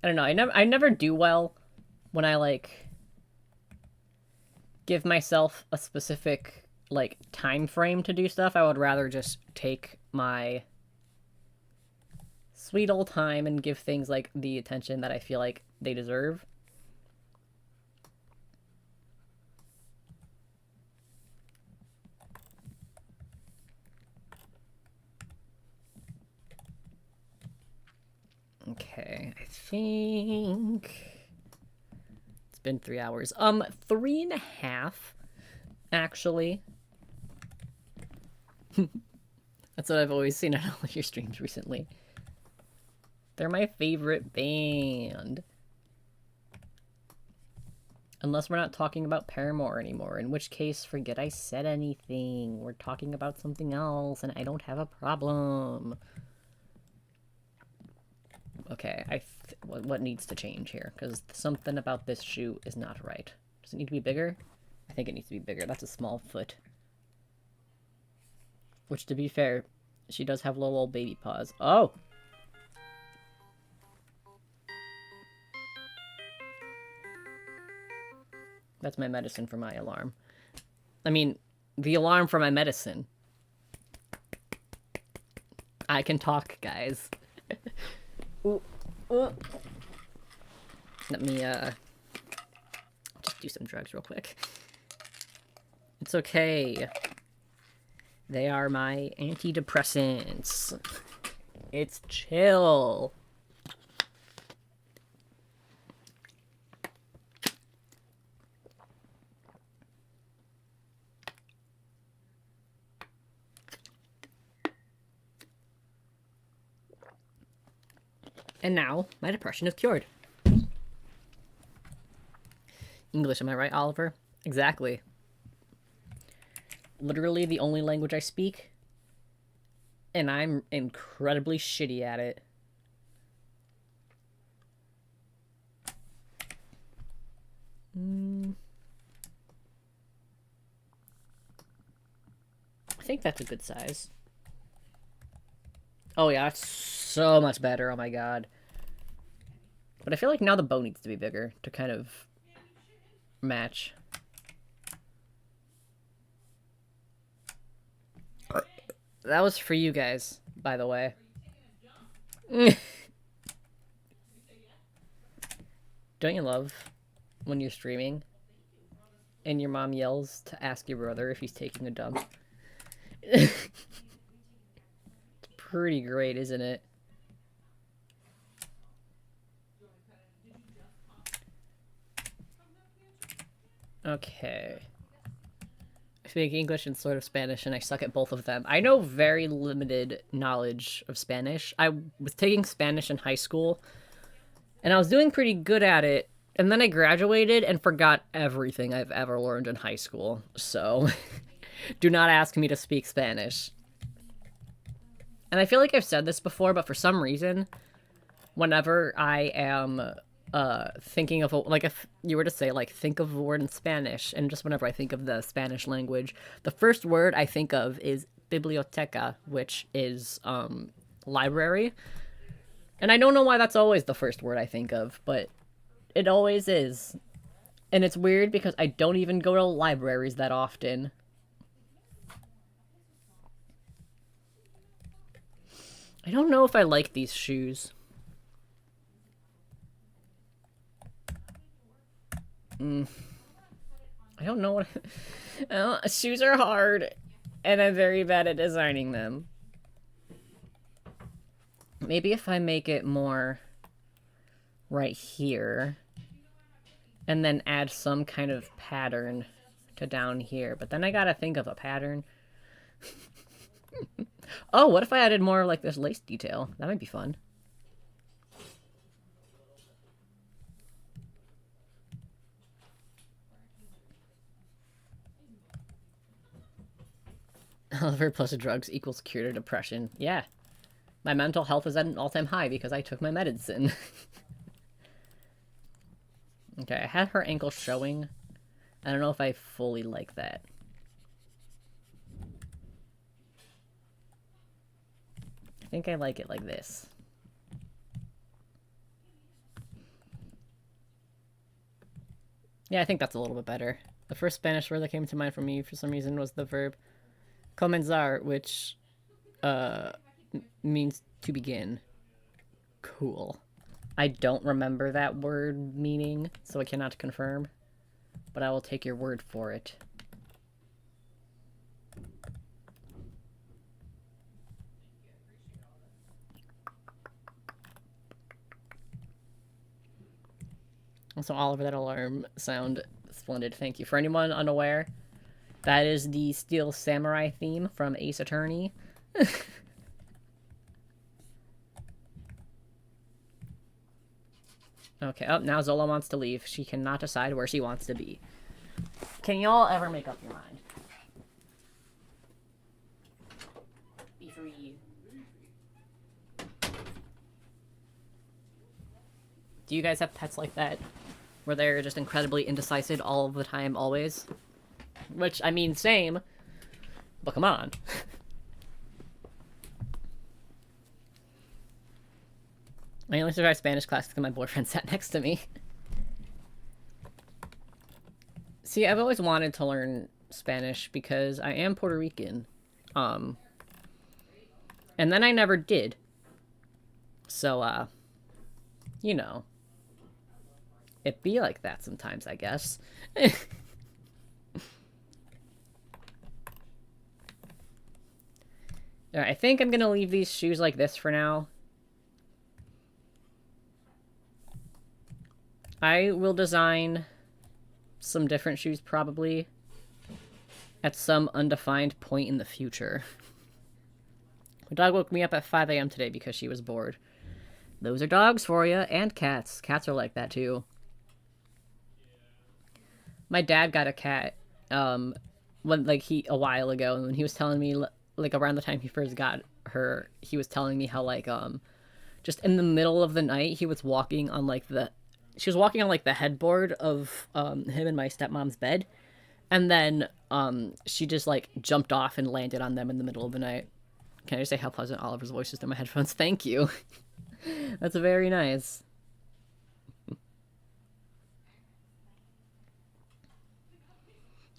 I don't know. I never do well when I like give myself a specific like time frame to do stuff. I would rather just take my sweet old time and give things like the attention that I feel like they deserve. Okay, I think it's been 3 hours. 3.5, actually. That's what I've always seen on all of your streams recently. They're my favorite band. Unless we're not talking about Paramore anymore, in which case, forget I said anything. We're talking about something else, and I don't have a problem. Okay, what needs to change here? Because something about this shoe is not right. Does it need to be bigger? I think it needs to be bigger. That's a small foot. Which, to be fair, she does have little old baby paws. Oh! That's my medicine for my alarm. I mean, the alarm for my medicine. I can talk, guys. Ooh, ooh. Let me, just do some drugs real quick. It's okay. They are my antidepressants. It's chill. And now, my depression is cured. English, am I right, Oliver? Exactly. Literally the only language I speak. And I'm incredibly shitty at it. I think that's a good size. Oh yeah, it's so much better. Oh my god. But I feel like now the bow needs to be bigger to kind of match. That was for you guys, by the way. Don't you love when you're streaming and your mom yells to ask your brother if he's taking a dump? It's pretty great, isn't it? Okay. I speak English and sort of Spanish, and I suck at both of them. I know very limited knowledge of Spanish. I was taking Spanish in high school, and I was doing pretty good at it, and then I graduated and forgot everything I've ever learned in high school. So, do not ask me to speak Spanish. And I feel like I've said this before, but for some reason, whenever I am thinking of, like, if you were to say, like, think of a word in Spanish, and just whenever I think of the Spanish language, the first word I think of is biblioteca, which is, library. And I don't know why that's always the first word I think of, but it always is. And it's weird because I don't even go to libraries that often. I don't know if I like these shoes. I don't know what... shoes are hard, and I'm very bad at designing them. Maybe if I make it more right here, and then add some kind of pattern to down here. But then I gotta think of a pattern. Oh, what if I added more of, like, this lace detail? That might be fun. Oliver plus drugs equals cure to depression. Yeah. My mental health is at an all-time high because I took my medicine. Okay, I had her ankle showing. I don't know if I fully like that. I think I like it like this. Yeah, I think that's a little bit better. The first Spanish word that came to mind for me for some reason was the verb comenzar, which means to begin. Cool. I don't remember that word meaning, so I cannot confirm, but I will take your word for it. Also, Oliver, that alarm sound splendid. Thank you. For anyone unaware, that is the Steel Samurai theme from Ace Attorney. Okay, oh, now Zola wants to leave. She cannot decide where she wants to be. Can y'all ever make up your mind? Be free. Do you guys have pets like that? Where they're just incredibly indecisive all of the time, always? Which, I mean, same. But come on. I only survived Spanish class because my boyfriend sat next to me. See, I've always wanted to learn Spanish because I am Puerto Rican. And then I never did. So, you know. It be like that sometimes, I guess. Alright, I think I'm gonna leave these shoes like this for now. I will design some different shoes, probably, at some undefined point in the future. My dog woke me up at 5 a.m. today because she was bored. Those are dogs for you, and cats. Cats are like that, too. My dad got a cat, a while ago, and when he was telling me, like, around the time he first got her, he was telling me how, like, just in the middle of the night, he was walking on, like, she was walking on, like, the headboard of, him and my stepmom's bed, and then, she just, like, jumped off and landed on them in the middle of the night. Can I just say how pleasant Oliver's voice is through my headphones? Thank you. That's very nice.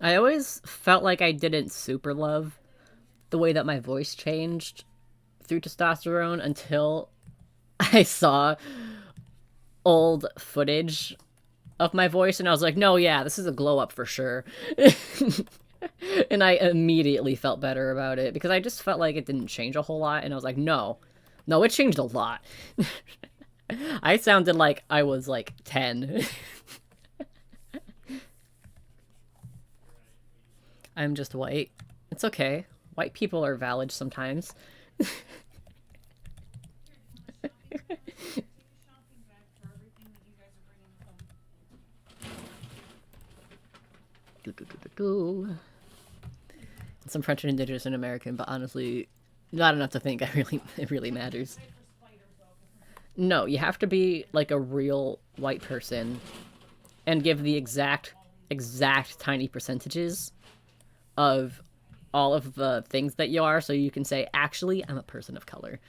I always felt like I didn't super love the way that my voice changed through testosterone until I saw old footage of my voice, and I was like, no, yeah, this is a glow up for sure. And I immediately felt better about it, because I just felt like it didn't change a whole lot, and I was like, no, it changed a lot. I sounded like I was, like, 10. I'm just white. It's okay. White people are valid sometimes. Some French and Indigenous and American, but honestly, not enough to think it really matters. No, you have to be like a real white person and give the exact tiny percentages of all of the things that you are, so you can say, actually, I'm a person of color.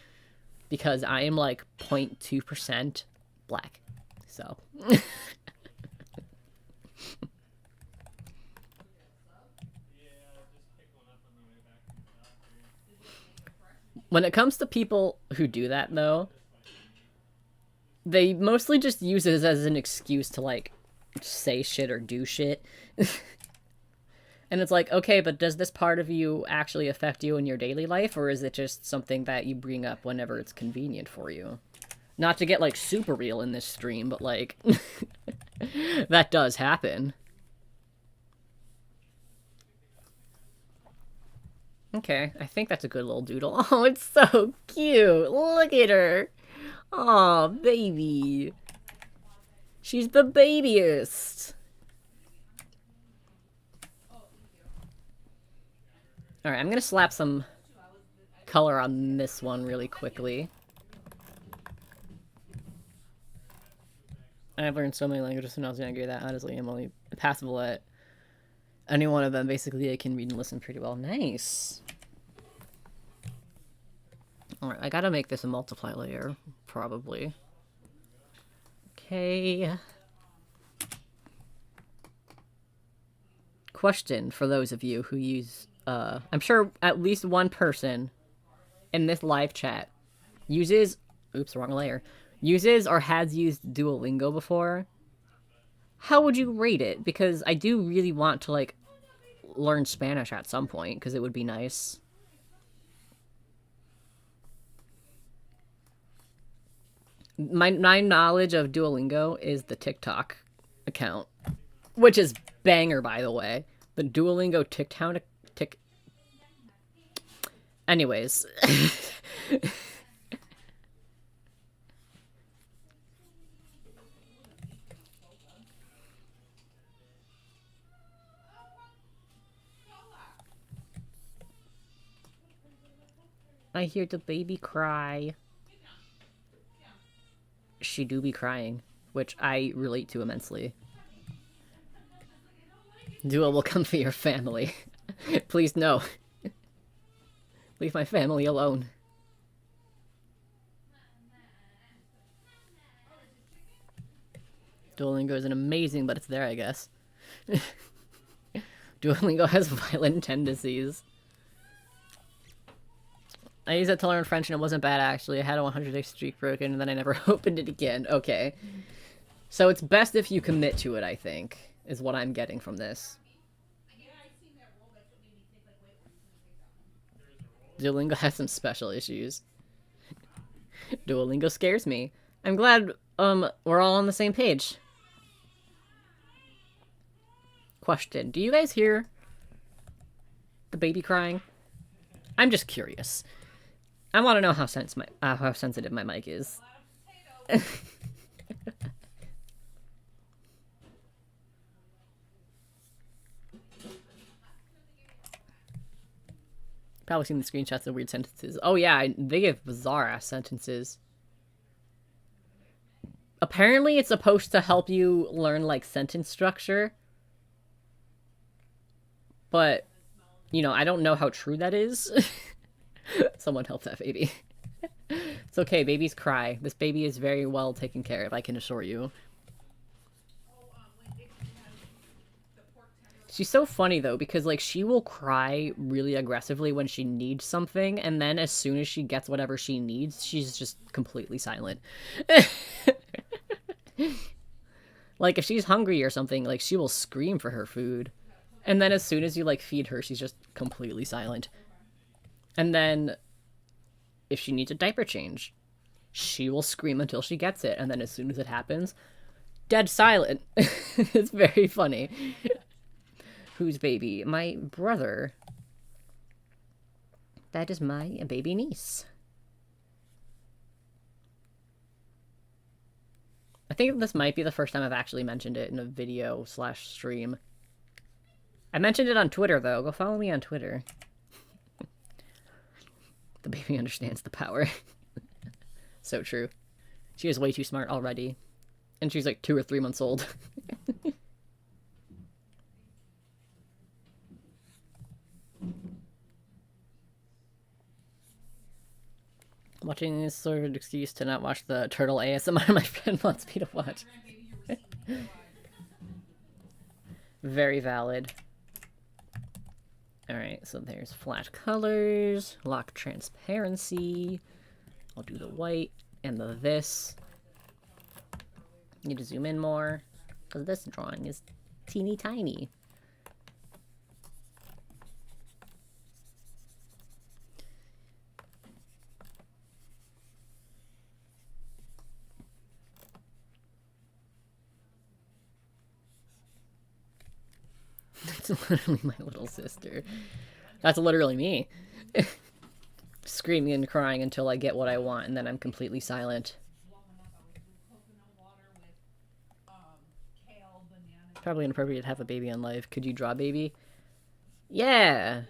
Because I am like 0.2% black. So. When it comes to people who do that, though, they mostly just use it as an excuse to, like, say shit or do shit. And it's like, okay, but does this part of you actually affect you in your daily life, or is it just something that you bring up whenever it's convenient for you? Not to get, like, super real in this stream, but, like, that does happen. Okay, I think that's a good little doodle. Oh, it's so cute! Look at her! Aw, baby! She's the babiest! Alright, I'm gonna slap some color on this one really quickly. I've learned so many languages when I was younger that honestly I'm only passable at any one of them. Basically, I can read and listen pretty well. Nice! Alright, I gotta make this a multiply layer, probably. Okay. Question for those of you who use, I'm sure at least one person in this live chat uses, oops, wrong layer, uses or has used Duolingo before. How would you rate it? Because I do really want to, like, learn Spanish at some point, because it would be nice. My knowledge of Duolingo is the TikTok account, which is banger, by the way. The Duolingo TikTok... Anyways. I hear the baby cry. She do be crying, which I relate to immensely. Duo will come for your family. Please, no. Leave my family alone. Duolingo isn't amazing, but it's there, I guess. Duolingo has violent tendencies. I used it to learn French and it wasn't bad, actually. I had a 100-day streak broken and then I never opened it again. Okay. So it's best if you commit to it, I think, is what I'm getting from this. Duolingo has some special issues. Duolingo scares me. I'm glad, we're all on the same page. Question. Do you guys hear the baby crying? I'm just curious. I want to know how sensitive my mic is. Probably seen the screenshots of weird sentences. Oh yeah, they give bizarre-ass sentences. Apparently it's supposed to help you learn, like, sentence structure. But, you know, I don't know how true that is. Someone help that baby. It's okay, babies cry. This baby is very well taken care of, I can assure you. She's so funny, though, because, like, she will cry really aggressively when she needs something, and then as soon as she gets whatever she needs, she's just completely silent. Like, if she's hungry or something, like, she will scream for her food. And then as soon as you, like, feed her, she's just completely silent. And then, if she needs a diaper change, she will scream until she gets it. And then as soon as it happens, dead silent. It's very funny. Whose baby? My brother. That is my baby niece. I think this might be the first time I've actually mentioned it in a video/stream. I mentioned it on Twitter, though. Go follow me on Twitter. The baby understands the power. So true. She is way too smart already. And she's like 2 or 3 months old. Watching is sort of an excuse to not watch the turtle ASMR my friend wants me to watch. Very valid. Alright, so there's flat colors, lock transparency. I'll do the white and the this. Need to zoom in more, because this drawing is teeny tiny. That's literally my little sister. That's literally me. Screaming and crying until I get what I want, and then I'm completely silent. Probably inappropriate to have a baby on live. Could you draw baby? Yeah.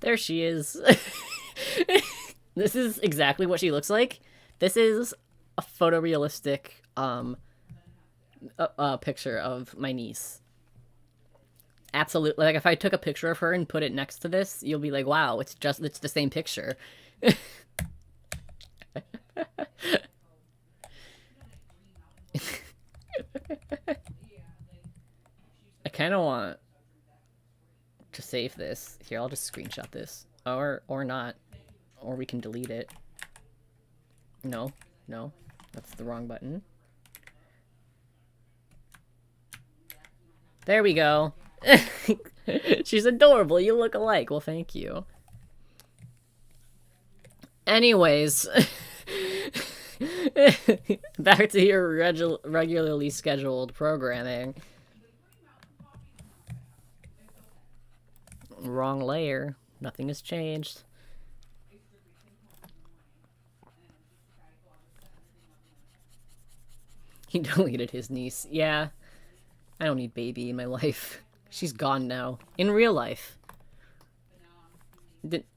There she is. This is exactly what she looks like. This is a photorealistic picture of my niece. Absolutely. Like, if I took a picture of her and put it next to this, you'll be like, wow, it's the same picture. I kind of want to save this. Here, I'll just screenshot this. Or not. Or we can delete it. No. No. That's the wrong button. There we go. She's adorable. You look alike. Well, thank you. Anyways. Back to your regularly scheduled programming. Wrong layer. Nothing has changed. He deleted his niece. Yeah. I don't need baby in my life. She's gone now. In real life.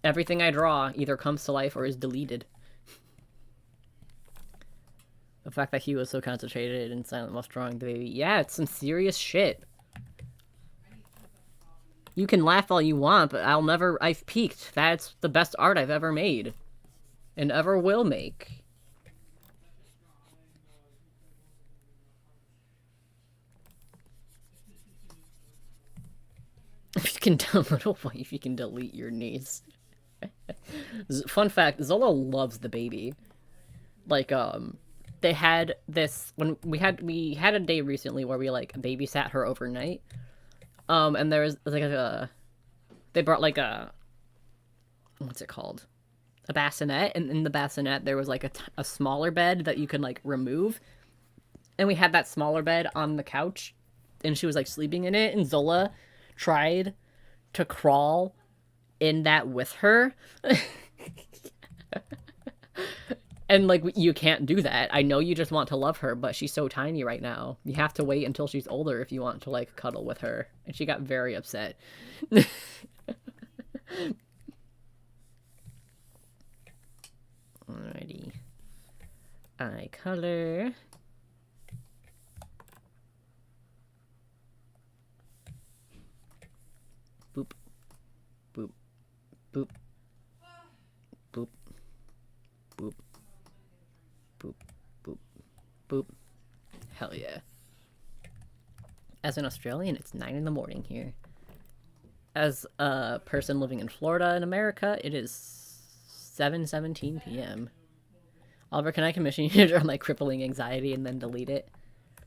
Everything I draw either comes to life or is deleted. The fact that he was so concentrated and silent while drawing the baby. Yeah, it's some serious shit. You can laugh all you want, but I've peaked. That's the best art I've ever made. And ever will make. If you can download a wife, you can delete your niece. Fun fact, Zola loves the baby. Like, they had this, when we had a day recently where we, like, babysat her overnight. And there was, like, they brought, like, what's it called? A bassinet, and in the bassinet there was, like, a smaller bed that you could, like, remove. And we had that smaller bed on the couch, and she was, like, sleeping in it, and Zola tried to crawl in that with her. And, like, you can't do that. I know you just want to love her, but she's so tiny right now. You have to wait until she's older if you want to, like, cuddle with her. And she got very upset. Alrighty. Eye color. Boop. Boop. Boop. Boop. Boop. Boop. Boop. Boop. Hell yeah. As an Australian, it's 9 in the morning here. As a person living in Florida in America, it is 7:17 p.m. Oliver, can I commission you to draw my crippling anxiety and then delete it?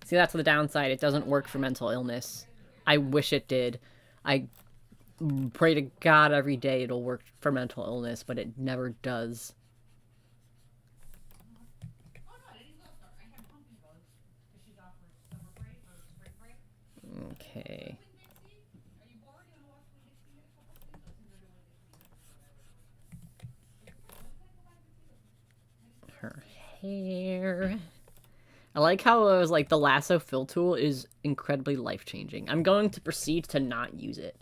See, that's the downside. It doesn't work for mental illness. I wish it did. I pray to God every day it'll work for mental illness, but it never does. Okay. Her hair. I like how it was like the lasso fill tool is incredibly life-changing. I'm going to proceed to not use it.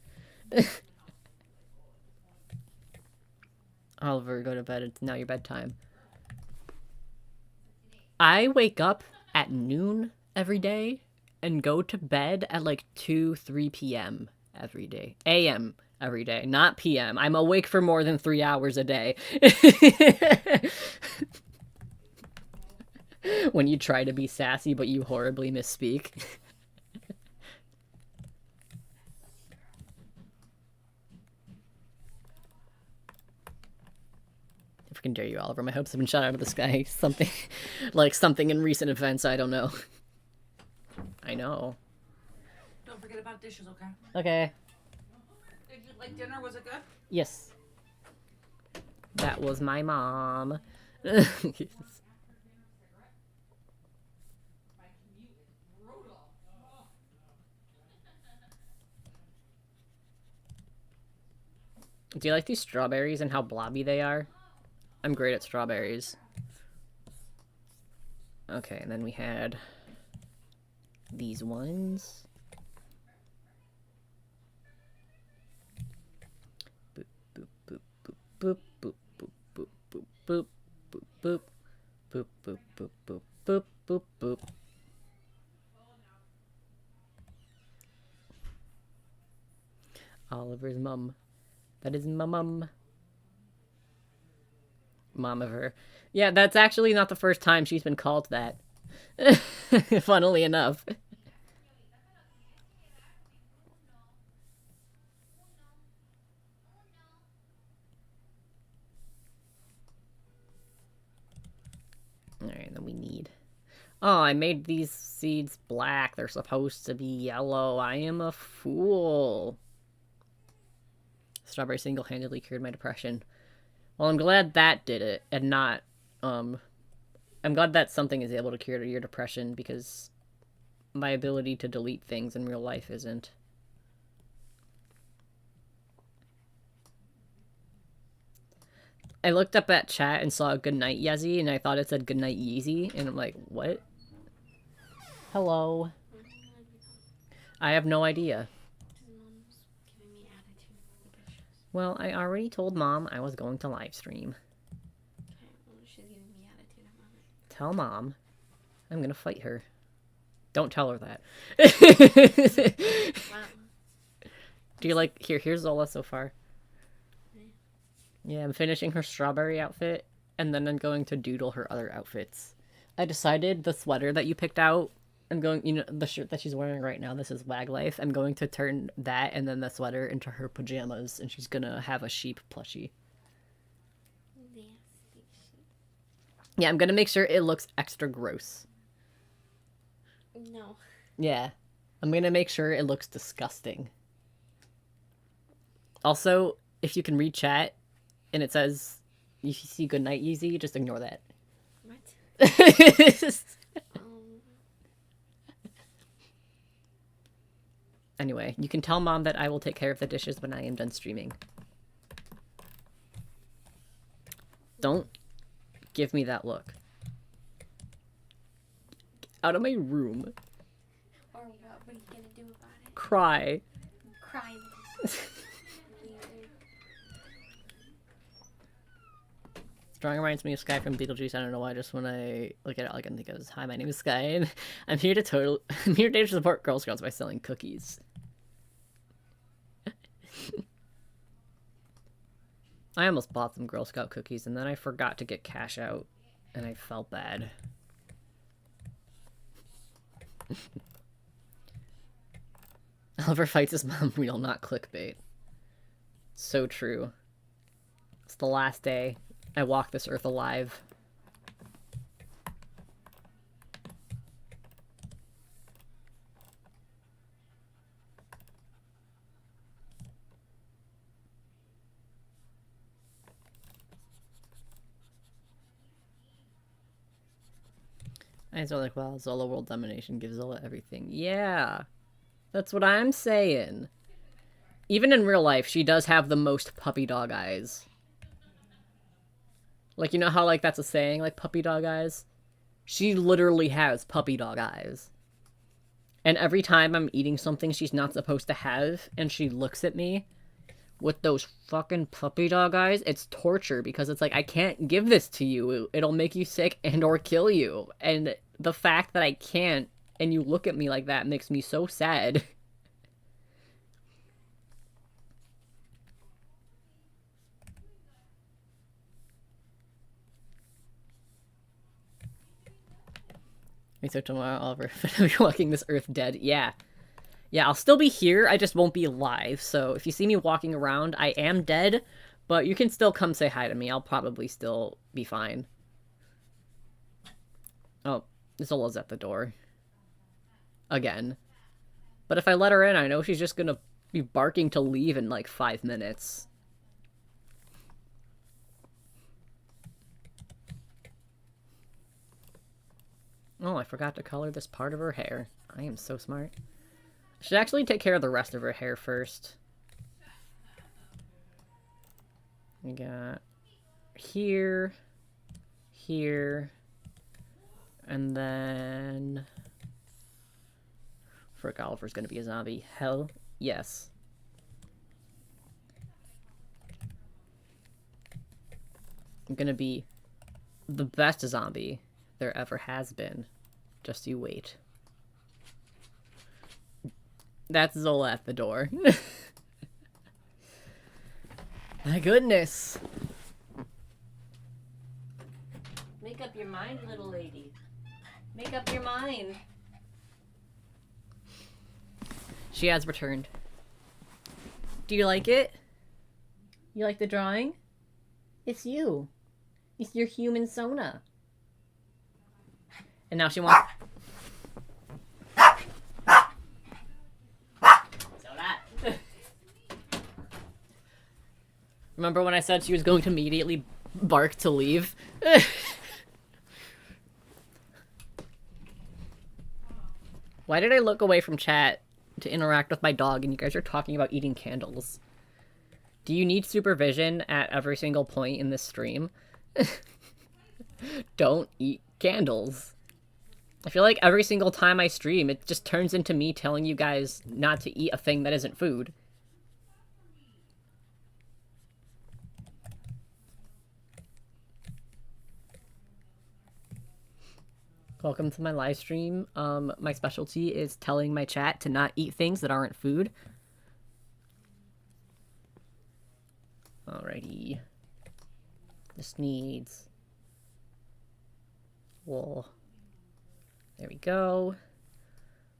Oliver, go to bed. It's now your bedtime. I wake up at noon every day and go to bed at like 2, 3 p.m. every day. A.m. every day, not p.m. I'm awake for more than 3 hours a day. When you try to be sassy, but you horribly misspeak. If I can dare you, Oliver, my hopes have been shot out of the sky. Something, like something in recent events, I don't know. I know. Don't forget about dishes, okay? Okay. Did you like dinner? Was it good? Yes. That was my mom. Do you like these strawberries and how blobby they are? I'm great at strawberries. Okay, and then we had these ones. Boop, boop, boop, boop, boop, boop, boop, boop, boop, boop, boop, boop, boop, boop, boop, boop, boop, boop. Oliver's mum. That is my mum. Mom of her. Yeah, that's actually not the first time she's been called that. Funnily enough. Alright, then we need... Oh, I made these seeds black. They're supposed to be yellow. I am a fool. Strawberry single-handedly cured my depression. Well, I'm glad that did it, and not, I'm glad that something is able to cure your depression, because my ability to delete things in real life isn't. I looked up at chat and saw goodnight Yezzy, and I thought it said goodnight Yeezy, and I'm like, what? Hello? I have no idea. Well, I already told Mom I was going to live stream. Okay, well, she's giving me attitude at the moment. Tell Mom I'm gonna fight her. Don't tell her that. Wow. Do you like... Here's Zola so far. Yeah, I'm finishing her strawberry outfit, and then I'm going to doodle her other outfits. I decided the sweater that you picked out, I'm going... You know, the shirt that she's wearing right now, this is Wag Life. I'm going to turn that and then the sweater into her pajamas, and she's gonna have a sheep plushie. Yeah, I'm gonna make sure it looks extra gross. No. Yeah. I'm gonna make sure it looks disgusting. Also, if you can read chat, and it says, you see goodnight Yeezy, just ignore that. What? Anyway, you can tell Mom that I will take care of the dishes when I am done streaming. Don't give me that look. Get out of my room. Or what? What are you gonna do about it? Cry. Cry. Drawing reminds me of Sky from Beetlejuice. I don't know why. Just when I look at it, all I can think of is, "Hi, my name is Sky, and I'm here to support Girl Scouts by selling cookies." I almost bought some Girl Scout cookies, and then I forgot to get cash out, and I felt bad. Oliver fights his mom real, not clickbait. So true. It's the last day I walk this earth alive. I was like, well, Zola world domination gives Zola everything. Yeah, that's what I'm saying. Even in real life, she does have the most puppy dog eyes. Like, you know how, like, that's a saying, like, puppy dog eyes? She literally has puppy dog eyes. And every time I'm eating something she's not supposed to have, and she looks at me with those fucking puppy dog eyes, it's torture, because it's like, I can't give this to you. It'll make you sick and or kill you. And the fact that I can't, and you look at me like that, makes me so sad. So tomorrow, Oliver, I'll be walking this earth dead. Yeah. Yeah, I'll still be here, I just won't be live. So if you see me walking around, I am dead, but you can still come say hi to me. I'll probably still be fine. Oh, Zola's at the door. Again. But if I let her in, I know she's just gonna be barking to leave in like 5 minutes. Oh, I forgot to color this part of her hair. I am so smart. I should actually take care of the rest of her hair first. We got here, here, and then... Frick, Oliver's gonna be a zombie. Hell yes. I'm gonna be the best zombie there ever has been. Just you wait. That's Zola at the door. My goodness. Make up your mind, little lady. Make up your mind. She has returned. Do you like it? You like the drawing? It's you. It's your Humansona. And now she wants... Remember when I said she was going to immediately bark to leave? Why did I look away from chat to interact with my dog and you guys are talking about eating candles? Do you need supervision at every single point in this stream? Don't eat candles. I feel like every single time I stream, it just turns into me telling you guys not to eat a thing that isn't food. Welcome to my live stream. My specialty is telling my chat to not eat things that aren't food. Alrighty. This needs wool. There we go.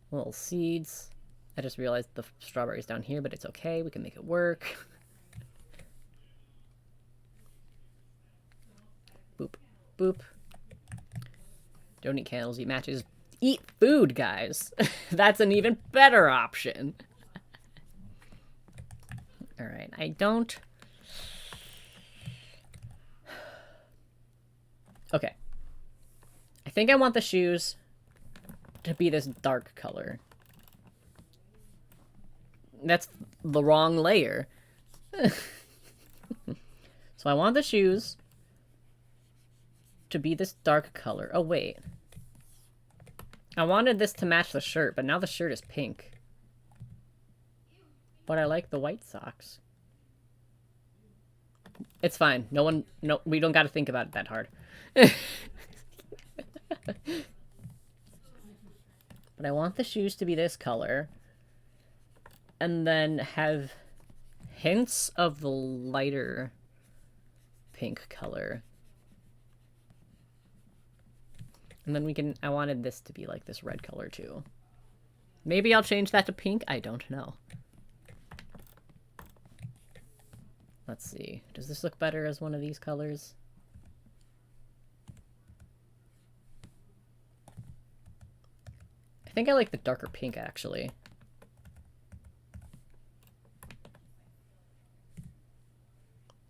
Little seeds. I just realized the strawberry's down here, but it's okay. We can make it work. Boop. Boop. Don't eat candles, eat matches. Eat food, guys! That's an even better option. Alright, I don't... Okay. I think I want the shoes to be this dark color. That's the wrong layer. So I want the shoes to be this dark color. Oh, wait. I wanted this to match the shirt, but now the shirt is pink. But I like the white socks. It's fine. No, we don't gotta think about it that hard. But I want the shoes to be this color. And then have hints of the lighter pink color. And then we can... I wanted this to be like this red color too. Maybe I'll change that to pink? I don't know. Let's see. Does this look better as one of these colors? I think I like the darker pink, actually.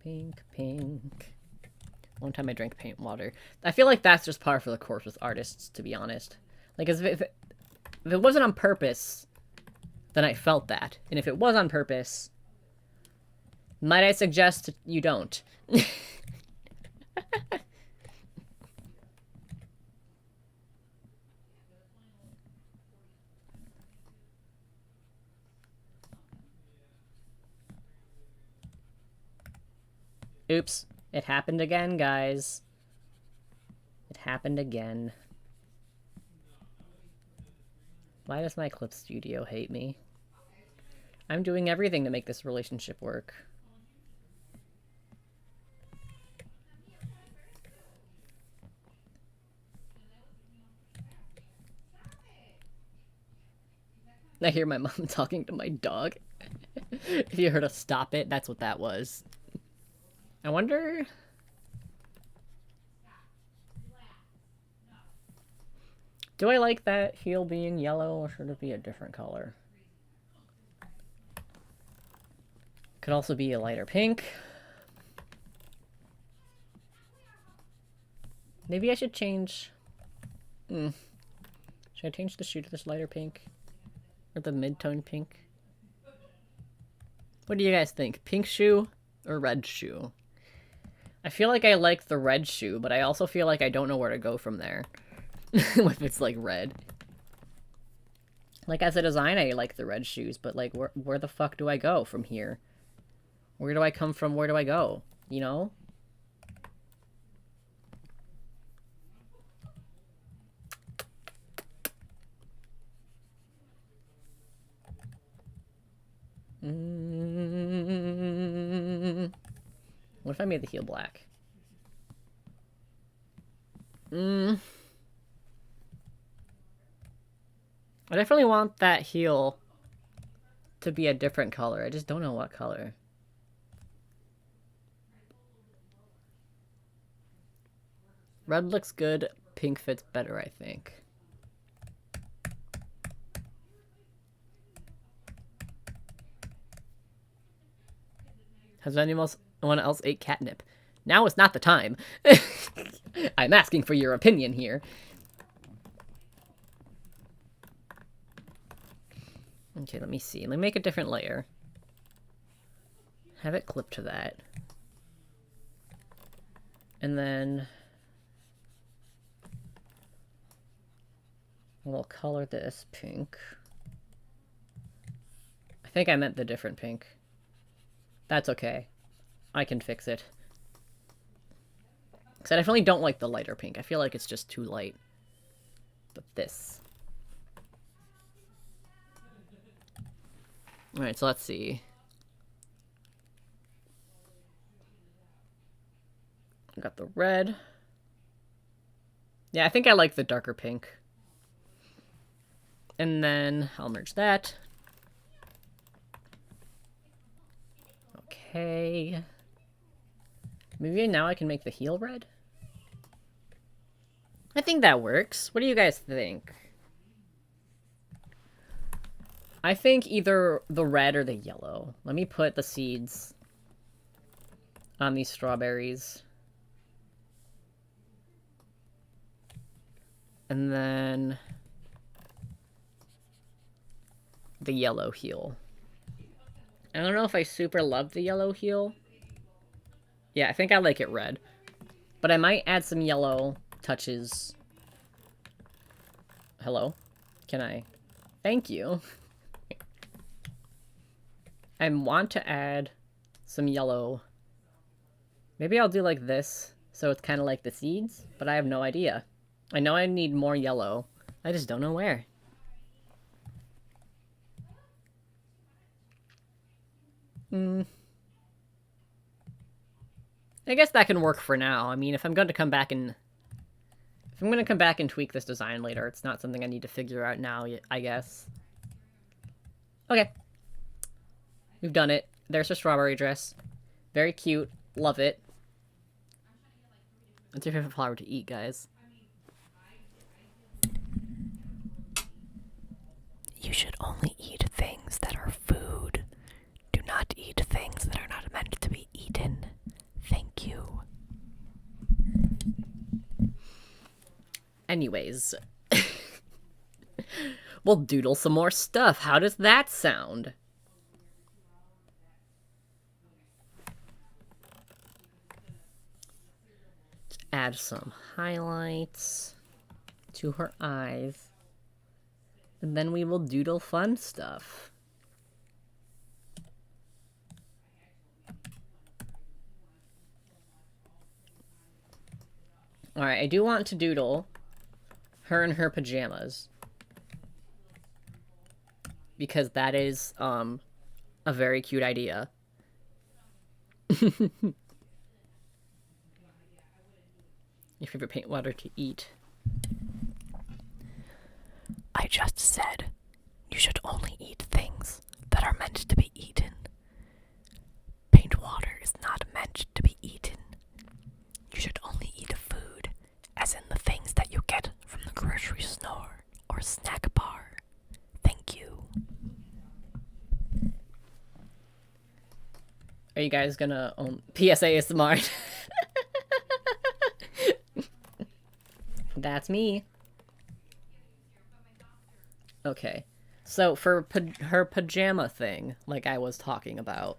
Pink, pink. One time I drank paint water. I feel like that's just par for the course with artists, to be honest. Like, if it wasn't on purpose, then I felt that. And if it was on purpose, might I suggest you don't? Oops. It happened again, guys. It happened again. Why does my Clip Studio hate me? I'm doing everything to make this relationship work. I hear my mom talking to my dog. If you heard a stop it, that's what that was. I wonder... Do I like that heel being yellow, or should it be a different color? Could also be a lighter pink. Maybe I should change... Should I change the shoe to this lighter pink? Or the mid-tone pink? What do you guys think? Pink shoe or red shoe? I feel like I like the red shoe, but I also feel like I don't know where to go from there. If it's, like, red. Like, as a design, I like the red shoes, but, like, where the fuck do I go from here? Where do I come from? Where do I go? You know? What if I made the heel black? I definitely want that heel to be a different color. I just don't know what color. Red looks good. Pink fits better, I think. Has anyone else ate catnip? Now is not the time. I'm asking for your opinion here. Okay, let me see. Let me make a different layer. Have it clip to that. And then... we'll color this pink. I think I meant the different pink. That's okay. I can fix it. Because I definitely don't like the lighter pink. I feel like it's just too light. But this. Alright, so let's see. I got the red. Yeah, I think I like the darker pink. And then I'll merge that. Okay. Maybe now I can make the heel red? I think that works. What do you guys think? I think either the red or the yellow. Let me put the seeds on these strawberries. And then the yellow heel. I don't know if I super love the yellow heel. Yeah, I think I like it red. But I might add some yellow touches. Hello? Can I? Thank you. I want to add some yellow. Maybe I'll do like this, so it's kind of like the seeds, but I have no idea. I know I need more yellow. I just don't know where. I guess that can work for now. I mean, if I'm going to come back and... if I'm going to come back and tweak this design later, it's not something I need to figure out now, I guess. Okay. We've done it. There's her strawberry dress. Very cute. Love it. What's your favorite flower to eat, guys? You should only eat things that are food. Do not eat things that are not meant to be eaten. Thank you. Anyways. We'll doodle some more stuff. How does that sound? Let's add some highlights to her eyes. And then we will doodle fun stuff. Alright, I do want to doodle her in her pajamas. Because that is, a very cute idea. Your favorite paint water to eat? I just said you should only eat things that are meant to be eaten. Paint water is not meant to be eaten. You should only eat food, as in the things that you get from the grocery store or snack bar. Thank you. Are you guys gonna own PSA is smart? That's me. Okay. So for her pajama thing, like I was talking about,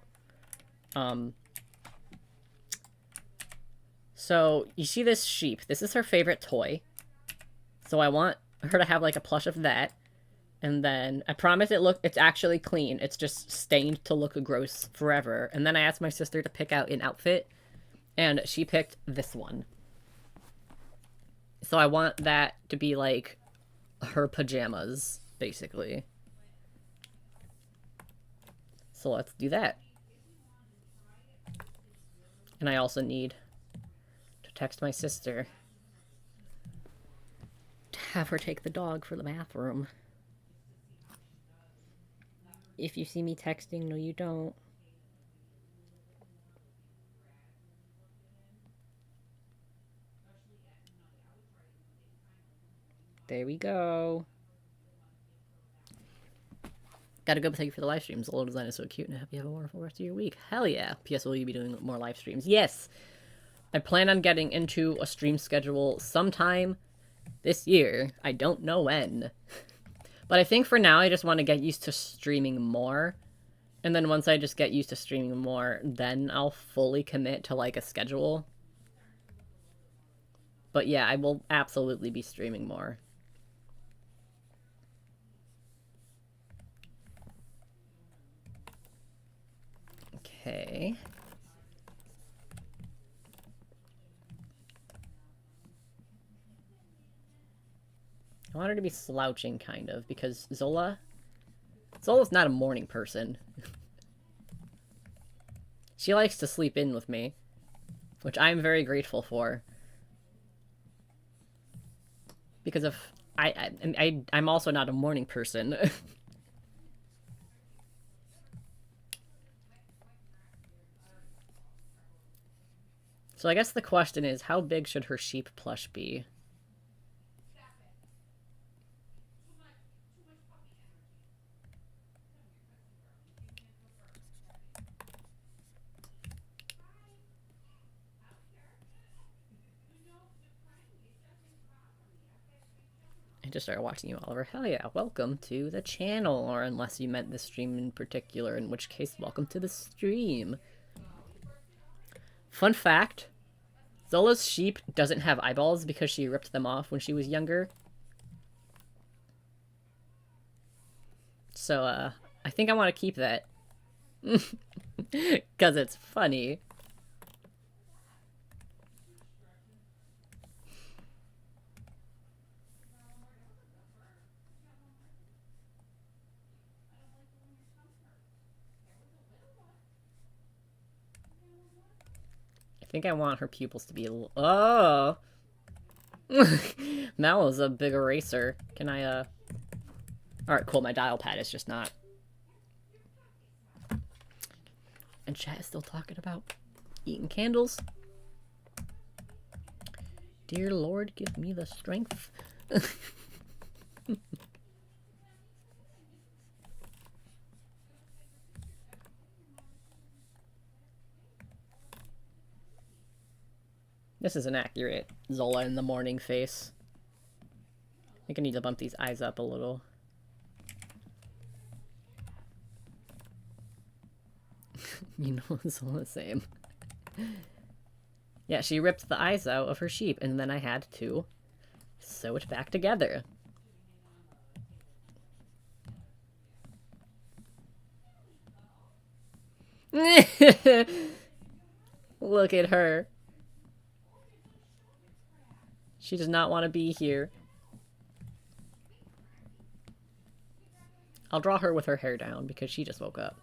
so you see this sheep. This is her favorite toy. So I want her to have like a plush of that. And then I promise it's actually clean. It's just stained to look gross forever. And then I asked my sister to pick out an outfit, and she picked this one. So I want that to be like her pajamas, basically. So let's do that. And I also need to text my sister to have her take the dog for the bathroom. If you see me texting, no you don't. There we go. Gotta go, but thank you for the live streams. The little design is so cute, and I hope you have a wonderful rest of your week. Hell yeah. P.S. Will you be doing more live streams? Yes! I plan on getting into a stream schedule sometime this year. I don't know when. But I think for now, I just want to get used to streaming more. And then once I just get used to streaming more, then I'll fully commit to, like, a schedule. But yeah, I will absolutely be streaming more. Okay. I want her to be slouching, kind of, because Zola's not a morning person. She likes to sleep in with me, which I'm very grateful for. Because of I'm also not a morning person. So I guess the question is, how big should her sheep plush be? I just started watching you, Oliver. Hell yeah, welcome to the channel. Or unless you meant this stream in particular, in which case, welcome to the stream. Fun fact, Zola's sheep doesn't have eyeballs because she ripped them off when she was younger. So, I think I want to keep that. Because it's funny. I think I want her pupils to be a little... Oh! That was a big eraser. Can I, Alright, cool, my dial pad is just not And chat is still talking about eating candles. Dear Lord, give me the strength. This is an accurate Zola in the morning face. I think I need to bump these eyes up a little. You know, Zola, same. Yeah, she ripped the eyes out of her sheep, and then I had to sew it back together. Look at her. She does not want to be here. I'll draw her with her hair down because she just woke up.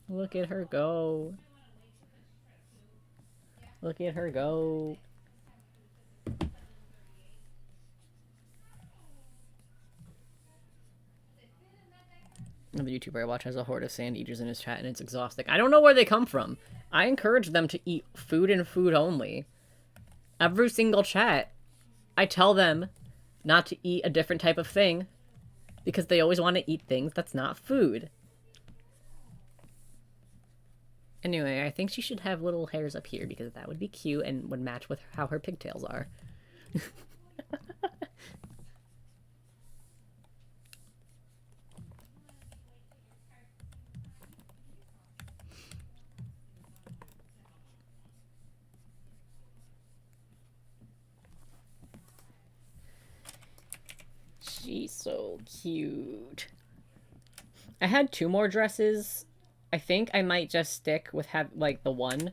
Look at her go. Look at her go. Another YouTuber I watch has a horde of sand eaters in his chat, and it's exhausting. I don't know where they come from. I encourage them to eat food and food only. Every single chat, I tell them not to eat a different type of thing because they always want to eat things that's not food. Anyway, I think she should have little hairs up here because that would be cute and would match with how her pigtails are. She's so cute. I had 2 more dresses. I think I might just stick with like the one.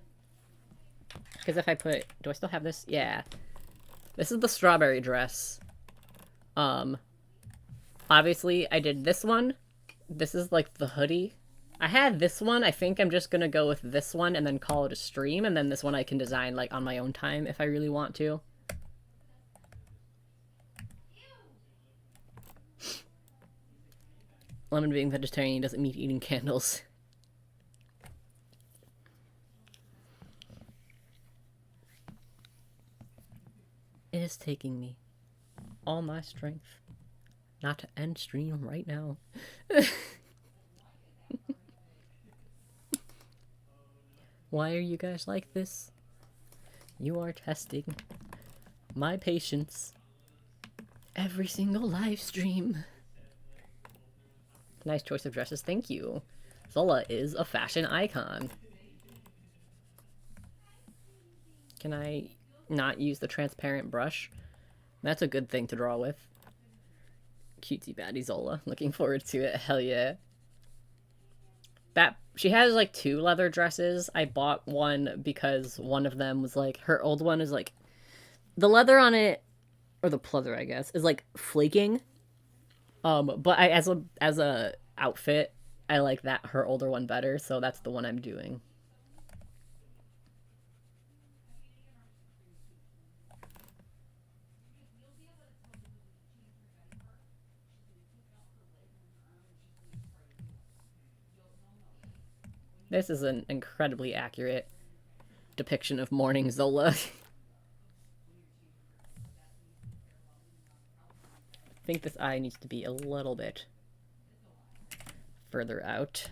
Because if I put... Do I still have this? Yeah. This is the strawberry dress. Obviously, I did this one. This is like the hoodie. I had this one. I think I'm just gonna go with this one and then call it a stream. And then this one I can design like on my own time if I really want to. Lemon being vegetarian doesn't mean eating candles. It is taking me all my strength not to end stream right now. Why are you guys like this? You are testing my patience every single live stream. Nice choice of dresses, thank you. Zola is a fashion icon. Can I not use the transparent brush? That's a good thing to draw with. Cutesy baddie Zola. Looking forward to it. Hell yeah. She has like 2 leather dresses. I bought one because one of them was like, her old one is like, the leather on it, or the pleather I guess, is like flaking. But as a outfit, I like that her older one better, so that's the one I'm doing. This is an incredibly accurate depiction of morning Zola. I think this eye needs to be a little bit further out.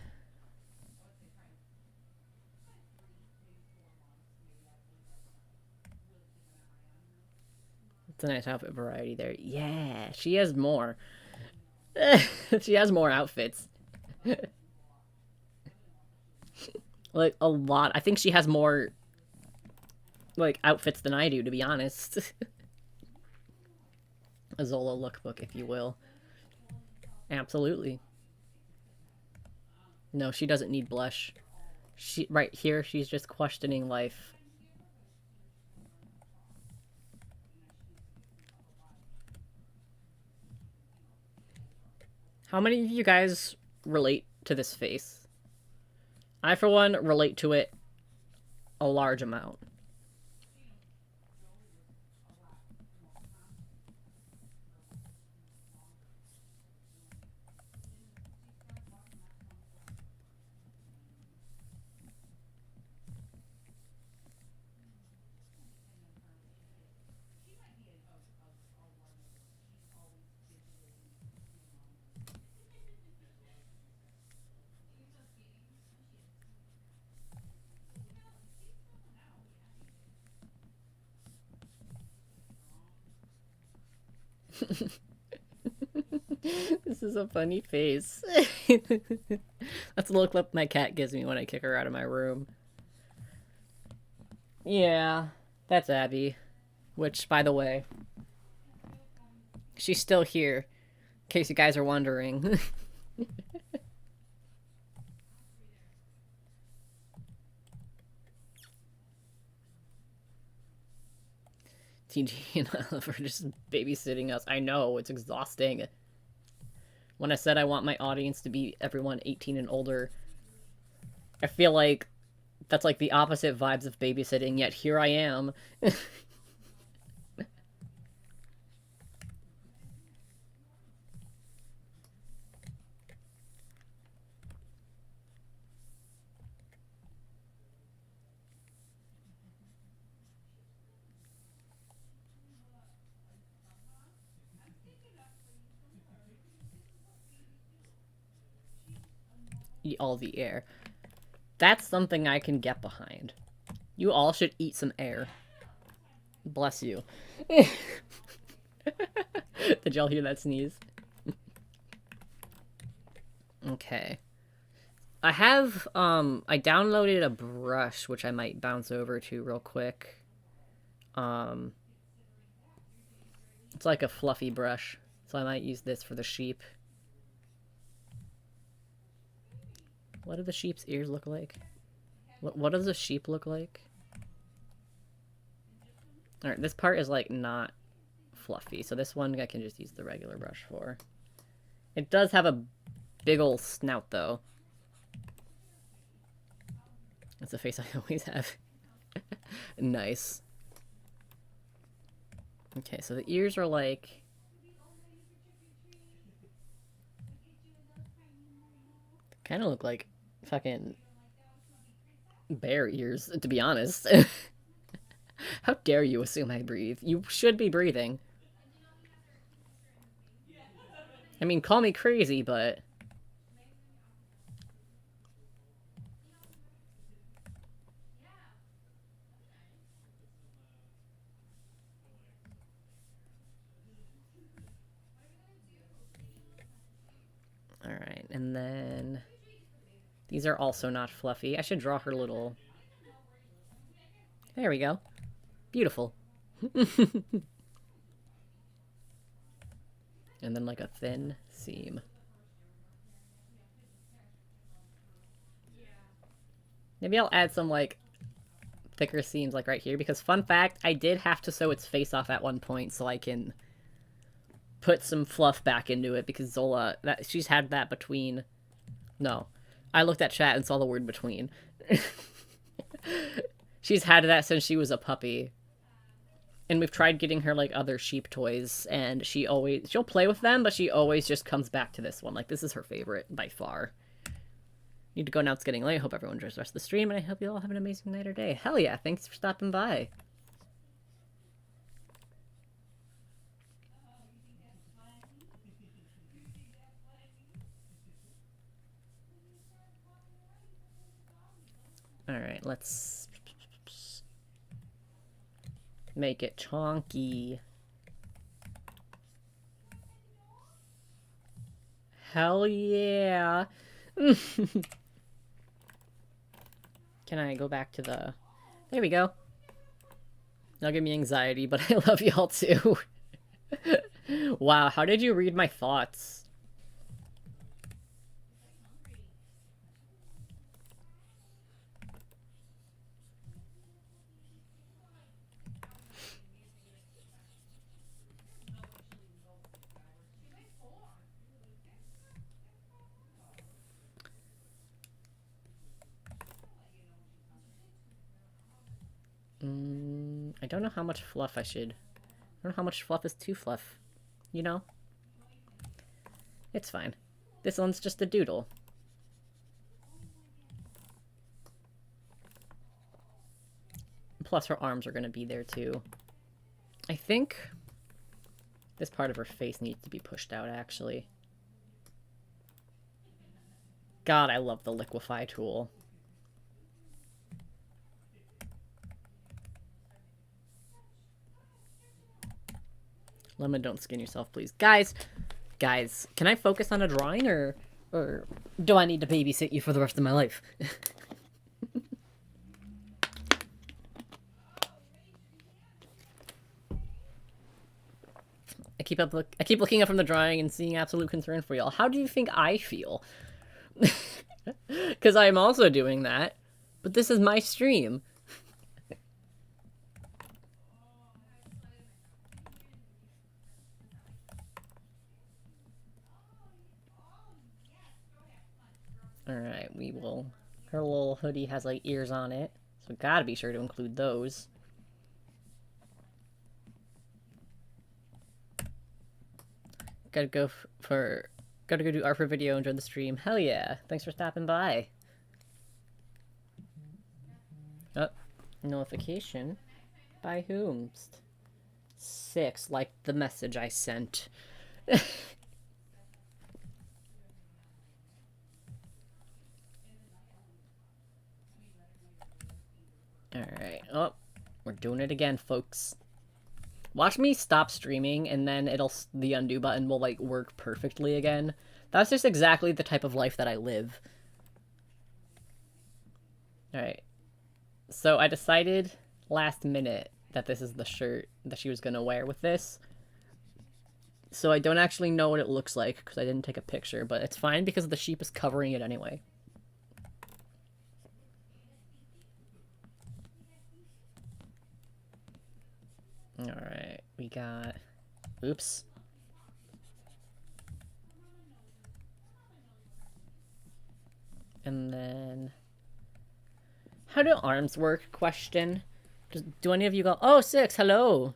It's a nice outfit variety there. Yeah, she has more. She has more outfits. Like, a lot. I think she has more, like, outfits than I do, to be honest. A Zola lookbook, if you will. Absolutely. No, she doesn't need blush. Right here, she's just questioning life. How many of you guys relate to this face? I, for one, relate to it a large amount. This is a funny face. That's the look my cat gives me when I kick her out of my room. Yeah, that's Abby. Which, by the way, she's still here, in case you guys are wondering. TG and Oliver just babysitting us. I know, it's exhausting. When I said I want my audience to be everyone 18 and older, I feel like that's like the opposite vibes of babysitting, yet here I am. Eat all the air. That's something I can get behind. You all should eat some air. Bless you. Did y'all hear that sneeze? Okay. I have, I downloaded a brush, which I might bounce over to real quick. It's like a fluffy brush, so I might use this for the sheep. What do the sheep's ears look like? What does a sheep look like? Alright, this part is, like, not fluffy, so this one I can just use the regular brush for. It does have a big ol' snout, though. That's the face I always have. Nice. Okay, so the ears are like... kind of look like fucking bear ears, to be honest. How dare you assume I breathe? You should be breathing. I mean, call me crazy, but... Alright, and then... these are also not fluffy. I should draw her little... there we go. Beautiful. And then like a thin seam. Maybe I'll add some like thicker seams like right here, because fun fact, I did have to sew its face off at one point so I can put some fluff back into it, because Zola, she's had that between... no. I looked at chat and saw the word between. She's had that since she was a puppy. And we've tried getting her, like, other sheep toys, and she'll play with them, but she always just comes back to this one. Like, this is her favorite, by far. Need to go now, it's getting late. I hope everyone enjoys the rest of the stream, and I hope you all have an amazing night or day. Hell yeah, thanks for stopping by. Alright, let's... make it chonky. Hell yeah. Can I go back to the... there we go. That'll give me anxiety, but I love y'all too. Wow, how did you read my thoughts? I don't know how much fluff I should... I don't know how much fluff is too fluff. You know? It's fine. This one's just a doodle. Plus her arms are going to be there too. I think this part of her face needs to be pushed out, actually. God, I love the liquefy tool. Lemon, don't skin yourself, please. Guys, can I focus on a drawing, or do I need to babysit you for the rest of my life? I keep looking up from the drawing and seeing absolute concern for y'all. How do you think I feel? Because I'm also doing that, but this is my stream. Alright, we will... Her little hoodie has, like, ears on it, so gotta be sure to include those. Gotta go do art for video, enjoy the stream. Hell yeah, thanks for stopping by. Oh, notification. By whom? 6, like the message I sent. Alright, oh, we're doing it again, folks. Watch me stop streaming, and then the undo button will, like, work perfectly again. That's just exactly the type of life that I live. Alright. So I decided last minute that this is the shirt that she was gonna wear with this. So I don't actually know what it looks like, because I didn't take a picture, but it's fine because the sheep is covering it anyway. Alright, we got... Oops. And then... How do arms work? Question. Do any of you go, oh, 6, hello!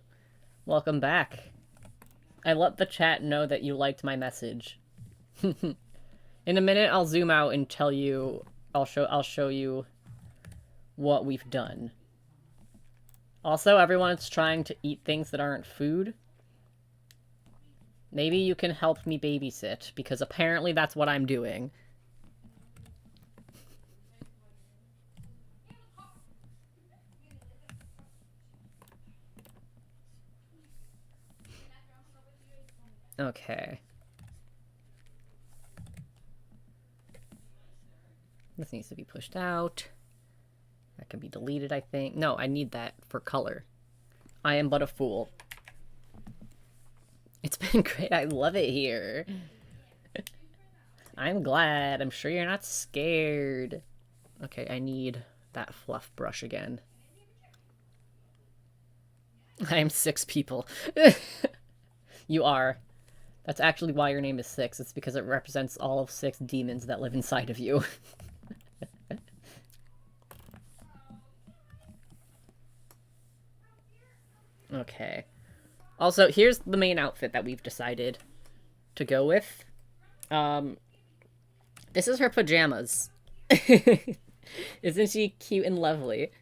Welcome back. I let the chat know that you liked my message. In a minute, I'll zoom out and tell you... I'll show you what we've done. Also, everyone's trying to eat things that aren't food. Maybe you can help me babysit, because apparently that's what I'm doing. Okay. This needs to be pushed out. That can be deleted, I think. No, I need that for color. I am but a fool. It's been great. I love it here. I'm glad. I'm sure you're not scared. Okay, I need that fluff brush again. I am 6 people. You are. That's actually why your name is 6. It's because it represents all of 6 demons that live inside of you. Okay. Also, here's the main outfit that we've decided to go with. This is her pajamas. Isn't she cute and lovely?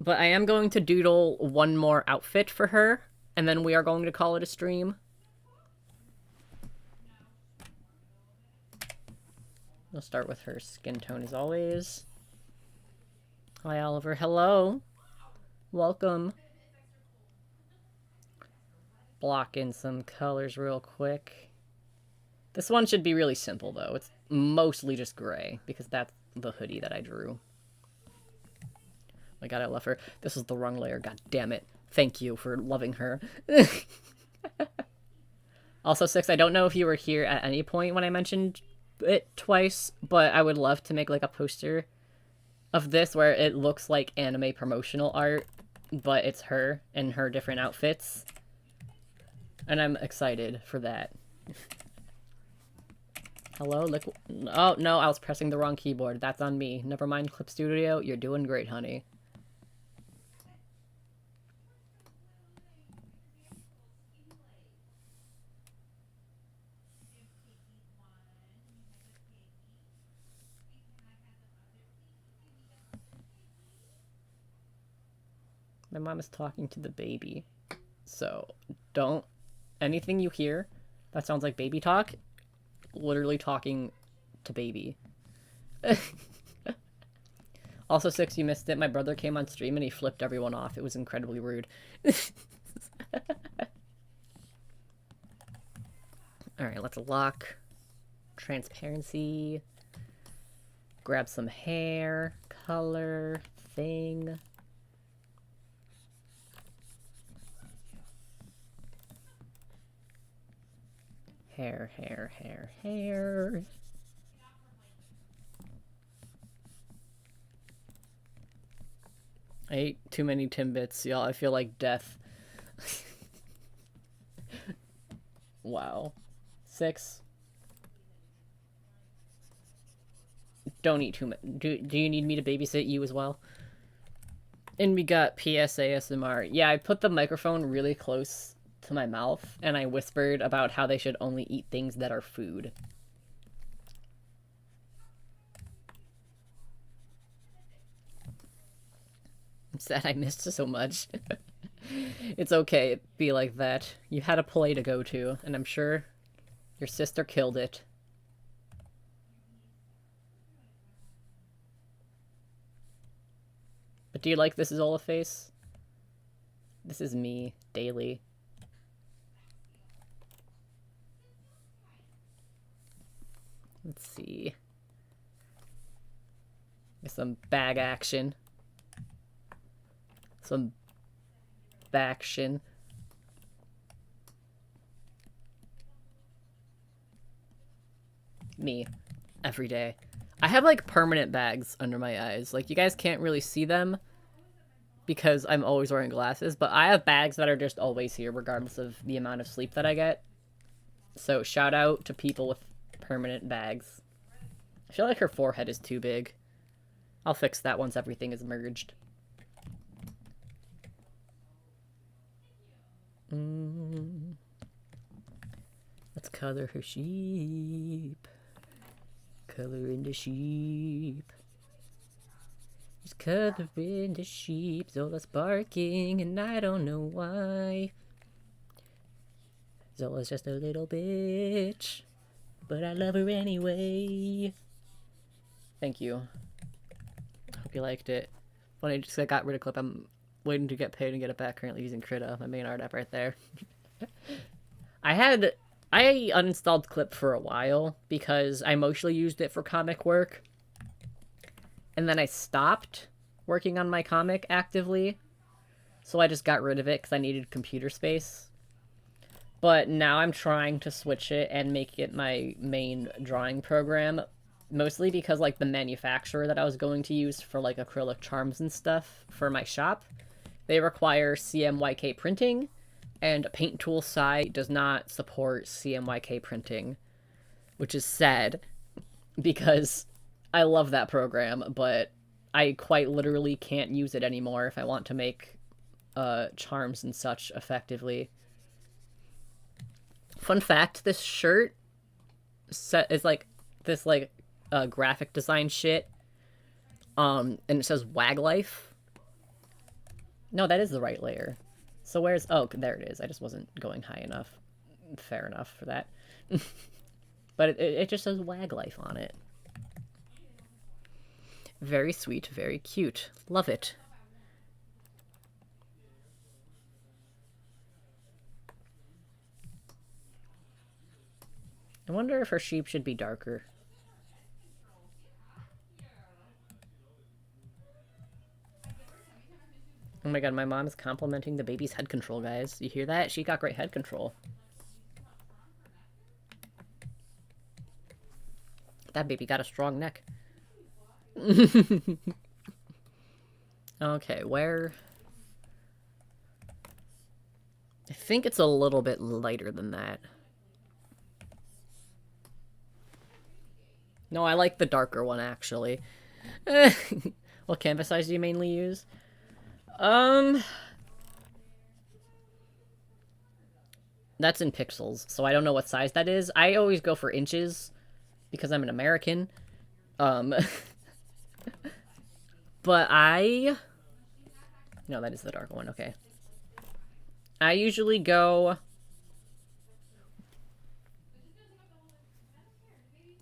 But I am going to doodle one more outfit for her, and then we are going to call it a stream. We'll start with her skin tone as always. Hi, Oliver. Hello. Welcome. Block in some colors real quick. This one should be really simple, though. It's mostly just gray, because that's the hoodie that I drew. Oh my god, I love her. This is the wrong layer. God damn it. Thank you for loving her. Also, 6, I don't know if you were here at any point when I mentioned it twice, but I would love to make, like, a poster of this where it looks like anime promotional art, but it's her in her different outfits. And I'm excited for that. Hello, oh, no, I was pressing the wrong keyboard. That's on me. Never mind, Clip Studio. You're doing great, honey. My mom is talking to the baby. So, anything you hear that sounds like baby talk, literally talking to baby. Also, 6, you missed it. My brother came on stream and he flipped everyone off. It was incredibly rude. Alright, let's lock transparency. Grab some hair, color, thing. Hair, hair, hair, hair. I ate too many Timbits, y'all. I feel like death. Wow. 6. Don't eat too much. Do you need me to babysit you as well? And we got PSASMR. Yeah, I put the microphone really close to my mouth, and I whispered about how they should only eat things that are food. I'm sad I missed so much. It's okay, it'd be like that. You had a play to go to, and I'm sure your sister killed it. But do you like this Zola face? This is me, daily. Let's see. Some bag action. Some baction. Me. Every day. I have, like, permanent bags under my eyes. Like, you guys can't really see them because I'm always wearing glasses, but I have bags that are just always here regardless of the amount of sleep that I get. So, shout out to people with permanent bags. I feel like her forehead is too big. I'll fix that once everything is merged. Let's color her sheep. Color in the sheep. Just color in the sheep. Zola's barking and I don't know why. Zola's just a little bitch, but I love her anyway. Thank you. Hope you liked it. When I just got rid of clip, I'm waiting to get paid and get it back. Currently using Krita, my main art app right there. I uninstalled Clip for a while because I mostly used it for comic work. And then I stopped working on my comic actively. So I just got rid of it because I needed computer space. But now I'm trying to switch it and make it my main drawing program. Mostly because, like, the manufacturer that I was going to use for, like, acrylic charms and stuff for my shop, they require CMYK printing. And Paint Tool site does not support CMYK printing, which is sad because I love that program, but I quite literally can't use it anymore if I want to make charms and such effectively. Fun fact, this shirt set is like this graphic design shit, and it says Wag Life. No, that is the right layer. So where's... Oh, there it is. I just wasn't going high enough. Fair enough for that. But it just says Wag Life on it. Very sweet, very cute. Love it. I wonder if her sheep should be darker. Oh my god, my mom is complimenting the baby's head control, guys. You hear that? She got great head control. That baby got a strong neck. Okay, where... I think it's a little bit lighter than that. No, I like the darker one, actually. What canvas size do you mainly use? That's in pixels, so I don't know what size that is. I always go for inches because I'm an American. But no, that is the darker one, okay. I usually go...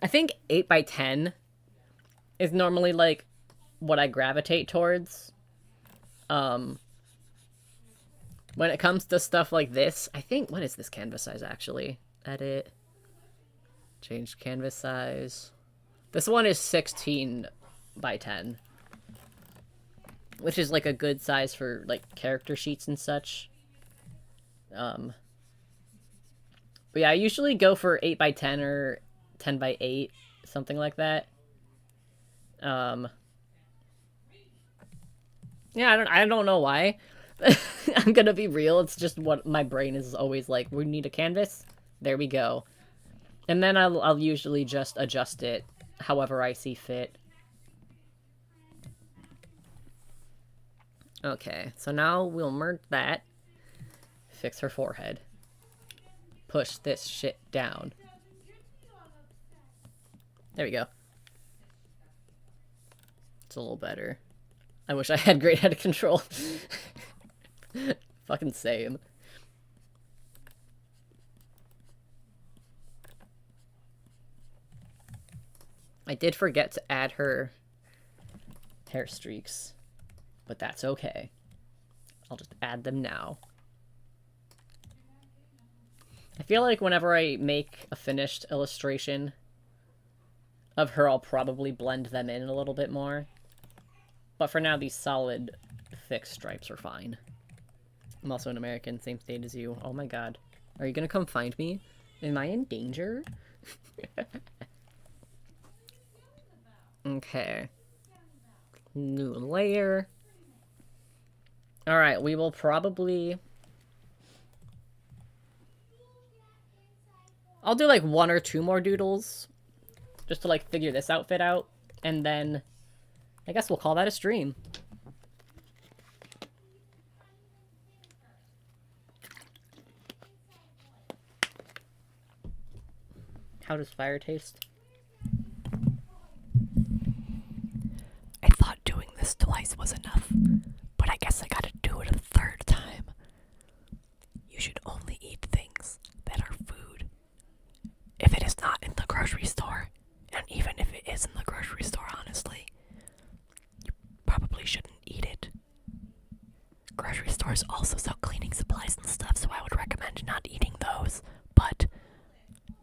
I think 8 by 10 is normally, like, what I gravitate towards. When it comes to stuff like this, I think, what is this canvas size actually? Edit. Change canvas size. This one is 16 by 10. Which is like a good size for like character sheets and such. But yeah, I usually go for 8 by 10 or 10 by 8, something like that. Yeah, I don't know why. I'm gonna be real, it's just what my brain is always like. We need a canvas? There we go. And then I'll usually just adjust it however I see fit. Okay, so now we'll merge that. Fix her forehead. Push this shit down. There we go. It's a little better. I wish I had great head control. Fucking same. I did forget to add her hair streaks, but that's okay. I'll just add them now. I feel like whenever I make a finished illustration of her, I'll probably blend them in a little bit more. But for now, these solid, thick stripes are fine. I'm also an American, same state as you. Oh my god. Are you gonna come find me? Am I in danger? Okay. New layer. Alright, we will probably... I'll do like 1 or 2 more doodles. Just to like figure this outfit out. And then... I guess we'll call that a stream. How does fire taste? I thought doing this twice was enough, but I guess I gotta do it a third time. You should only eat things that are food. If it is not in the grocery store, and even if it is in the grocery store, honestly, you probably shouldn't eat it. Grocery stores also sell cleaning supplies and stuff, so I would recommend not eating those, but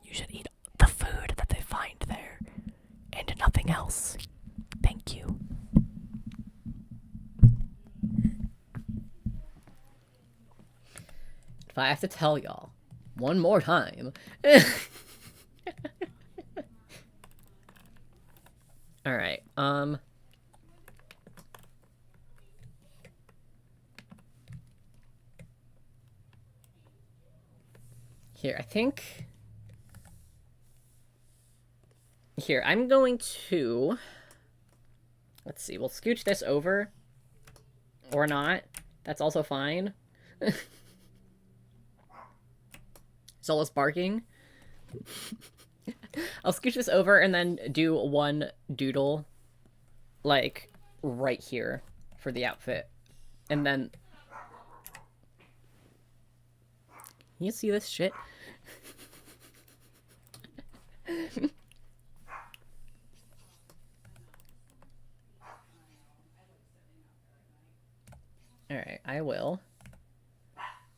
you should eat the food that they find there, and nothing else. Thank you. If I have to tell y'all one more time. Alright, here, I think... Here, I'm going to... Let's see, we'll scooch this over. Or not. That's also fine. Zola's barking. I'll scooch this over and then do one doodle, like, right here for the outfit. And then... You see this shit? Alright, I will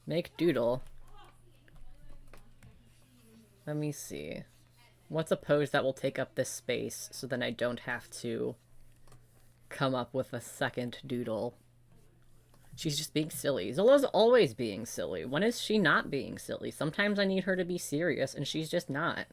make doodle. Let me see. What's a pose that will take up this space so then I don't have to come up with a second doodle? She's just being silly. Zola's always being silly. When is she not being silly? Sometimes I need her to be serious and she's just not.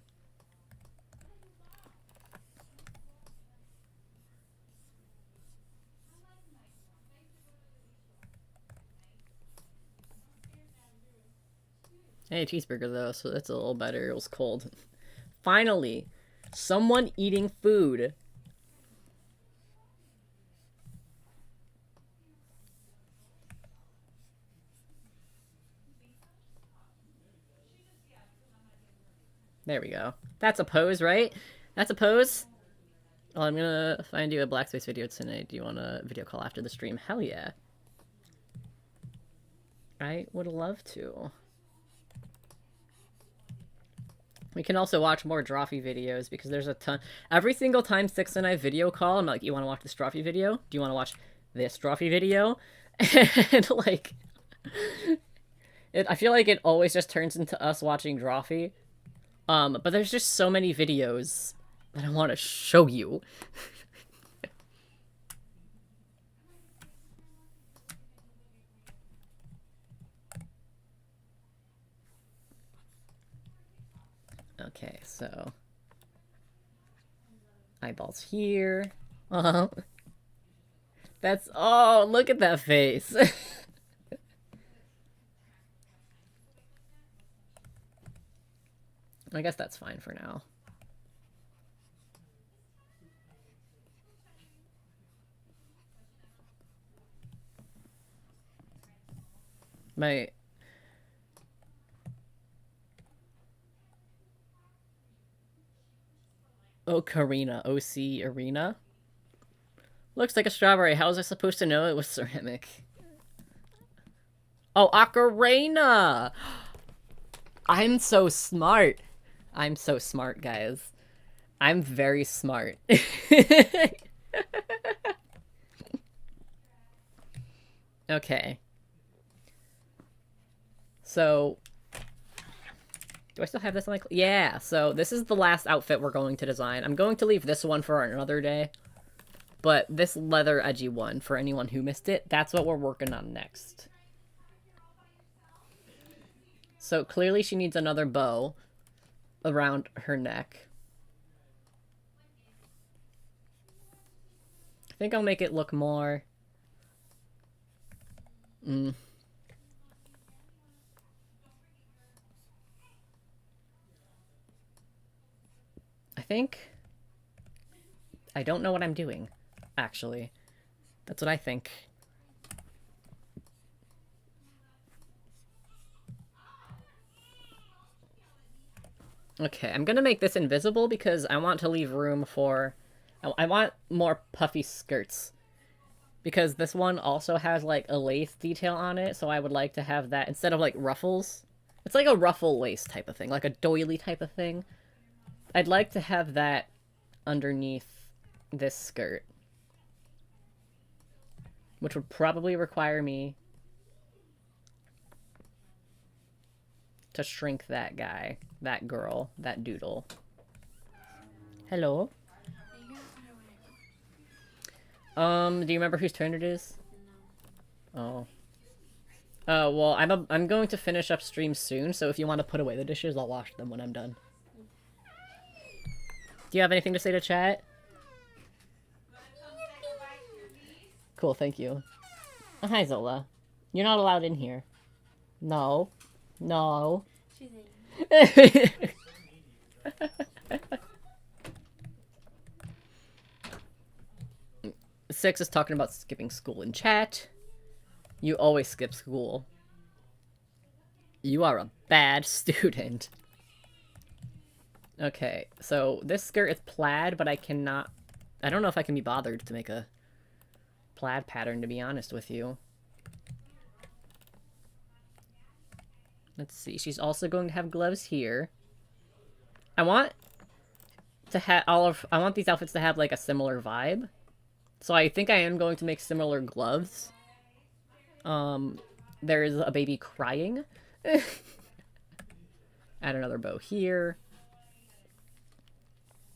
Hey, cheeseburger though, so that's a little better. It was cold. Finally, someone eating food. There we go. That's a pose, right? That's a pose? Well, I'm gonna find you a black space video tonight. Do you want a video call after the stream? Hell yeah. I would love to. We can also watch more Drawfee videos because there's a ton. Every single time Six and I video call, I'm like, you want to watch this Drawfee video? Do you want to watch this Drawfee video? And like, I feel like it always just turns into us watching Drawfee. But there's just so many videos that I want to show you. Okay, so eyeballs here. That's, oh, look at that face. I guess that's fine for now. My... Oh, Karina. OC Arena. Looks like a strawberry. How was I supposed to know it was ceramic? Oh, Ocarina! I'm so smart. I'm so smart, guys. I'm very smart. Okay. So... Do I still have this on my... Yeah, so this is the last outfit we're going to design. I'm going to leave this one for another day. But this leather edgy one, for anyone who missed it, that's what we're working on next. So clearly she needs another bow around her neck. I think I'll make it look more... I think... I don't know what I'm doing, actually. That's what I think. Okay, I'm gonna make this invisible because I want to leave room for... I want more puffy skirts. Because this one also has, like, a lace detail on it, so I would like to have that instead of, like, ruffles. It's like a ruffle lace type of thing, like a doily type of thing. I'd like to have that underneath this skirt. Which would probably require me to shrink that guy, that girl, that doodle. Hello? Do you remember whose turn it is? Oh. Oh, well, I'm going to finish up stream soon, so if you want to put away the dishes, I'll wash them when I'm done. Do you have anything to say to chat? Cool, thank you. Oh, hi, Zola. You're not allowed in here. No. No. She's in. 6 is talking about skipping school in chat. You always skip school. You are a bad student. Okay, so this skirt is plaid, but I cannot... I don't know if I can be bothered to make a plaid pattern, to be honest with you. Let's see. She's also going to have gloves here. I want to have I want these outfits to have like a similar vibe. So I think I am going to make similar gloves. There is a baby crying. Add another bow here.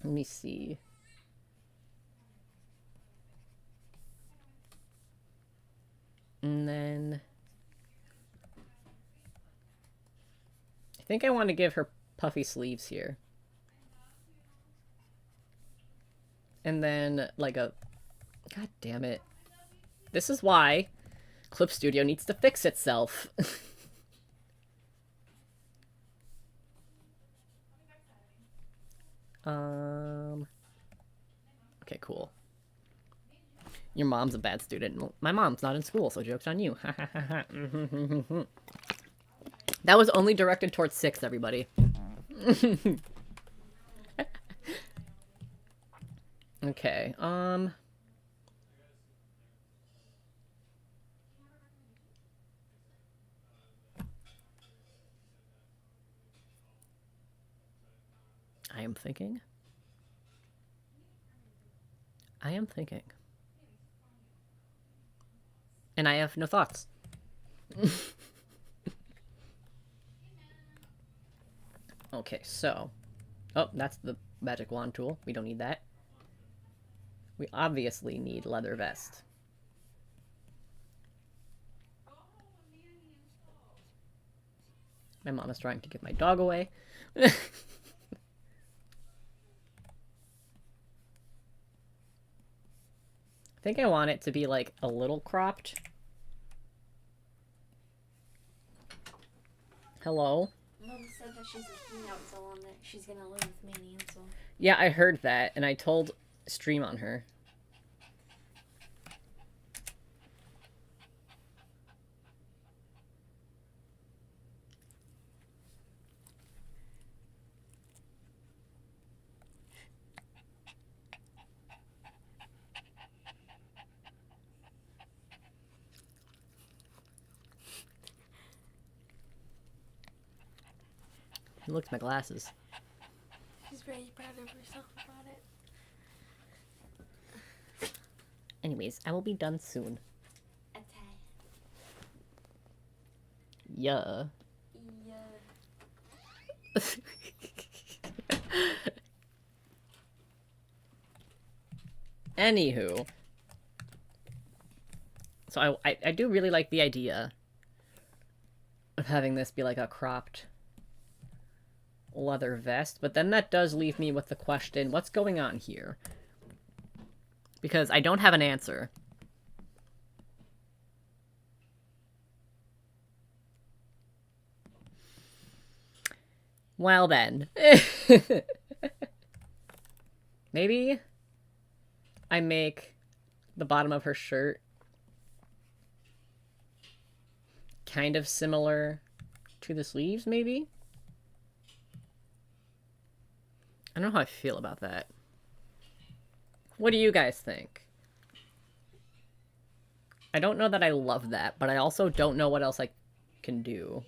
Let me see. And then... I think I want to give her puffy sleeves here. And then, like a... God damn it. This is why Clip Studio needs to fix itself. Okay, cool. Your mom's a bad student. Well, my mom's not in school, so joke's on you. That was only directed towards 6, everybody. Okay, I am thinking. I am thinking. And I have no thoughts. Okay, so... Oh, that's the magic wand tool. We don't need that. We obviously need leather vest. My mom is trying to give my dog away. I think I want it to be, like, a little cropped. Hello? Mom said that she's a hangout Zola and that she's gonna live with me and Ansel. Yeah, I heard that, and I told Stream on her. Look at my glasses. She's very proud of herself about it. Anyways, I will be done soon. Okay. Yeah. Yeah. Anywho. So I do really like the idea of having this be like a cropped leather vest, but then that does leave me with the question, what's going on here? Because I don't have an answer. Well then. Maybe I make the bottom of her shirt kind of similar to the sleeves, maybe? I don't know how I feel about that. What do you guys think? I don't know that I love that, but I also don't know what else I can do.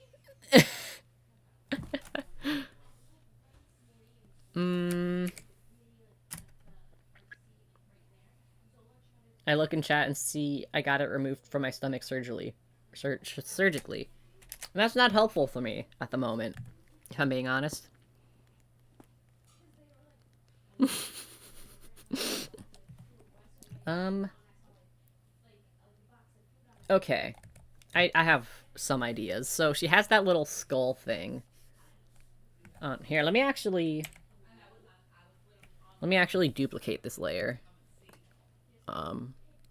I look in chat and see I got it removed from my stomach surgically. Surgically. And that's not helpful for me at the moment, if I'm being honest. Okay. I have some ideas. So she has that little skull thing. Here, let me actually duplicate this layer.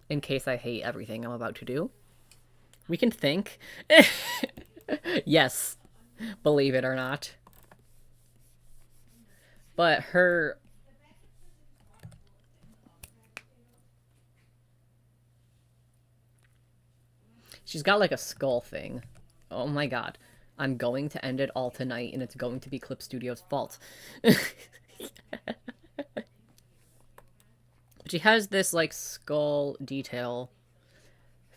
In case I hate everything I'm about to do. We can think. Yes. Believe it or not. But her... She's got like a skull thing. Oh my god. I'm going to end it all tonight and it's going to be Clip Studio's fault. She has this like skull detail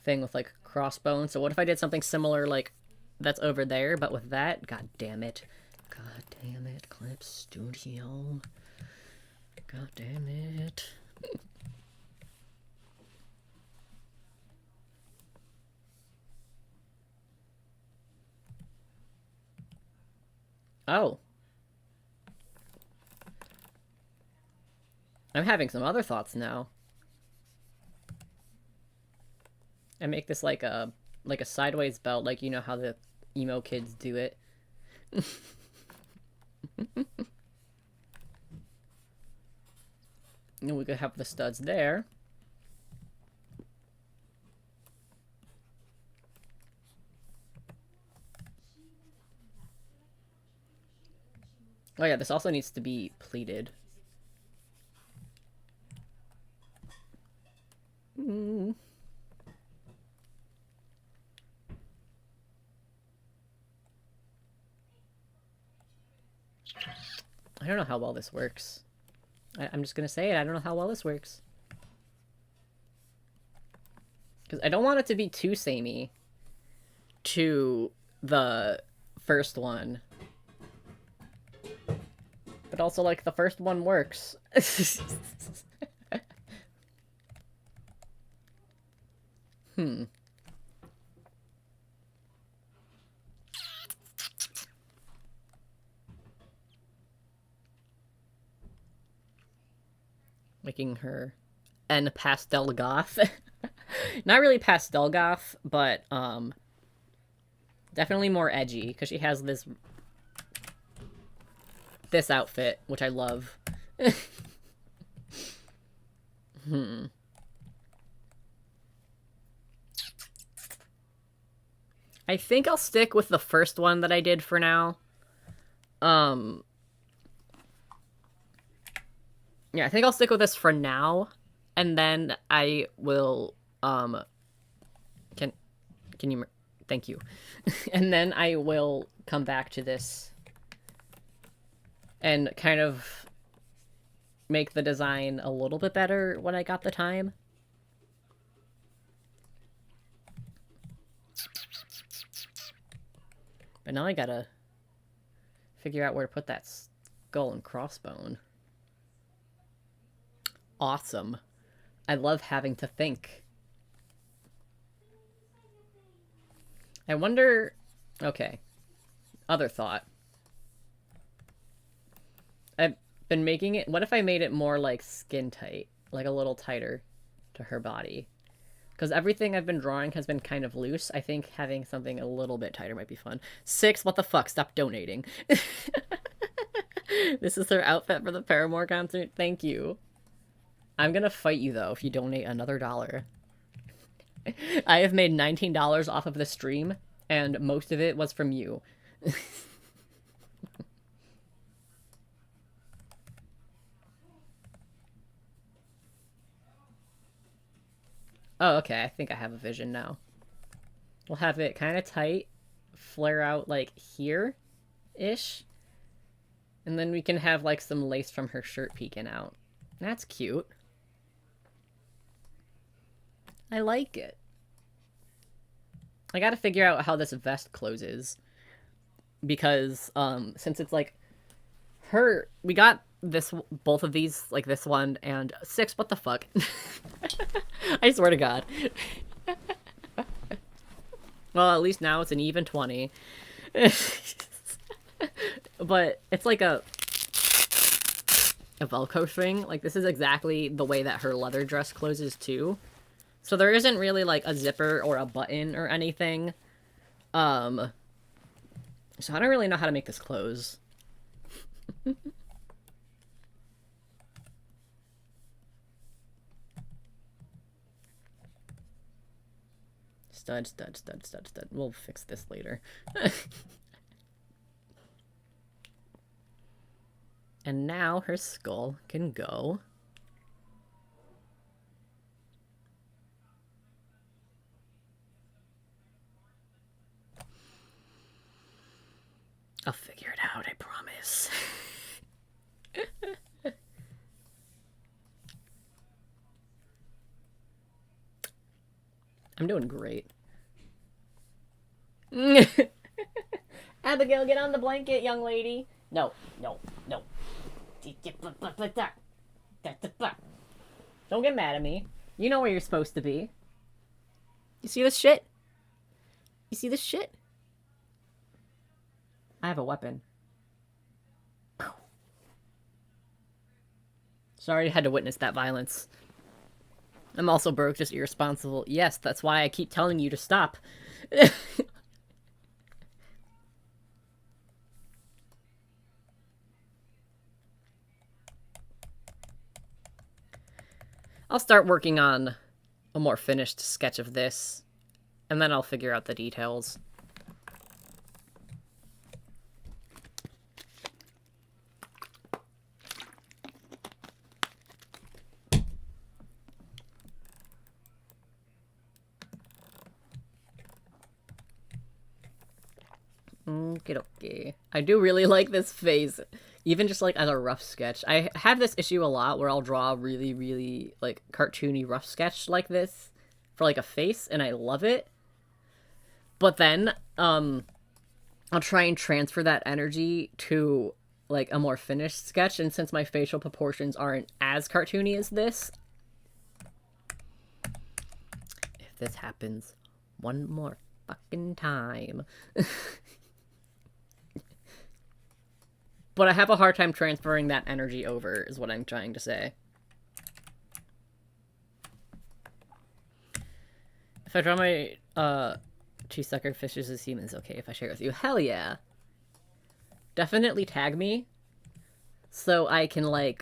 thing with like crossbones. So what if I did something similar like that's over there, but with that? God damn it. God damn it, Clip Studio. God damn it. Oh. I'm having some other thoughts now. I make this like a sideways belt, like you know how the emo kids do it. And we could have the studs there. Oh yeah, this also needs to be pleated. I don't know how well this works. I'm just gonna say it, I don't know how well this works. Because I don't want it to be too samey to the first one. But also, like, the first one works. Making her en pastel goth. Not really pastel goth, but definitely more edgy because she has this outfit, which I love. I think I'll stick with the first one that I did for now. Yeah, I think I'll stick with this for now, and then I will, can you, thank you. And then I will come back to this and kind of make the design a little bit better when I got the time. But now I gotta figure out where to put that skull and crossbone. Awesome. I love having to think. I wonder... Okay. Other thought. I've been making it... What if I made it more like skin tight? Like a little tighter to her body? Because everything I've been drawing has been kind of loose. I think having something a little bit tighter might be fun. 6, what the fuck? Stop donating. This is her outfit for the Paramore concert. Thank you. I'm gonna fight you, though, if you donate another $1. I have made $19 off of the stream, and most of it was from you. Oh, okay, I think I have a vision now. We'll have it kind of tight, flare out, like, here-ish. And then we can have, like, some lace from her shirt peeking out. That's cute. I like it. I gotta figure out how this vest closes. Because, since it's, like, we got both of these, like this one, and 6, what the fuck? I swear to God. Well, at least now it's an even 20. But it's like a Velcro thing. Like, this is exactly the way that her leather dress closes, too. So there isn't really, like, a zipper or a button or anything. So I don't really know how to make this close. Stud, stud, stud, stud, stud. We'll fix this later. And now her skull can go. I'll figure it out, I promise. I'm doing great. Abigail, get on the blanket, young lady. No, no, no. Don't get mad at me. You know where you're supposed to be. You see this shit? You see this shit? I have a weapon. Sorry I had to witness that violence. I'm also broke, just irresponsible. Yes, that's why I keep telling you to stop. I'll start working on a more finished sketch of this, and then I'll figure out the details. Okay. I do really like this face, even just like as a rough sketch. I have this issue a lot where I'll draw a really, really like cartoony rough sketch like this for like a face, and I love it. But then I'll try and transfer that energy to like a more finished sketch, and since my facial proportions aren't as cartoony as this, if this happens one more fucking time. But I have a hard time transferring that energy over, is what I'm trying to say. If I draw my cheese sucker fishes as humans, okay if I share with you. Hell yeah. Definitely tag me so I can like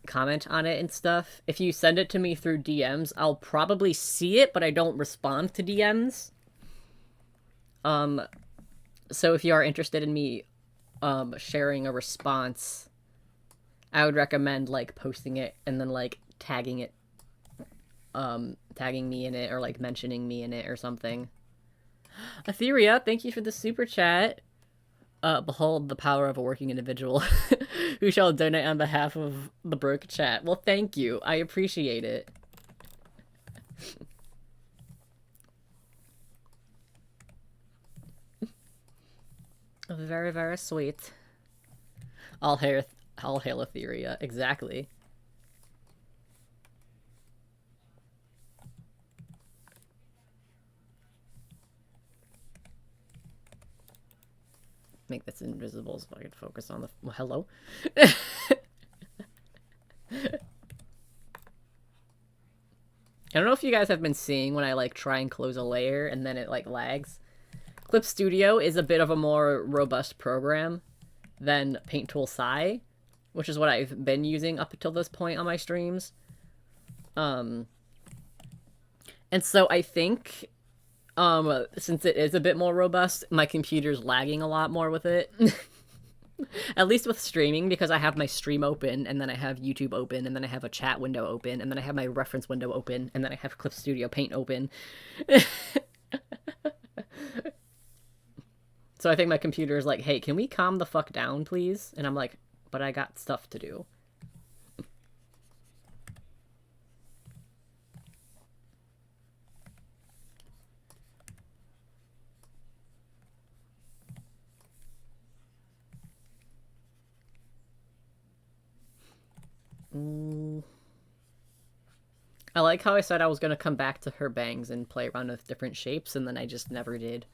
comment on it and stuff. If you send it to me through DMs, I'll probably see it, but I don't respond to DMs. So if you are interested in me sharing a response, I would recommend like posting it and then like tagging it, tagging me in it or like mentioning me in it or something. Etheria, thank you for the super chat. Behold the power of a working individual who shall donate on behalf of the broke chat. Well, thank you. I appreciate it. Very, very sweet. All hail Etheria. Exactly. Make this invisible so I can focus on the... Well, hello? I don't know if you guys have been seeing when I, like, try and close a layer and then it, like, lags. Clip Studio is a bit of a more robust program than Paint Tool Sai, which is what I've been using up until this point on my streams. And so I think... since it is a bit more robust, my computer's lagging a lot more with it. At least with streaming, because I have my stream open, and then I have YouTube open, and then I have a chat window open, and then I have my reference window open, and then I have Clip Studio Paint open. So I think my computer is like, hey, can we calm the fuck down, please? And I'm like, but I got stuff to do. I like how I said I was going to come back to her bangs and play around with different shapes, and then I just never did.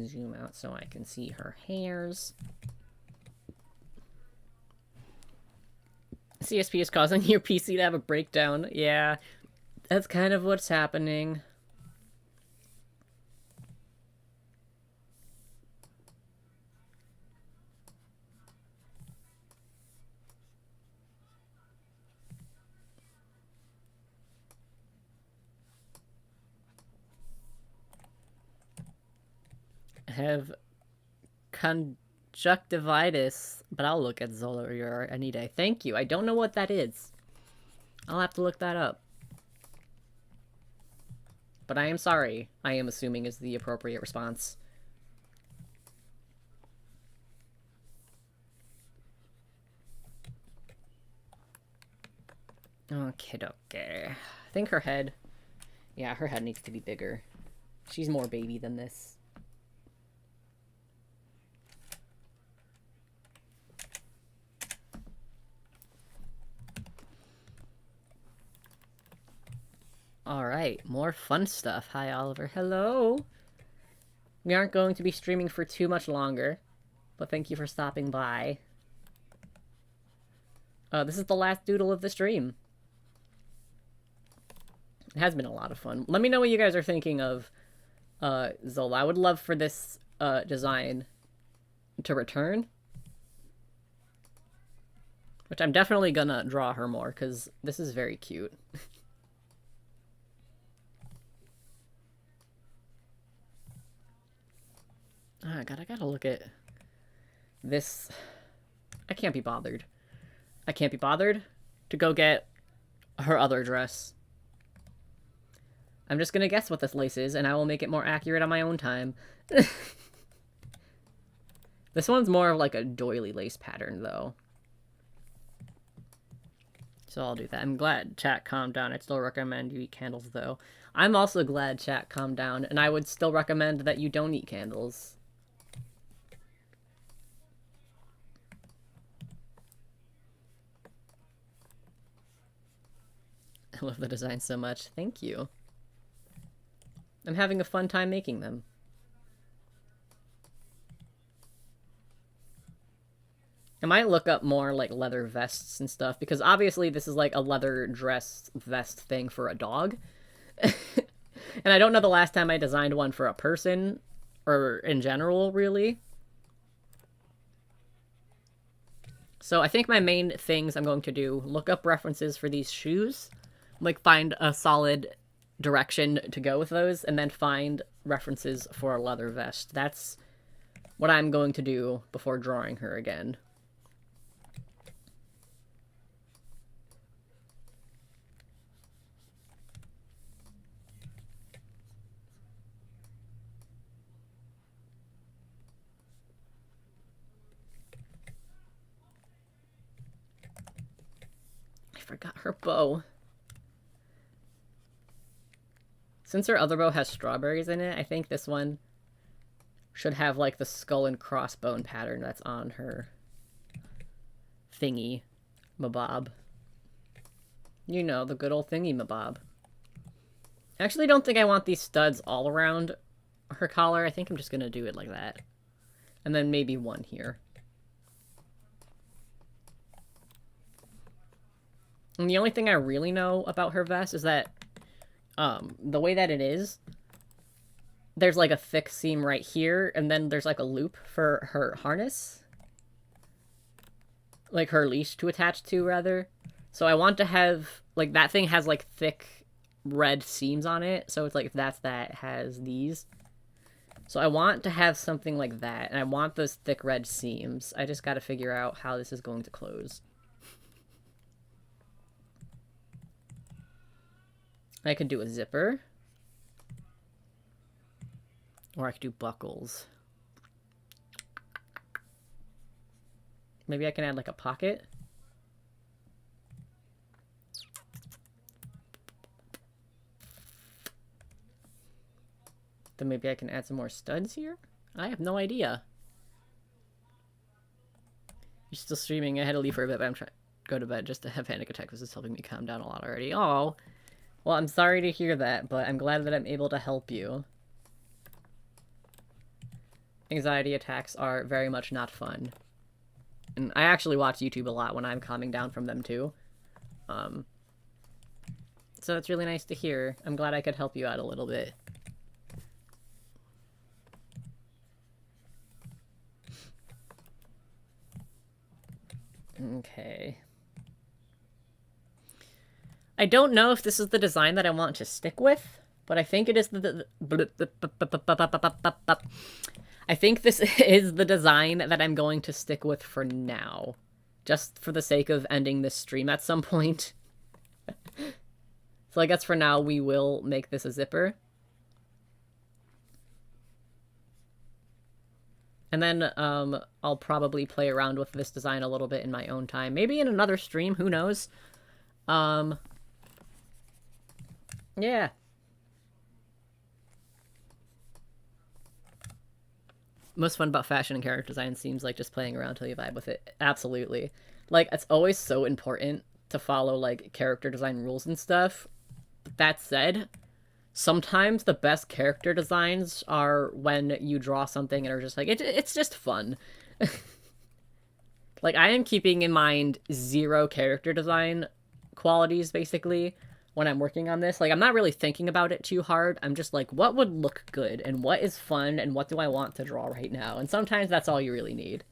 Zoom out so I can see her hairs. CSP is causing your PC to have a breakdown. Yeah, that's kind of what's happening. I have conjunctivitis, but I'll look at Zola any day. Thank you. I don't know what that is. I'll have to look that up. But I am sorry, I am assuming is the appropriate response. Okay, okay. I think her head... Yeah, her head needs to be bigger. She's more baby than this. Alright, more fun stuff. Hi, Oliver. Hello! We aren't going to be streaming for too much longer, but thank you for stopping by. This is the last doodle of the stream. It has been a lot of fun. Let me know what you guys are thinking of Zola. I would love for this design to return. Which I'm definitely gonna draw her more, because this is very cute. Oh god, I gotta look at this. I can't be bothered. I can't be bothered to go get her other dress. I'm just gonna guess what this lace is, and I will make it more accurate on my own time. This one's more of like a doily lace pattern, though. So I'll do that. I'm glad chat calmed down. I'd still recommend you eat candles, though. I'm also glad chat calmed down, and I would still recommend that you don't eat candles. I love the design so much. Thank you. I'm having a fun time making them. I might look up more, like, leather vests and stuff, because obviously this is, like, a leather dress vest thing for a dog. And I don't know the last time I designed one for a person, or in general, really. So I think my main things I'm going to do, look up references for these shoes, like, find a solid direction to go with those, and then find references for a leather vest. That's what I'm going to do before drawing her again. I forgot her bow. Since her other bow has strawberries in it, I think this one should have, like, the skull and crossbone pattern that's on her thingy mabob. You know, the good old thingy mabob. I actually don't think I want these studs all around her collar. I think I'm just gonna do it like that. And then maybe one here. And the only thing I really know about her vest is that the way that it is, there's like a thick seam right here, and then there's like a loop for her harness. Like her leash to attach to, rather. So I want to have, like, that thing has like thick red seams on it, so it's like, if that's that, it has these. So I want to have something like that, and I want those thick red seams. I just gotta figure out how this is going to close. I could do a zipper. Or I could do buckles. Maybe I can add, like, a pocket. Then maybe I can add some more studs here? I have no idea. You're still streaming. I had to leave for a bit, but I'm trying to go to bed just to have panic attacks. This is helping me calm down a lot already. Oh. Well, I'm sorry to hear that, but I'm glad that I'm able to help you. Anxiety attacks are very much not fun. And I actually watch YouTube a lot when I'm calming down from them, too. So it's really nice to hear. I'm glad I could help you out a little bit. Okay. I don't know if this is the design that I want to stick with, but I think it is I think this is the design that I'm going to stick with for now. Just for the sake of ending this stream at some point. So I guess for now we will make this a zipper. And then I'll probably play around with this design a little bit in my own time. Maybe in another stream, who knows? Yeah. Most fun about fashion and character design seems like just playing around till you vibe with it. Absolutely. Like, it's always so important to follow, like, character design rules and stuff. That said, sometimes the best character designs are when you draw something and are just like, it's just fun. Like, I am keeping in mind 0 character design qualities, basically, when I'm working on this. Like, I'm not really thinking about it too hard. I'm just like, what would look good, and what is fun, and what do I want to draw right now? And sometimes that's all you really need.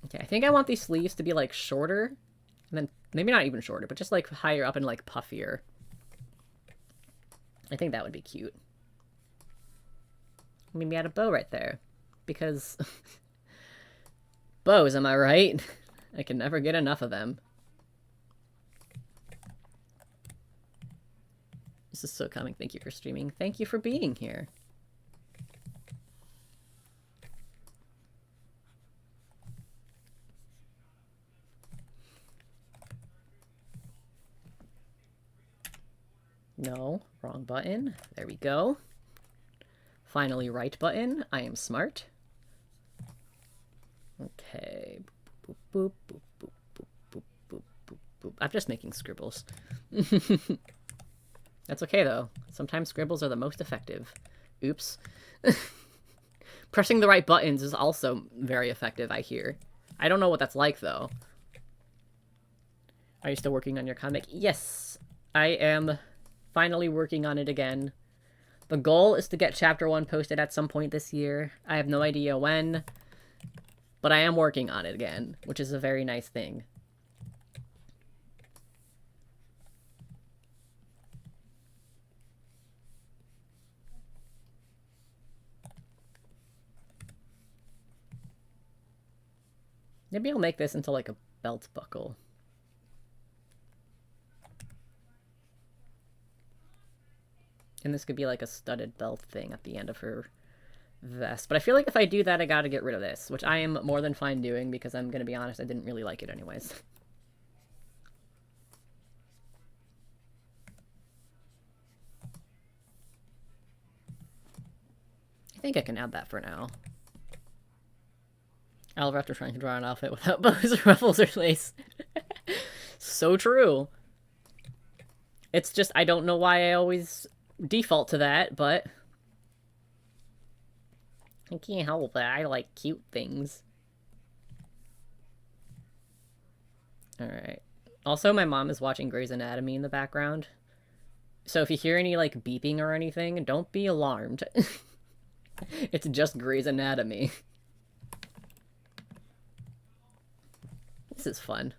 Okay, I think I want these sleeves to be, like, shorter, and then maybe not even shorter, but just, like, higher up and, like, puffier. I think that would be cute. Maybe add a bow right there, because bows, am I right? I can never get enough of them. This is so calming. Thank you for streaming. Thank you for being here. No, wrong button. There we go. Finally, right button. I am smart. Okay. Boop, boop, boop, boop, boop, boop, boop, boop, boop. I'm just making scribbles. That's okay, though. Sometimes scribbles are the most effective. Oops. Pressing the right buttons is also very effective, I hear. I don't know what that's like, though. Are you still working on your comic? Yes, I am finally working on it again. The goal is to get chapter 1 posted at some point this year. I have no idea when, but I am working on it again, which is a very nice thing. Maybe I'll make this into like a belt buckle. And this could be like a studded belt thing at the end of her vest. But I feel like if I do that, I gotta get rid of this, which I am more than fine doing because I'm gonna be honest, I didn't really like it anyways. I think I can add that for now. Oliver after trying to draw an outfit without bows, ruffles, or lace. So true. It's just, I don't know why I always default to that, but I can't help it. I like cute things. Alright. Also, my mom is watching Grey's Anatomy in the background. So if you hear any, like, beeping or anything, don't be alarmed. It's just Grey's Anatomy. This is fun.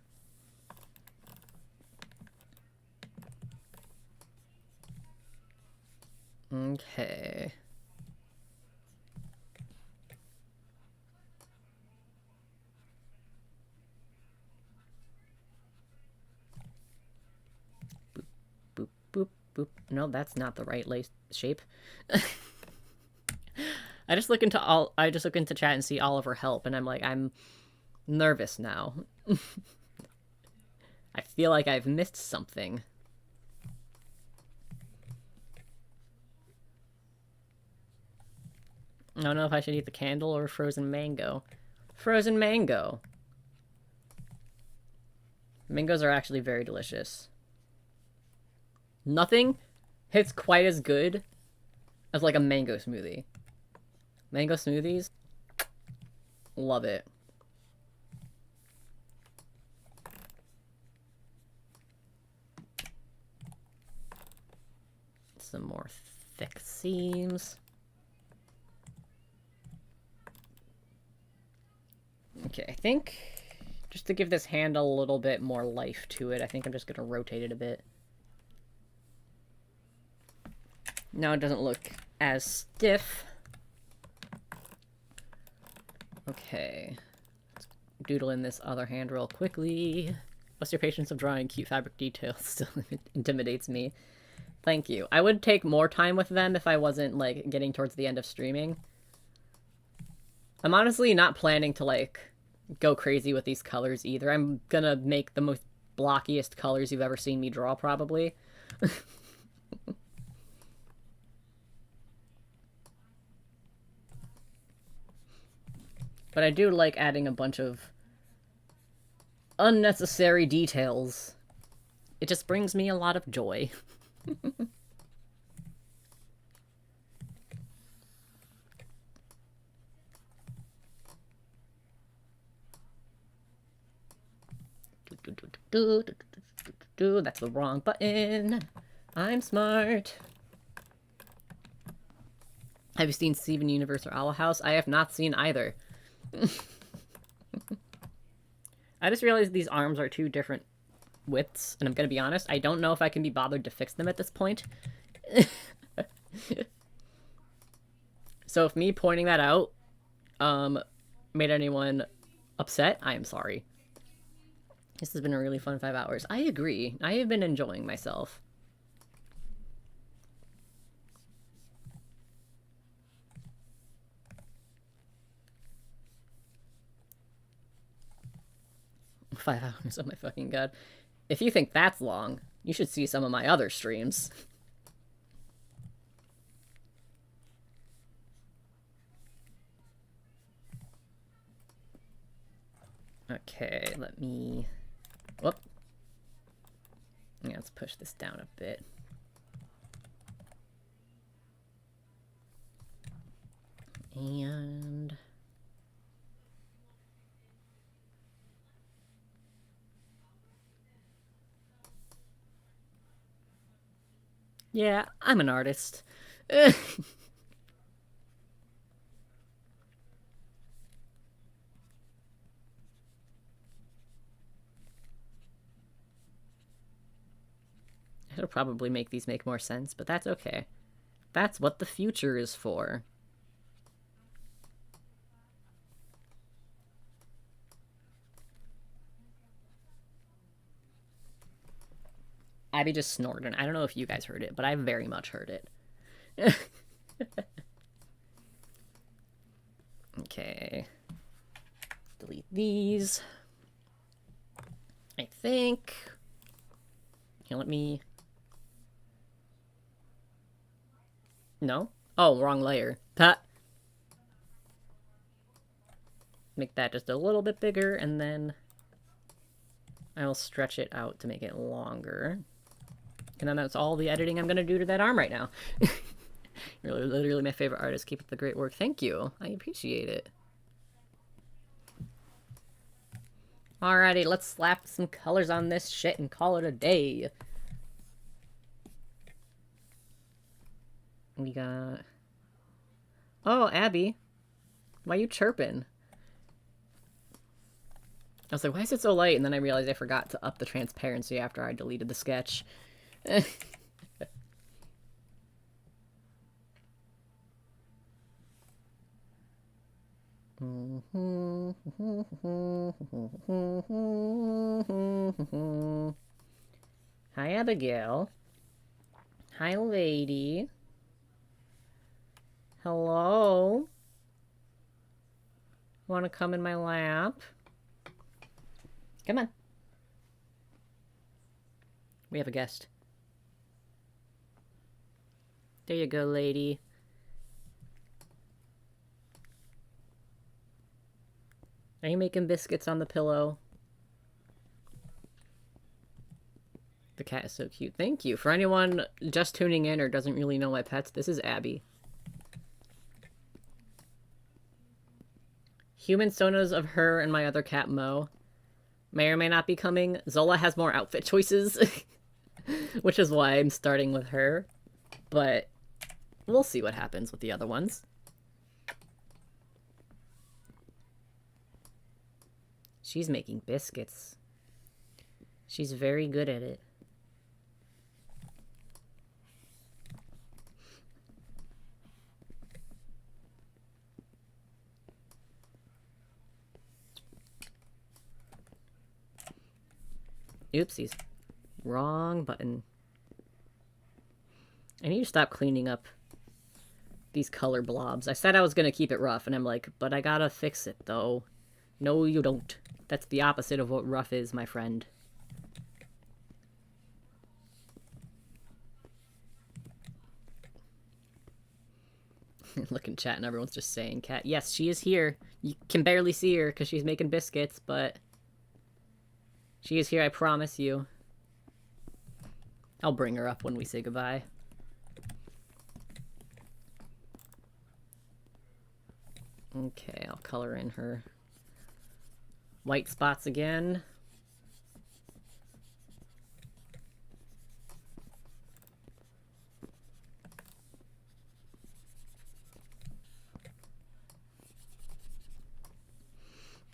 Okay. Boop, boop, boop, boop. No, that's not the right lace shape. I just look into chat and see Oliver help, and I'm like, I'm nervous now. I feel like I've missed something. I don't know if I should eat the candle or frozen mango. Frozen mango. Mangoes are actually very delicious. Nothing hits quite as good as like a mango smoothie. Mango smoothies, love it. Some more thick seams. Okay, I think just to give this hand a little bit more life to it, I think I'm just gonna rotate it a bit. Now it doesn't look as stiff. Okay. Let's doodle in this other hand real quickly. What's your patience of drawing cute fabric details? Still intimidates me. Thank you. I would take more time with them if I wasn't, like, getting towards the end of streaming. I'm honestly not planning to, like, go crazy with these colors either. I'm gonna make the most blockiest colors you've ever seen me draw, probably. But I do like adding a bunch of unnecessary details. It just brings me a lot of joy. That's the wrong button. I'm smart. Have you seen Steven Universe or Owl House? I have not seen either. I just realized these arms are two different widths, and I'm gonna be honest, I don't know if I can be bothered to fix them at this point. So if me pointing that out made anyone upset, I am sorry. This has been a really fun 5 hours. I agree. I have been enjoying myself. Five hours, oh my fucking god. If you think that's long, you should see some of my other streams. Okay, let me... Whoop. Yeah, let's push this down a bit. And... yeah, I'm an artist. It'll probably make these make more sense, but that's okay. That's what the future is for. Abby just snorted. I don't know if you guys heard it, but I very much heard it. Okay. Delete these. I think... here, let me... no? Oh, wrong layer. Make that just a little bit bigger, and then I will stretch it out to make it longer. And then that's all the editing I'm going to do to that arm right now. You're literally my favorite artist. Keep up the great work. Thank you. I appreciate it. Alrighty, let's slap some colors on this shit and call it a day. We got... oh, Abby. Why you chirping? I was like, why is it so light? And then I realized I forgot to up the transparency after I deleted the sketch. Hi, Abigail. Hi, lady. Hello? Want to come in my lap? Come on. We have a guest. There you go, lady. Are you making biscuits on the pillow? The cat is so cute. Thank you. For anyone just tuning in or doesn't really know my pets, this is Abby. Humansonas of her and my other cat, Mo, may or may not be coming. Zola has more outfit choices, which is why I'm starting with her. But we'll see what happens with the other ones. She's making biscuits. She's very good at it. Oopsies. Wrong button. I need to stop cleaning up these color blobs. I said I was going to keep it rough, and I'm like, but I gotta fix it, though. No, you don't. That's the opposite of what rough is, my friend. Look in chat and everyone's just saying, Cat, yes, she is here. You can barely see her because she's making biscuits, but she is here, I promise you. I'll bring her up when we say goodbye. Okay, I'll color in her white spots again.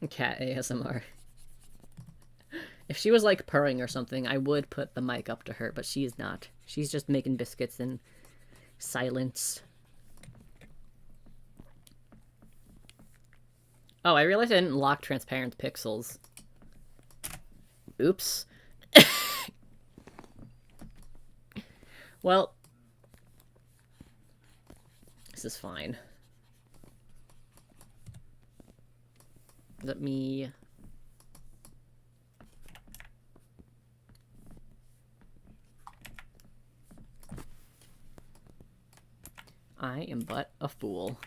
Cat ASMR. If she was like purring or something, I would put the mic up to her, but she is not. She's just making biscuits in silence. Oh, I realized I didn't lock transparent pixels. Oops. Well, this is fine. Let me... I am but a fool.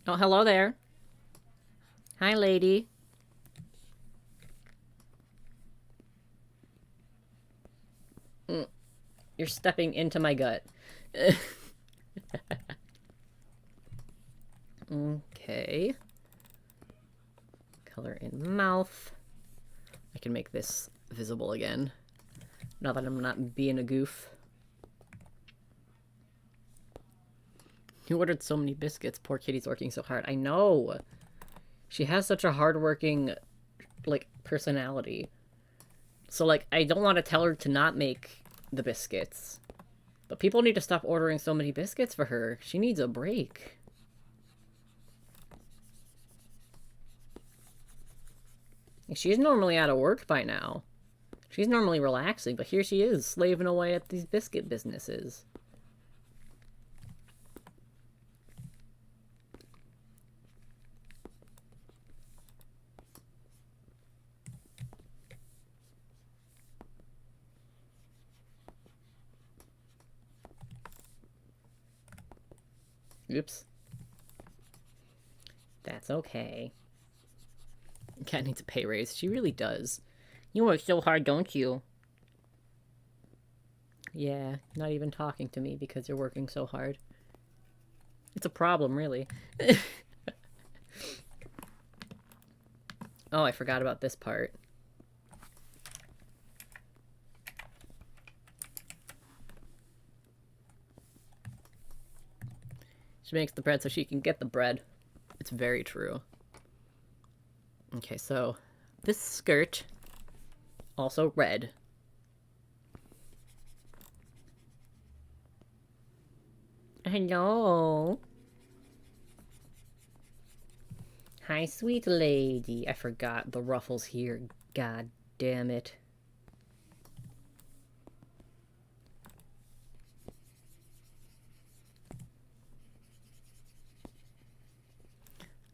Oh, hello there. Hi, lady. You're stepping into my gut. Okay. Color in mouth. I can make this visible again. Now that I'm not being a goof. You ordered so many biscuits. Poor kitty's working so hard. I know. She has such a hardworking, like, personality. So, like, I don't want to tell her to not make the biscuits. But people need to stop ordering so many biscuits for her. She needs a break. She's normally out of work by now. She's normally relaxing, but here she is, slaving away at these biscuit businesses. Oops. That's okay. Cat needs a pay raise. She really does. You work so hard, don't you? Yeah, not even talking to me because you're working so hard. It's a problem, really. Oh, I forgot about this part. She makes the bread so she can get the bread. It's very true. Okay, so this skirt, also red. Hello. Hi, sweet lady. I forgot the ruffles here. God damn it.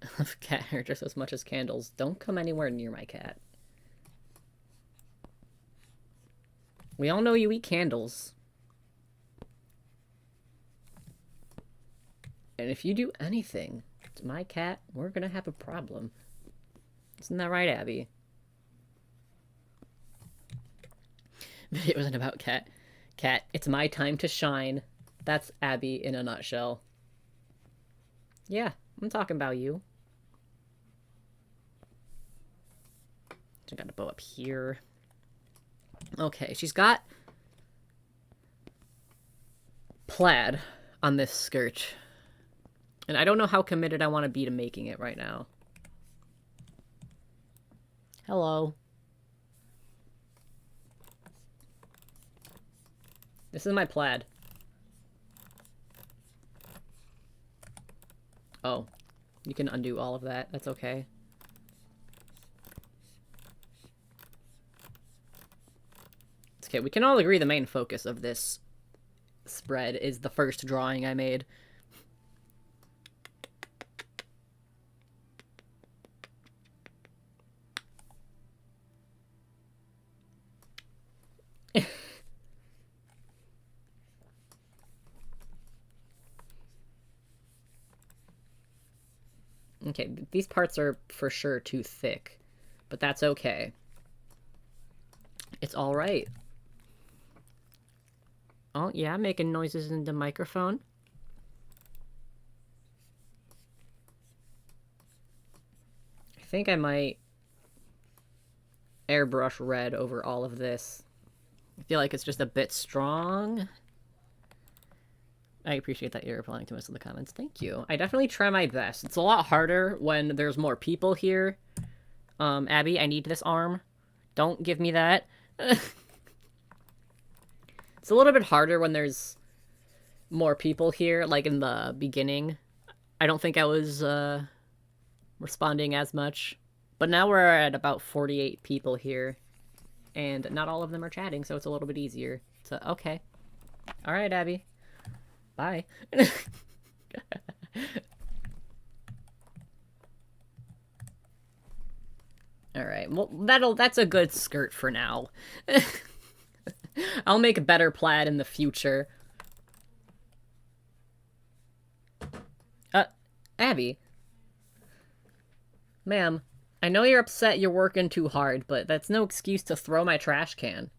I love cat hair just as much as candles. Don't come anywhere near my cat. We all know you eat candles. And if you do anything to my cat, we're gonna have a problem. Isn't that right, Abby? It wasn't about cat. Cat, it's my time to shine. That's Abby in a nutshell. Yeah, I'm talking about you. I got a bow up here. Okay, she's got plaid on this skirt. And I don't know how committed I want to be to making it right now. Hello. This is my plaid. Oh, you can undo all of that. That's okay. It's okay, we can all agree the main focus of this spread is the first drawing I made. Okay, these parts are for sure too thick, but that's okay. It's alright. Oh, yeah, making noises in the microphone. I think I might airbrush red over all of this. I feel like it's just a bit strong. I appreciate that you're replying to most of the comments. Thank you. I definitely try my best. It's a lot harder when there's more people here. Abby, I need this arm. Don't give me that. It's a little bit harder when there's more people here, like in the beginning. I don't think I was responding as much. But now we're at about 48 people here. And not all of them are chatting, so it's a little bit easier. So, okay. Alright, Abby. Bye. Alright, well, that's a good skirt for now. I'll make a better plaid in the future. Abby. Ma'am, I know you're upset you're working too hard, but that's no excuse to throw my trash can.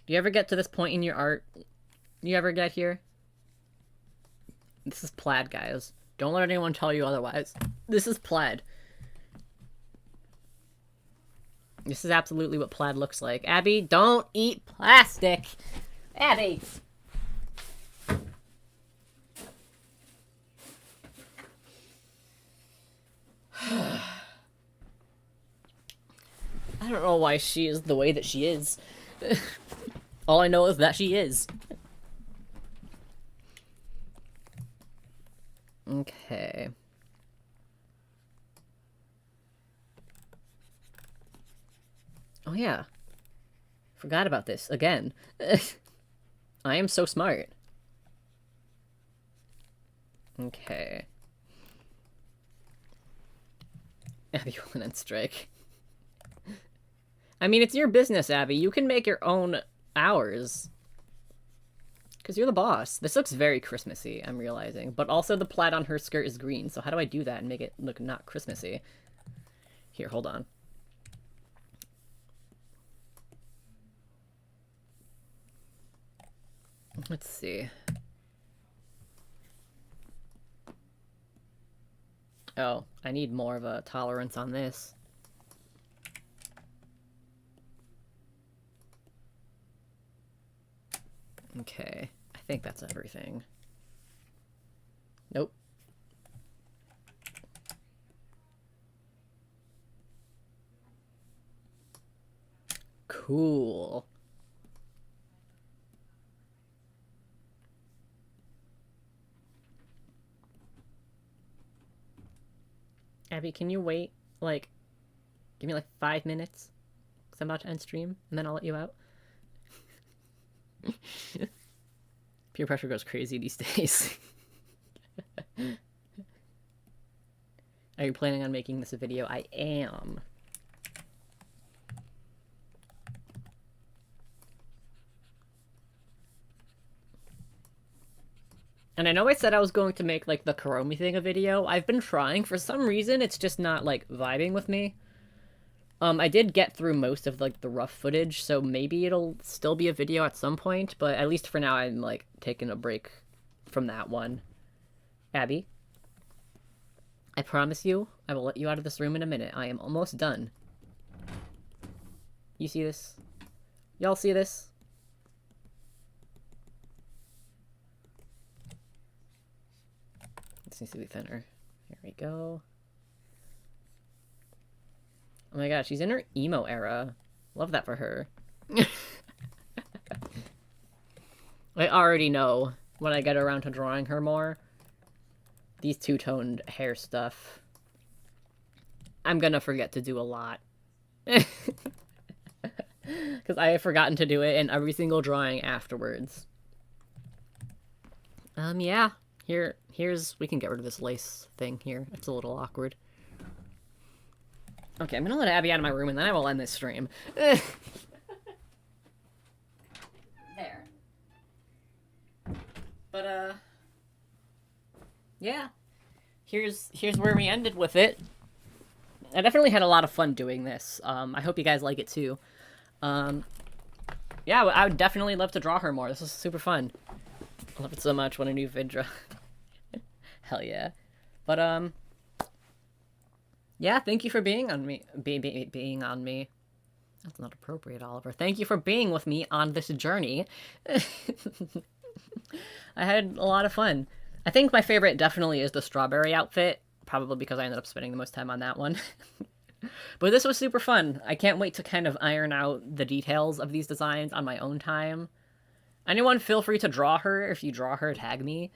Do you ever get to this point in your art? You ever get here? This is plaid, guys. Don't let anyone tell you otherwise. This is plaid. This is absolutely what plaid looks like. Abby, don't eat plastic! Abby! I don't know why she is the way that she is. All I know is that she is. Okay. Oh yeah. Forgot about this again. I am so smart. Okay. Abby will then strike. I mean, it's your business, Abby. You can make your own hours. Because you're the boss. This looks very Christmassy, I'm realizing. But also the plaid on her skirt is green, so how do I do that and make it look not Christmassy? Here, hold on. Let's see. Oh, I need more of a tolerance on this. Okay, I think that's everything. Nope. Cool. Abby, can you wait, like, give me like 5 minutes? Because I'm about to end stream, and then I'll let you out. Peer pressure goes crazy these days. Are you planning on making this a video? I am. And I know I said I was going to make, like, the Kuromi thing a video. I've been trying. For some reason, it's just not, like, vibing with me. I did get through most of, like, the rough footage, so maybe it'll still be a video at some point, but at least for now, I'm, like, taking a break from that one. Abby, I promise you, I will let you out of this room in a minute. I am almost done. You see this? Y'all see this? This needs to be thinner. Here we go. Oh my god, she's in her emo era. Love that for her. I already know when I get around to drawing her more. These two-toned hair stuff. I'm gonna forget to do a lot. Because I have forgotten to do it in every single drawing afterwards. Yeah. Here's... We can get rid of this lace thing here. It's a little awkward. Okay, I'm gonna let Abby out of my room, and then I will end this stream. There. But, yeah. Here's where we ended with it. I definitely had a lot of fun doing this. I hope you guys like it, too. Yeah, I would definitely love to draw her more. This is super fun. I love it so much when a new vid draw. Hell yeah. But, yeah, thank you for being on me. Being on me. That's not appropriate, Oliver. Thank you for being with me on this journey. I had a lot of fun. I think my favorite definitely is the strawberry outfit. Probably because I ended up spending the most time on that one. But this was super fun. I can't wait to kind of iron out the details of these designs on my own time. Anyone feel free to draw her. If you draw her, tag me.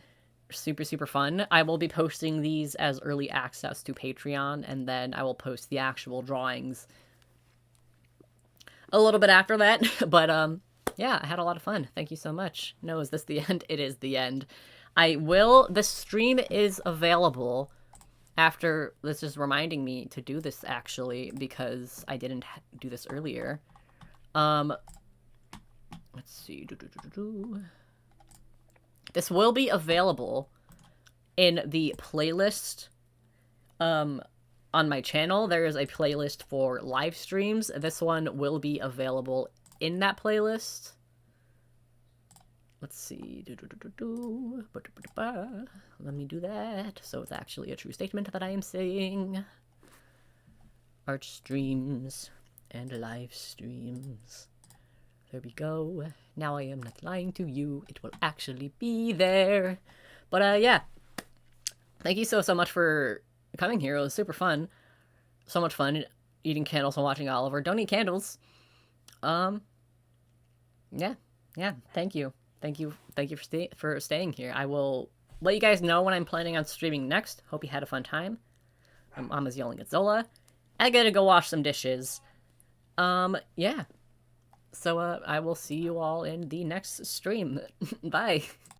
Super, super fun. I will be posting these as early access to Patreon, and then I will post the actual drawings a little bit after that. But, yeah, I had a lot of fun. Thank you so much. No, is this the end? It is the end. The stream is available after, this is reminding me to do this, actually, because I didn't do this earlier. Let's see. This will be available in the playlist, on my channel. There is a playlist for live streams. This one will be available in that playlist. let's see. Let me do that. So it's actually a true statement that I am saying. Arch streams and live streams. There we go. Now I am not lying to you. It will actually be there. But yeah. Thank you so much for coming here. It was super fun. So much fun eating candles and watching Oliver. Don't eat candles. Yeah. Thank you for staying here. I will let you guys know when I'm planning on streaming next. Hope you had a fun time. Mama's yelling at Zola. I gotta go wash some dishes. Yeah. So I will see you all in the next stream. Bye.